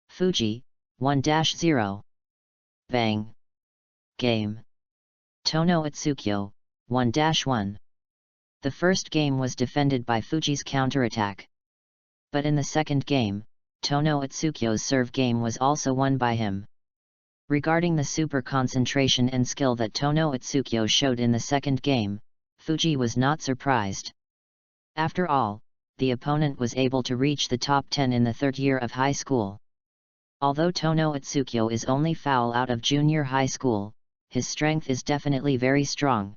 Fuji, 1-0. Bang. Game. Tono Atsukyo, 1-1. The first game was defended by Fuji's counterattack. But in the second game, Tono Atsukyo's serve game was also won by him. Regarding the super concentration and skill that Tono Atsukyo showed in the second game, Fuji was not surprised. After all, the opponent was able to reach the top 10 in the third year of high school. Although Tono Atsukyo is only foul out of junior high school, his strength is definitely very strong.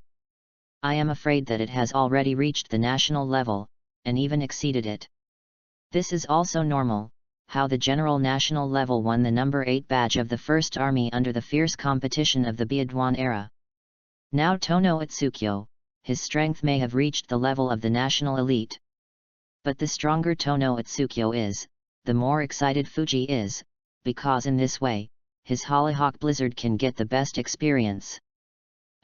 I am afraid that it has already reached the national level, and even exceeded it. This is also normal, how the general national level won the number 8 badge of the First Army under the fierce competition of the Biedwan era. Now Tono Itsukyo, his strength may have reached the level of the national elite. But the stronger Tono Itsukyo is, the more excited Fuji is, because in this way, his Hollyhock Blizzard can get the best experience.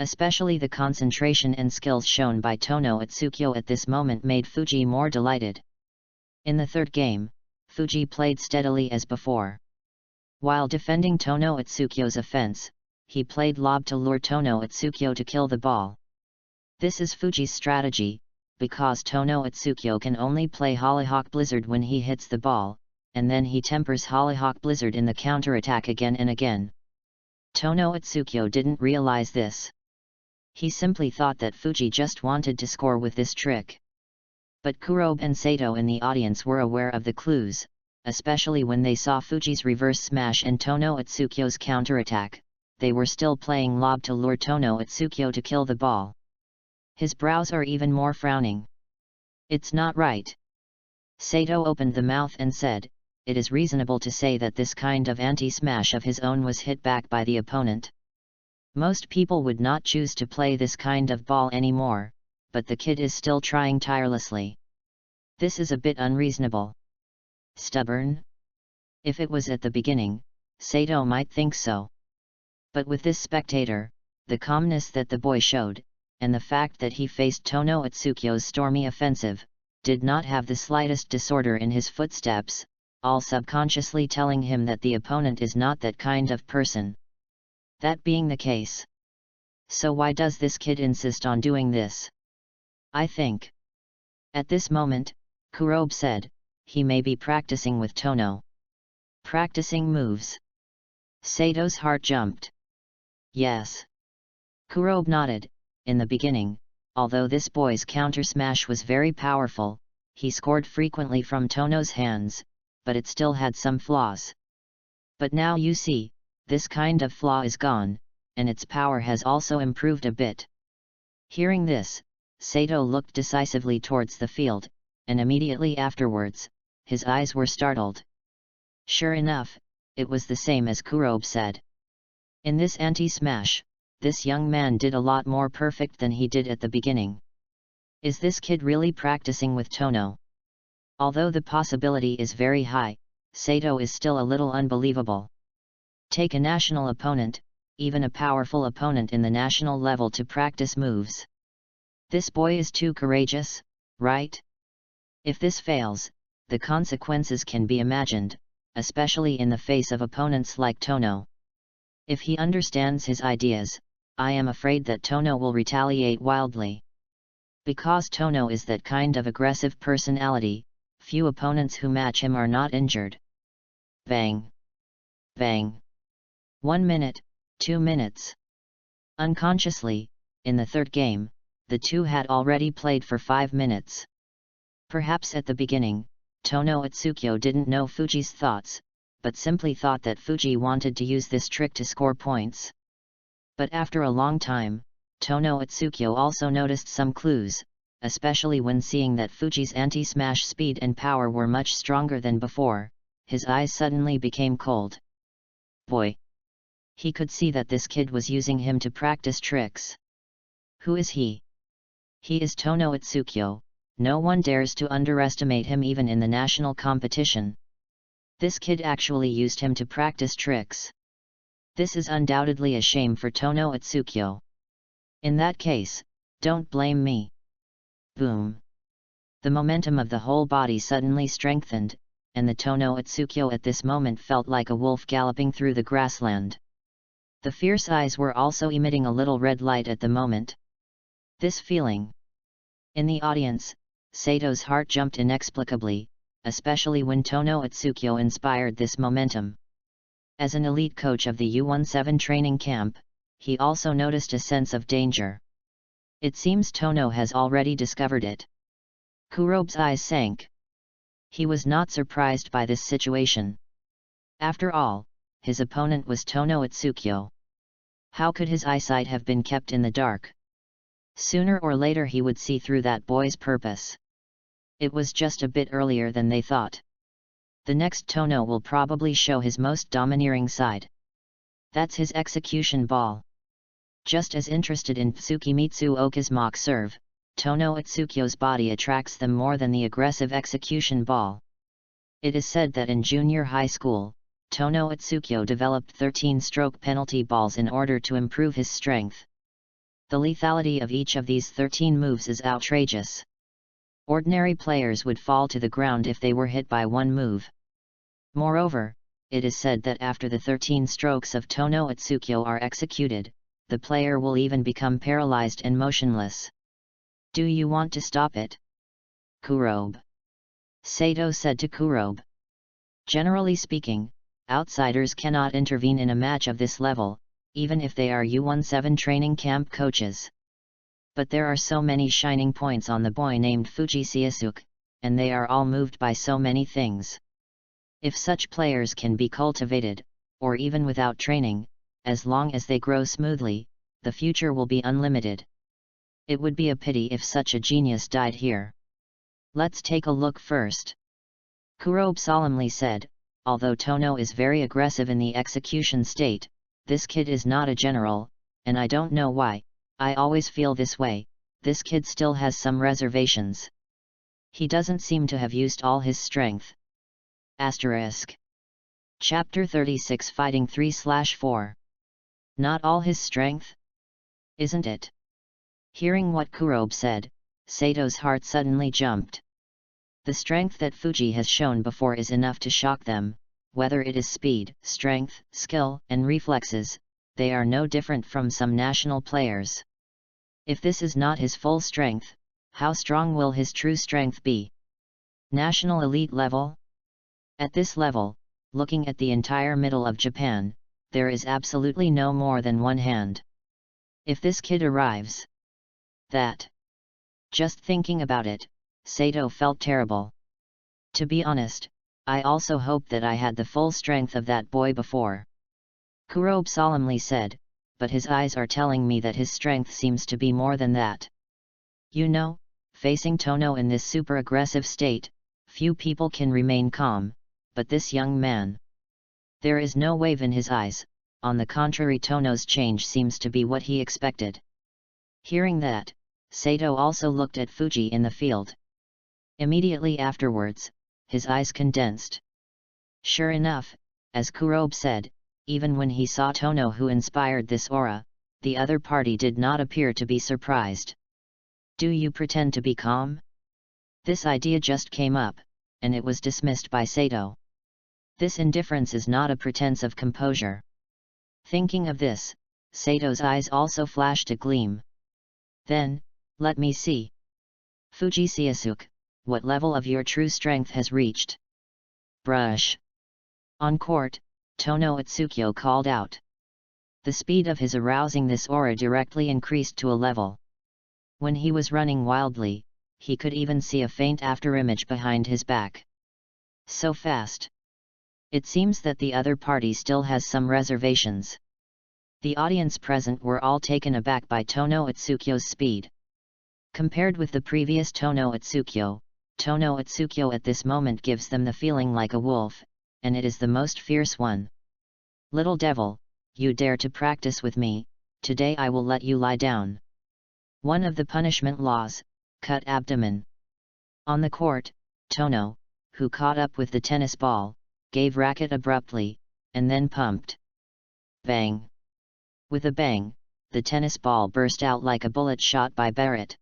Especially the concentration and skills shown by Tono Itsukyo at this moment made Fuji more delighted. In the third game, Fuji played steadily as before. While defending Tono Itsukyo's offense, he played lob to lure Tono Itsukyo to kill the ball. This is Fuji's strategy, because Tono Itsukyo can only play Hollyhock Blizzard when he hits the ball, and then he tempers Hollyhock Blizzard in the counterattack again and again. Tono Itsukyo didn't realize this. He simply thought that Fuji just wanted to score with this trick. But Kurobe and Sato in the audience were aware of the clues, especially when they saw Fuji's reverse smash and Tono Itsukyo's counterattack. They were still playing lob to lure Tono Itsukyo to kill the ball. His brows are even more frowning. It's not right. Sato opened the mouth and said, it is reasonable to say that this kind of anti-smash of his own was hit back by the opponent. Most people would not choose to play this kind of ball anymore, but the kid is still trying tirelessly. This is a bit unreasonable. Stubborn? If it was at the beginning, Sato might think so. But with this spectator, the calmness that the boy showed, and the fact that he faced Tono Itsukyo's stormy offensive, did not have the slightest disorder in his footsteps, all subconsciously telling him that the opponent is not that kind of person. That being the case, so why does this kid insist on doing this? I think. At this moment, Kurobe said, he may be practicing with Tono. Practicing moves. Sato's heart jumped. Yes. Kurobe nodded. In the beginning, although this boy's counter smash was very powerful, he scored frequently from Tono's hands, but it still had some flaws. But now you see, this kind of flaw is gone, and its power has also improved a bit. Hearing this, Sato looked decisively towards the field, and immediately afterwards, his eyes were startled. Sure enough, it was the same as Kurobe said. In this anti-smash, this young man did a lot more perfect than he did at the beginning. Is this kid really practicing with Tono? Although the possibility is very high, Sato is still a little unbelievable. Take a national opponent, even a powerful opponent in the national level to practice moves. This boy is too courageous, right? If this fails, the consequences can be imagined, especially in the face of opponents like Tono. If he understands his ideas, I am afraid that Tono will retaliate wildly. Because Tono is that kind of aggressive personality, few opponents who match him are not injured. Bang! Bang! 1 minute, 2 minutes. Unconsciously, in the third game, the two had already played for 5 minutes. Perhaps at the beginning, Tono Itsukyo didn't know Fuji's thoughts, but simply thought that Fuji wanted to use this trick to score points. But after a long time, Tono Itsukyo also noticed some clues, especially when seeing that Fuji's anti-smash speed and power were much stronger than before. His eyes suddenly became cold. Boy! He could see that this kid was using him to practice tricks. Who is he? He is Tono Itsukyo. No one dares to underestimate him even in the national competition. This kid actually used him to practice tricks. This is undoubtedly a shame for Tono Itsukyo. In that case, don't blame me. Boom! The momentum of the whole body suddenly strengthened, and the Tono Itsukyo at this moment felt like a wolf galloping through the grassland. The fierce eyes were also emitting a little red light at the moment. This feeling. In the audience, Sato's heart jumped inexplicably, especially when Tono Itsukyo inspired this momentum. As an elite coach of the U-17 training camp, he also noticed a sense of danger. It seems Tono has already discovered it. Kurobe's eyes sank. He was not surprised by this situation. After all, his opponent was Tono Itsukyo. How could his eyesight have been kept in the dark? Sooner or later he would see through that boy's purpose. It was just a bit earlier than they thought. The next Tono will probably show his most domineering side. That's his execution ball. Just as interested in Tsukimitsu Oka's mock serve, Tono Atsukyo's body attracts them more than the aggressive execution ball. It is said that in junior high school, Tono Atsukyo developed 13-stroke penalty balls in order to improve his strength. The lethality of each of these 13 moves is outrageous. Ordinary players would fall to the ground if they were hit by one move. Moreover, it is said that after the 13 strokes of Tono Atsukyo are executed, the player will even become paralyzed and motionless. Do you want to stop it? Kurobe. Sato said to Kurobe. Generally speaking, outsiders cannot intervene in a match of this level, even if they are U-17 training camp coaches. But there are so many shining points on the boy named Fuji Seiasuke, and they are all moved by so many things. If such players can be cultivated, or even without training, as long as they grow smoothly, the future will be unlimited. It would be a pity if such a genius died here. Let's take a look first. Kurobe solemnly said, although Tono is very aggressive in the execution state, this kid is not a general, and I don't know why, I always feel this way, this kid still has some reservations. He doesn't seem to have used all his strength. Asterisk. Chapter 36 Fighting 3/4. Not all his strength? Isn't it? Hearing what Kurobe said, Sato's heart suddenly jumped. The strength that Fuji has shown before is enough to shock them, whether it is speed, strength, skill, and reflexes, they are no different from some national players. If this is not his full strength, how strong will his true strength be? National elite level? At this level, looking at the entire middle of Japan, there is absolutely no more than one hand. If this kid arrives, that. Just thinking about it, Sato felt terrible. To be honest, I also hope that I had the full strength of that boy before. Kurobe solemnly said, but his eyes are telling me that his strength seems to be more than that. You know, facing Tono in this super aggressive state, few people can remain calm, but this young man. There is no wave in his eyes, on the contrary Tono's change seems to be what he expected. Hearing that, Sato also looked at Fuji in the field. Immediately afterwards, his eyes condensed. Sure enough, as Kurobe said, even when he saw Tono who inspired this aura, the other party did not appear to be surprised. Do you pretend to be calm? This idea just came up, and it was dismissed by Sato. This indifference is not a pretense of composure. Thinking of this, Sato's eyes also flashed a gleam. Then, let me see. Fuji Seiasuke, what level of your true strength has reached? Brush. On court, Tono Atsukyo called out. The speed of his arousing this aura directly increased to a level. When he was running wildly, he could even see a faint afterimage behind his back. So fast. It seems that the other party still has some reservations. The audience present were all taken aback by Tono Atsukyo's speed. Compared with the previous Tono Atsukyo at this moment gives them the feeling like a wolf, and it is the most fierce one. Little devil, you dare to practice with me, today I will let you lie down. One of the punishment laws, cut abdomen. On the court, Tono, who caught up with the tennis ball, gave racket abruptly, and then pumped. Bang! With a bang, the tennis ball burst out like a bullet shot by Barrett.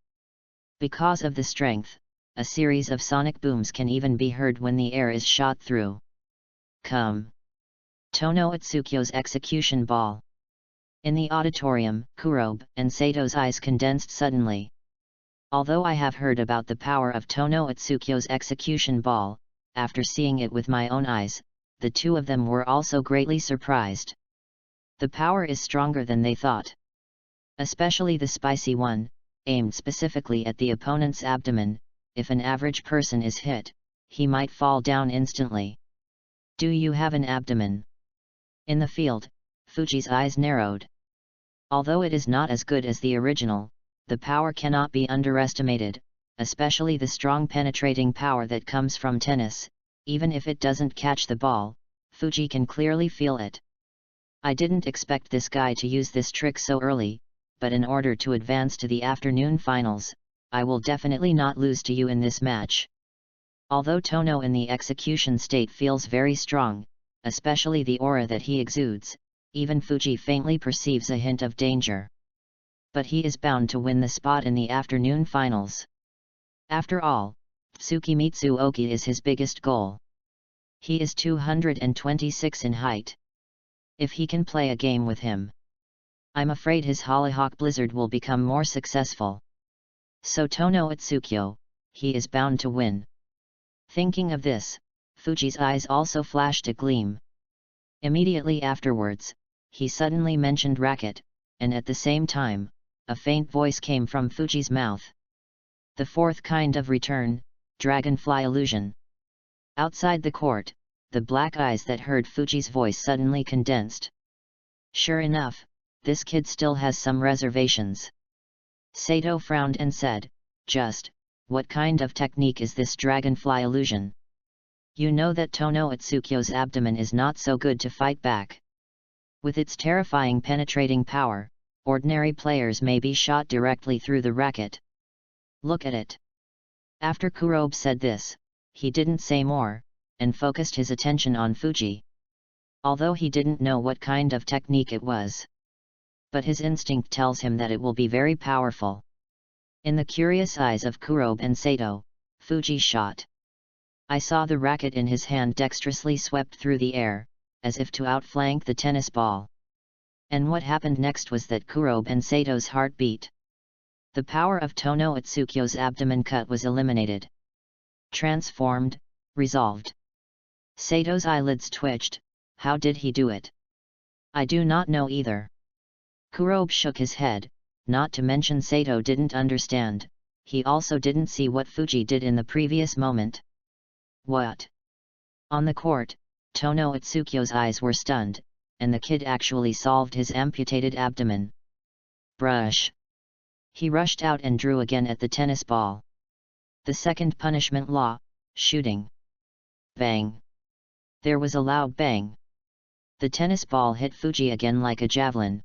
Because of the strength, a series of sonic booms can even be heard when the air is shot through. Come! Tono Atsukyo's execution ball. In the auditorium, Kurobe and Sato's eyes condensed suddenly. Although I have heard about the power of Tono Atsukyo's execution ball, after seeing it with my own eyes, the two of them were also greatly surprised. The power is stronger than they thought. Especially the spicy one, aimed specifically at the opponent's abdomen. If an average person is hit, he might fall down instantly. Do you have an abdomen? In the field, Fuji's eyes narrowed. Although it is not as good as the original, the power cannot be underestimated, especially the strong penetrating power that comes from tennis. even if it doesn't catch the ball, Fuji can clearly feel it. I didn't expect this guy to use this trick so early, but in order to advance to the afternoon finals, I will definitely not lose to you in this match. Although Tono in the execution state feels very strong, especially the aura that he exudes, even Fuji faintly perceives a hint of danger. But he is bound to win the spot in the afternoon finals. After all, Tsukimitsu Oki is his biggest goal. He is 226 in height. If he can play a game with him, I'm afraid his Hollyhock Blizzard will become more successful. So Tono Itsukyo, he is bound to win. Thinking of this, Fuji's eyes also flashed a gleam. Immediately afterwards, he suddenly mentioned racket, and at the same time, a faint voice came from Fuji's mouth. The fourth kind of return, dragonfly illusion. Outside the court, the black eyes that heard Fuji's voice suddenly condensed. Sure enough, this kid still has some reservations. Sato frowned and said, "Just, what kind of technique is this dragonfly illusion? You know that Tono Itsukyo's abdomen is not so good to fight back. With its terrifying penetrating power, ordinary players may be shot directly through the racket. Look at it." After Kurobe said this, he didn't say more, and focused his attention on Fuji. Although he didn't know what kind of technique it was, but his instinct tells him that it will be very powerful. In the curious eyes of Kurobe and Sato, Fuji shot. I saw the racket in his hand dexterously swept through the air, as if to outflank the tennis ball. And what happened next was that Kurobe and Sato's heart beat. The power of Tono Itsukyo's abdomen cut was eliminated. Transformed, resolved. Sato's eyelids twitched. How did he do it? I do not know either. Kurobe shook his head, not to mention Sato didn't understand, he also didn't see what Fuji did in the previous moment. What? On the court, Tono Itsukyo's eyes were stunned, and the kid actually solved his amputated abdomen. Brush. He rushed out and drew again at the tennis ball. The second punishment law, shooting. Bang. There was a loud bang. The tennis ball hit Fuji again like a javelin.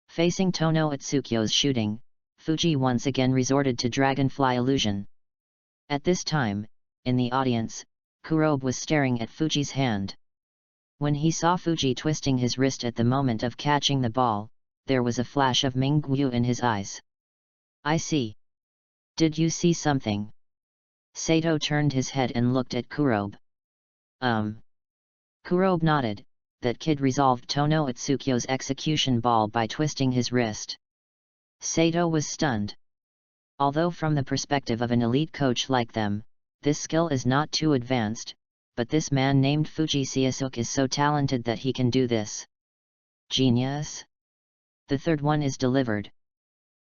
Facing Tono Itsukyo's shooting, Fuji once again resorted to dragonfly illusion. At this time, in the audience, Kurobe was staring at Fuji's hand. When he saw Fuji twisting his wrist at the moment of catching the ball, there was a flash of Mingyu in his eyes. I see. Did you see something? Sato turned his head and looked at Kurobe. Kurobe nodded. That kid resolved Tono Itsukyo's execution ball by twisting his wrist. Sato was stunned. Although from the perspective of an elite coach like them, this skill is not too advanced, but this man named Fuji Seisuke is so talented that he can do this. Genius! The third one is delivered.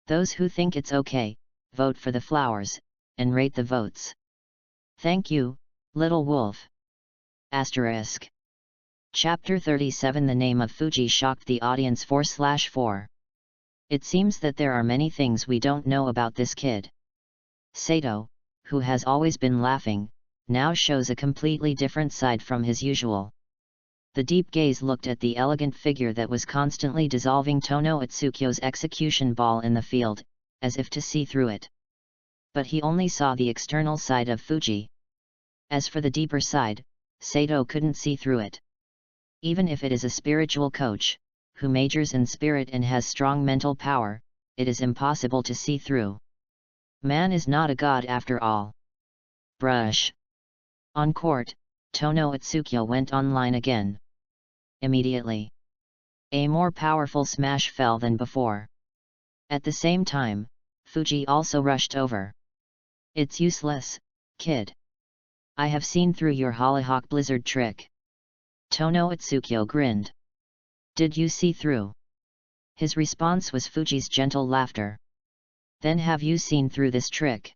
Those who think it's okay, vote for the flowers, and rate the votes. Thank you, little wolf. Asterisk. Chapter 37. The name of Fuji shocked the audience 4/4. It seems that there are many things we don't know about this kid. Sato, who has always been laughing, now shows a completely different side from his usual. The deep gaze looked at the elegant figure that was constantly dissolving Tono Itsukyo's execution ball in the field, as if to see through it. But he only saw the external side of Fuji. As for the deeper side, Sato couldn't see through it. Even if it is a spiritual coach, who majors in spirit and has strong mental power, it is impossible to see through. Man is not a god after all. Brush. On court, Tono Itsukyo went online again. Immediately, a more powerful smash fell than before. At the same time, Fuji also rushed over. It's useless, kid. I have seen through your Hollyhock Blizzard trick. Tono Itsukyo grinned. Did you see through? His response was Fuji's gentle laughter. Then have you seen through this trick?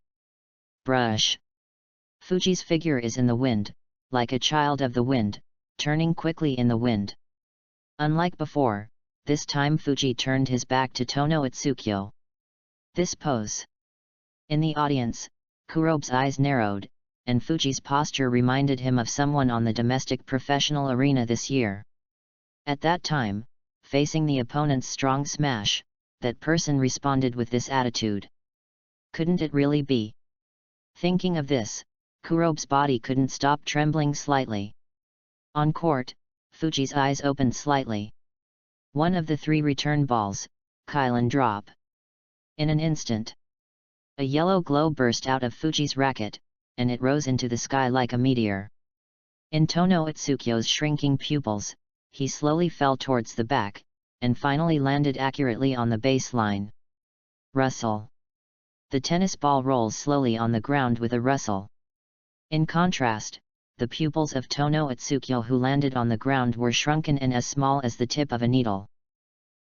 Brush. Fuji's figure is in the wind, like a child of the wind, turning quickly in the wind. Unlike before, this time Fuji turned his back to Tono Itsukyo. This pose. In the audience, Kurobe's eyes narrowed, and Fuji's posture reminded him of someone on the domestic professional arena this year. At that time, facing the opponent's strong smash, that person responded with this attitude. Couldn't it really be? Thinking of this, Kurobe's body couldn't stop trembling slightly. On court, Fuji's eyes opened slightly. One of the 3 return balls, Kylan drop. In an instant, a yellow glow burst out of Fuji's racket, and it rose into the sky like a meteor. In Tono Itsukyo's shrinking pupils, he slowly fell towards the back, and finally landed accurately on the baseline. Rustle. The tennis ball rolls slowly on the ground with a rustle. In contrast, the pupils of Tono Itsukyo who landed on the ground were shrunken and as small as the tip of a needle.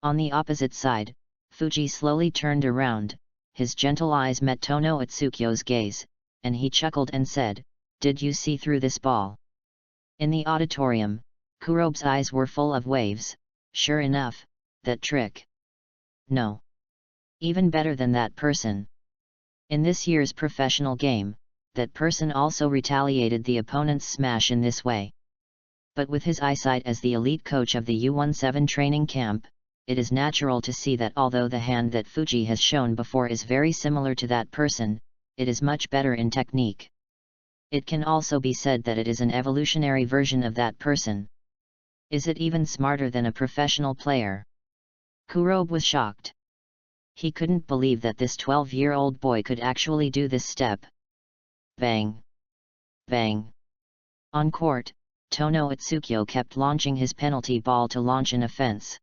On the opposite side, Fuji slowly turned around, his gentle eyes met Tono Itsukyo's gaze, and he chuckled and said, "Did you see through this ball?" In the auditorium, Kurobe's eyes were full of waves. Sure enough, that trick. No. Even better than that person. In this year's professional game, that person also retaliated the opponent's smash in this way. But with his eyesight as the elite coach of the U17 training camp, it is natural to see that although the hand that Fuji has shown before is very similar to that person, it is much better in technique. It can also be said that it is an evolutionary version of that person. Is it even smarter than a professional player? Kurobe was shocked. He couldn't believe that this 12-year-old boy could actually do this step. Bang! Bang! On court, Tono Itsukyo kept launching his penalty ball to launch an offense.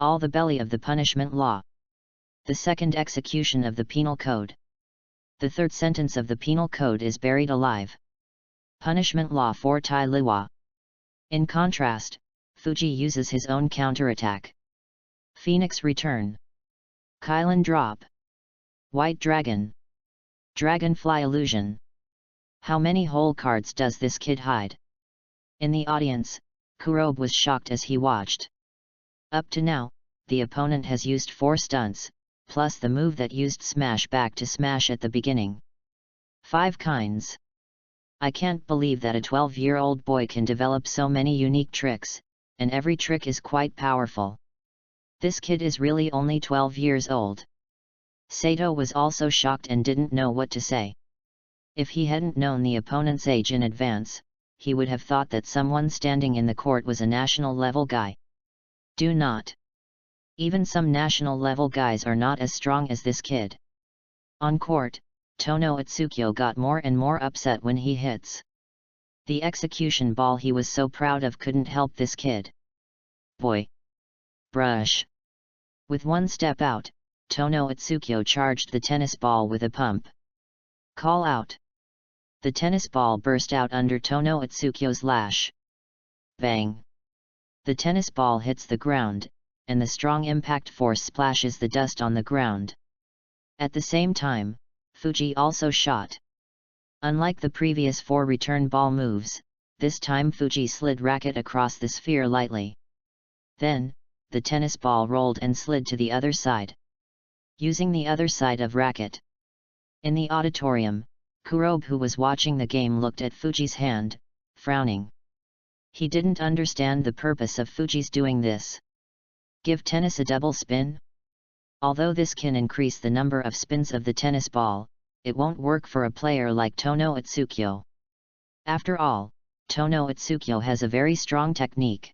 All the belly of the punishment law. The second execution of the penal code. The third sentence of the penal code is buried alive. Punishment law for Tai Liwa. In contrast, Fuji uses his own counterattack. Phoenix return. Kylan drop. White dragon. Dragonfly illusion. How many hole cards does this kid hide? In the audience, Kurobe was shocked as he watched. Up to now, the opponent has used 4 stunts, plus the move that used smash back to smash at the beginning. 5 kinds. I can't believe that a 12-year-old boy can develop so many unique tricks, and every trick is quite powerful. This kid is really only 12 years old. Sato was also shocked and didn't know what to say. If he hadn't known the opponent's age in advance, he would have thought that someone standing in the court was a national-level guy. Do not. Even some national-level guys are not as strong as this kid. On court, Tono Itsukyo got more and more upset when he hits. The execution ball he was so proud of couldn't help this kid. Boy. Brush. With one step out, Tono Itsukyo charged the tennis ball with a pump. Call out. The tennis ball burst out under Tono Itsukyo's lash. Bang. The tennis ball hits the ground, and the strong impact force splashes the dust on the ground. At the same time, Fuji also shot. Unlike the previous 4 return ball moves, this time Fuji slid racket across the sphere lightly. Then, the tennis ball rolled and slid to the other side. Using the other side of racket. In the auditorium, Kurobe who was watching the game looked at Fuji's hand, frowning. He didn't understand the purpose of Fuji's doing this. Give tennis a double spin? Although this can increase the number of spins of the tennis ball, it won't work for a player like Tono Itsukyo. After all, Tono Itsukyo has a very strong technique.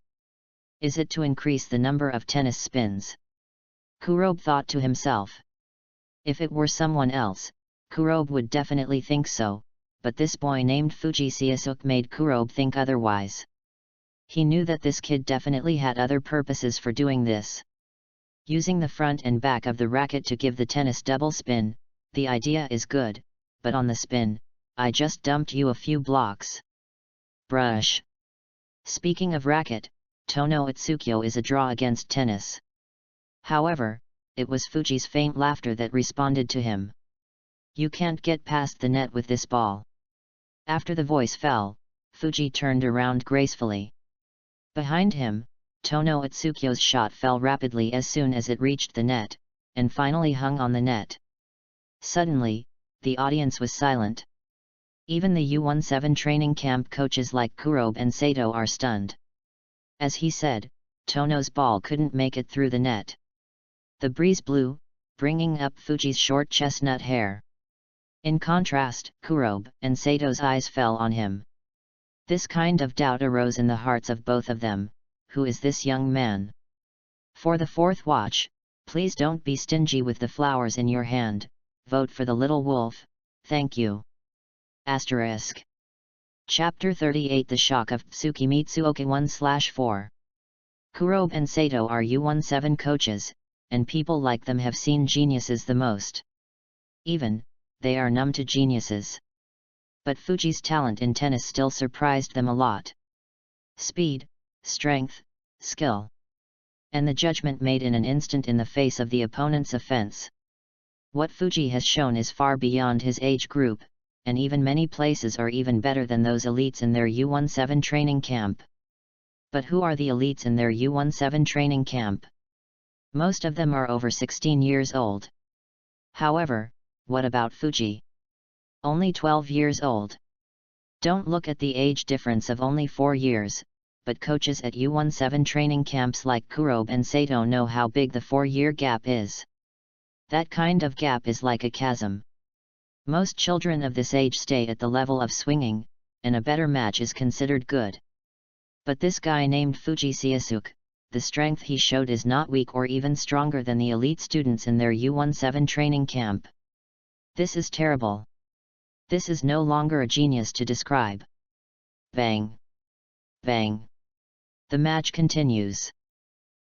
Is it to increase the number of tennis spins? Kurobe thought to himself. If it were someone else, Kurobe would definitely think so, but this boy named Fuji Seisuke made Kurobe think otherwise. He knew that this kid definitely had other purposes for doing this. Using the front and back of the racket to give the tennis double spin, the idea is good, but on the spin, I just dumped you a few blocks. Brush. Speaking of racket, Tono Itsukyo is a draw against tennis. However, it was Fuji's faint laughter that responded to him. You can't get past the net with this ball. After the voice fell, Fuji turned around gracefully. Behind him, Tono Itsukyo's shot fell rapidly as soon as it reached the net, and finally hung on the net. Suddenly, the audience was silent. Even the U-17 training camp coaches like Kurobe and Sato are stunned. As he said, Tono's ball couldn't make it through the net. The breeze blew, bringing up Fuji's short chestnut hair. In contrast, Kurobe and Sato's eyes fell on him. This kind of doubt arose in the hearts of both of them. Who is this young man? For the fourth watch, please don't be stingy with the flowers in your hand, vote for the little wolf, thank you. Asterisk. Chapter 38 The Shock of Tsuki Mitsuoka 1/4. Kurobe and Sato are U-17 coaches, and people like them have seen geniuses the most. Even, they are numb to geniuses. But Fuji's talent in tennis still surprised them a lot. Speed, strength, skill. And the judgment made in an instant in the face of the opponent's offense. What Fuji has shown is far beyond his age group, and even many places are even better than those elites in their U-17 training camp. But who are the elites in their U-17 training camp? Most of them are over 16 years old. However, what about Fuji? Only 12 years old. Don't look at the age difference of only 4 years, but coaches at U-17 training camps like Kurobe and Sato know how big the 4-year gap is. That kind of gap is like a chasm. Most children of this age stay at the level of swinging, and a better match is considered good. But this guy named Fuji Seiasuke, the strength he showed is not weak or even stronger than the elite students in their U-17 training camp. This is terrible. This is no longer a genius to describe. Bang! Bang! The match continues.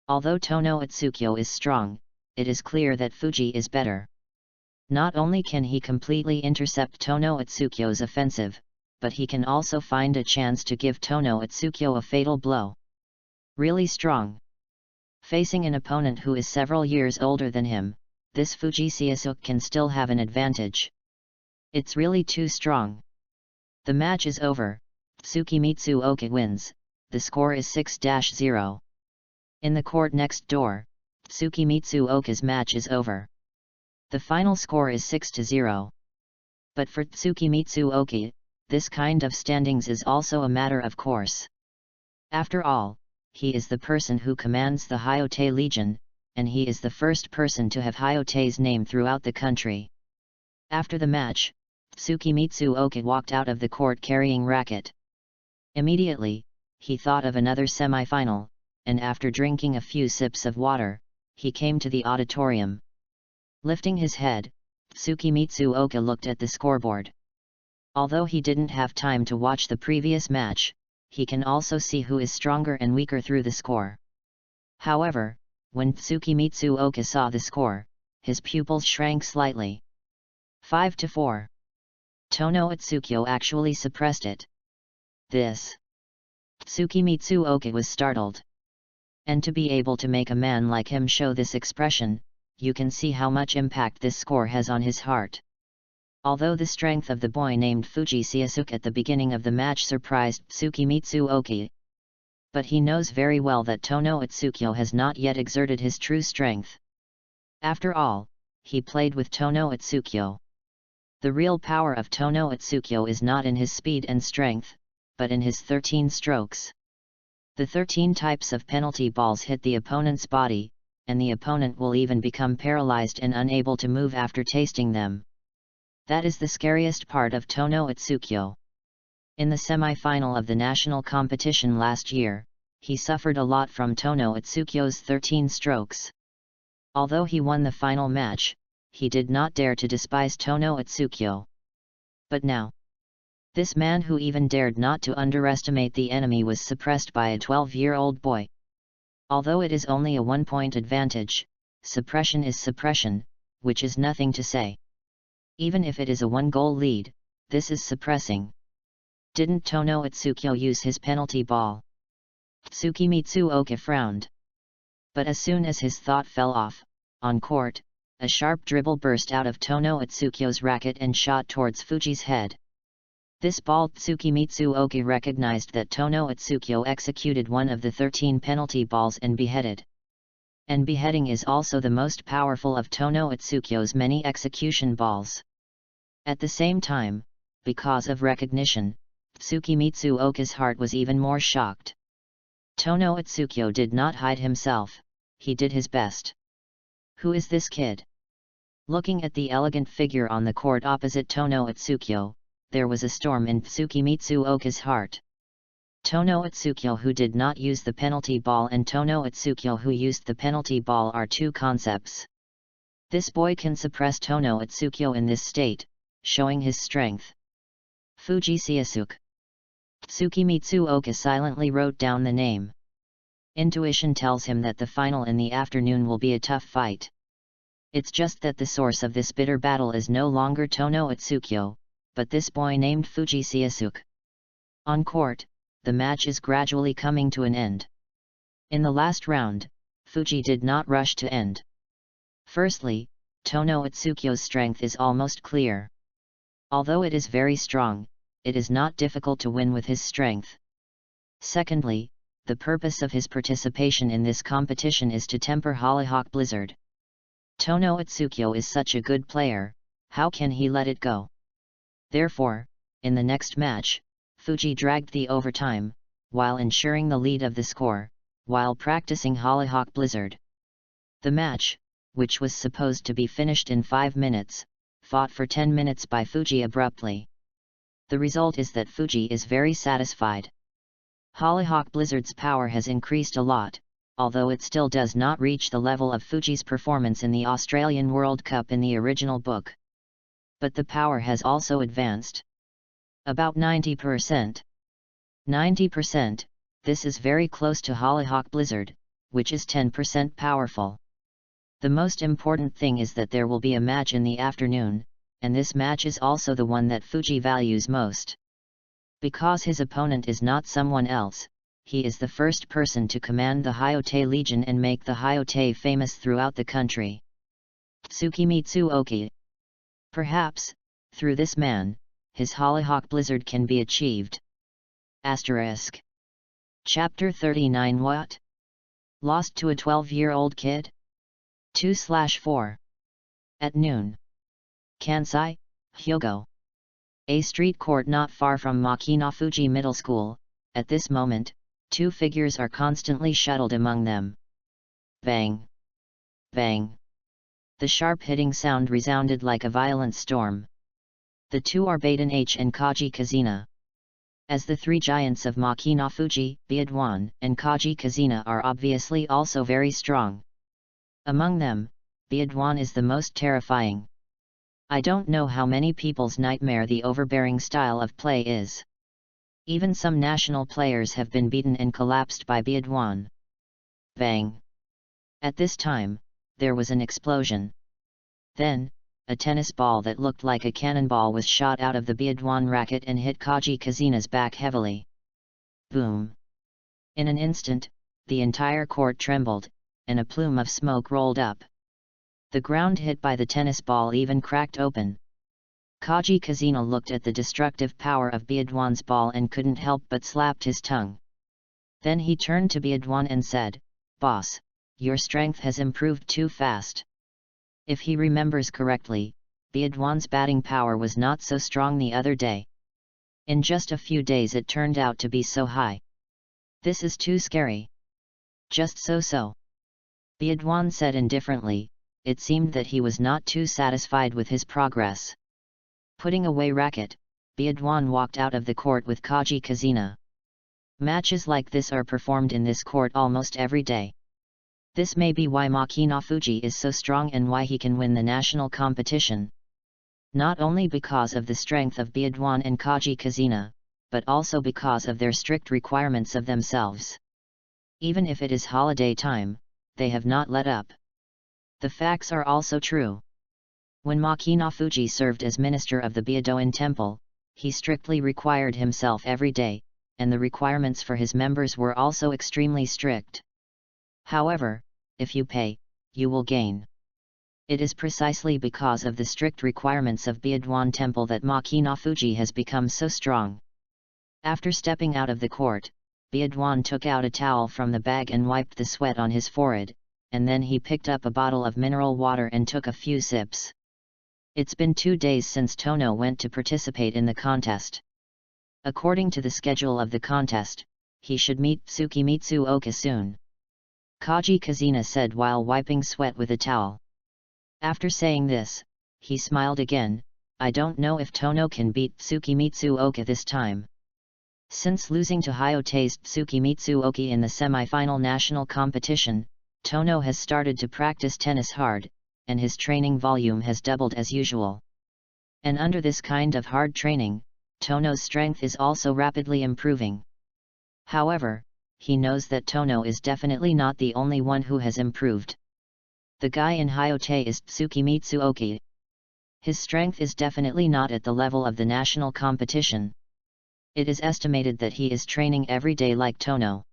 Although Tono Atsukyo is strong, it is clear that Fuji is better. Not only can he completely intercept Tono Atsukyo's offensive, but he can also find a chance to give Tono Atsukyo a fatal blow. Really strong. Facing an opponent who is several years older than him, this Fuji Seiasuke can still have an advantage. It's really too strong. The match is over. Tsuki Mitsuoka wins. The score is 6-0. In the court next door, Tsuki Mitsuoka's match is over. The final score is 6-0. But for Tsuki Mitsuoka, this kind of standings is also a matter of course. After all, he is the person who commands the Hyote Legion, and he is the first person to have Hyote's name throughout the country. After the match, Tsuki Mitsuoka walked out of the court carrying racket. Immediately, he thought of another semi-final, and after drinking a few sips of water, he came to the auditorium. Lifting his head, Tsuki Mitsuoka looked at the scoreboard. Although he didn't have time to watch the previous match, he can also see who is stronger and weaker through the score. However, when Tsuki Mitsuoka saw the score, his pupils shrank slightly. 5-4. Tono Atsukyo actually suppressed it. This. Tsuki Mitsuoka was startled. And to be able to make a man like him show this expression, you can see how much impact this score has on his heart. Although the strength of the boy named Fuji Seiasuke at the beginning of the match surprised Tsuki Mitsuoka, but he knows very well that Tono Atsukyo has not yet exerted his true strength. After all, he played with Tono Atsukyo. The real power of Tono Atsukyo is not in his speed and strength, but in his 13 strokes. The 13 types of penalty balls hit the opponent's body, and the opponent will even become paralyzed and unable to move after tasting them. That is the scariest part of Tono Atsukyo. In the semi-final of the national competition last year, he suffered a lot from Tono Atsukyo's 13 strokes. Although he won the final match, he did not dare to despise Tono Atsukyo. But now, this man who even dared not to underestimate the enemy was suppressed by a 12-year-old boy. Although it is only a 1-point advantage, suppression is suppression, which is nothing to say. Even if it is a 1-goal lead, this is suppressing. Didn't Tono Atsukyo use his penalty ball? Tsuki Mitsuoka frowned. But as soon as his thought fell off, on court, a sharp dribble burst out of Tono Atsukyo's racket and shot towards Fuji's head. This ball Tsuki Mitsuoka recognized that Tono Atsukyo executed one of the 13 penalty balls and beheaded. And beheading is also the most powerful of Tono Atsukyo's many execution balls. At the same time, because of recognition, Tsukimitsu Oka's heart was even more shocked. Tono Utsukyo did not hide himself, he did his best. Who is this kid? Looking at the elegant figure on the court opposite Tono Utsukyo, there was a storm in Tsukimitsu Oka's heart. Tono Utsukyo who did not use the penalty ball and Tono Utsukyo who used the penalty ball are two concepts. This boy can suppress Tono Utsukyo in this state, showing his strength. Fuji Seiasuke. Tsukimitsu Oka silently wrote down the name. Intuition tells him that the final in the afternoon will be a tough fight. It's just that the source of this bitter battle is no longer Tono Utsukyo, but this boy named Fuji Seiasuke. On court, the match is gradually coming to an end. In the last round, Fuji did not rush to end. Firstly, Tono Utsukyo's strength is almost clear. Although it is very strong, it is not difficult to win with his strength. Secondly, the purpose of his participation in this competition is to temper Hollyhock Blizzard. Tono Utsukyo is such a good player, how can he let it go? Therefore, in the next match, Fuji dragged the overtime, while ensuring the lead of the score, while practicing Hollyhock Blizzard. The match, which was supposed to be finished in 5 minutes, fought for 10 minutes by Fuji abruptly. The result is that Fuji is very satisfied. Hollyhock Blizzard's power has increased a lot, although it still does not reach the level of Fuji's performance in the Australian World Cup in the original book. But the power has also advanced. About 90%. 90%, this is very close to Hollyhock Blizzard, which is 10% powerful. The most important thing is that there will be a match in the afternoon, and this match is also the one that Fuji values most. Because his opponent is not someone else, he is the first person to command the Hyote Legion and make the Hyote famous throughout the country. Tsukimitsu Oka. Perhaps, through this man, his Hollyhock Blizzard can be achieved. Asterisk. Chapter 39 What? Lost to a 12-year-old kid? 2/4. At noon. Kansai, Hyogo. A street court not far from Makinafuji Middle School. At this moment, two figures are constantly shuttled among them. Bang! Bang! The sharp hitting sound resounded like a violent storm. The two are Baden H and Kaji Kazina. As the three giants of Makinafuji, Biedwan, and Kaji Kazina are obviously also very strong. Among them, Biedwan is the most terrifying. I don't know how many people's nightmare the overbearing style of play is. Even some national players have been beaten and collapsed by Biedwan. Bang! At this time, there was an explosion. Then, a tennis ball that looked like a cannonball was shot out of the Biedwan racket and hit Kaji Kazina's back heavily. Boom! In an instant, the entire court trembled, and a plume of smoke rolled up. The ground hit by the tennis ball even cracked open. Kaji Kazina looked at the destructive power of Biedwan's ball and couldn't help but slapped his tongue. Then he turned to Biedwan and said, "Boss, your strength has improved too fast." If he remembers correctly, Biedwan's batting power was not so strong the other day. In just a few days it turned out to be so high. This is too scary. Just so. Biedwan said indifferently. It seemed that he was not too satisfied with his progress. Putting away racket, Biedwan walked out of the court with Kaji Kazina. Matches like this are performed in this court almost every day. This may be why Makinafuji is so strong and why he can win the national competition. Not only because of the strength of Biedwan and Kaji Kazina, but also because of their strict requirements of themselves. Even if it is holiday time, they have not let up. The facts are also true. When Makinafuji served as minister of the Byadoin Temple, he strictly required himself every day, and the requirements for his members were also extremely strict. However, if you pay, you will gain. It is precisely because of the strict requirements of Byadoin Temple that Makinafuji has become so strong. After stepping out of the court, Biedwan took out a towel from the bag and wiped the sweat on his forehead, and then he picked up a bottle of mineral water and took a few sips. It's been 2 days since Tono went to participate in the contest. According to the schedule of the contest, he should meet Tsukimitsu Oka soon. Kaji Kazina said while wiping sweat with a towel. After saying this, he smiled again. I don't know if Tono can beat Tsukimitsu Oka this time. Since losing to Hayote's Tsukimitsu Oka in the semi-final national competition, Tono has started to practice tennis hard, and his training volume has doubled as usual. And under this kind of hard training, Tono's strength is also rapidly improving. However, he knows that Tono is definitely not the only one who has improved. The guy in Hayote is Tsukimitsu Oka. His strength is definitely not at the level of the national competition. It is estimated that he is training every day like Tono.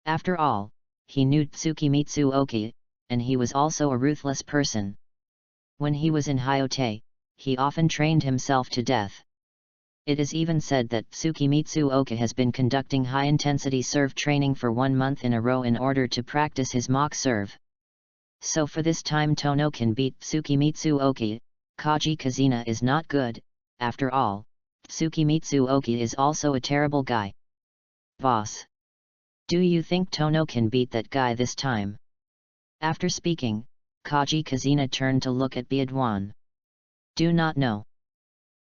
After all, he knew Tsukimitsu Oka, and he was also a ruthless person. When he was in Hayote, he often trained himself to death. It is even said that Tsukimitsu Oka has been conducting high-intensity serve training for 1 month in a row in order to practice his mock serve. So for this time Tono can beat Tsukimitsu Oka. Kaji Kazina is not good. After all, Tsukimitsu Oka is also a terrible guy. Boss. Do you think Tono can beat that guy this time? After speaking, Kaji Kazina turned to look at Biadwan. Do not know.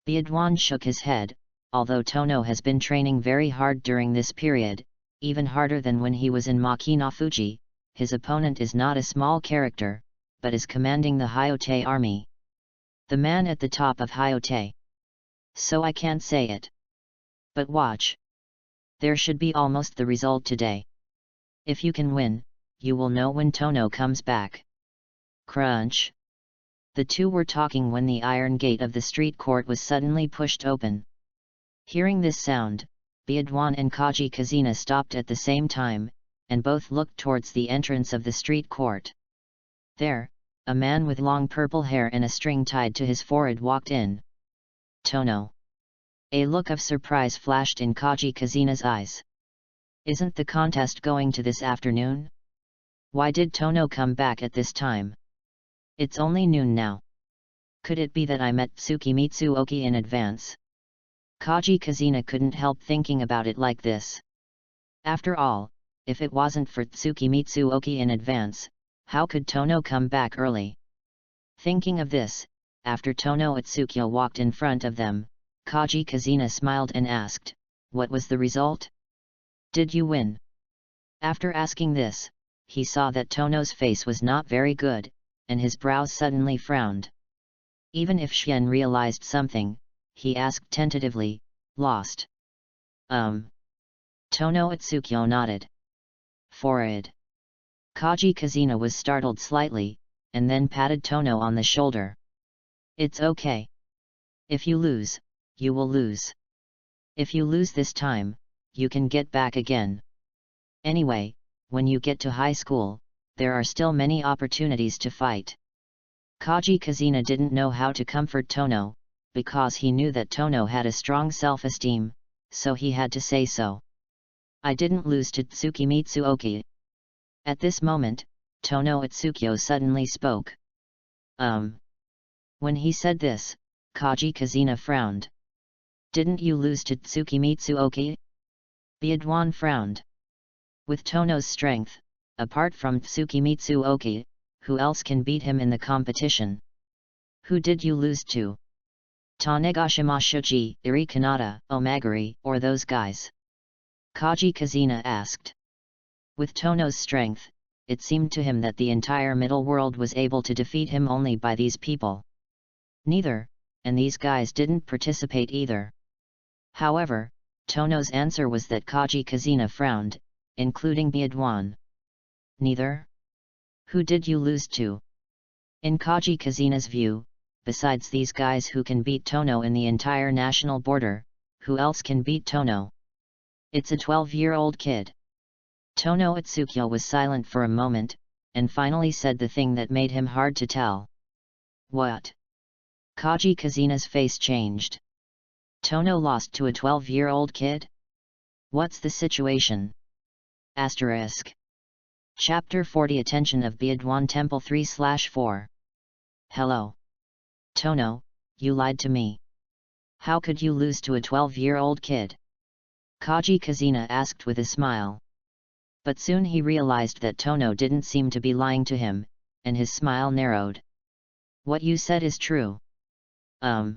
Biadwan shook his head. Although Tono has been training very hard during this period, even harder than when he was in Makina Fuji, his opponent is not a small character, but is commanding the Hayote army. The man at the top of Hayote. So I can't say it. But watch. There should be almost the result today. If you can win, you will know when Tono comes back. Crunch. The two were talking when the iron gate of the street court was suddenly pushed open. Hearing this sound, Biadwan and Kaji Kazina stopped at the same time, and both looked towards the entrance of the street court. There, a man with long purple hair and a string tied to his forehead walked in. Tono. A look of surprise flashed in Kaji Kazina's eyes. Isn't the contest going to this afternoon? Why did Tono come back at this time? It's only noon now. Could it be that I met Tsukimitsu Oka in advance? Kaji Kazina couldn't help thinking about it like this. After all, if it wasn't for Tsukimitsu Oka in advance, how could Tono come back early? Thinking of this, after Tono Itsukyo walked in front of them, Kaji Kazina smiled and asked, what was the result? Did you win? After asking this, he saw that Tono's face was not very good, and his brows suddenly frowned. Even if Xian realized something, he asked tentatively, lost? Tono Itsukyo nodded. Forehead. Kaji Kazina was startled slightly, and then patted Tono on the shoulder. It's okay. If you lose, you will lose. If you lose this time, you can get back again. Anyway, when you get to high school, there are still many opportunities to fight. Kaji Kazina didn't know how to comfort Tono, because he knew that Tono had a strong self-esteem, so he had to say so. I didn't lose to Tsukimitsu Oka. At this moment, Tono Itsukyo suddenly spoke. When he said this, Kaji Kazina frowned. Didn't you lose to Tsukimitsu Oka? Biadwan frowned. With Tono's strength, apart from Tsukimitsu Oka, who else can beat him in the competition? Who did you lose to? Tanegashima Shuji, Iri Kanata, Omagari, or those guys? Kaji Kazina asked. With Tono's strength, it seemed to him that the entire middle world was able to defeat him only by these people. Neither, and these guys didn't participate either. However, Tono's answer was that Kaji Kazina frowned, including Biadwan. Neither? Who did you lose to? In Kaji Kazina's view, besides these guys who can beat Tono in the entire national border, who else can beat Tono? It's a 12-year-old kid. Tono Itsukyo was silent for a moment, and finally said the thing that made him hard to tell. What? Kaji Kazina's face changed. Tono lost to a 12-year-old kid? What's the situation? Asterisk. Chapter 40 Attention of Biadwan Temple 3/4. Hello. Tono, you lied to me. How could you lose to a 12-year-old kid? Kaji Kazina asked with a smile. But soon he realized that Tono didn't seem to be lying to him, and his smile narrowed. What you said is true. Tono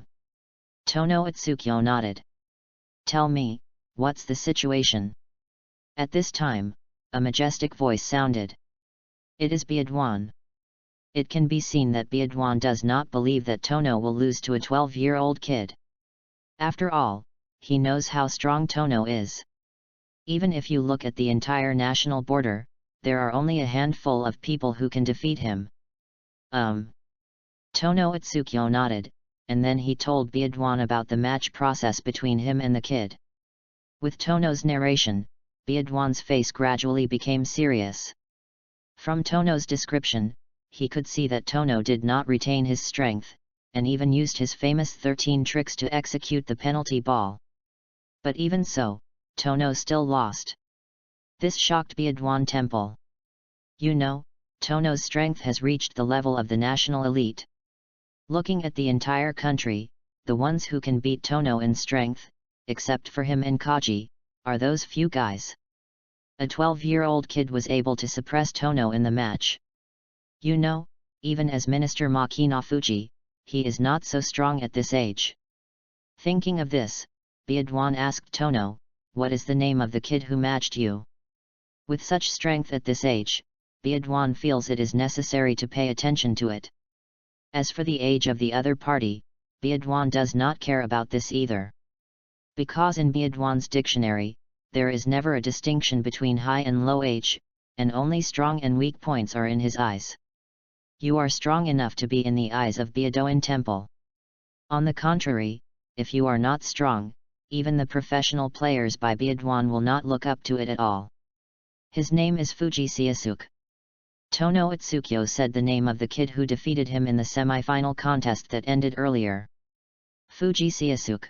Atsukyo nodded. Tell me, what's the situation? At this time, a majestic voice sounded. It is Biadwan. It can be seen that Biadwan does not believe that Tono will lose to a 12-year-old kid. After all, he knows how strong Tono is. Even if you look at the entire national border, there are only a handful of people who can defeat him. Tono Atsukyo nodded, and then he told Biadwan about the match process between him and the kid. With Tono's narration, Biadwan's face gradually became serious. From Tono's description, he could see that Tono did not retain his strength, and even used his famous 13 tricks to execute the penalty ball. But even so, Tono still lost. This shocked Biadwan Temple. You know, Tono's strength has reached the level of the national elite. Looking at the entire country, the ones who can beat Tono in strength, except for him and Kaji, are those few guys. A 12-year-old kid was able to suppress Tono in the match. You know, even as Minister Makina Fuji, he is not so strong at this age. Thinking of this, Biadwan asked Tono, what is the name of the kid who matched you? With such strength at this age, Biadwan feels it is necessary to pay attention to it. As for the age of the other party, Biadwan does not care about this either. Because in Biadwan's dictionary, there is never a distinction between high and low age, and only strong and weak points are in his eyes. You are strong enough to be in the eyes of Biadoin Temple. On the contrary, if you are not strong, even the professional players by Biadwan will not look up to it at all. His name is Fuji Siasuk. Tono Atsukyo said the name of the kid who defeated him in the semi-final contest that ended earlier. Fuji Siasuk.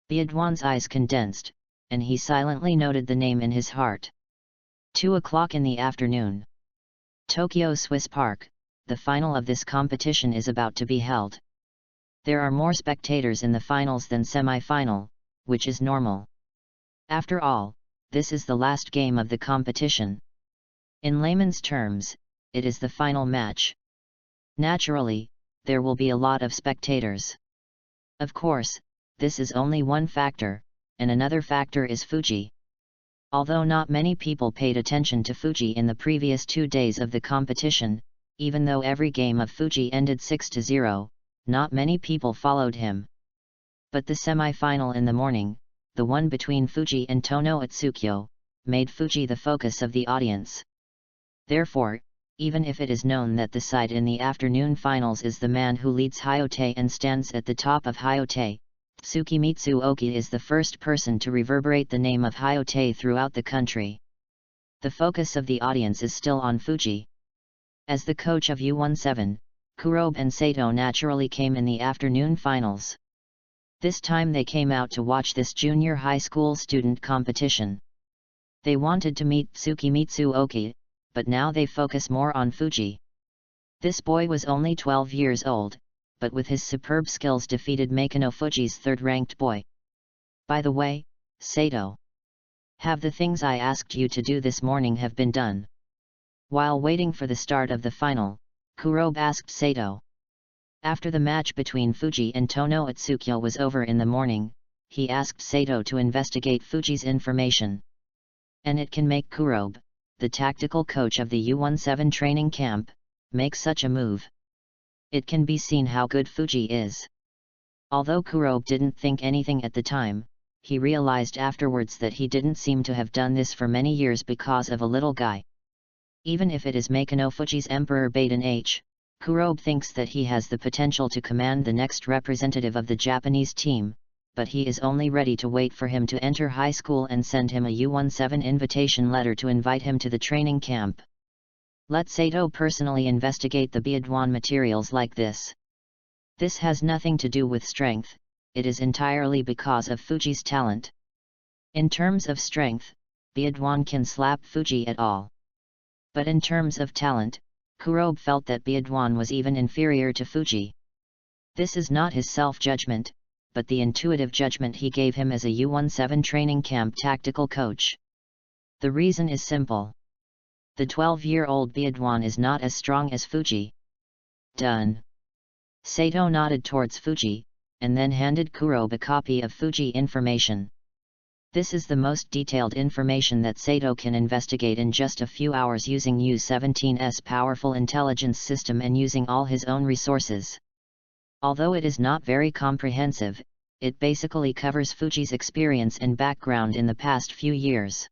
Biadwan's eyes condensed, and he silently noted the name in his heart. 2 o'clock in the afternoon. Tokyo Swiss Park, the final of this competition is about to be held. There are more spectators in the finals than semi-final, which is normal. After all, this is the last game of the competition. In layman's terms, it is the final match. Naturally, there will be a lot of spectators. Of course, this is only one factor, and another factor is Fuji. Although not many people paid attention to Fuji in the previous 2 days of the competition, even though every game of Fuji ended 6-0, not many people followed him. But the semi-final in the morning, the one between Fuji and Tono Atsukyo, made Fuji the focus of the audience. Therefore, even if it is known that the side in the afternoon finals is the man who leads Hyote and stands at the top of Hyote, Tsukimitsu Oki is the first person to reverberate the name of Hyote throughout the country. The focus of the audience is still on Fuji. As the coach of U17, Kurobe and Sato naturally came in the afternoon finals. This time they came out to watch this junior high school student competition. They wanted to meet Tsukimitsu Oki, but now they focus more on Fuji. This boy was only 12 years old, but with his superb skills defeated Makino Fuji's third-ranked boy. By the way, Sato, have the things I asked you to do this morning have been done? While waiting for the start of the final, Kurobe asked Sato. After the match between Fuji and Tono Atsukyo was over in the morning, he asked Sato to investigate Fuji's information. And it can make Kurobe, the tactical coach of the U17 training camp, make such a move. It can be seen how good Fuji is. Although Kurobe didn't think anything at the time, he realized afterwards that he didn't seem to have done this for many years because of a little guy. Even if it is Makino Fuji's Emperor Baden H, Kurobe thinks that he has the potential to command the next representative of the Japanese team, but he is only ready to wait for him to enter high school and send him a U17 invitation letter to invite him to the training camp. Let Sato personally investigate the Biadwan materials like this. This has nothing to do with strength, it is entirely because of Fuji's talent. In terms of strength, Biadwan can slap Fuji at all. But in terms of talent, Kurobe felt that Biadwan was even inferior to Fuji. This is not his self-judgment, but the intuitive judgment he gave him as a U-17 training camp tactical coach. The reason is simple. The 12-year-old Biadwan is not as strong as Fuji. Done. Sato nodded towards Fuji, and then handed Kurobe a copy of Fuji information. This is the most detailed information that Sato can investigate in just a few hours using U-17's powerful intelligence system and using all his own resources. Although it is not very comprehensive, it basically covers Fuji's experience and background in the past few years.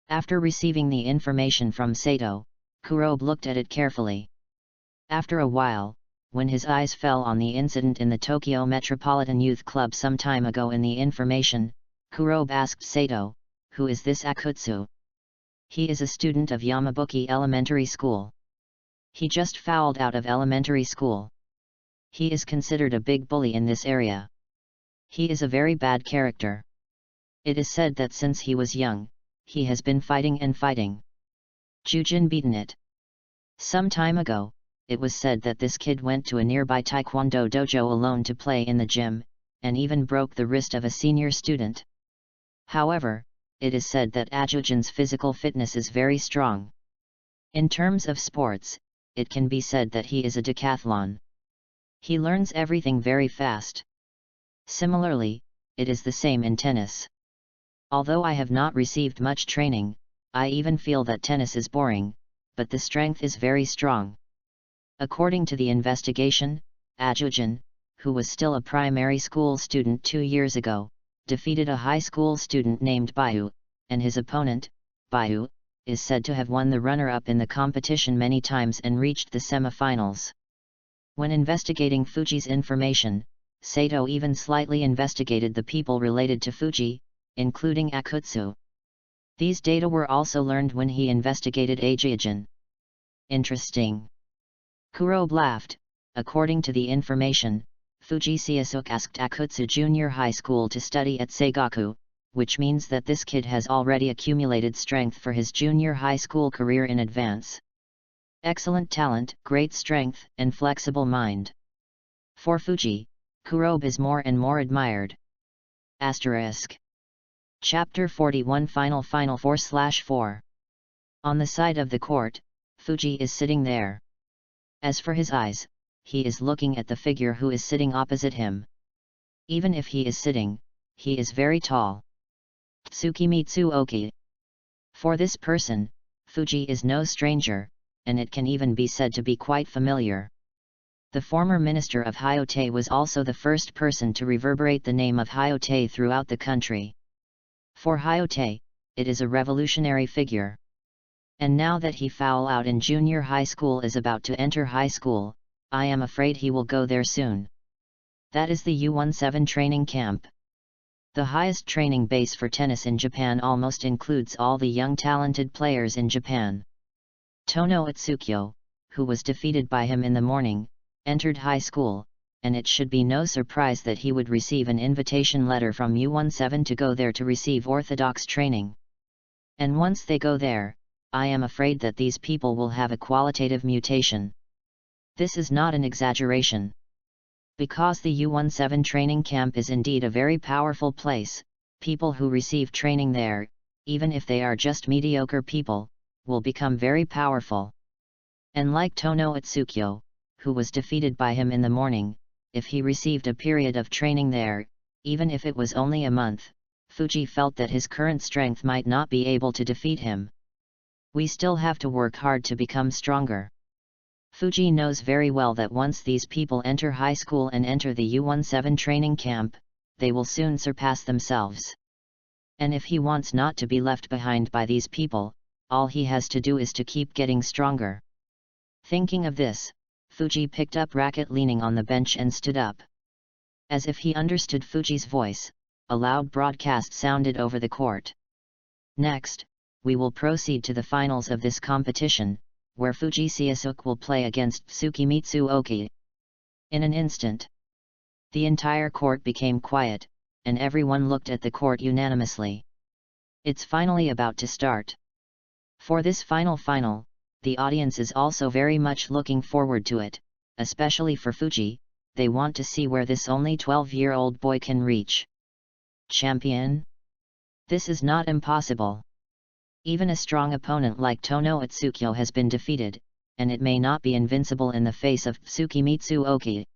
After receiving the information from Sato, Kurobe looked at it carefully. After a while, when his eyes fell on the incident in the Tokyo Metropolitan Youth Club some time ago in the information, Kurobe asked Sato, "Who is this Akutsu?" "He is a student of Yamabuki Elementary School. He just fouled out of elementary school. He is considered a big bully in this area. He is a very bad character. It is said that since he was young, he has been fighting and fighting. Jujin beaten it. Some time ago, it was said that this kid went to a nearby taekwondo dojo alone to play in the gym, and even broke the wrist of a senior student. However, it is said that Ajujin's physical fitness is very strong. In terms of sports, it can be said that he is a decathlon. He learns everything very fast. Similarly, it is the same in tennis. Although I have not received much training, I even feel that tennis is boring, but the strength is very strong." According to the investigation, Ajujin, who was still a primary school student 2 years ago, defeated a high school student named Bayu, and his opponent, Bayu, is said to have won the runner-up in the competition many times and reached the semi-finals. When investigating Fuji's information, Sato even slightly investigated the people related to Fuji, including Akutsu. These data were also learned when he investigated Ajujin. Interesting. Kurobe laughed. According to the information, Fuji Seisuke asked Akutsu Junior High School to study at Seigaku, which means that this kid has already accumulated strength for his junior high school career in advance. Excellent talent, great strength, and flexible mind. For Fuji, Kurobe is more and more admired. Asterisk. Chapter 41 Final 4/4. On the side of the court, Fuji is sitting there. As for his eyes, he is looking at the figure who is sitting opposite him. Even if he is sitting, he is very tall. Tsukimitsu Oki. For this person, Fuji is no stranger, and it can even be said to be quite familiar. The former minister of Hyote was also the first person to reverberate the name of Hyote throughout the country. For Hyote, it is a revolutionary figure. And now that he foul out in junior high school is about to enter high school, I am afraid he will go there soon. That is the U-17 training camp. The highest training base for tennis in Japan almost includes all the young talented players in Japan. Tono Itsukyo, who was defeated by him in the morning, entered high school, and it should be no surprise that he would receive an invitation letter from U-17 to go there to receive orthodox training. And once they go there, I am afraid that these people will have a qualitative mutation. This is not an exaggeration. Because the U-17 training camp is indeed a very powerful place, people who receive training there, even if they are just mediocre people, will become very powerful. And like Tono Itsukyo, who was defeated by him in the morning, if he received a period of training there, even if it was only a month, Fuji felt that his current strength might not be able to defeat him. We still have to work hard to become stronger. Fuji knows very well that once these people enter high school and enter the U-17 training camp, they will soon surpass themselves. And if he wants not to be left behind by these people, all he has to do is to keep getting stronger. Thinking of this, Fuji picked up racket leaning on the bench and stood up. As if he understood Fuji's voice, a loud broadcast sounded over the court. Next, we will proceed to the finals of this competition, where Fuji Seisuke will play against Tsukimitsu Oki. In an instant, the entire court became quiet, and everyone looked at the court unanimously. It's finally about to start. For this final, the audience is also very much looking forward to it, especially for Fuji, they want to see where this only 12-year-old boy can reach. Champion? This is not impossible. Even a strong opponent like Tono Itsukyo has been defeated, and it may not be invincible in the face of Tsukimitsu Oki.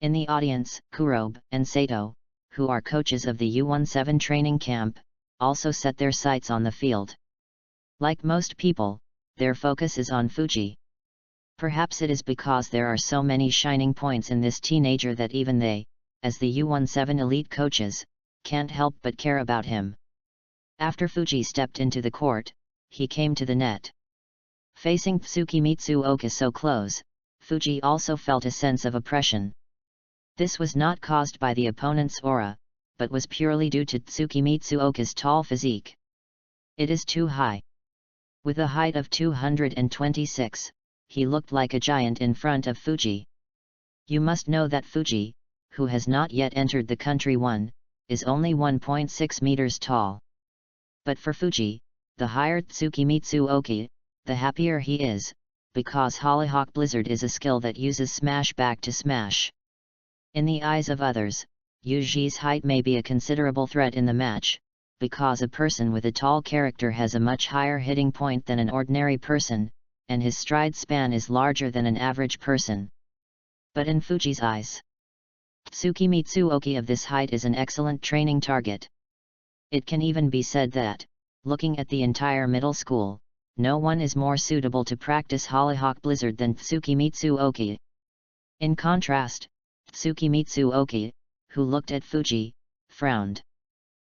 In the audience, Kurobe and Sato, who are coaches of the U-17 training camp, also set their sights on the field. Like most people, their focus is on Fuji. Perhaps it is because there are so many shining points in this teenager that even they, as the U-17 elite coaches, can't help but care about him. After Fuji stepped into the court, he came to the net. Facing Tsukimitsu Oka so close, Fuji also felt a sense of oppression. This was not caused by the opponent's aura, but was purely due to Tsukimitsu Oka's tall physique. It is too high. With a height of 226, he looked like a giant in front of Fuji. You must know that Fuji, who has not yet entered the country 1, is only 1.6 meters tall. But for Fuji, the higher Tsukimitsu Oki, the happier he is, because Hollyhock Blizzard is a skill that uses smash back to smash. In the eyes of others, Yuji's height may be a considerable threat in the match, because a person with a tall character has a much higher hitting point than an ordinary person, and his stride span is larger than an average person. But in Fuji's eyes, Tsukimitsu Oki of this height is an excellent training target. It can even be said that, looking at the entire middle school, no one is more suitable to practice Hollyhock Blizzard than Tsukimitsu Oki. In contrast, Tsukimitsu Oki, who looked at Fuji, frowned.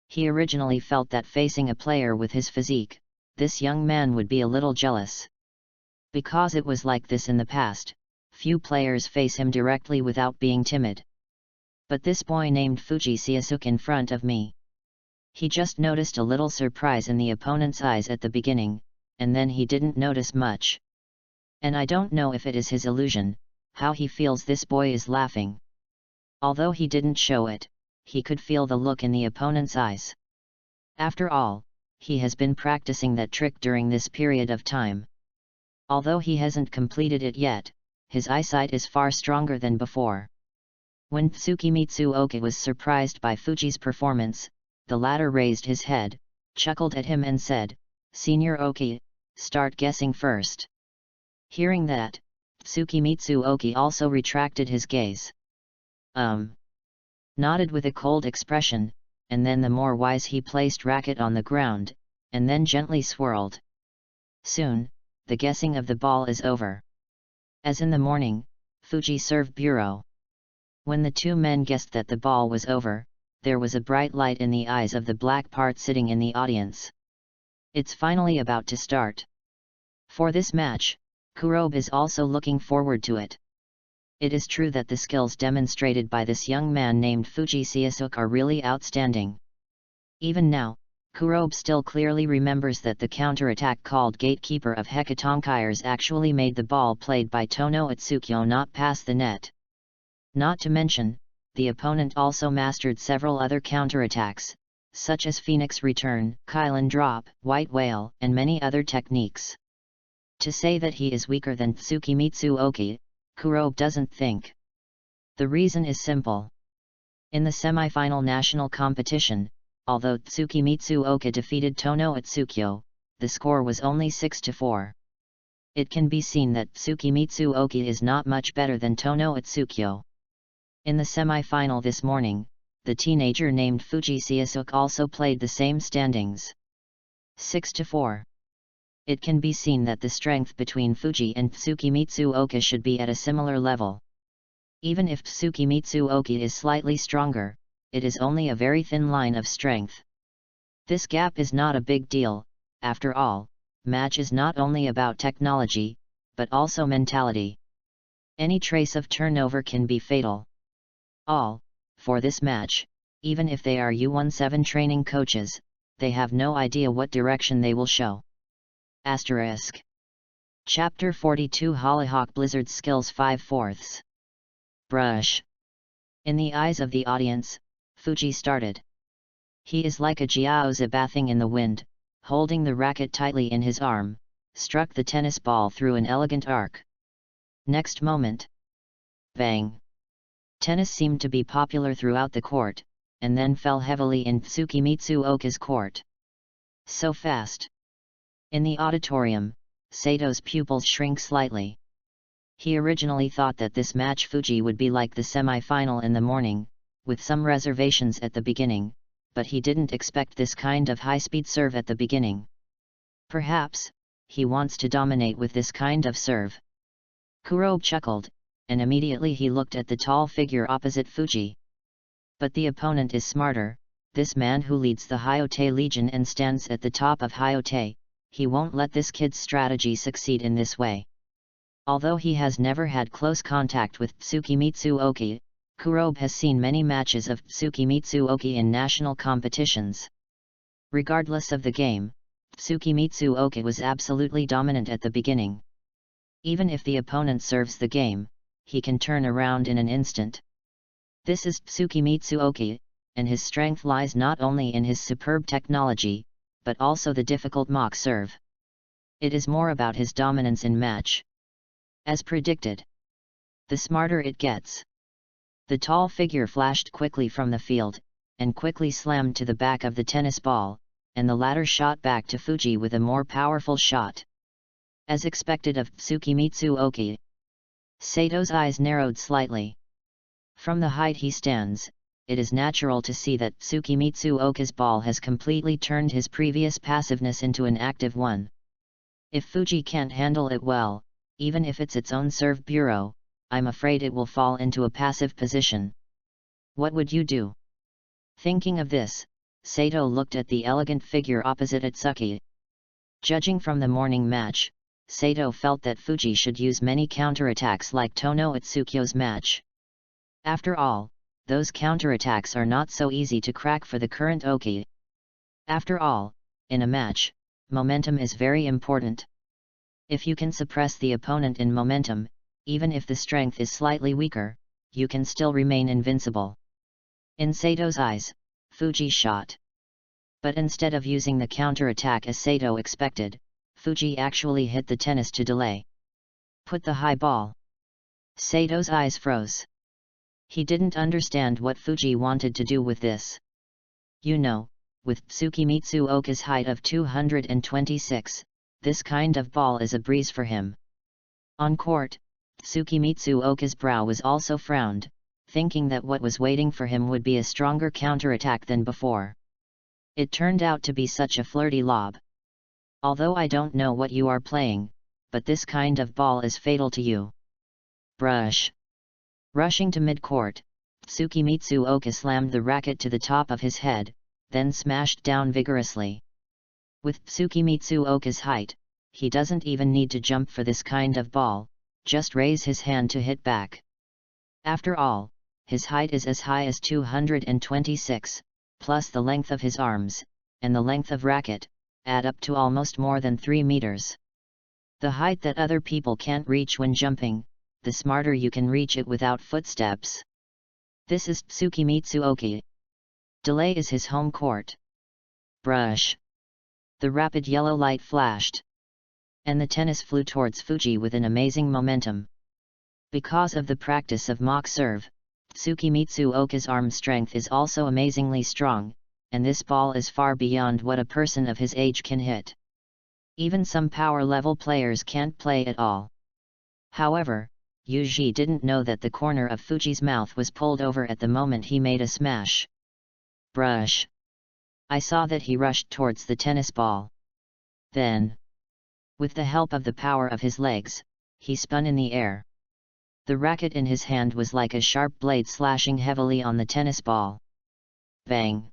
He originally felt that facing a player with his physique, this young man would be a little jealous. Because it was like this in the past, few players face him directly without being timid. But this boy named Fuji Seisuke in front of me. He just noticed a little surprise in the opponent's eyes at the beginning, and then he didn't notice much. And I don't know if it is his illusion, how he feels this boy is laughing. Although he didn't show it, he could feel the look in the opponent's eyes. After all, he has been practicing that trick during this period of time. Although he hasn't completed it yet, his eyesight is far stronger than before. When Tsukimitsu Oka was surprised by Fuji's performance, the latter raised his head, chuckled at him and said, "Senior Oki, start guessing first." Hearing that, Tsukimitsu Oki also retracted his gaze. Nodded with a cold expression, and then the more wise he placed racket on the ground, and then gently swirled. Soon, the guessing of the ball is over. As in the morning, Fuji served bureau. When the two men guessed that the ball was over, there was a bright light in the eyes of the black part sitting in the audience. It's finally about to start. For this match, Kurobe is also looking forward to it. It is true that the skills demonstrated by this young man named Fuji Seisuke are really outstanding. Even now, Kurobe still clearly remembers that the counterattack called Gatekeeper of Hekatonkires actually made the ball played by Tono Itsukyo not pass the net. Not to mention, the opponent also mastered several other counterattacks, such as Phoenix Return, Kylan Drop, White Whale, and many other techniques. To say that he is weaker than Tsukimitsu Oki, Kurobe doesn't think. The reason is simple. In the semi-final national competition, although Tsukimitsu Oka defeated Tono Itsukyo, the score was only 6-4. It can be seen that Tsukimitsu Oki is not much better than Tono Itsukyo. In the semi-final this morning, the teenager named Fuji Seisuke also played the same standings. 6-4. It can be seen that the strength between Fuji and Tsukimitsu Oka should be at a similar level. Even if Tsukimitsu Oka is slightly stronger, it is only a very thin line of strength. This gap is not a big deal. After all, match is not only about technology, but also mentality. Any trace of turnover can be fatal. For this match, even if they are U-17 training coaches, they have no idea what direction they will show. Asterisk. Chapter 42 Hollyhock Blizzard Skills 5/4. Brush. In the eyes of the audience, Fuji started. He is like a jiaozi bathing in the wind, holding the racket tightly in his arm, struck the tennis ball through an elegant arc. Next moment. Bang! Tennis seemed to be popular throughout the court, and then fell heavily in Tsuki Mitsuoka's court. So fast. In the auditorium, Sato's pupils shrink slightly. He originally thought that this match Fuji would be like the semi-final in the morning, with some reservations at the beginning, but he didn't expect this kind of high-speed serve at the beginning. Perhaps, he wants to dominate with this kind of serve. Kurobe chuckled, and immediately he looked at the tall figure opposite Fuji. But the opponent is smarter, this man who leads the Hyote Legion and stands at the top of Hyote, he won't let this kid's strategy succeed in this way. Although he has never had close contact with Tsuki Mitsuoka, Kurobe has seen many matches of Tsuki Mitsuoka in national competitions. Regardless of the game, Tsuki Mitsuoka was absolutely dominant at the beginning. Even if the opponent serves the game, he can turn around in an instant. This is Tsuki Mitsuoka, and his strength lies not only in his superb technology, but also the difficult mock serve. It is more about his dominance in match. As predicted. The smarter it gets. The tall figure flashed quickly from the field, and quickly slammed to the back of the tennis ball, and the latter shot back to Fuji with a more powerful shot. As expected of Tsuki Mitsuoka. Sato's eyes narrowed slightly. From the height he stands, it is natural to see that Tsuki Mitsuoka's ball has completely turned his previous passiveness into an active one. If Fuji can't handle it well, even if it's its own serve bureau, I'm afraid it will fall into a passive position. What would you do? Thinking of this, Sato looked at the elegant figure opposite Atsuki. Judging from the morning match, Sato felt that Fuji should use many counterattacks like Tono Atsukyo's match. After all, those counterattacks are not so easy to crack for the current Oki. After all, in a match, momentum is very important. If you can suppress the opponent in momentum, even if the strength is slightly weaker, you can still remain invincible. In Sato's eyes, Fuji shot. But instead of using the counterattack as Sato expected, Fuji actually hit the tennis to delay. Put the high ball. Sato's eyes froze. He didn't understand what Fuji wanted to do with this. You know, with Tsuki Mitsuoka's height of 226, this kind of ball is a breeze for him. On court, Tsuki Mitsuoka's brow was also frowned, thinking that what was waiting for him would be a stronger counterattack than before. It turned out to be such a flirty lob. Although I don't know what you are playing, but this kind of ball is fatal to you. Brush. Rushing to mid-court, Tsuki Mitsuoka slammed the racket to the top of his head, then smashed down vigorously. With Tsuki Mitsuoka's height, he doesn't even need to jump for this kind of ball, just raise his hand to hit back. After all, his height is as high as 226, plus the length of his arms, and the length of racket, add up to almost more than 3 meters. The height that other people can't reach when jumping, the smarter you can reach it without footsteps. This is Tsuki Mitsuoka. Delay is his home court. Brush. The rapid yellow light flashed. And the tennis flew towards Fuji with an amazing momentum. Because of the practice of mock serve, Tsuki Mitsuoka's arm strength is also amazingly strong, and this ball is far beyond what a person of his age can hit. Even some power-level players can't play at all. However, Yuji didn't know that the corner of Fuji's mouth was pulled over at the moment he made a smash. Brush. I saw that he rushed towards the tennis ball. Then, with the help of the power of his legs, he spun in the air. The racket in his hand was like a sharp blade slashing heavily on the tennis ball. Bang!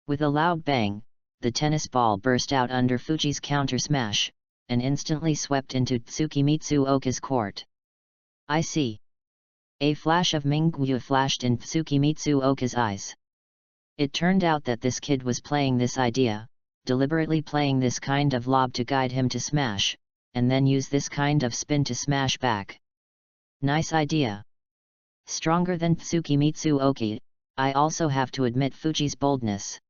With a loud bang, the tennis ball burst out under Fuji's counter smash, and instantly swept into Tsuki Mitsuoka's court. I see. A flash of Mingyu flashed in Tsuki Mitsuoka's eyes. It turned out that this kid was playing this idea, deliberately playing this kind of lob to guide him to smash, and then use this kind of spin to smash back. Nice idea. Stronger than Tsuki Mitsuoka, I also have to admit Fuji's boldness.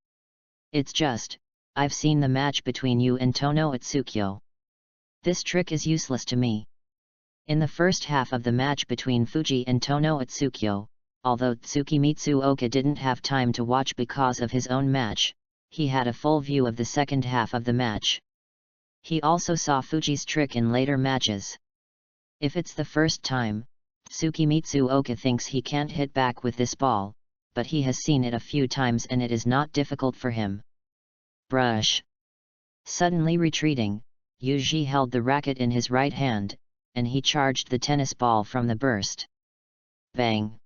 It's just, I've seen the match between you and Tono Atsukyo. This trick is useless to me. In the first half of the match between Fuji and Tono Atsukyo, although Tsukimitsu Oka didn't have time to watch because of his own match, he had a full view of the second half of the match. He also saw Fuji's trick in later matches. If it's the first time, Tsukimitsu Oka thinks he can't hit back with this ball, but he has seen it a few times and it is not difficult for him. Brush. Suddenly retreating, Yuji held the racket in his right hand, and he charged the tennis ball from the burst. Bang!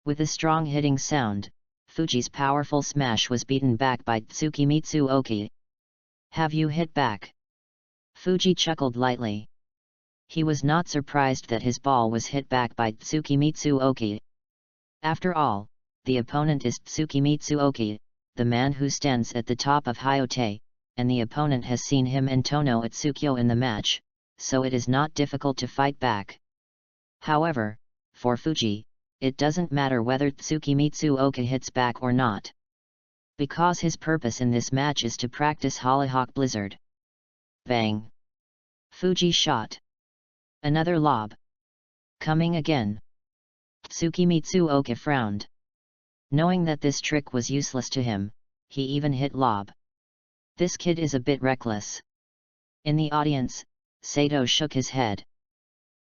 With a strong hitting sound, Fuji's powerful smash was beaten back by Tsukimitsu Oka. Have you hit back? Fuji chuckled lightly. He was not surprised that his ball was hit back by Tsukimitsu Oka. After all, the opponent is Tsukimitsu Oka, the man who stands at the top of Hyote, and the opponent has seen him and Tono Atsukyo in the match, so it is not difficult to fight back. However, for Fuji, it doesn't matter whether Tsukimitsu Oka hits back or not. Because his purpose in this match is to practice Hollyhock Blizzard. Bang! Fuji shot. Another lob. Coming again. Tsukimitsu Oka frowned. Knowing that this trick was useless to him, he even hit lob. This kid is a bit reckless. In the audience, Sato shook his head.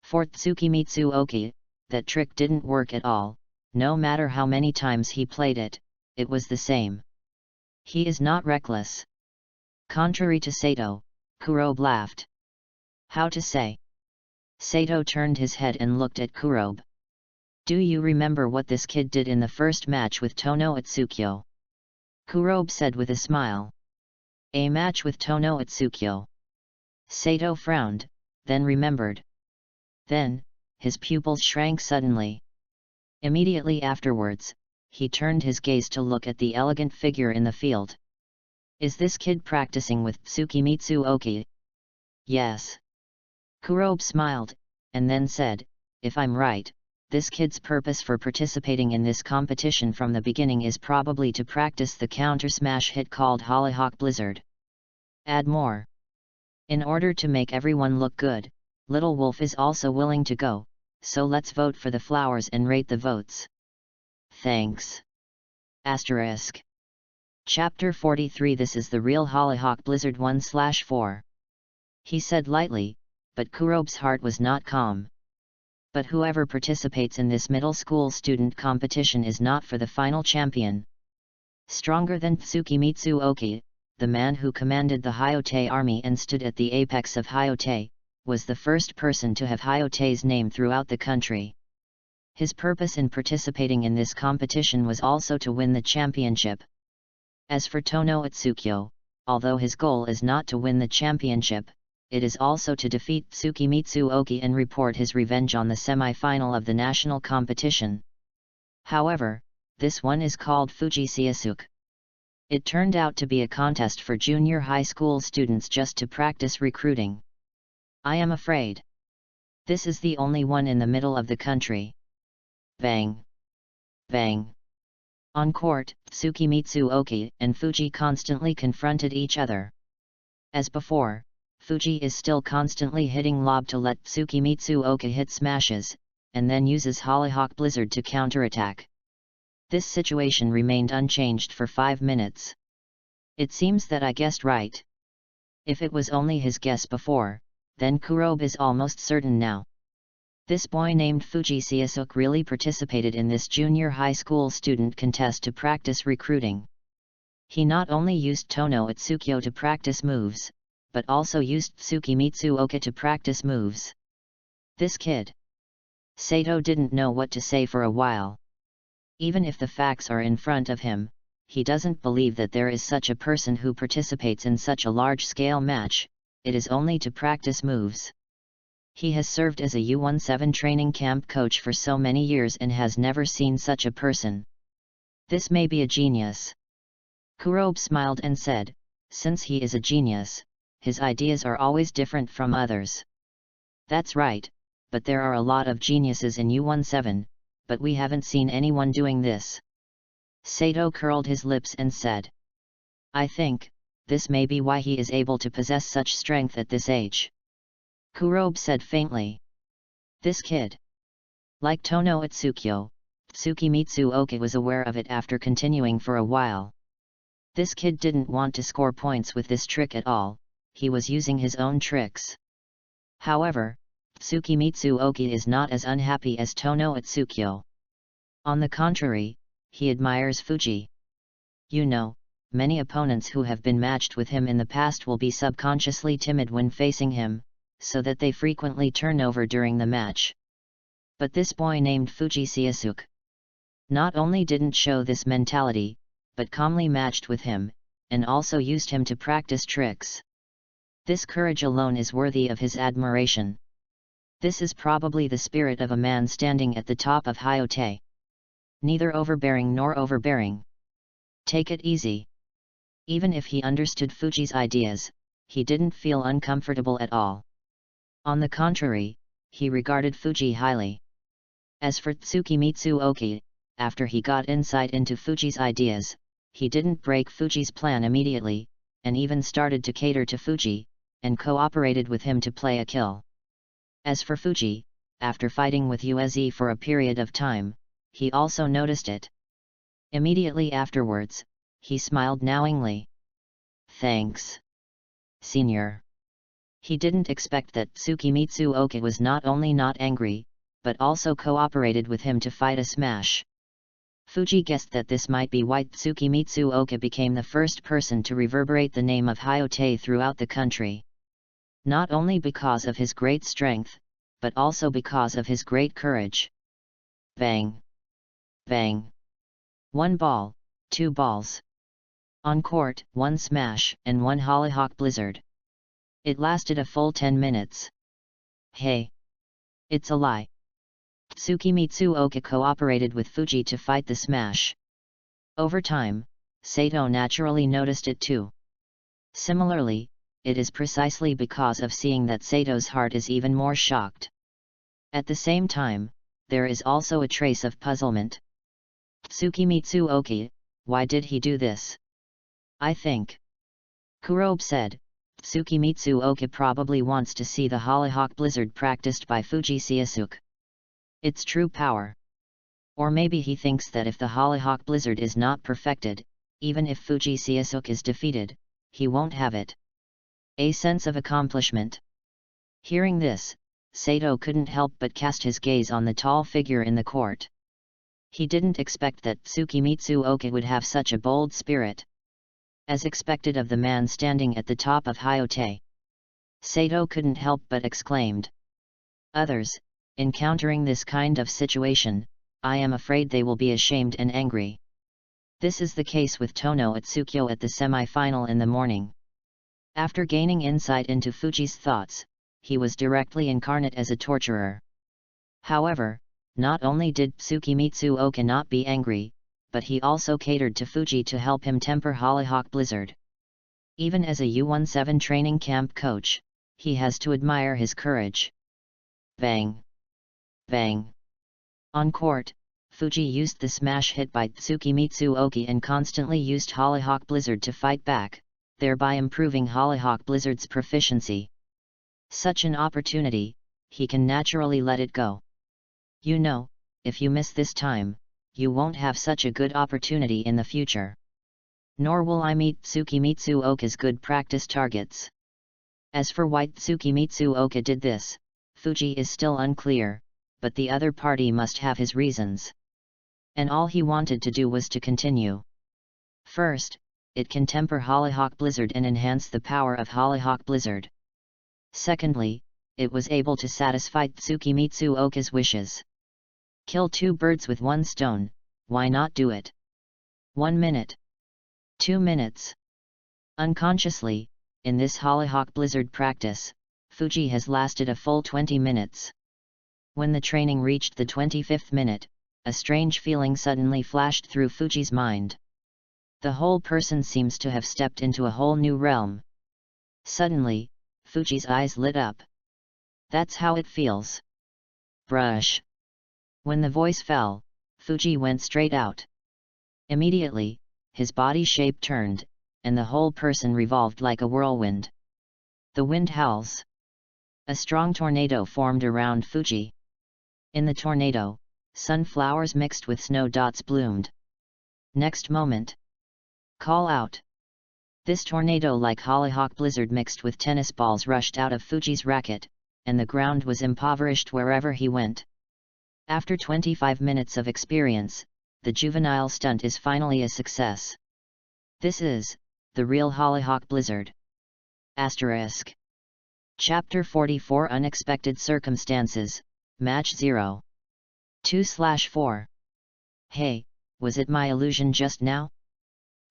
For Tsukimitsu Oka, that trick didn't work at all, no matter how many times he played it, it was the same. He is not reckless. Contrary to Sato, Kurobe laughed. How to say? Sato turned his head and looked at Kurobe. Do you remember what this kid did in the first match with Tono Atsukyo? Kurobe said with a smile. A match with Tono Atsukyo. Sato frowned, then remembered. Then, his pupils shrank suddenly. Immediately afterwards, he turned his gaze to look at the elegant figure in the field. Is this kid practicing with Tsukimitsu Oka? Yes. Kurobe smiled, and then said, if I'm right, this kid's purpose for participating in this competition from the beginning is probably to practice the counter-smash hit called Hollyhock Blizzard. Add more. In order to make everyone look good, Little Wolf is also willing to go, so let's vote for the flowers and rate the votes. Thanks. Asterisk. Chapter 43 This is the real Hollyhock Blizzard 1/4. He said lightly, but Kurobe's heart was not calm. But whoever participates in this middle school student competition is not for the final champion. Stronger than Tsukimitsu Oka, the man who commanded the Hyote army and stood at the apex of Hyote, was the first person to have Hyote's name throughout the country. His purpose in participating in this competition was also to win the championship. As for Tono Atsukyo, although his goal is not to win the championship, it is also to defeat Tsukimitsu Oka and report his revenge on the semi-final of the national competition. However, this one is called Fuji Seisuke. It turned out to be a contest for junior high school students just to practice recruiting. I am afraid this is the only one in the middle of the country. Bang! Bang! On court, Tsukimitsu Oka and Fuji constantly confronted each other. As before, Fuji is still constantly hitting lob to let Tsukimitsu Oka hit smashes, and then uses Hollyhock Blizzard to counterattack. This situation remained unchanged for 5 minutes. It seems that I guessed right. If it was only his guess before, then Kurobe is almost certain now. This boy named Fuji Seisuke really participated in this junior high school student contest to practice recruiting. He not only used Tono Atsukyo to practice moves, but also used Tsukimitsu Oka to practice moves. This kid. Sato didn't know what to say for a while. Even if the facts are in front of him, he doesn't believe that there is such a person who participates in such a large-scale match. It is only to practice moves. He has served as a U-17 training camp coach for so many years and has never seen such a person. This may be a genius. Kurobe smiled and said, since he is a genius, his ideas are always different from others. That's right, but there are a lot of geniuses in U-17, but we haven't seen anyone doing this. Sato curled his lips and said, I think, this may be why he is able to possess such strength at this age. Kurobe said faintly. This kid. Like Tono Atsukyo, Tsukimitsu Oka was aware of it after continuing for a while. This kid didn't want to score points with this trick at all, he was using his own tricks. However, Tsukimitsu Oka is not as unhappy as Tono Atsukyo. On the contrary, he admires Fuji. You know, many opponents who have been matched with him in the past will be subconsciously timid when facing him, so that they frequently turn over during the match. But this boy named Fuji Seiasuke not only didn't show this mentality, but calmly matched with him, and also used him to practice tricks. This courage alone is worthy of his admiration. This is probably the spirit of a man standing at the top of Hyote. Neither overbearing nor overbearing. Take it easy. Even if he understood Fuji's ideas, he didn't feel uncomfortable at all. On the contrary, he regarded Fuji highly. As for Tsukimitsu Oka, after he got insight into Fuji's ideas, he didn't break Fuji's plan immediately, and even started to cater to Fuji, and cooperated with him to play a kill. As for Fuji, after fighting with Uezi for a period of time, he also noticed it. Immediately afterwards, he smiled knowingly. Thanks, Senior. He didn't expect that Tsukimitsu Oka was not only not angry, but also cooperated with him to fight a smash. Fuji guessed that this might be why Tsukimitsu Oka became the first person to reverberate the name of Hyote throughout the country. Not only because of his great strength, but also because of his great courage. Bang! Bang! 1 ball, 2 balls. On court, 1 smash, and 1 hollyhock blizzard. It lasted a full 10 minutes. Hey! It's a lie. Tsukimitsu Oka cooperated with Fuji to fight the smash. Over time, Sato naturally noticed it too. Similarly, it is precisely because of seeing that Sato's heart is even more shocked. At the same time, there is also a trace of puzzlement. Tsukimitsu Oka, why did he do this? I think, Kurobe said, Tsukimitsu Oka probably wants to see the hollyhock blizzard practiced by Fuji Seiasuke. Its true power. Or maybe he thinks that if the hollyhock blizzard is not perfected, even if Fuji Seiasuke is defeated, he won't have it. A sense of accomplishment. Hearing this, Sato couldn't help but cast his gaze on the tall figure in the court. He didn't expect that Tsukimitsu Oka would have such a bold spirit. As expected of the man standing at the top of Hyote. Sato couldn't help but exclaimed. Others, encountering this kind of situation, I am afraid they will be ashamed and angry. This is the case with Tono Atsukyo at the semi-final in the morning. After gaining insight into Fuji's thoughts, he was directly incarnate as a torturer. However, not only did Tsukimitsu Oka not be angry, but he also catered to Fuji to help him temper hollyhock blizzard. Even as a U17 training camp coach, he has to admire his courage. Bang! Bang! On court, Fuji used the smash hit by Tsukimitsu Oka and constantly used hollyhock blizzard to fight back, thereby improving hollyhock blizzard's proficiency. Such an opportunity, he can naturally let it go. You know, if you miss this time, you won't have such a good opportunity in the future. Nor will I meet Tsukimitsu Oka's good practice targets. As for why Tsukimitsu Oka did this, Fuji is still unclear, but the other party must have his reasons. And all he wanted to do was to continue. First, it can temper hollyhock blizzard and enhance the power of hollyhock blizzard. Secondly, it was able to satisfy Tsukimitsu Oka's wishes. Kill 2 birds with 1 stone, why not do it? 1 minute. 2 minutes. Unconsciously, in this hollyhock blizzard practice, Fuji has lasted a full 20 minutes. When the training reached the 25th minute, a strange feeling suddenly flashed through Fuji's mind. The whole person seems to have stepped into a whole new realm. Suddenly, Fuji's eyes lit up. That's how it feels. Brush. When the voice fell, Fuji went straight out. Immediately, his body shape turned, and the whole person revolved like a whirlwind. The wind howls. A strong tornado formed around Fuji. In the tornado, sunflowers mixed with snow dots bloomed. Next moment. Call out. This tornado-like hollyhock blizzard mixed with tennis balls rushed out of Fuji's racket, and the ground was impoverished wherever he went. After 25 minutes of experience, the juvenile stunt is finally a success. This is the real hollyhock blizzard. Asterisk. Chapter 44 Unexpected Circumstances, Match 0. 2/4. Hey, was it my illusion just now?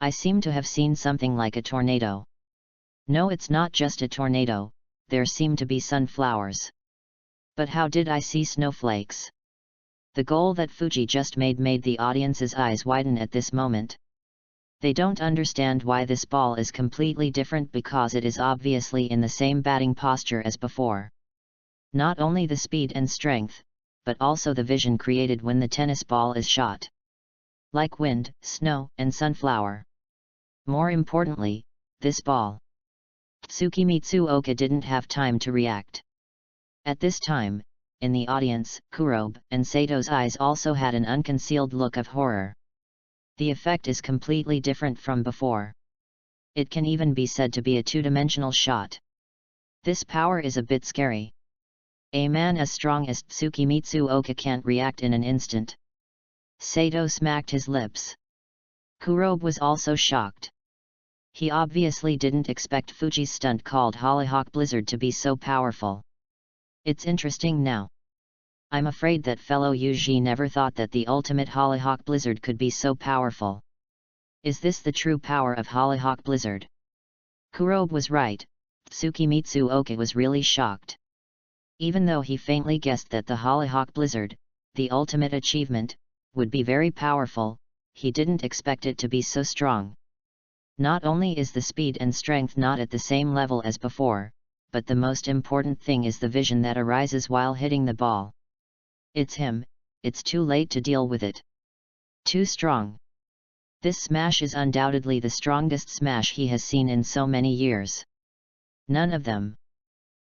I seem to have seen something like a tornado. No, it's not just a tornado, there seem to be sunflowers. But how did I see snowflakes? The goal that Fuji just made the audience's eyes widen at this moment. They don't understand why this ball is completely different because it is obviously in the same batting posture as before. Not only the speed and strength, but also the vision created when the tennis ball is shot. Like wind, snow, and sunflower. More importantly, this ball. Tsukimitsu Oka didn't have time to react. At this time, in the audience, Kurobe and Sato's eyes also had an unconcealed look of horror. The effect is completely different from before. It can even be said to be a two-dimensional shot. This power is a bit scary. A man as strong as Tsukimitsu Oka can't react in an instant. Sato smacked his lips. Kurobe was also shocked. He obviously didn't expect Fuji's stunt called Hollyhock Blizzard to be so powerful. It's interesting now. I'm afraid that fellow Yuji never thought that the ultimate Hollyhock Blizzard could be so powerful. Is this the true power of Hollyhock Blizzard? Kurobe was right, Tsukimitsu Oka was really shocked. Even though he faintly guessed that the Hollyhock Blizzard, the ultimate achievement, would be very powerful, he didn't expect it to be so strong. Not only is the speed and strength not at the same level as before, but the most important thing is the vision that arises while hitting the ball. It's him, it's too late to deal with it. Too strong. This smash is undoubtedly the strongest smash he has seen in so many years. None of them.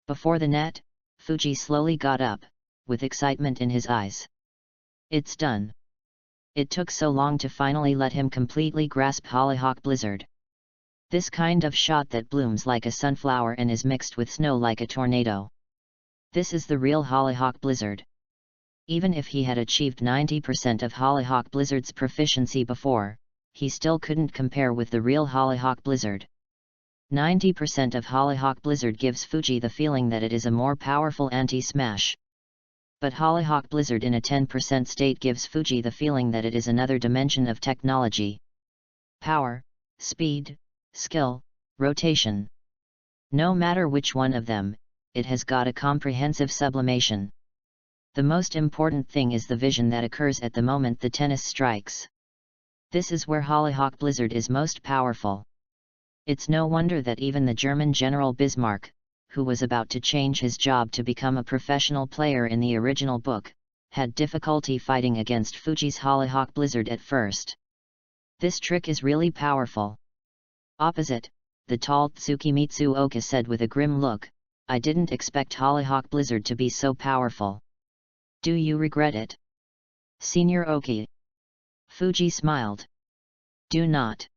Before the net, Fuji slowly got up, with excitement in his eyes. It's done. It took so long to finally let him completely grasp Hollyhock Blizzard. This kind of shot that blooms like a sunflower and is mixed with snow like a tornado. This is the real Hollyhock Blizzard. Even if he had achieved 90% of Hollyhock Blizzard's proficiency before, he still couldn't compare with the real Hollyhock Blizzard. 90% of Hollyhock Blizzard gives Fuji the feeling that it is a more powerful anti-smash. But Hollyhock Blizzard in a 10% state gives Fuji the feeling that it is another dimension of technology. Power, speed, skill, rotation. No matter which one of them, it has got a comprehensive sublimation. The most important thing is the vision that occurs at the moment the tennis strikes. This is where Hollyhock Blizzard is most powerful. It's no wonder that even the German General Bismarck, who was about to change his job to become a professional player in the original book, had difficulty fighting against Fuji's Hollyhock Blizzard at first. This trick is really powerful. Opposite, the tall Tsukimitsu Oka said with a grim look, I didn't expect Hollyhock Blizzard to be so powerful. Do you regret it? Senior Oki. Fuji smiled. Do not.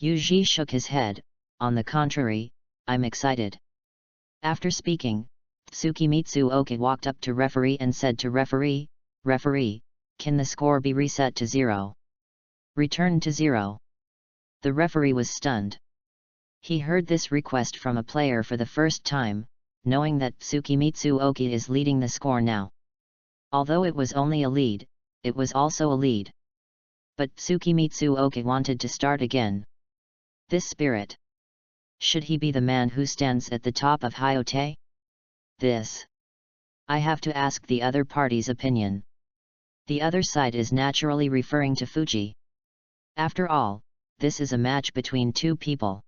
Yuji shook his head, on the contrary, I'm excited. After speaking, Tsukimitsu Oka walked up to referee and said to referee, Referee, can the score be reset to 0? Return to 0. The referee was stunned. He heard this request from a player for the first time, knowing that Tsukimitsu Oka is leading the score now. Although it was only a lead, it was also a lead. But Tsukimitsu Oka wanted to start again. This spirit. Should he be the man who stands at the top of Hyote? This. I have to ask the other party's opinion. The other side is naturally referring to Fuji. After all, this is a match between two people.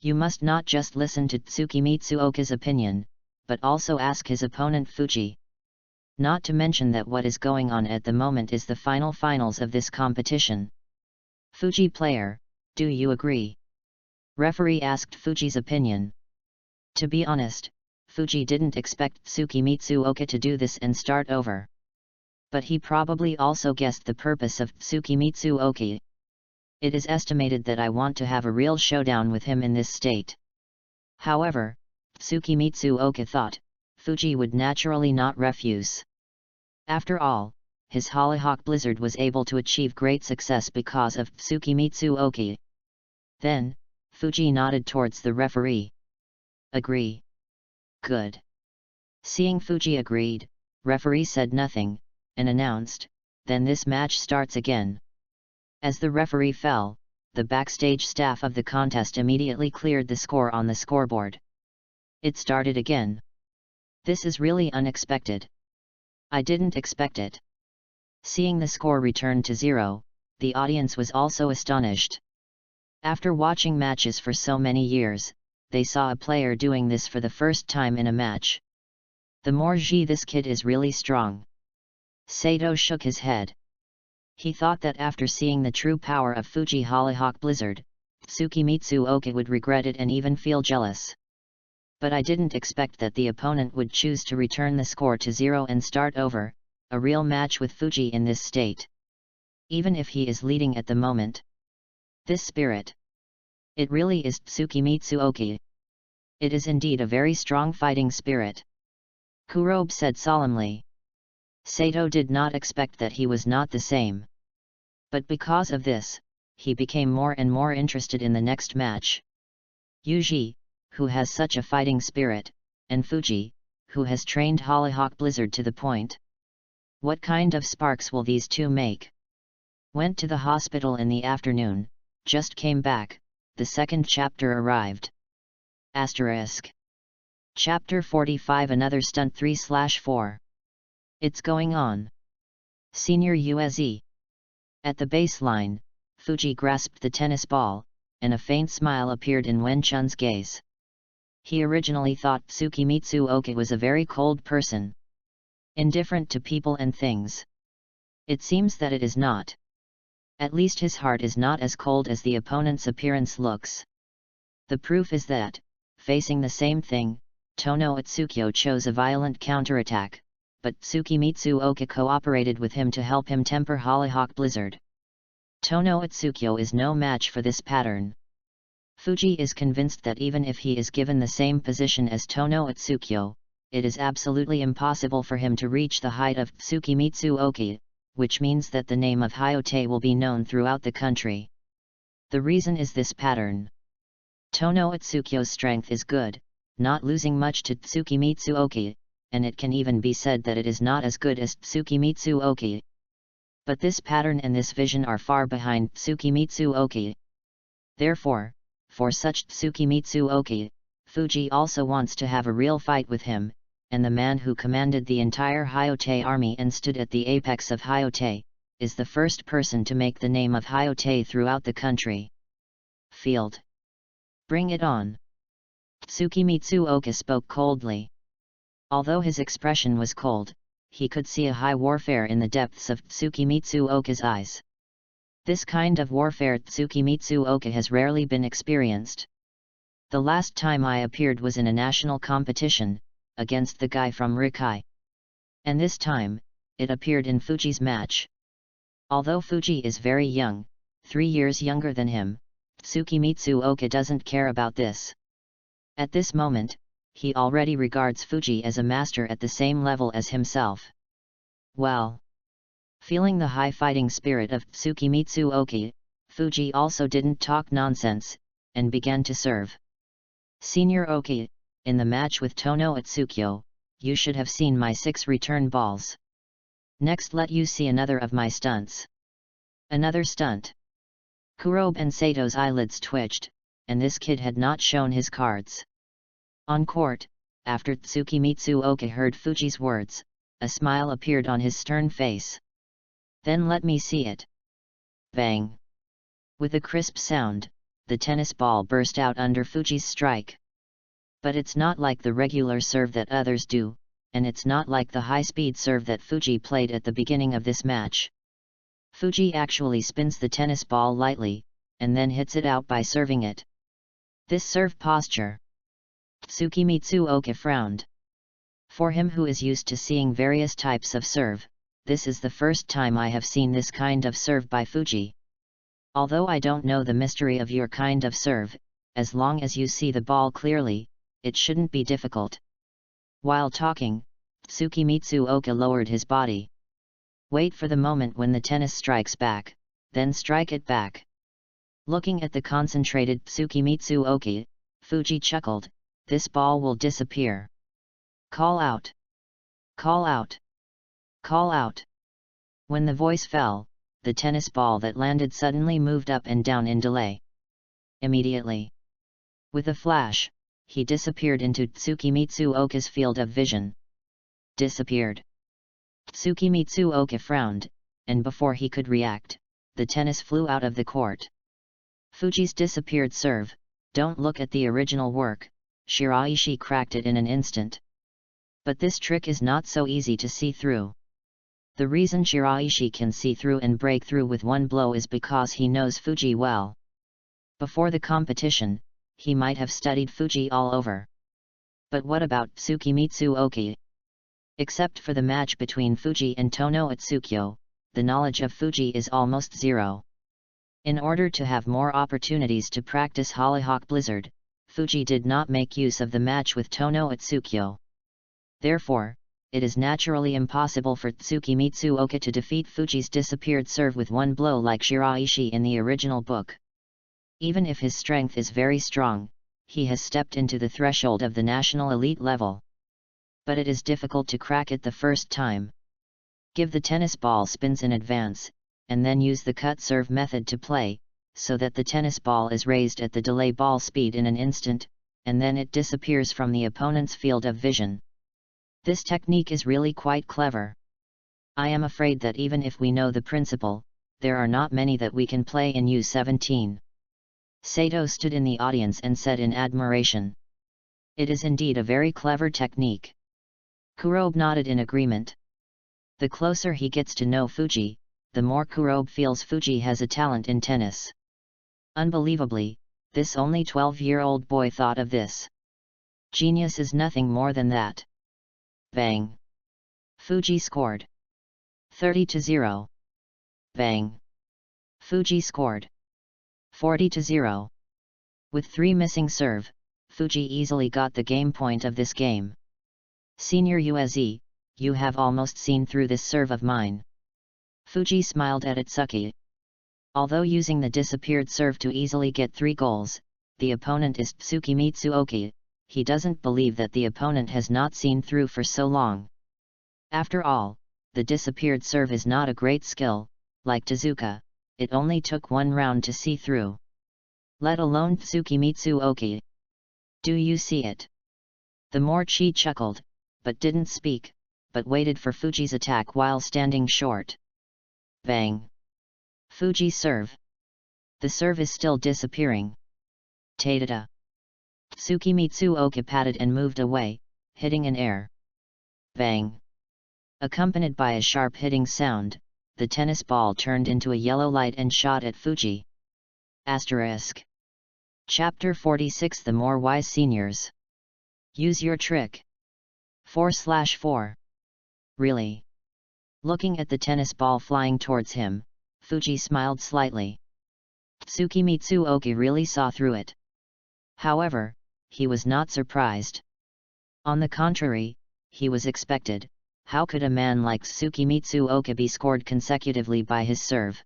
You must not just listen to Tsukimitsu Oka's opinion, but also ask his opponent Fuji. Not to mention that what is going on at the moment is the finals of this competition. Fuji player, do you agree? Referee asked Fuji's opinion. To be honest, Fuji didn't expect Tsukimitsu Oka to do this and start over. But he probably also guessed the purpose of Tsukimitsu Oki. It is estimated that I want to have a real showdown with him in this state. However, Tsukimitsu Oka thought, Fuji would naturally not refuse. After all, his Hollyhock Blizzard was able to achieve great success because of Tsukimitsu Oki. Then, Fuji nodded towards the referee. Agree. Good. Seeing Fuji agreed, referee said nothing, and announced, then this match starts again. As the referee fell, the backstage staff of the contest immediately cleared the score on the scoreboard. It started again. This is really unexpected. I didn't expect it. Seeing the score return to 0, the audience was also astonished. After watching matches for so many years, they saw a player doing this for the first time in a match. The more this kid is really strong. Sato shook his head. He thought that after seeing the true power of Fuji Hollyhock Blizzard, Tsukimitsu Oka would regret it and even feel jealous. But I didn't expect that the opponent would choose to return the score to 0 and start over, a real match with Fuji in this state. Even if he is leading at the moment. This spirit. It really is Tsukimitsu Oki. It is indeed a very strong fighting spirit. Kurobe said solemnly. Sato did not expect that he was not the same. But because of this, he became more and more interested in the next match. Yuji, who has such a fighting spirit, and Fuji, who has trained Hollyhock Blizzard to the point. What kind of sparks will these two make? Went to the hospital in the afternoon, just came back, the second chapter arrived. Asterisk. Chapter 45 Another Stunt 3/4. It's going on. Senior USE. At the baseline, Fuji grasped the tennis ball, and a faint smile appeared in Wen-chun's gaze. He originally thought Tsukimitsu Oka was a very cold person. Indifferent to people and things. It seems that it is not. At least his heart is not as cold as the opponent's appearance looks. The proof is that, facing the same thing, Tono Atsukyo chose a violent counterattack, but Tsukimitsu Oka cooperated with him to help him temper Hollyhock Blizzard. Tono Atsukyo is no match for this pattern. Fuji is convinced that even if he is given the same position as Tono Atsukyo, it is absolutely impossible for him to reach the height of Tsukimitsu Oki, which means that the name of Hyote will be known throughout the country. The reason is this pattern. Tono Atsukyo's strength is good, not losing much to Tsukimitsu Oki, and it can even be said that it is not as good as Tsukimitsu Oki. But this pattern and this vision are far behind Tsukimitsu Oki. Therefore, for such Tsukimitsu Oki, Fuji also wants to have a real fight with him, and the man who commanded the entire Hyote army and stood at the apex of Hyote, is the first person to make the name of Hyote throughout the country. Field. Bring it on. Tsukimitsu Oka spoke coldly. Although his expression was cold, he could see a high warfare in the depths of Tsukimitsu Oka's eyes. This kind of warfare Tsukimitsu Oka has rarely been experienced. The last time I appeared was in a national competition, against the guy from Rikai. And this time, it appeared in Fuji's match. Although Fuji is very young, 3 years younger than him, Tsukimitsu Oka doesn't care about this. At this moment, he already regards Fuji as a master at the same level as himself. Well. Feeling the high fighting spirit of Tsukimitsu Oki, Fuji also didn't talk nonsense, and began to serve. Senior Oki, in the match with Tono Atsukyo, you should have seen my 6 return balls. Next let you see another of my stunts. Another stunt. Kurobe and Sato's eyelids twitched, and this kid had not shown his cards. On court, after Tsukimitsu Oka heard Fuji's words, a smile appeared on his stern face. Then let me see it. Bang! With a crisp sound, the tennis ball burst out under Fuji's strike. But it's not like the regular serve that others do, and it's not like the high-speed serve that Fuji played at the beginning of this match. Fuji actually spins the tennis ball lightly, and then hits it out by serving it. This serve posture. Tsukimitsu Oka frowned. For him who is used to seeing various types of serve, this is the first time I have seen this kind of serve by Fuji. Although I don't know the mystery of your kind of serve, as long as you see the ball clearly, it shouldn't be difficult. While talking, Tsukimitsu Oka lowered his body. Wait for the moment when the tennis strikes back, then strike it back. Looking at the concentrated Tsukimitsu Oka, Fuji chuckled, this ball will disappear. Call out! Call out! Call out! When the voice fell, the tennis ball that landed suddenly moved up and down in delay. Immediately, with a flash, he disappeared into Tsukimitsu Oka's field of vision. Disappeared. Tsukimitsu Oka frowned, and before he could react, the tennis flew out of the court. Fuji's disappeared serve, don't look at the original work, Shiraishi cracked it in an instant. But this trick is not so easy to see through. The reason Shiraishi can see through and break through with one blow is because he knows Fuji well. Before the competition, he might have studied Fuji all over. But what about Tsukimitsu Oka? Except for the match between Fuji and Tono Atsukyo, the knowledge of Fuji is almost zero. In order to have more opportunities to practice Hollyhock Blizzard, Fuji did not make use of the match with Tono Atsukyo. Therefore, it is naturally impossible for Tsukimitsu Oka to defeat Fuji's disappeared serve with one blow like Shiraishi in the original book. Even if his strength is very strong, he has stepped into the threshold of the national elite level. But it is difficult to crack it the first time. Give the tennis ball spins in advance, and then use the cut serve method to play, so that the tennis ball is raised at the delay ball speed in an instant, and then it disappears from the opponent's field of vision. This technique is really quite clever. I am afraid that even if we know the principle, there are not many that we can play in U17. Sato stood in the audience and said in admiration. It is indeed a very clever technique. Kurobe nodded in agreement. The closer he gets to know Fuji, the more Kurobe feels Fuji has a talent in tennis. Unbelievably, this only 12-year-old boy thought of this. Genius is nothing more than that. Bang! Fuji scored. 30-0. Bang! Fuji scored. 40-0. With 3 missing serve, Fuji easily got the game point of this game. Senior Ueze, you have almost seen through this serve of mine. Fuji smiled at Atsuki. Although using the disappeared serve to easily get 3 goals, the opponent is Tsukimitsu Oka, he doesn't believe that the opponent has not seen through for so long. After all, the disappeared serve is not a great skill, like Tezuka, it only took 1 round to see through. Let alone Tsukimitsu Oka. Do you see it? The Morchi chuckled, but didn't speak, but waited for Fuji's attack while standing short. Bang! Fuji serve. The serve is still disappearing. Tadada. Tsukimitsu Oka patted and moved away, hitting in air. Bang! Accompanied by a sharp hitting sound, the tennis ball turned into a yellow light and shot at Fuji. Asterisk. Chapter 46 The More Wise Seniors. Use your trick. 4/4. Really? Looking at the tennis ball flying towards him, Fuji smiled slightly. Tsukimitsu Oka really saw through it. However, he was not surprised. On the contrary, he was expected. How could a man like Tsukimitsu Oka be scored consecutively by his serve?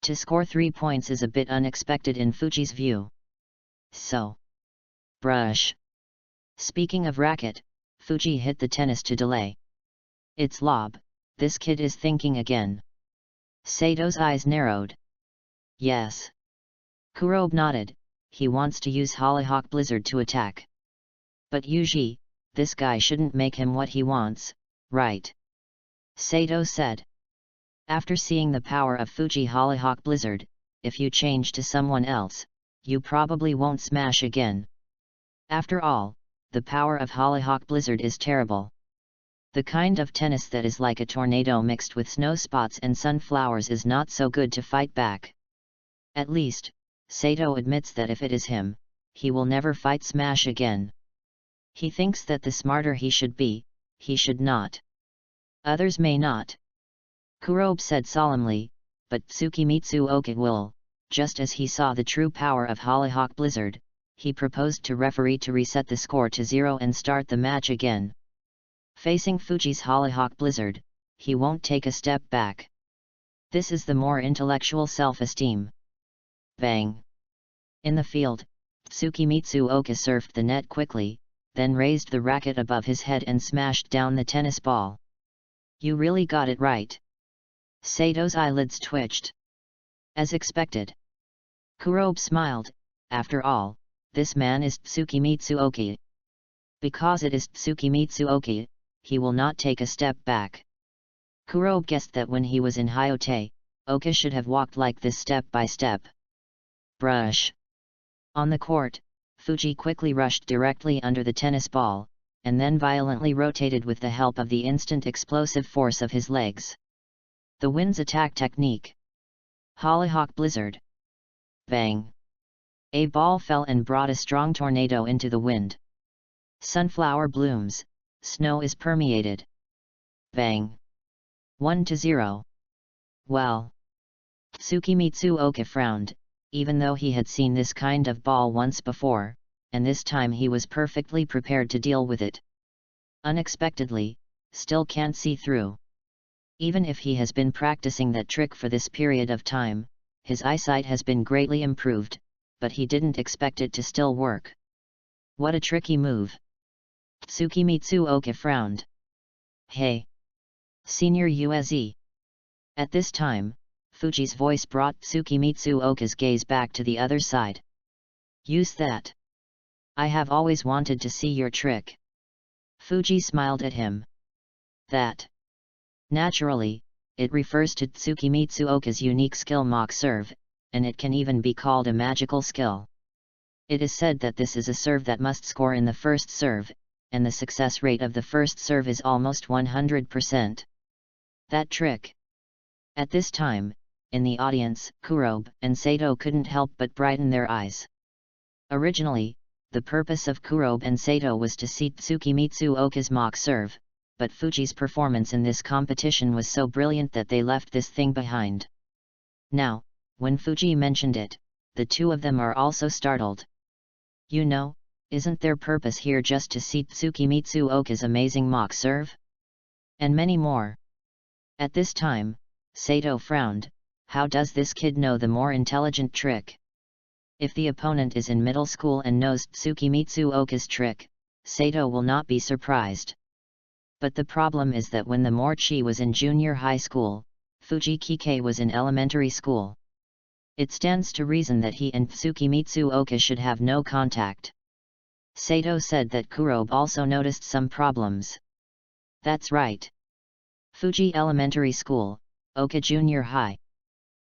To score 3 points is a bit unexpected in Fuji's view. So. Brush. Speaking of racket, Fuji hit the tennis to delay. It's lob, this kid is thinking again. Sato's eyes narrowed. Yes. Kurobe nodded, he wants to use Hollyhock Blizzard to attack. But Yuji, this guy shouldn't make him what he wants, right? Sato said. After seeing the power of Fuji Hollyhock Blizzard, if you change to someone else, you probably won't smash again. After all, the power of Hollyhock Blizzard is terrible. The kind of tennis that is like a tornado mixed with snow spots and sunflowers is not so good to fight back. At least, Sato admits that if it is him, he will never fight smash again. He thinks that the smarter he should be, he should not. Others may not. Kurobe said solemnly, but Tsukimitsu Oka will. Just as he saw the true power of Hollyhock Blizzard, he proposed to referee to reset the score to 0 and start the match again. Facing Fuji's Hollyhock Blizzard, he won't take a step back. This is the more intellectual self-esteem. Bang! In the field, Tsukimitsu Oka surfed the net quickly, then raised the racket above his head and smashed down the tennis ball. You really got it right. Sato's eyelids twitched. As expected. Kurobe smiled. After all, this man is Tsukimitsu Oka. Because it is Tsukimitsu Oka, he will not take a step back. Kurobe guessed that when he was in Hyote, Oka should have walked like this step by step. Brush. On the court, Fuji quickly rushed directly under the tennis ball, and then violently rotated with the help of the instant explosive force of his legs. The wind's attack technique. Hollyhock Blizzard. Bang! A ball fell and brought a strong tornado into the wind. Sunflower blooms, snow is permeated. Bang! 1-0. Well. Tsukimitsu Oka frowned, even though he had seen this kind of ball once before, and this time he was perfectly prepared to deal with it. Unexpectedly, still can't see through. Even if he has been practicing that trick for this period of time, his eyesight has been greatly improved, but he didn't expect it to still work. What a tricky move! Tsukimitsu Oka frowned. Hey! Senior Ueze! At this time, Fuji's voice brought Tsukimitsu Oka's gaze back to the other side. Use that! I have always wanted to see your trick. Fuji smiled at him. That! Naturally, it refers to Tsukimitsu Oka's unique skill mock serve, and it can even be called a magical skill. It is said that this is a serve that must score in the first serve, and the success rate of the first serve is almost 100%. That trick! At this time, in the audience, Kurobe and Sato couldn't help but brighten their eyes. Originally, the purpose of Kurobe and Sato was to see Tsukimitsu Oka's mock serve, but Fuji's performance in this competition was so brilliant that they left this thing behind. Now, when Fuji mentioned it, the two of them are also startled. You know, isn't their purpose here just to see Tsukimitsu Oka's amazing mock serve? And many more. At this time, Sato frowned. How does this kid know the more intelligent trick? If the opponent is in middle school and knows Tsukimitsu Oka's trick, Sato will not be surprised. But the problem is that when the Morchi was in junior high school, Fuji Kike was in elementary school. It stands to reason that he and Tsukimitsu Oka should have no contact. Sato said that Kurobe also noticed some problems. That's right. Fuji Elementary School, Oka Junior High.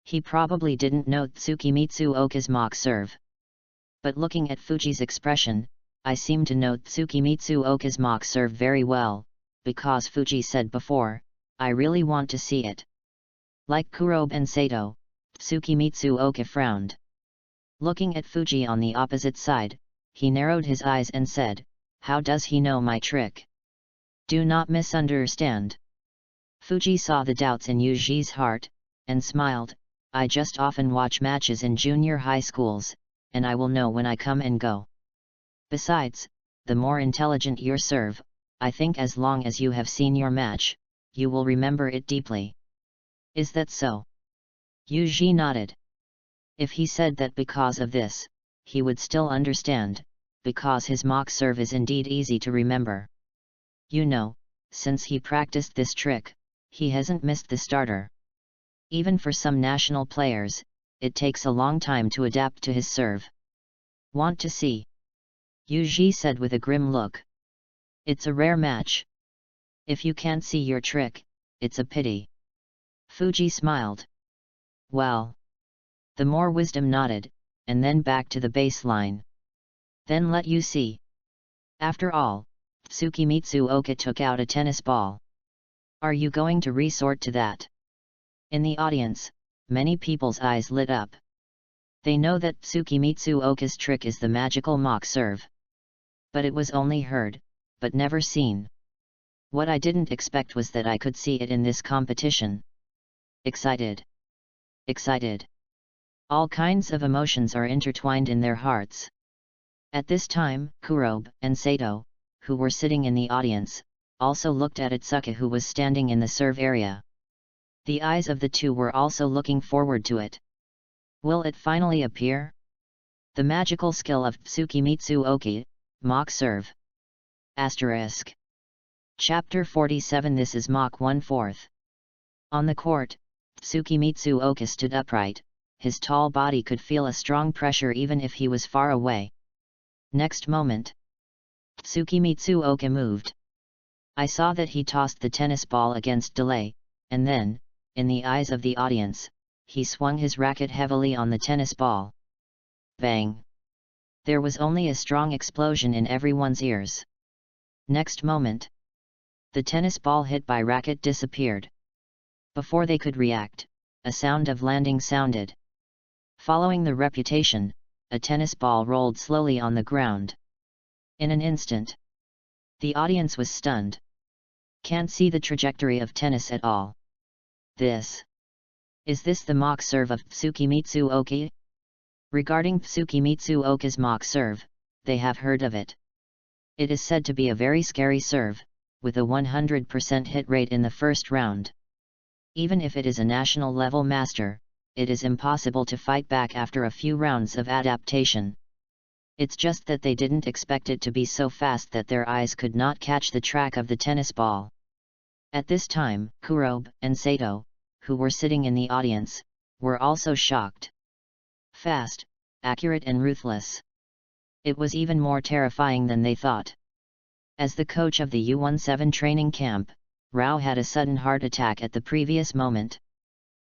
He probably didn't know Tsukimitsu Oka's mock serve. But looking at Fuji's expression, I seem to know Tsukimitsu Oka's mock serve very well, because Fuji said before, I really want to see it. Like Kurobe and Sato, Tsukimitsu Oka frowned. Looking at Fuji on the opposite side, he narrowed his eyes and said, how does he know my trick? Do not misunderstand. Fuji saw the doubts in Yuji's heart, and smiled. I just often watch matches in junior high schools, and I will know when I come and go. Besides, the more intelligent your serve, I think as long as you have seen your match, you will remember it deeply. Is that so? Yuji nodded. If he said that because of this, he would still understand, because his mock serve is indeed easy to remember. You know, since he practiced this trick, he hasn't missed the starter. Even for some national players, it takes a long time to adapt to his serve. Want to see? Yuji said with a grim look. It's a rare match. If you can't see your trick, it's a pity. Fuji smiled. Well. The more wisdom nodded, and then back to the baseline. Then let you see. After all, Tsukimitsu Oka took out a tennis ball. Are you going to resort to that? In the audience, many people's eyes lit up. They know that Tsukimitsu Oka's trick is the magical mock serve. But it was only heard, but never seen. What I didn't expect was that I could see it in this competition. excited. Excited. All kinds of emotions are intertwined in their hearts. At this time, Kurobe and Sato, who were sitting in the audience, also looked at Itsuka, who was standing in the serve area. The eyes of the two were also looking forward to it. Will it finally appear? The magical skill of Tsukimitsu Oki, mock serve. Asterisk. Chapter 47. This is mock 1/4. On the court, Tsukimitsu Oka stood upright. His tall body could feel a strong pressure even if he was far away. Next moment, Tsukimitsu Oka moved. I saw that he tossed the tennis ball against delay, and then, in the eyes of the audience, he swung his racket heavily on the tennis ball. Bang! There was only a strong explosion in everyone's ears. Next moment, the tennis ball hit by racket disappeared. Before they could react, a sound of landing sounded. Following the reputation, a tennis ball rolled slowly on the ground. In an instant, the audience was stunned. Can't see the trajectory of tennis at all. Is this the mock serve of Tsukimitsu Oki? Regarding Tsukimitsu Oka's mock serve, they have heard of it. It is said to be a very scary serve, with a 100% hit rate in the first round. Even if it is a national level master, it is impossible to fight back after a few rounds of adaptation. It's just that they didn't expect it to be so fast that their eyes could not catch the track of the tennis ball. At this time, Kurobe and Sato, who were sitting in the audience, were also shocked. Fast, accurate and ruthless. It was even more terrifying than they thought. As the coach of the U-17 training camp, Rao had a sudden heart attack at the previous moment.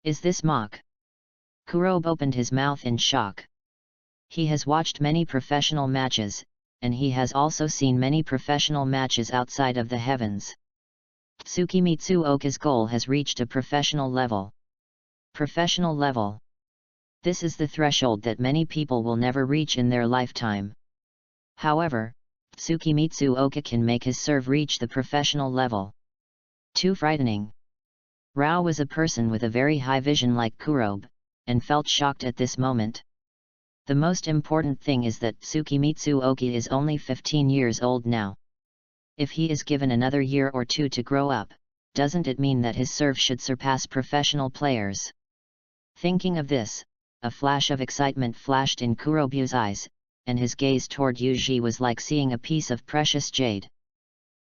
Is this mock? Kurobe opened his mouth in shock. He has watched many professional matches, and he has also seen many professional matches outside of the heavens. Tsukimitsu Oka's goal has reached a professional level. Professional level. This is the threshold that many people will never reach in their lifetime. However, Tsukimitsu Oka can make his serve reach the professional level. Too frightening. Rao was a person with a very high vision like Kurobe, and felt shocked at this moment. The most important thing is that Tsukimitsu Oki is only 15 years old now. If he is given another year or two to grow up, doesn't it mean that his serve should surpass professional players? Thinking of this, a flash of excitement flashed in Kurobe's eyes, and his gaze toward Yuji was like seeing a piece of precious jade.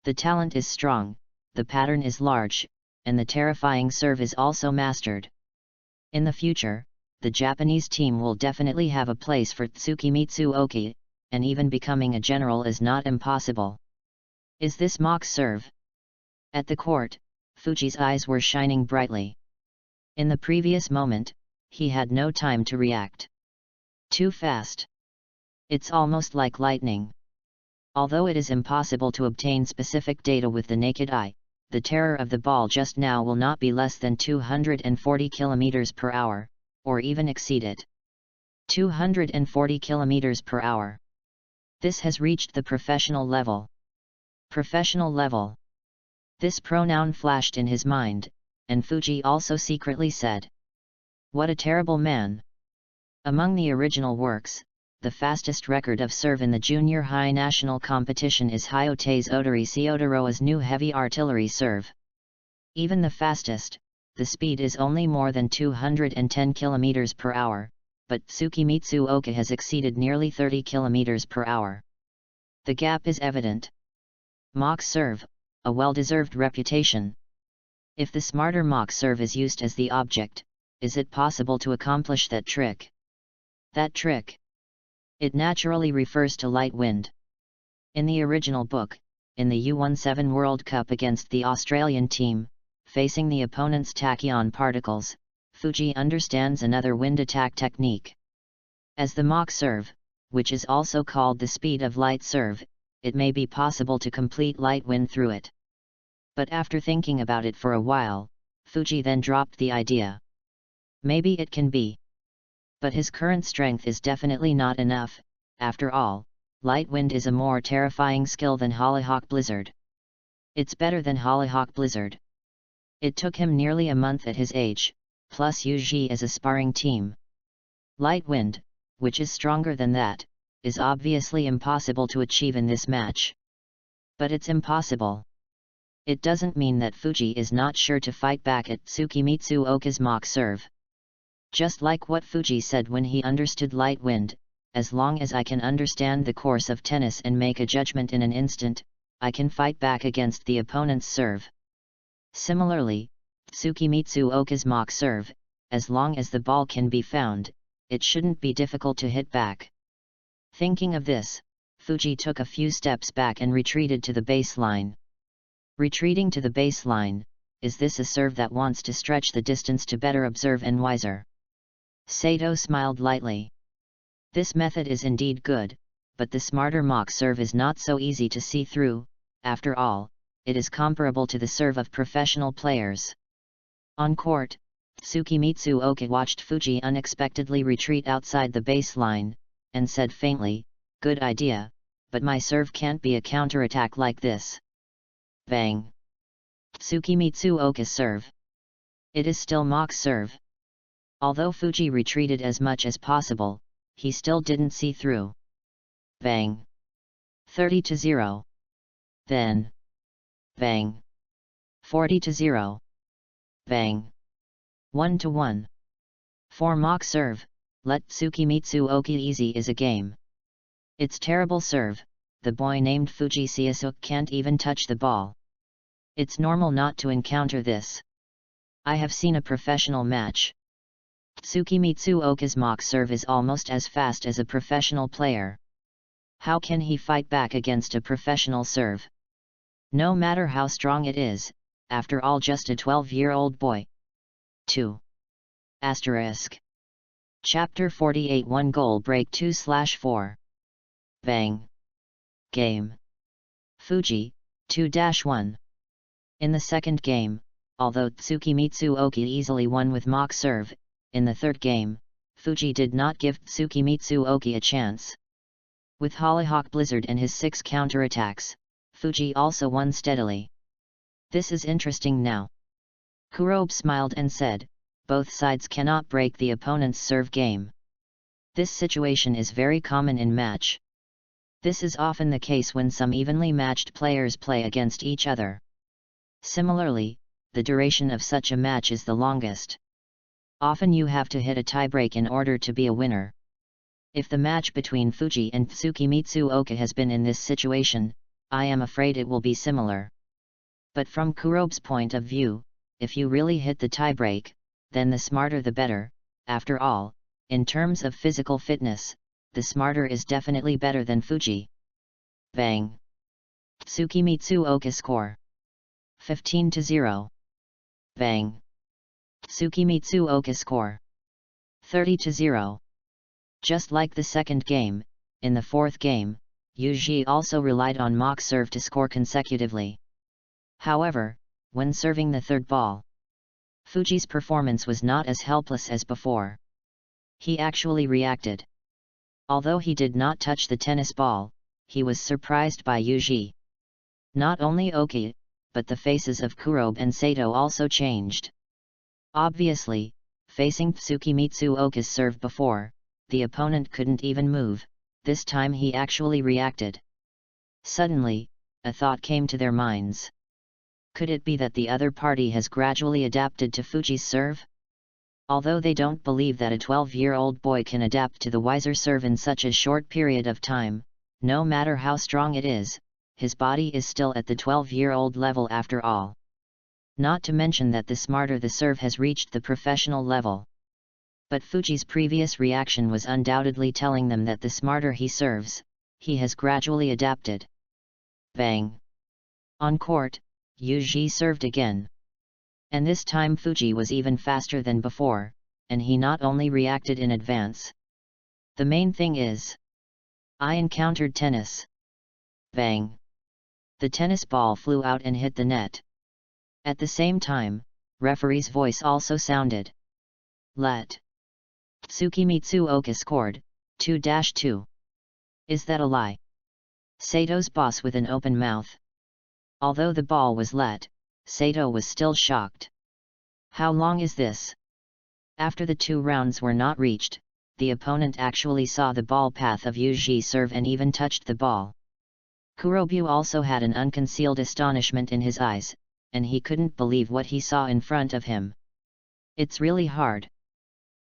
The talent is strong, the pattern is large, and the terrifying serve is also mastered. In the future, the Japanese team will definitely have a place for Tsukimitsu Oki, and even becoming a general is not impossible. Is this mock serve? At the court, Fuji's eyes were shining brightly. In the previous moment, he had no time to react. Too fast. It's almost like lightning. Although it is impossible to obtain specific data with the naked eye, the terror of the ball just now will not be less than 240 km per hour, or even exceed it. 240 km per hour. This has reached the professional level. Professional level. This pronoun flashed in his mind, and Fuji also secretly said, "What a terrible man." Among the original works, the fastest record of serve in the junior high national competition is Hyote's Odori Seotoro's new heavy artillery serve. Even the fastest, the speed is only more than 210 km per hour, but Tsukimitsu Oka has exceeded nearly 30 km per hour. The gap is evident. Mock serve, a well-deserved reputation. If the smarter mock serve is used as the object, is it possible to accomplish that trick? That trick? It naturally refers to light wind. In the original book, in the U-17 World Cup against the Australian team, facing the opponent's tachyon particles, Fuji understands another wind attack technique. As the mock serve, which is also called the speed of light serve, it may be possible to complete light wind through it. But after thinking about it for a while, Fuji then dropped the idea. Maybe it can be. But his current strength is definitely not enough. After all, light wind is a more terrifying skill than Hollyhock Blizzard. It's better than Hollyhock Blizzard. It took him nearly a month at his age, plus Yuji as a sparring team. Light wind, which is stronger than that, is obviously impossible to achieve in this match. But it's impossible. It doesn't mean that Fuji is not sure to fight back at Tsukimitsu Oka's mock serve. Just like what Fuji said when he understood light wind, as long as I can understand the course of tennis and make a judgment in an instant, I can fight back against the opponent's serve. Similarly, Tsukimitsu Oka's mock serve, as long as the ball can be found, it shouldn't be difficult to hit back. Thinking of this, Fuji took a few steps back and retreated to the baseline. Retreating to the baseline, is this a serve that wants to stretch the distance to better observe and wiser? Sato smiled lightly. This method is indeed good, but the smarter mock serve is not so easy to see through. After all, it is comparable to the serve of professional players. On court, Tsukimitsu Oka watched Fuji unexpectedly retreat outside the baseline, and said faintly, "Good idea, but my serve can't be a counterattack like this." Bang! Tsukimitsu Oka's serve. It is still mock serve. Although Fuji retreated as much as possible, he still didn't see through. Bang! 30-0. Then. Bang! 40-0. Bang! 1-1. For mock serve, let Tsukimitsu Oka easy is a game. It's terrible serve, the boy named Fuji Seisuk can't even touch the ball. It's normal not to encounter this. I have seen a professional match. Tsukimitsu Oka's mock serve is almost as fast as a professional player. How can he fight back against a professional serve? No matter how strong it is, after all just a 12-year-old boy. 2. Asterisk. Chapter 48 1 Goal Break 2/4. Bang! Game. Fuji, 2-1. In the second game, although Tsukimitsu Oka easily won with mock serve, in the third game, Fuji did not give Tsukimitsu Oka a chance. With Hollyhock Blizzard and his 6 counterattacks, Fuji also won steadily. This is interesting now. Kurobe smiled and said, "Both sides cannot break the opponent's serve game. This situation is very common in match. This is often the case when some evenly matched players play against each other. Similarly, the duration of such a match is the longest. Often you have to hit a tiebreak in order to be a winner. If the match between Fuji and Tsukimitsu Oka has been in this situation, I am afraid it will be similar. But from Kurobe's point of view, if you really hit the tiebreak, then the smarter the better. After all, in terms of physical fitness, the smarter is definitely better than Fuji." Bang! Tsukimitsu Oka score. 15-0. Bang! Tsukimitsu Oka score. 30-0. Just like the second game, in the fourth game, Yuji also relied on mock serve to score consecutively. However, when serving the third ball, Fuji's performance was not as helpless as before. He actually reacted. Although he did not touch the tennis ball, he was surprised by Yuji. Not only Oka, but the faces of Kurobe and Sato also changed. Obviously, facing Tsukimitsu Oka's serve before, the opponent couldn't even move. This time he actually reacted. Suddenly, a thought came to their minds. Could it be that the other party has gradually adapted to Fuji's serve? Although they don't believe that a 12-year-old boy can adapt to the wiser serve in such a short period of time, no matter how strong it is, his body is still at the 12-year-old level after all. Not to mention that the smarter the serve has reached the professional level. But Fuji's previous reaction was undoubtedly telling them that the smarter he serves, he has gradually adapted. Bang! On court, Yuji served again. And this time Fuji was even faster than before, and he not only reacted in advance. The main thing is, I encountered tennis. Bang! The tennis ball flew out and hit the net. At the same time, referee's voice also sounded. Let. Tsukimitsu Oka scored, 2-2. Is that a lie? Sato's boss with an open mouth. Although the ball was let, Sato was still shocked. How long is this? After the 2 rounds were not reached, the opponent actually saw the ball path of Yuji serve and even touched the ball. Kurobu also had an unconcealed astonishment in his eyes, and he couldn't believe what he saw in front of him. It's really hard.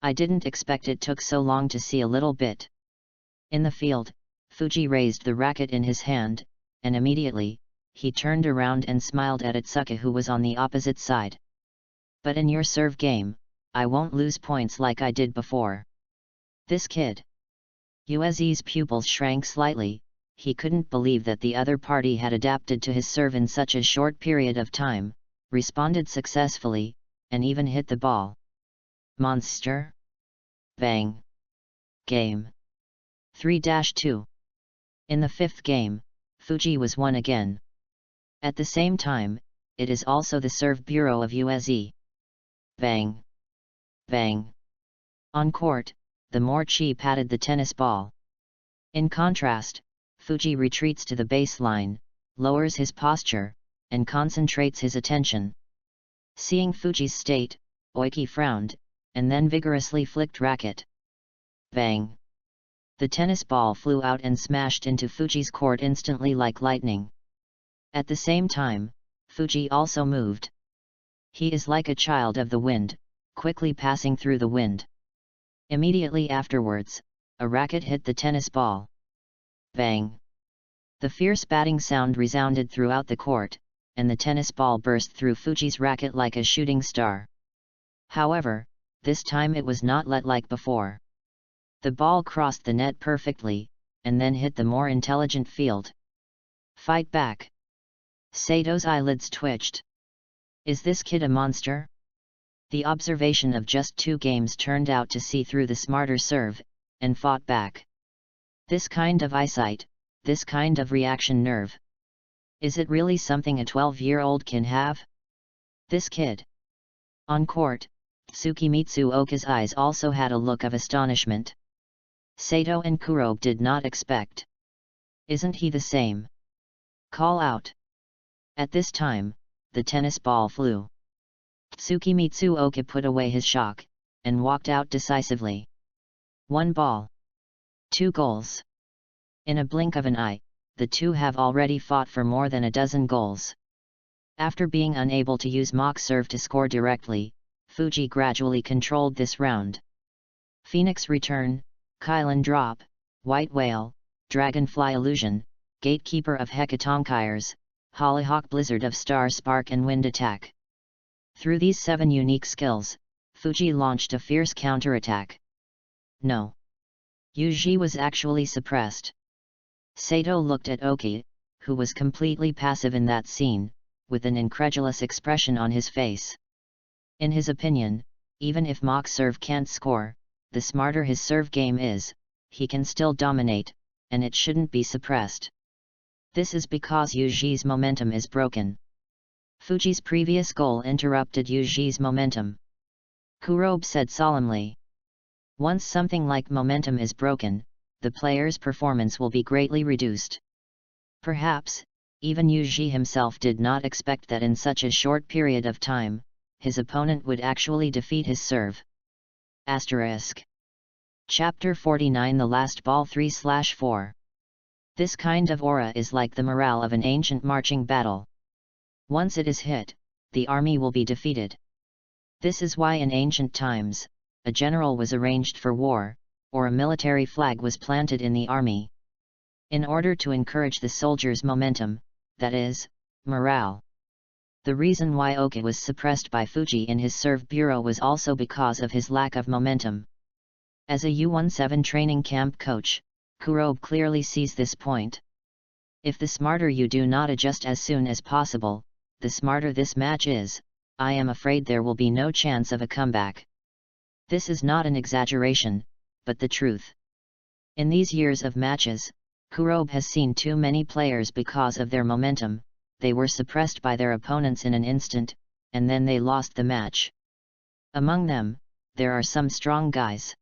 I didn't expect it took so long to see a little bit. In the field, Fuji raised the racket in his hand, and immediately, he turned around and smiled at Itsuka, who was on the opposite side. But in your serve game, I won't lose points like I did before. This kid. Uezi's pupils shrank slightly. He couldn't believe that the other party had adapted to his serve in such a short period of time, responded successfully, and even hit the ball. Monster. Bang. Game 3-2. In the 5th game, Fuji was won again. At the same time, it is also the serve bureau of Uezi. Bang. Bang. On court, the more chi patted the tennis ball. In contrast, Fuji retreats to the baseline, lowers his posture, and concentrates his attention. Seeing Fuji's state, Oiki frowned, and then vigorously flicked racket. Bang! The tennis ball flew out and smashed into Fuji's court instantly like lightning. At the same time, Fuji also moved. He is like a child of the wind, quickly passing through the wind. Immediately afterwards, a racket hit the tennis ball. Bang! The fierce batting sound resounded throughout the court, and the tennis ball burst through Fuji's racket like a shooting star. However, this time it was not let like before. The ball crossed the net perfectly, and then hit the more intelligent field. Fight back! Sato's eyelids twitched. Is this kid a monster? The observation of just 2 games turned out to see through the smarter serve, and fought back. This kind of eyesight, this kind of reaction nerve. Is it really something a 12-year-old can have? This kid. On court, Tsukimitsu Oka's eyes also had a look of astonishment. Sato and Kurobe did not expect. Isn't he the same? Call out. At this time, the tennis ball flew. Tsukimitsu Oka put away his shock, and walked out decisively. 1 ball. 2 goals. In a blink of an eye, the two have already fought for more than a dozen goals. After being unable to use mock serve to score directly, Fuji gradually controlled this round. Phoenix Return, Kylan Drop, White Whale, Dragonfly Illusion, Gatekeeper of Hecatonkires, Hollyhock Blizzard of Star Spark and Wind Attack. Through these 7 unique skills, Fuji launched a fierce counterattack. No. Yuji was actually suppressed. Sato looked at Oki, who was completely passive in that scene, with an incredulous expression on his face. In his opinion, even if mock serve can't score, the smarter his serve game is, he can still dominate, and it shouldn't be suppressed. This is because Yuji's momentum is broken. Fuji's previous goal interrupted Yuji's momentum. Kurobe said solemnly. Once something like momentum is broken, the player's performance will be greatly reduced. Perhaps, even Yuji himself did not expect that in such a short period of time, his opponent would actually defeat his serve. Asterisk. Chapter 49 The Last Ball 3/4. This kind of aura is like the morale of an ancient marching battle. Once it is hit, the army will be defeated. This is why in ancient times, a general was arranged for war, or a military flag was planted in the army. In order to encourage the soldiers' momentum, that is, morale. The reason why Oka was suppressed by Fuji in his serve bureau was also because of his lack of momentum. As a U-17 training camp coach, Kurobe clearly sees this point. If the smarter you do not adjust as soon as possible, the smarter this match is, I am afraid there will be no chance of a comeback. This is not an exaggeration, but the truth. In these years of matches, Kurobe has seen too many players because of their momentum, they were suppressed by their opponents in an instant, and then they lost the match. Among them, there are some strong guys.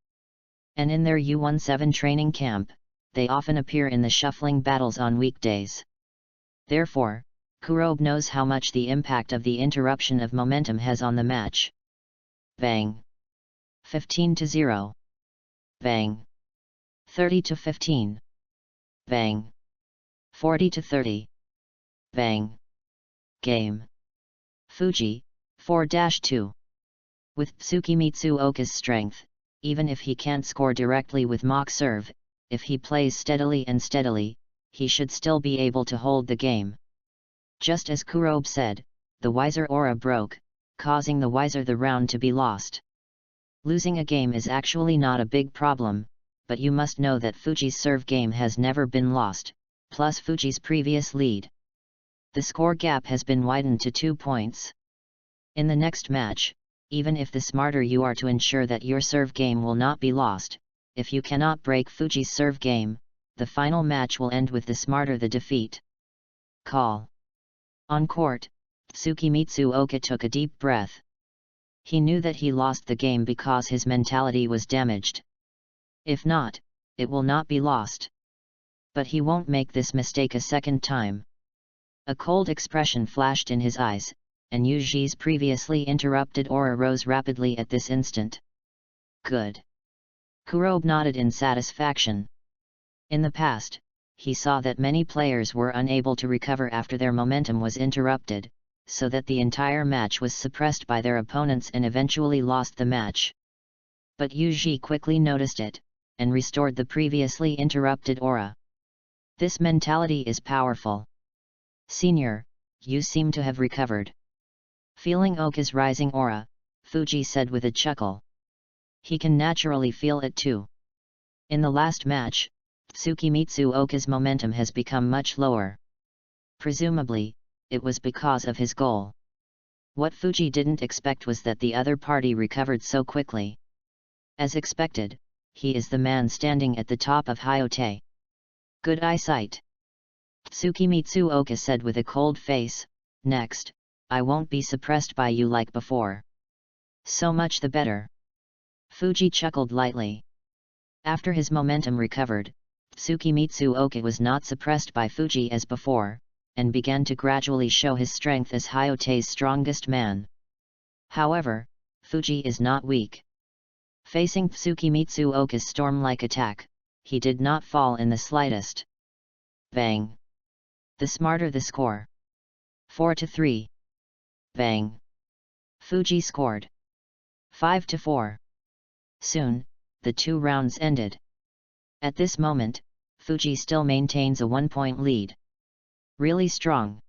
And in their U-17 training camp, they often appear in the shuffling battles on weekdays. Therefore, Kurobe knows how much the impact of the interruption of momentum has on the match. Bang! 15-0. Bang. 30-15. Bang. 40-30. Bang. Game. Fuji, 4-2. With Tsukimitsu Oka's strength, even if he can't score directly with mock serve, if he plays steadily and steadily, he should still be able to hold the game. Just as Kurobe said, the wiser aura broke, causing the wiser the round to be lost. Losing a game is actually not a big problem, but you must know that Fuji's serve game has never been lost, plus Fuji's previous lead. The score gap has been widened to 2 points. In the next match, even if the smarter you are to ensure that your serve game will not be lost, if you cannot break Fuji's serve game, the final match will end with the smarter the defeat. Call. On court, Tsukimitsu Oka took a deep breath. He knew that he lost the game because his mentality was damaged. If not, it will not be lost. But he won't make this mistake a second time. A cold expression flashed in his eyes, and Yuji's previously interrupted aura rose rapidly at this instant. Good. Kurobe nodded in satisfaction. In the past, he saw that many players were unable to recover after their momentum was interrupted, so that the entire match was suppressed by their opponents and eventually lost the match. But Yuji quickly noticed it, and restored the previously interrupted aura. This mentality is powerful. Senior, you seem to have recovered. Feeling Oka's rising aura, Fuji said with a chuckle. He can naturally feel it too. In the last match, Tsukimitsu Oka's momentum has become much lower. Presumably, it was because of his goal. What Fuji didn't expect was that the other party recovered so quickly. As expected, he is the man standing at the top of Hyote. Good eyesight. Tsukimitsu Oka said with a cold face, next, I won't be suppressed by you like before. So much the better. Fuji chuckled lightly. After his momentum recovered, Tsukimitsu Oka was not suppressed by Fuji as before, and began to gradually show his strength as Hyote's strongest man. However, Fuji is not weak. Facing Tsukimitsu Oka's storm-like attack, he did not fall in the slightest. Bang. The smarter the score. 4-3. Bang. Fuji scored. 5-4. Soon, the 2 rounds ended. At this moment, Fuji still maintains a 1-point lead. Really strong.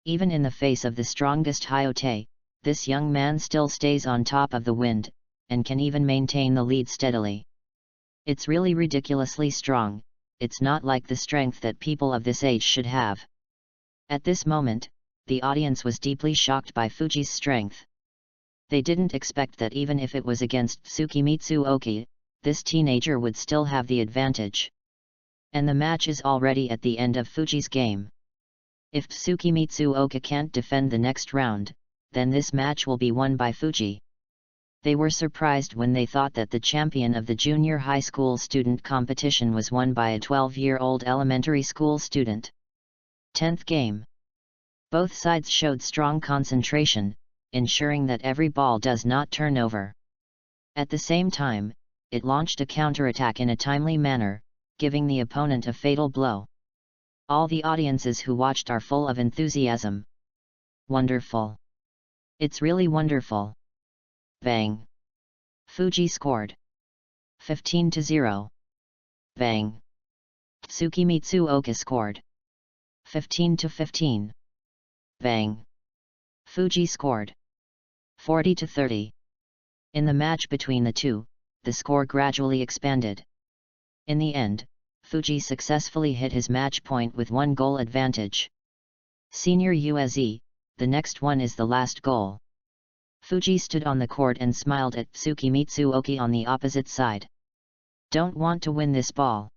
Even in the face of the strongest Hyote, this young man still stays on top of the wind, and can even maintain the lead steadily. It's really ridiculously strong. It's not like the strength that people of this age should have. At this moment, the audience was deeply shocked by Fuji's strength. They didn't expect that even if it was against Tsukimitsu Oka, this teenager would still have the advantage. And the match is already at the end of Fuji's game. If Tsukimitsu Oka can't defend the next round, then this match will be won by Fuji. They were surprised when they thought that the champion of the junior high school student competition was won by a 12-year-old elementary school student. 10th game. Both sides showed strong concentration, ensuring that every ball does not turn over. At the same time, it launched a counterattack in a timely manner, giving the opponent a fatal blow. All the audiences who watched are full of enthusiasm. Wonderful. It's really wonderful. Bang. Fuji scored. 15-0. Bang. Tsukimitsu Oka scored. 15-15. Bang. Fuji scored. 40-30. In the match between the two, the score gradually expanded. In the end, Fuji successfully hit his match point with 1 goal advantage. Senior USE, the next one is the last goal. Fuji stood on the court and smiled at Tsukimitsu Oka on the opposite side. Don't want to win this ball.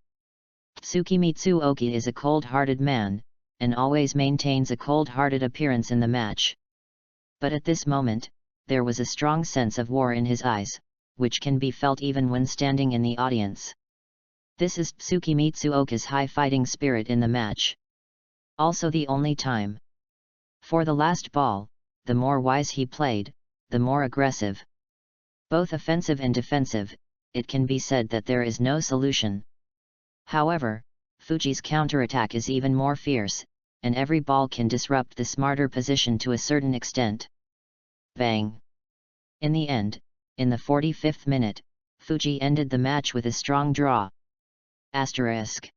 Tsukimitsu Oka is a cold-hearted man, and always maintains a cold-hearted appearance in the match. But at this moment, there was a strong sense of war in his eyes, which can be felt even when standing in the audience. This is Tsukimitsu Oka's high fighting spirit in the match. Also the only time. For the last ball, the more wise he played, the more aggressive. Both offensive and defensive, it can be said that there is no solution. However, Fuji's counterattack is even more fierce, and every ball can disrupt the smarter position to a certain extent. Bang! In the end, in the 45th minute, Fuji ended the match with a strong draw. Asterisk.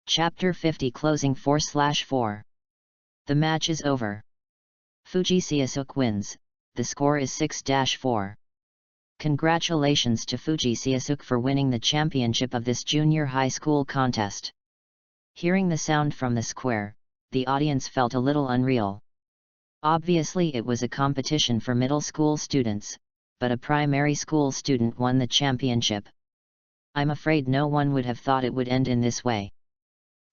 Chapter 50 closing 4/4. The match is over. Fuji Siasuk wins, the score is 6-4. Congratulations to Fuji Siasuk for winning the championship of this junior high school contest. Hearing the sound from the square, the audience felt a little unreal. Obviously it was a competition for middle school students, but a primary school student won the championship. I'm afraid no one would have thought it would end in this way.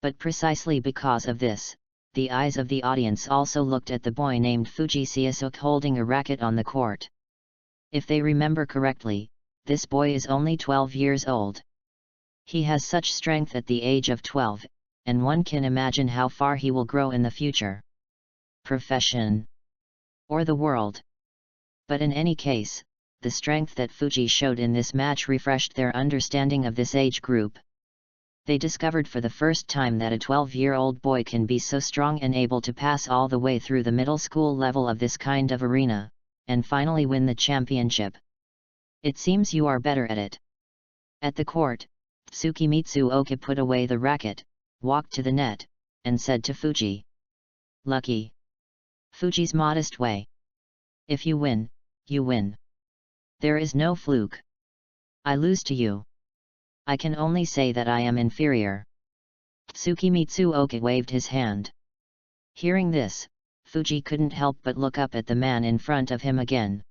But precisely because of this, the eyes of the audience also looked at the boy named Fuji Siasuk holding a racket on the court. If they remember correctly, this boy is only 12 years old. He has such strength at the age of 12, and one can imagine how far he will grow in the future. Profession. Or the world. But in any case, the strength that Fuji showed in this match refreshed their understanding of this age group. They discovered for the first time that a 12-year-old boy can be so strong and able to pass all the way through the middle school level of this kind of arena, and finally win the championship. It seems you are better at it. At the court, Tsukimitsu Oka put away the racket, walked to the net, and said to Fuji. Lucky. Fuji's modest way. If you win, you win. There is no fluke. I lose to you. I can only say that I am inferior. Tsukimitsu Oka waved his hand. Hearing this, Fuji couldn't help but look up at the man in front of him again.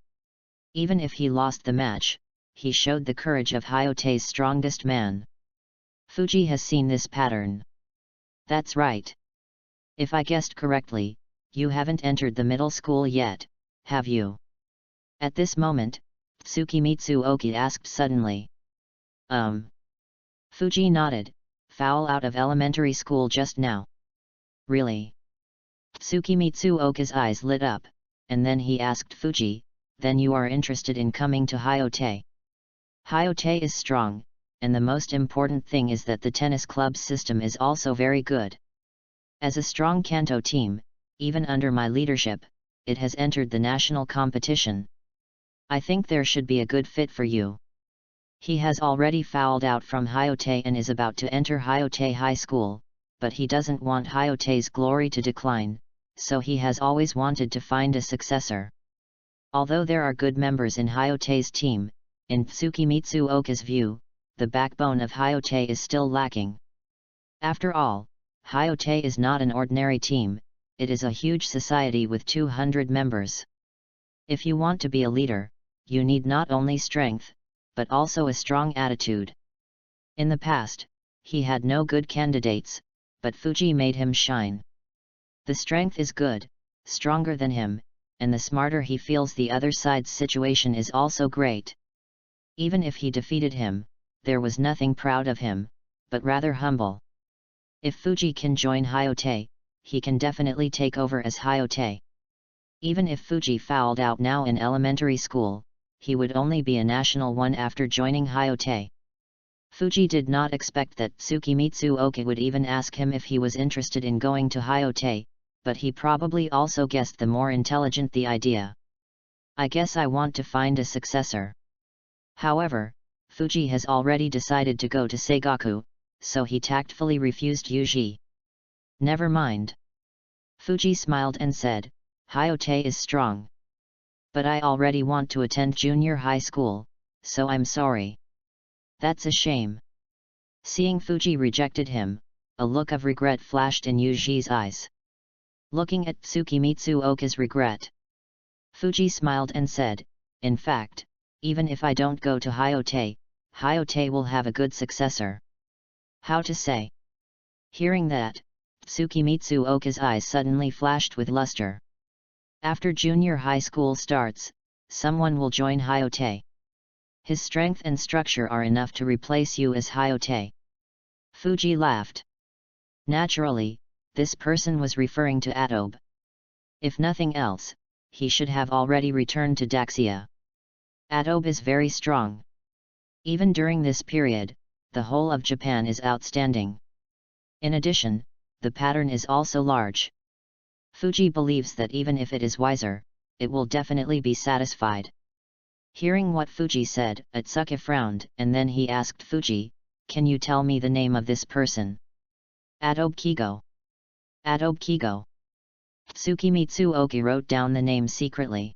Even if he lost the match, he showed the courage of Hyote's strongest man. Fuji has seen this pattern. That's right. If I guessed correctly, you haven't entered the middle school yet, have you? At this moment, Tsukimitsu Oka asked suddenly. Fuji nodded, foul out of elementary school just now. Really? Tsukimitsu Oka's eyes lit up, and then he asked Fuji, then you are interested in coming to Hyote? Hyote is strong, and the most important thing is that the tennis club system is also very good. As a strong Kanto team, even under my leadership, it has entered the national competition. I think there should be a good fit for you. He has already fouled out from Hyote and is about to enter Hyote High School, but he doesn't want Hyote's glory to decline, so he has always wanted to find a successor. Although there are good members in Hyote's team, in Tsukimitsu Oka's view, the backbone of Hyote is still lacking. After all, Hyote is not an ordinary team, it is a huge society with 200 members. If you want to be a leader, you need not only strength, but also a strong attitude. In the past, he had no good candidates, but Fuji made him shine. The strength is good, stronger than him, and the smarter he feels the other side's situation is also great. Even if he defeated him, there was nothing proud of him, but rather humble. If Fuji can join Hyote, he can definitely take over as Hyote. Even if Fuji fouled out now in elementary school, he would only be a national one after joining Hyote. Fuji did not expect that Tsukimitsu Oka would even ask him if he was interested in going to Hyote, but he probably also guessed the more intelligent the idea. I guess I want to find a successor. However, Fuji has already decided to go to Seigaku, so he tactfully refused Yuji. Never mind. Fuji smiled and said, Hyote is strong. But I already want to attend junior high school, so I'm sorry. That's a shame. Seeing Fuji rejected him, a look of regret flashed in Yuji's eyes. Looking at Tsukimitsu Oka's regret, Fuji smiled and said, in fact, even if I don't go to Hyote, Hyote will have a good successor. How to say? Hearing that, Tsukimitsu Oka's eyes suddenly flashed with luster. After junior high school starts, someone will join Hyote. His strength and structure are enough to replace you as Hyote. Fuji laughed. Naturally, this person was referring to Adobe. If nothing else, he should have already returned to Daxia. Adobe is very strong. Even during this period, the whole of Japan is outstanding. In addition, the pattern is also large. Fuji believes that even if it is wiser, it will definitely be satisfied. Hearing what Fuji said, Atsuki frowned, and then he asked Fuji, "Can you tell me the name of this person?" Adobe Kigo. Adobe Kigo. Tsukimitsu Oki wrote down the name secretly.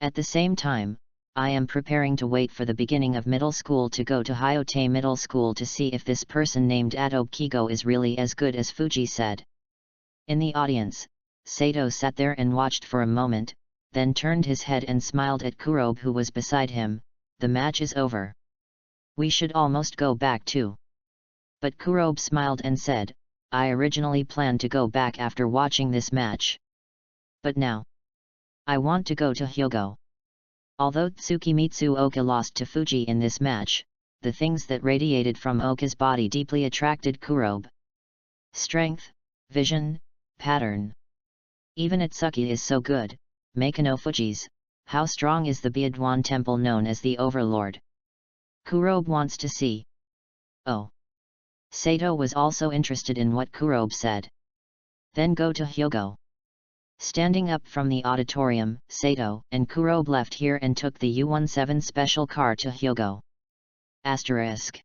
At the same time, I am preparing to wait for the beginning of middle school to go to Hyote Middle School to see if this person named Adobe Kigo is really as good as Fuji said. In the audience, Sato sat there and watched for a moment, then turned his head and smiled at Kurobe who was beside him. "The match is over. We should almost go back too." But Kurobe smiled and said, "I originally planned to go back after watching this match. But now, I want to go to Hyogo." Although Tsukimitsu Oka lost to Fuji in this match, the things that radiated from Oka's body deeply attracted Kurobe. Strength, vision, pattern. Even Atsuki is so good. Makino Fuji's, how strong is the Biadwan temple known as the Overlord? Kurobe wants to see. Oh. Sato was also interested in what Kurobe said. Then go to Hyogo. Standing up from the auditorium, Sato and Kurobe left here and took the U-17 special car to Hyogo. Asterisk.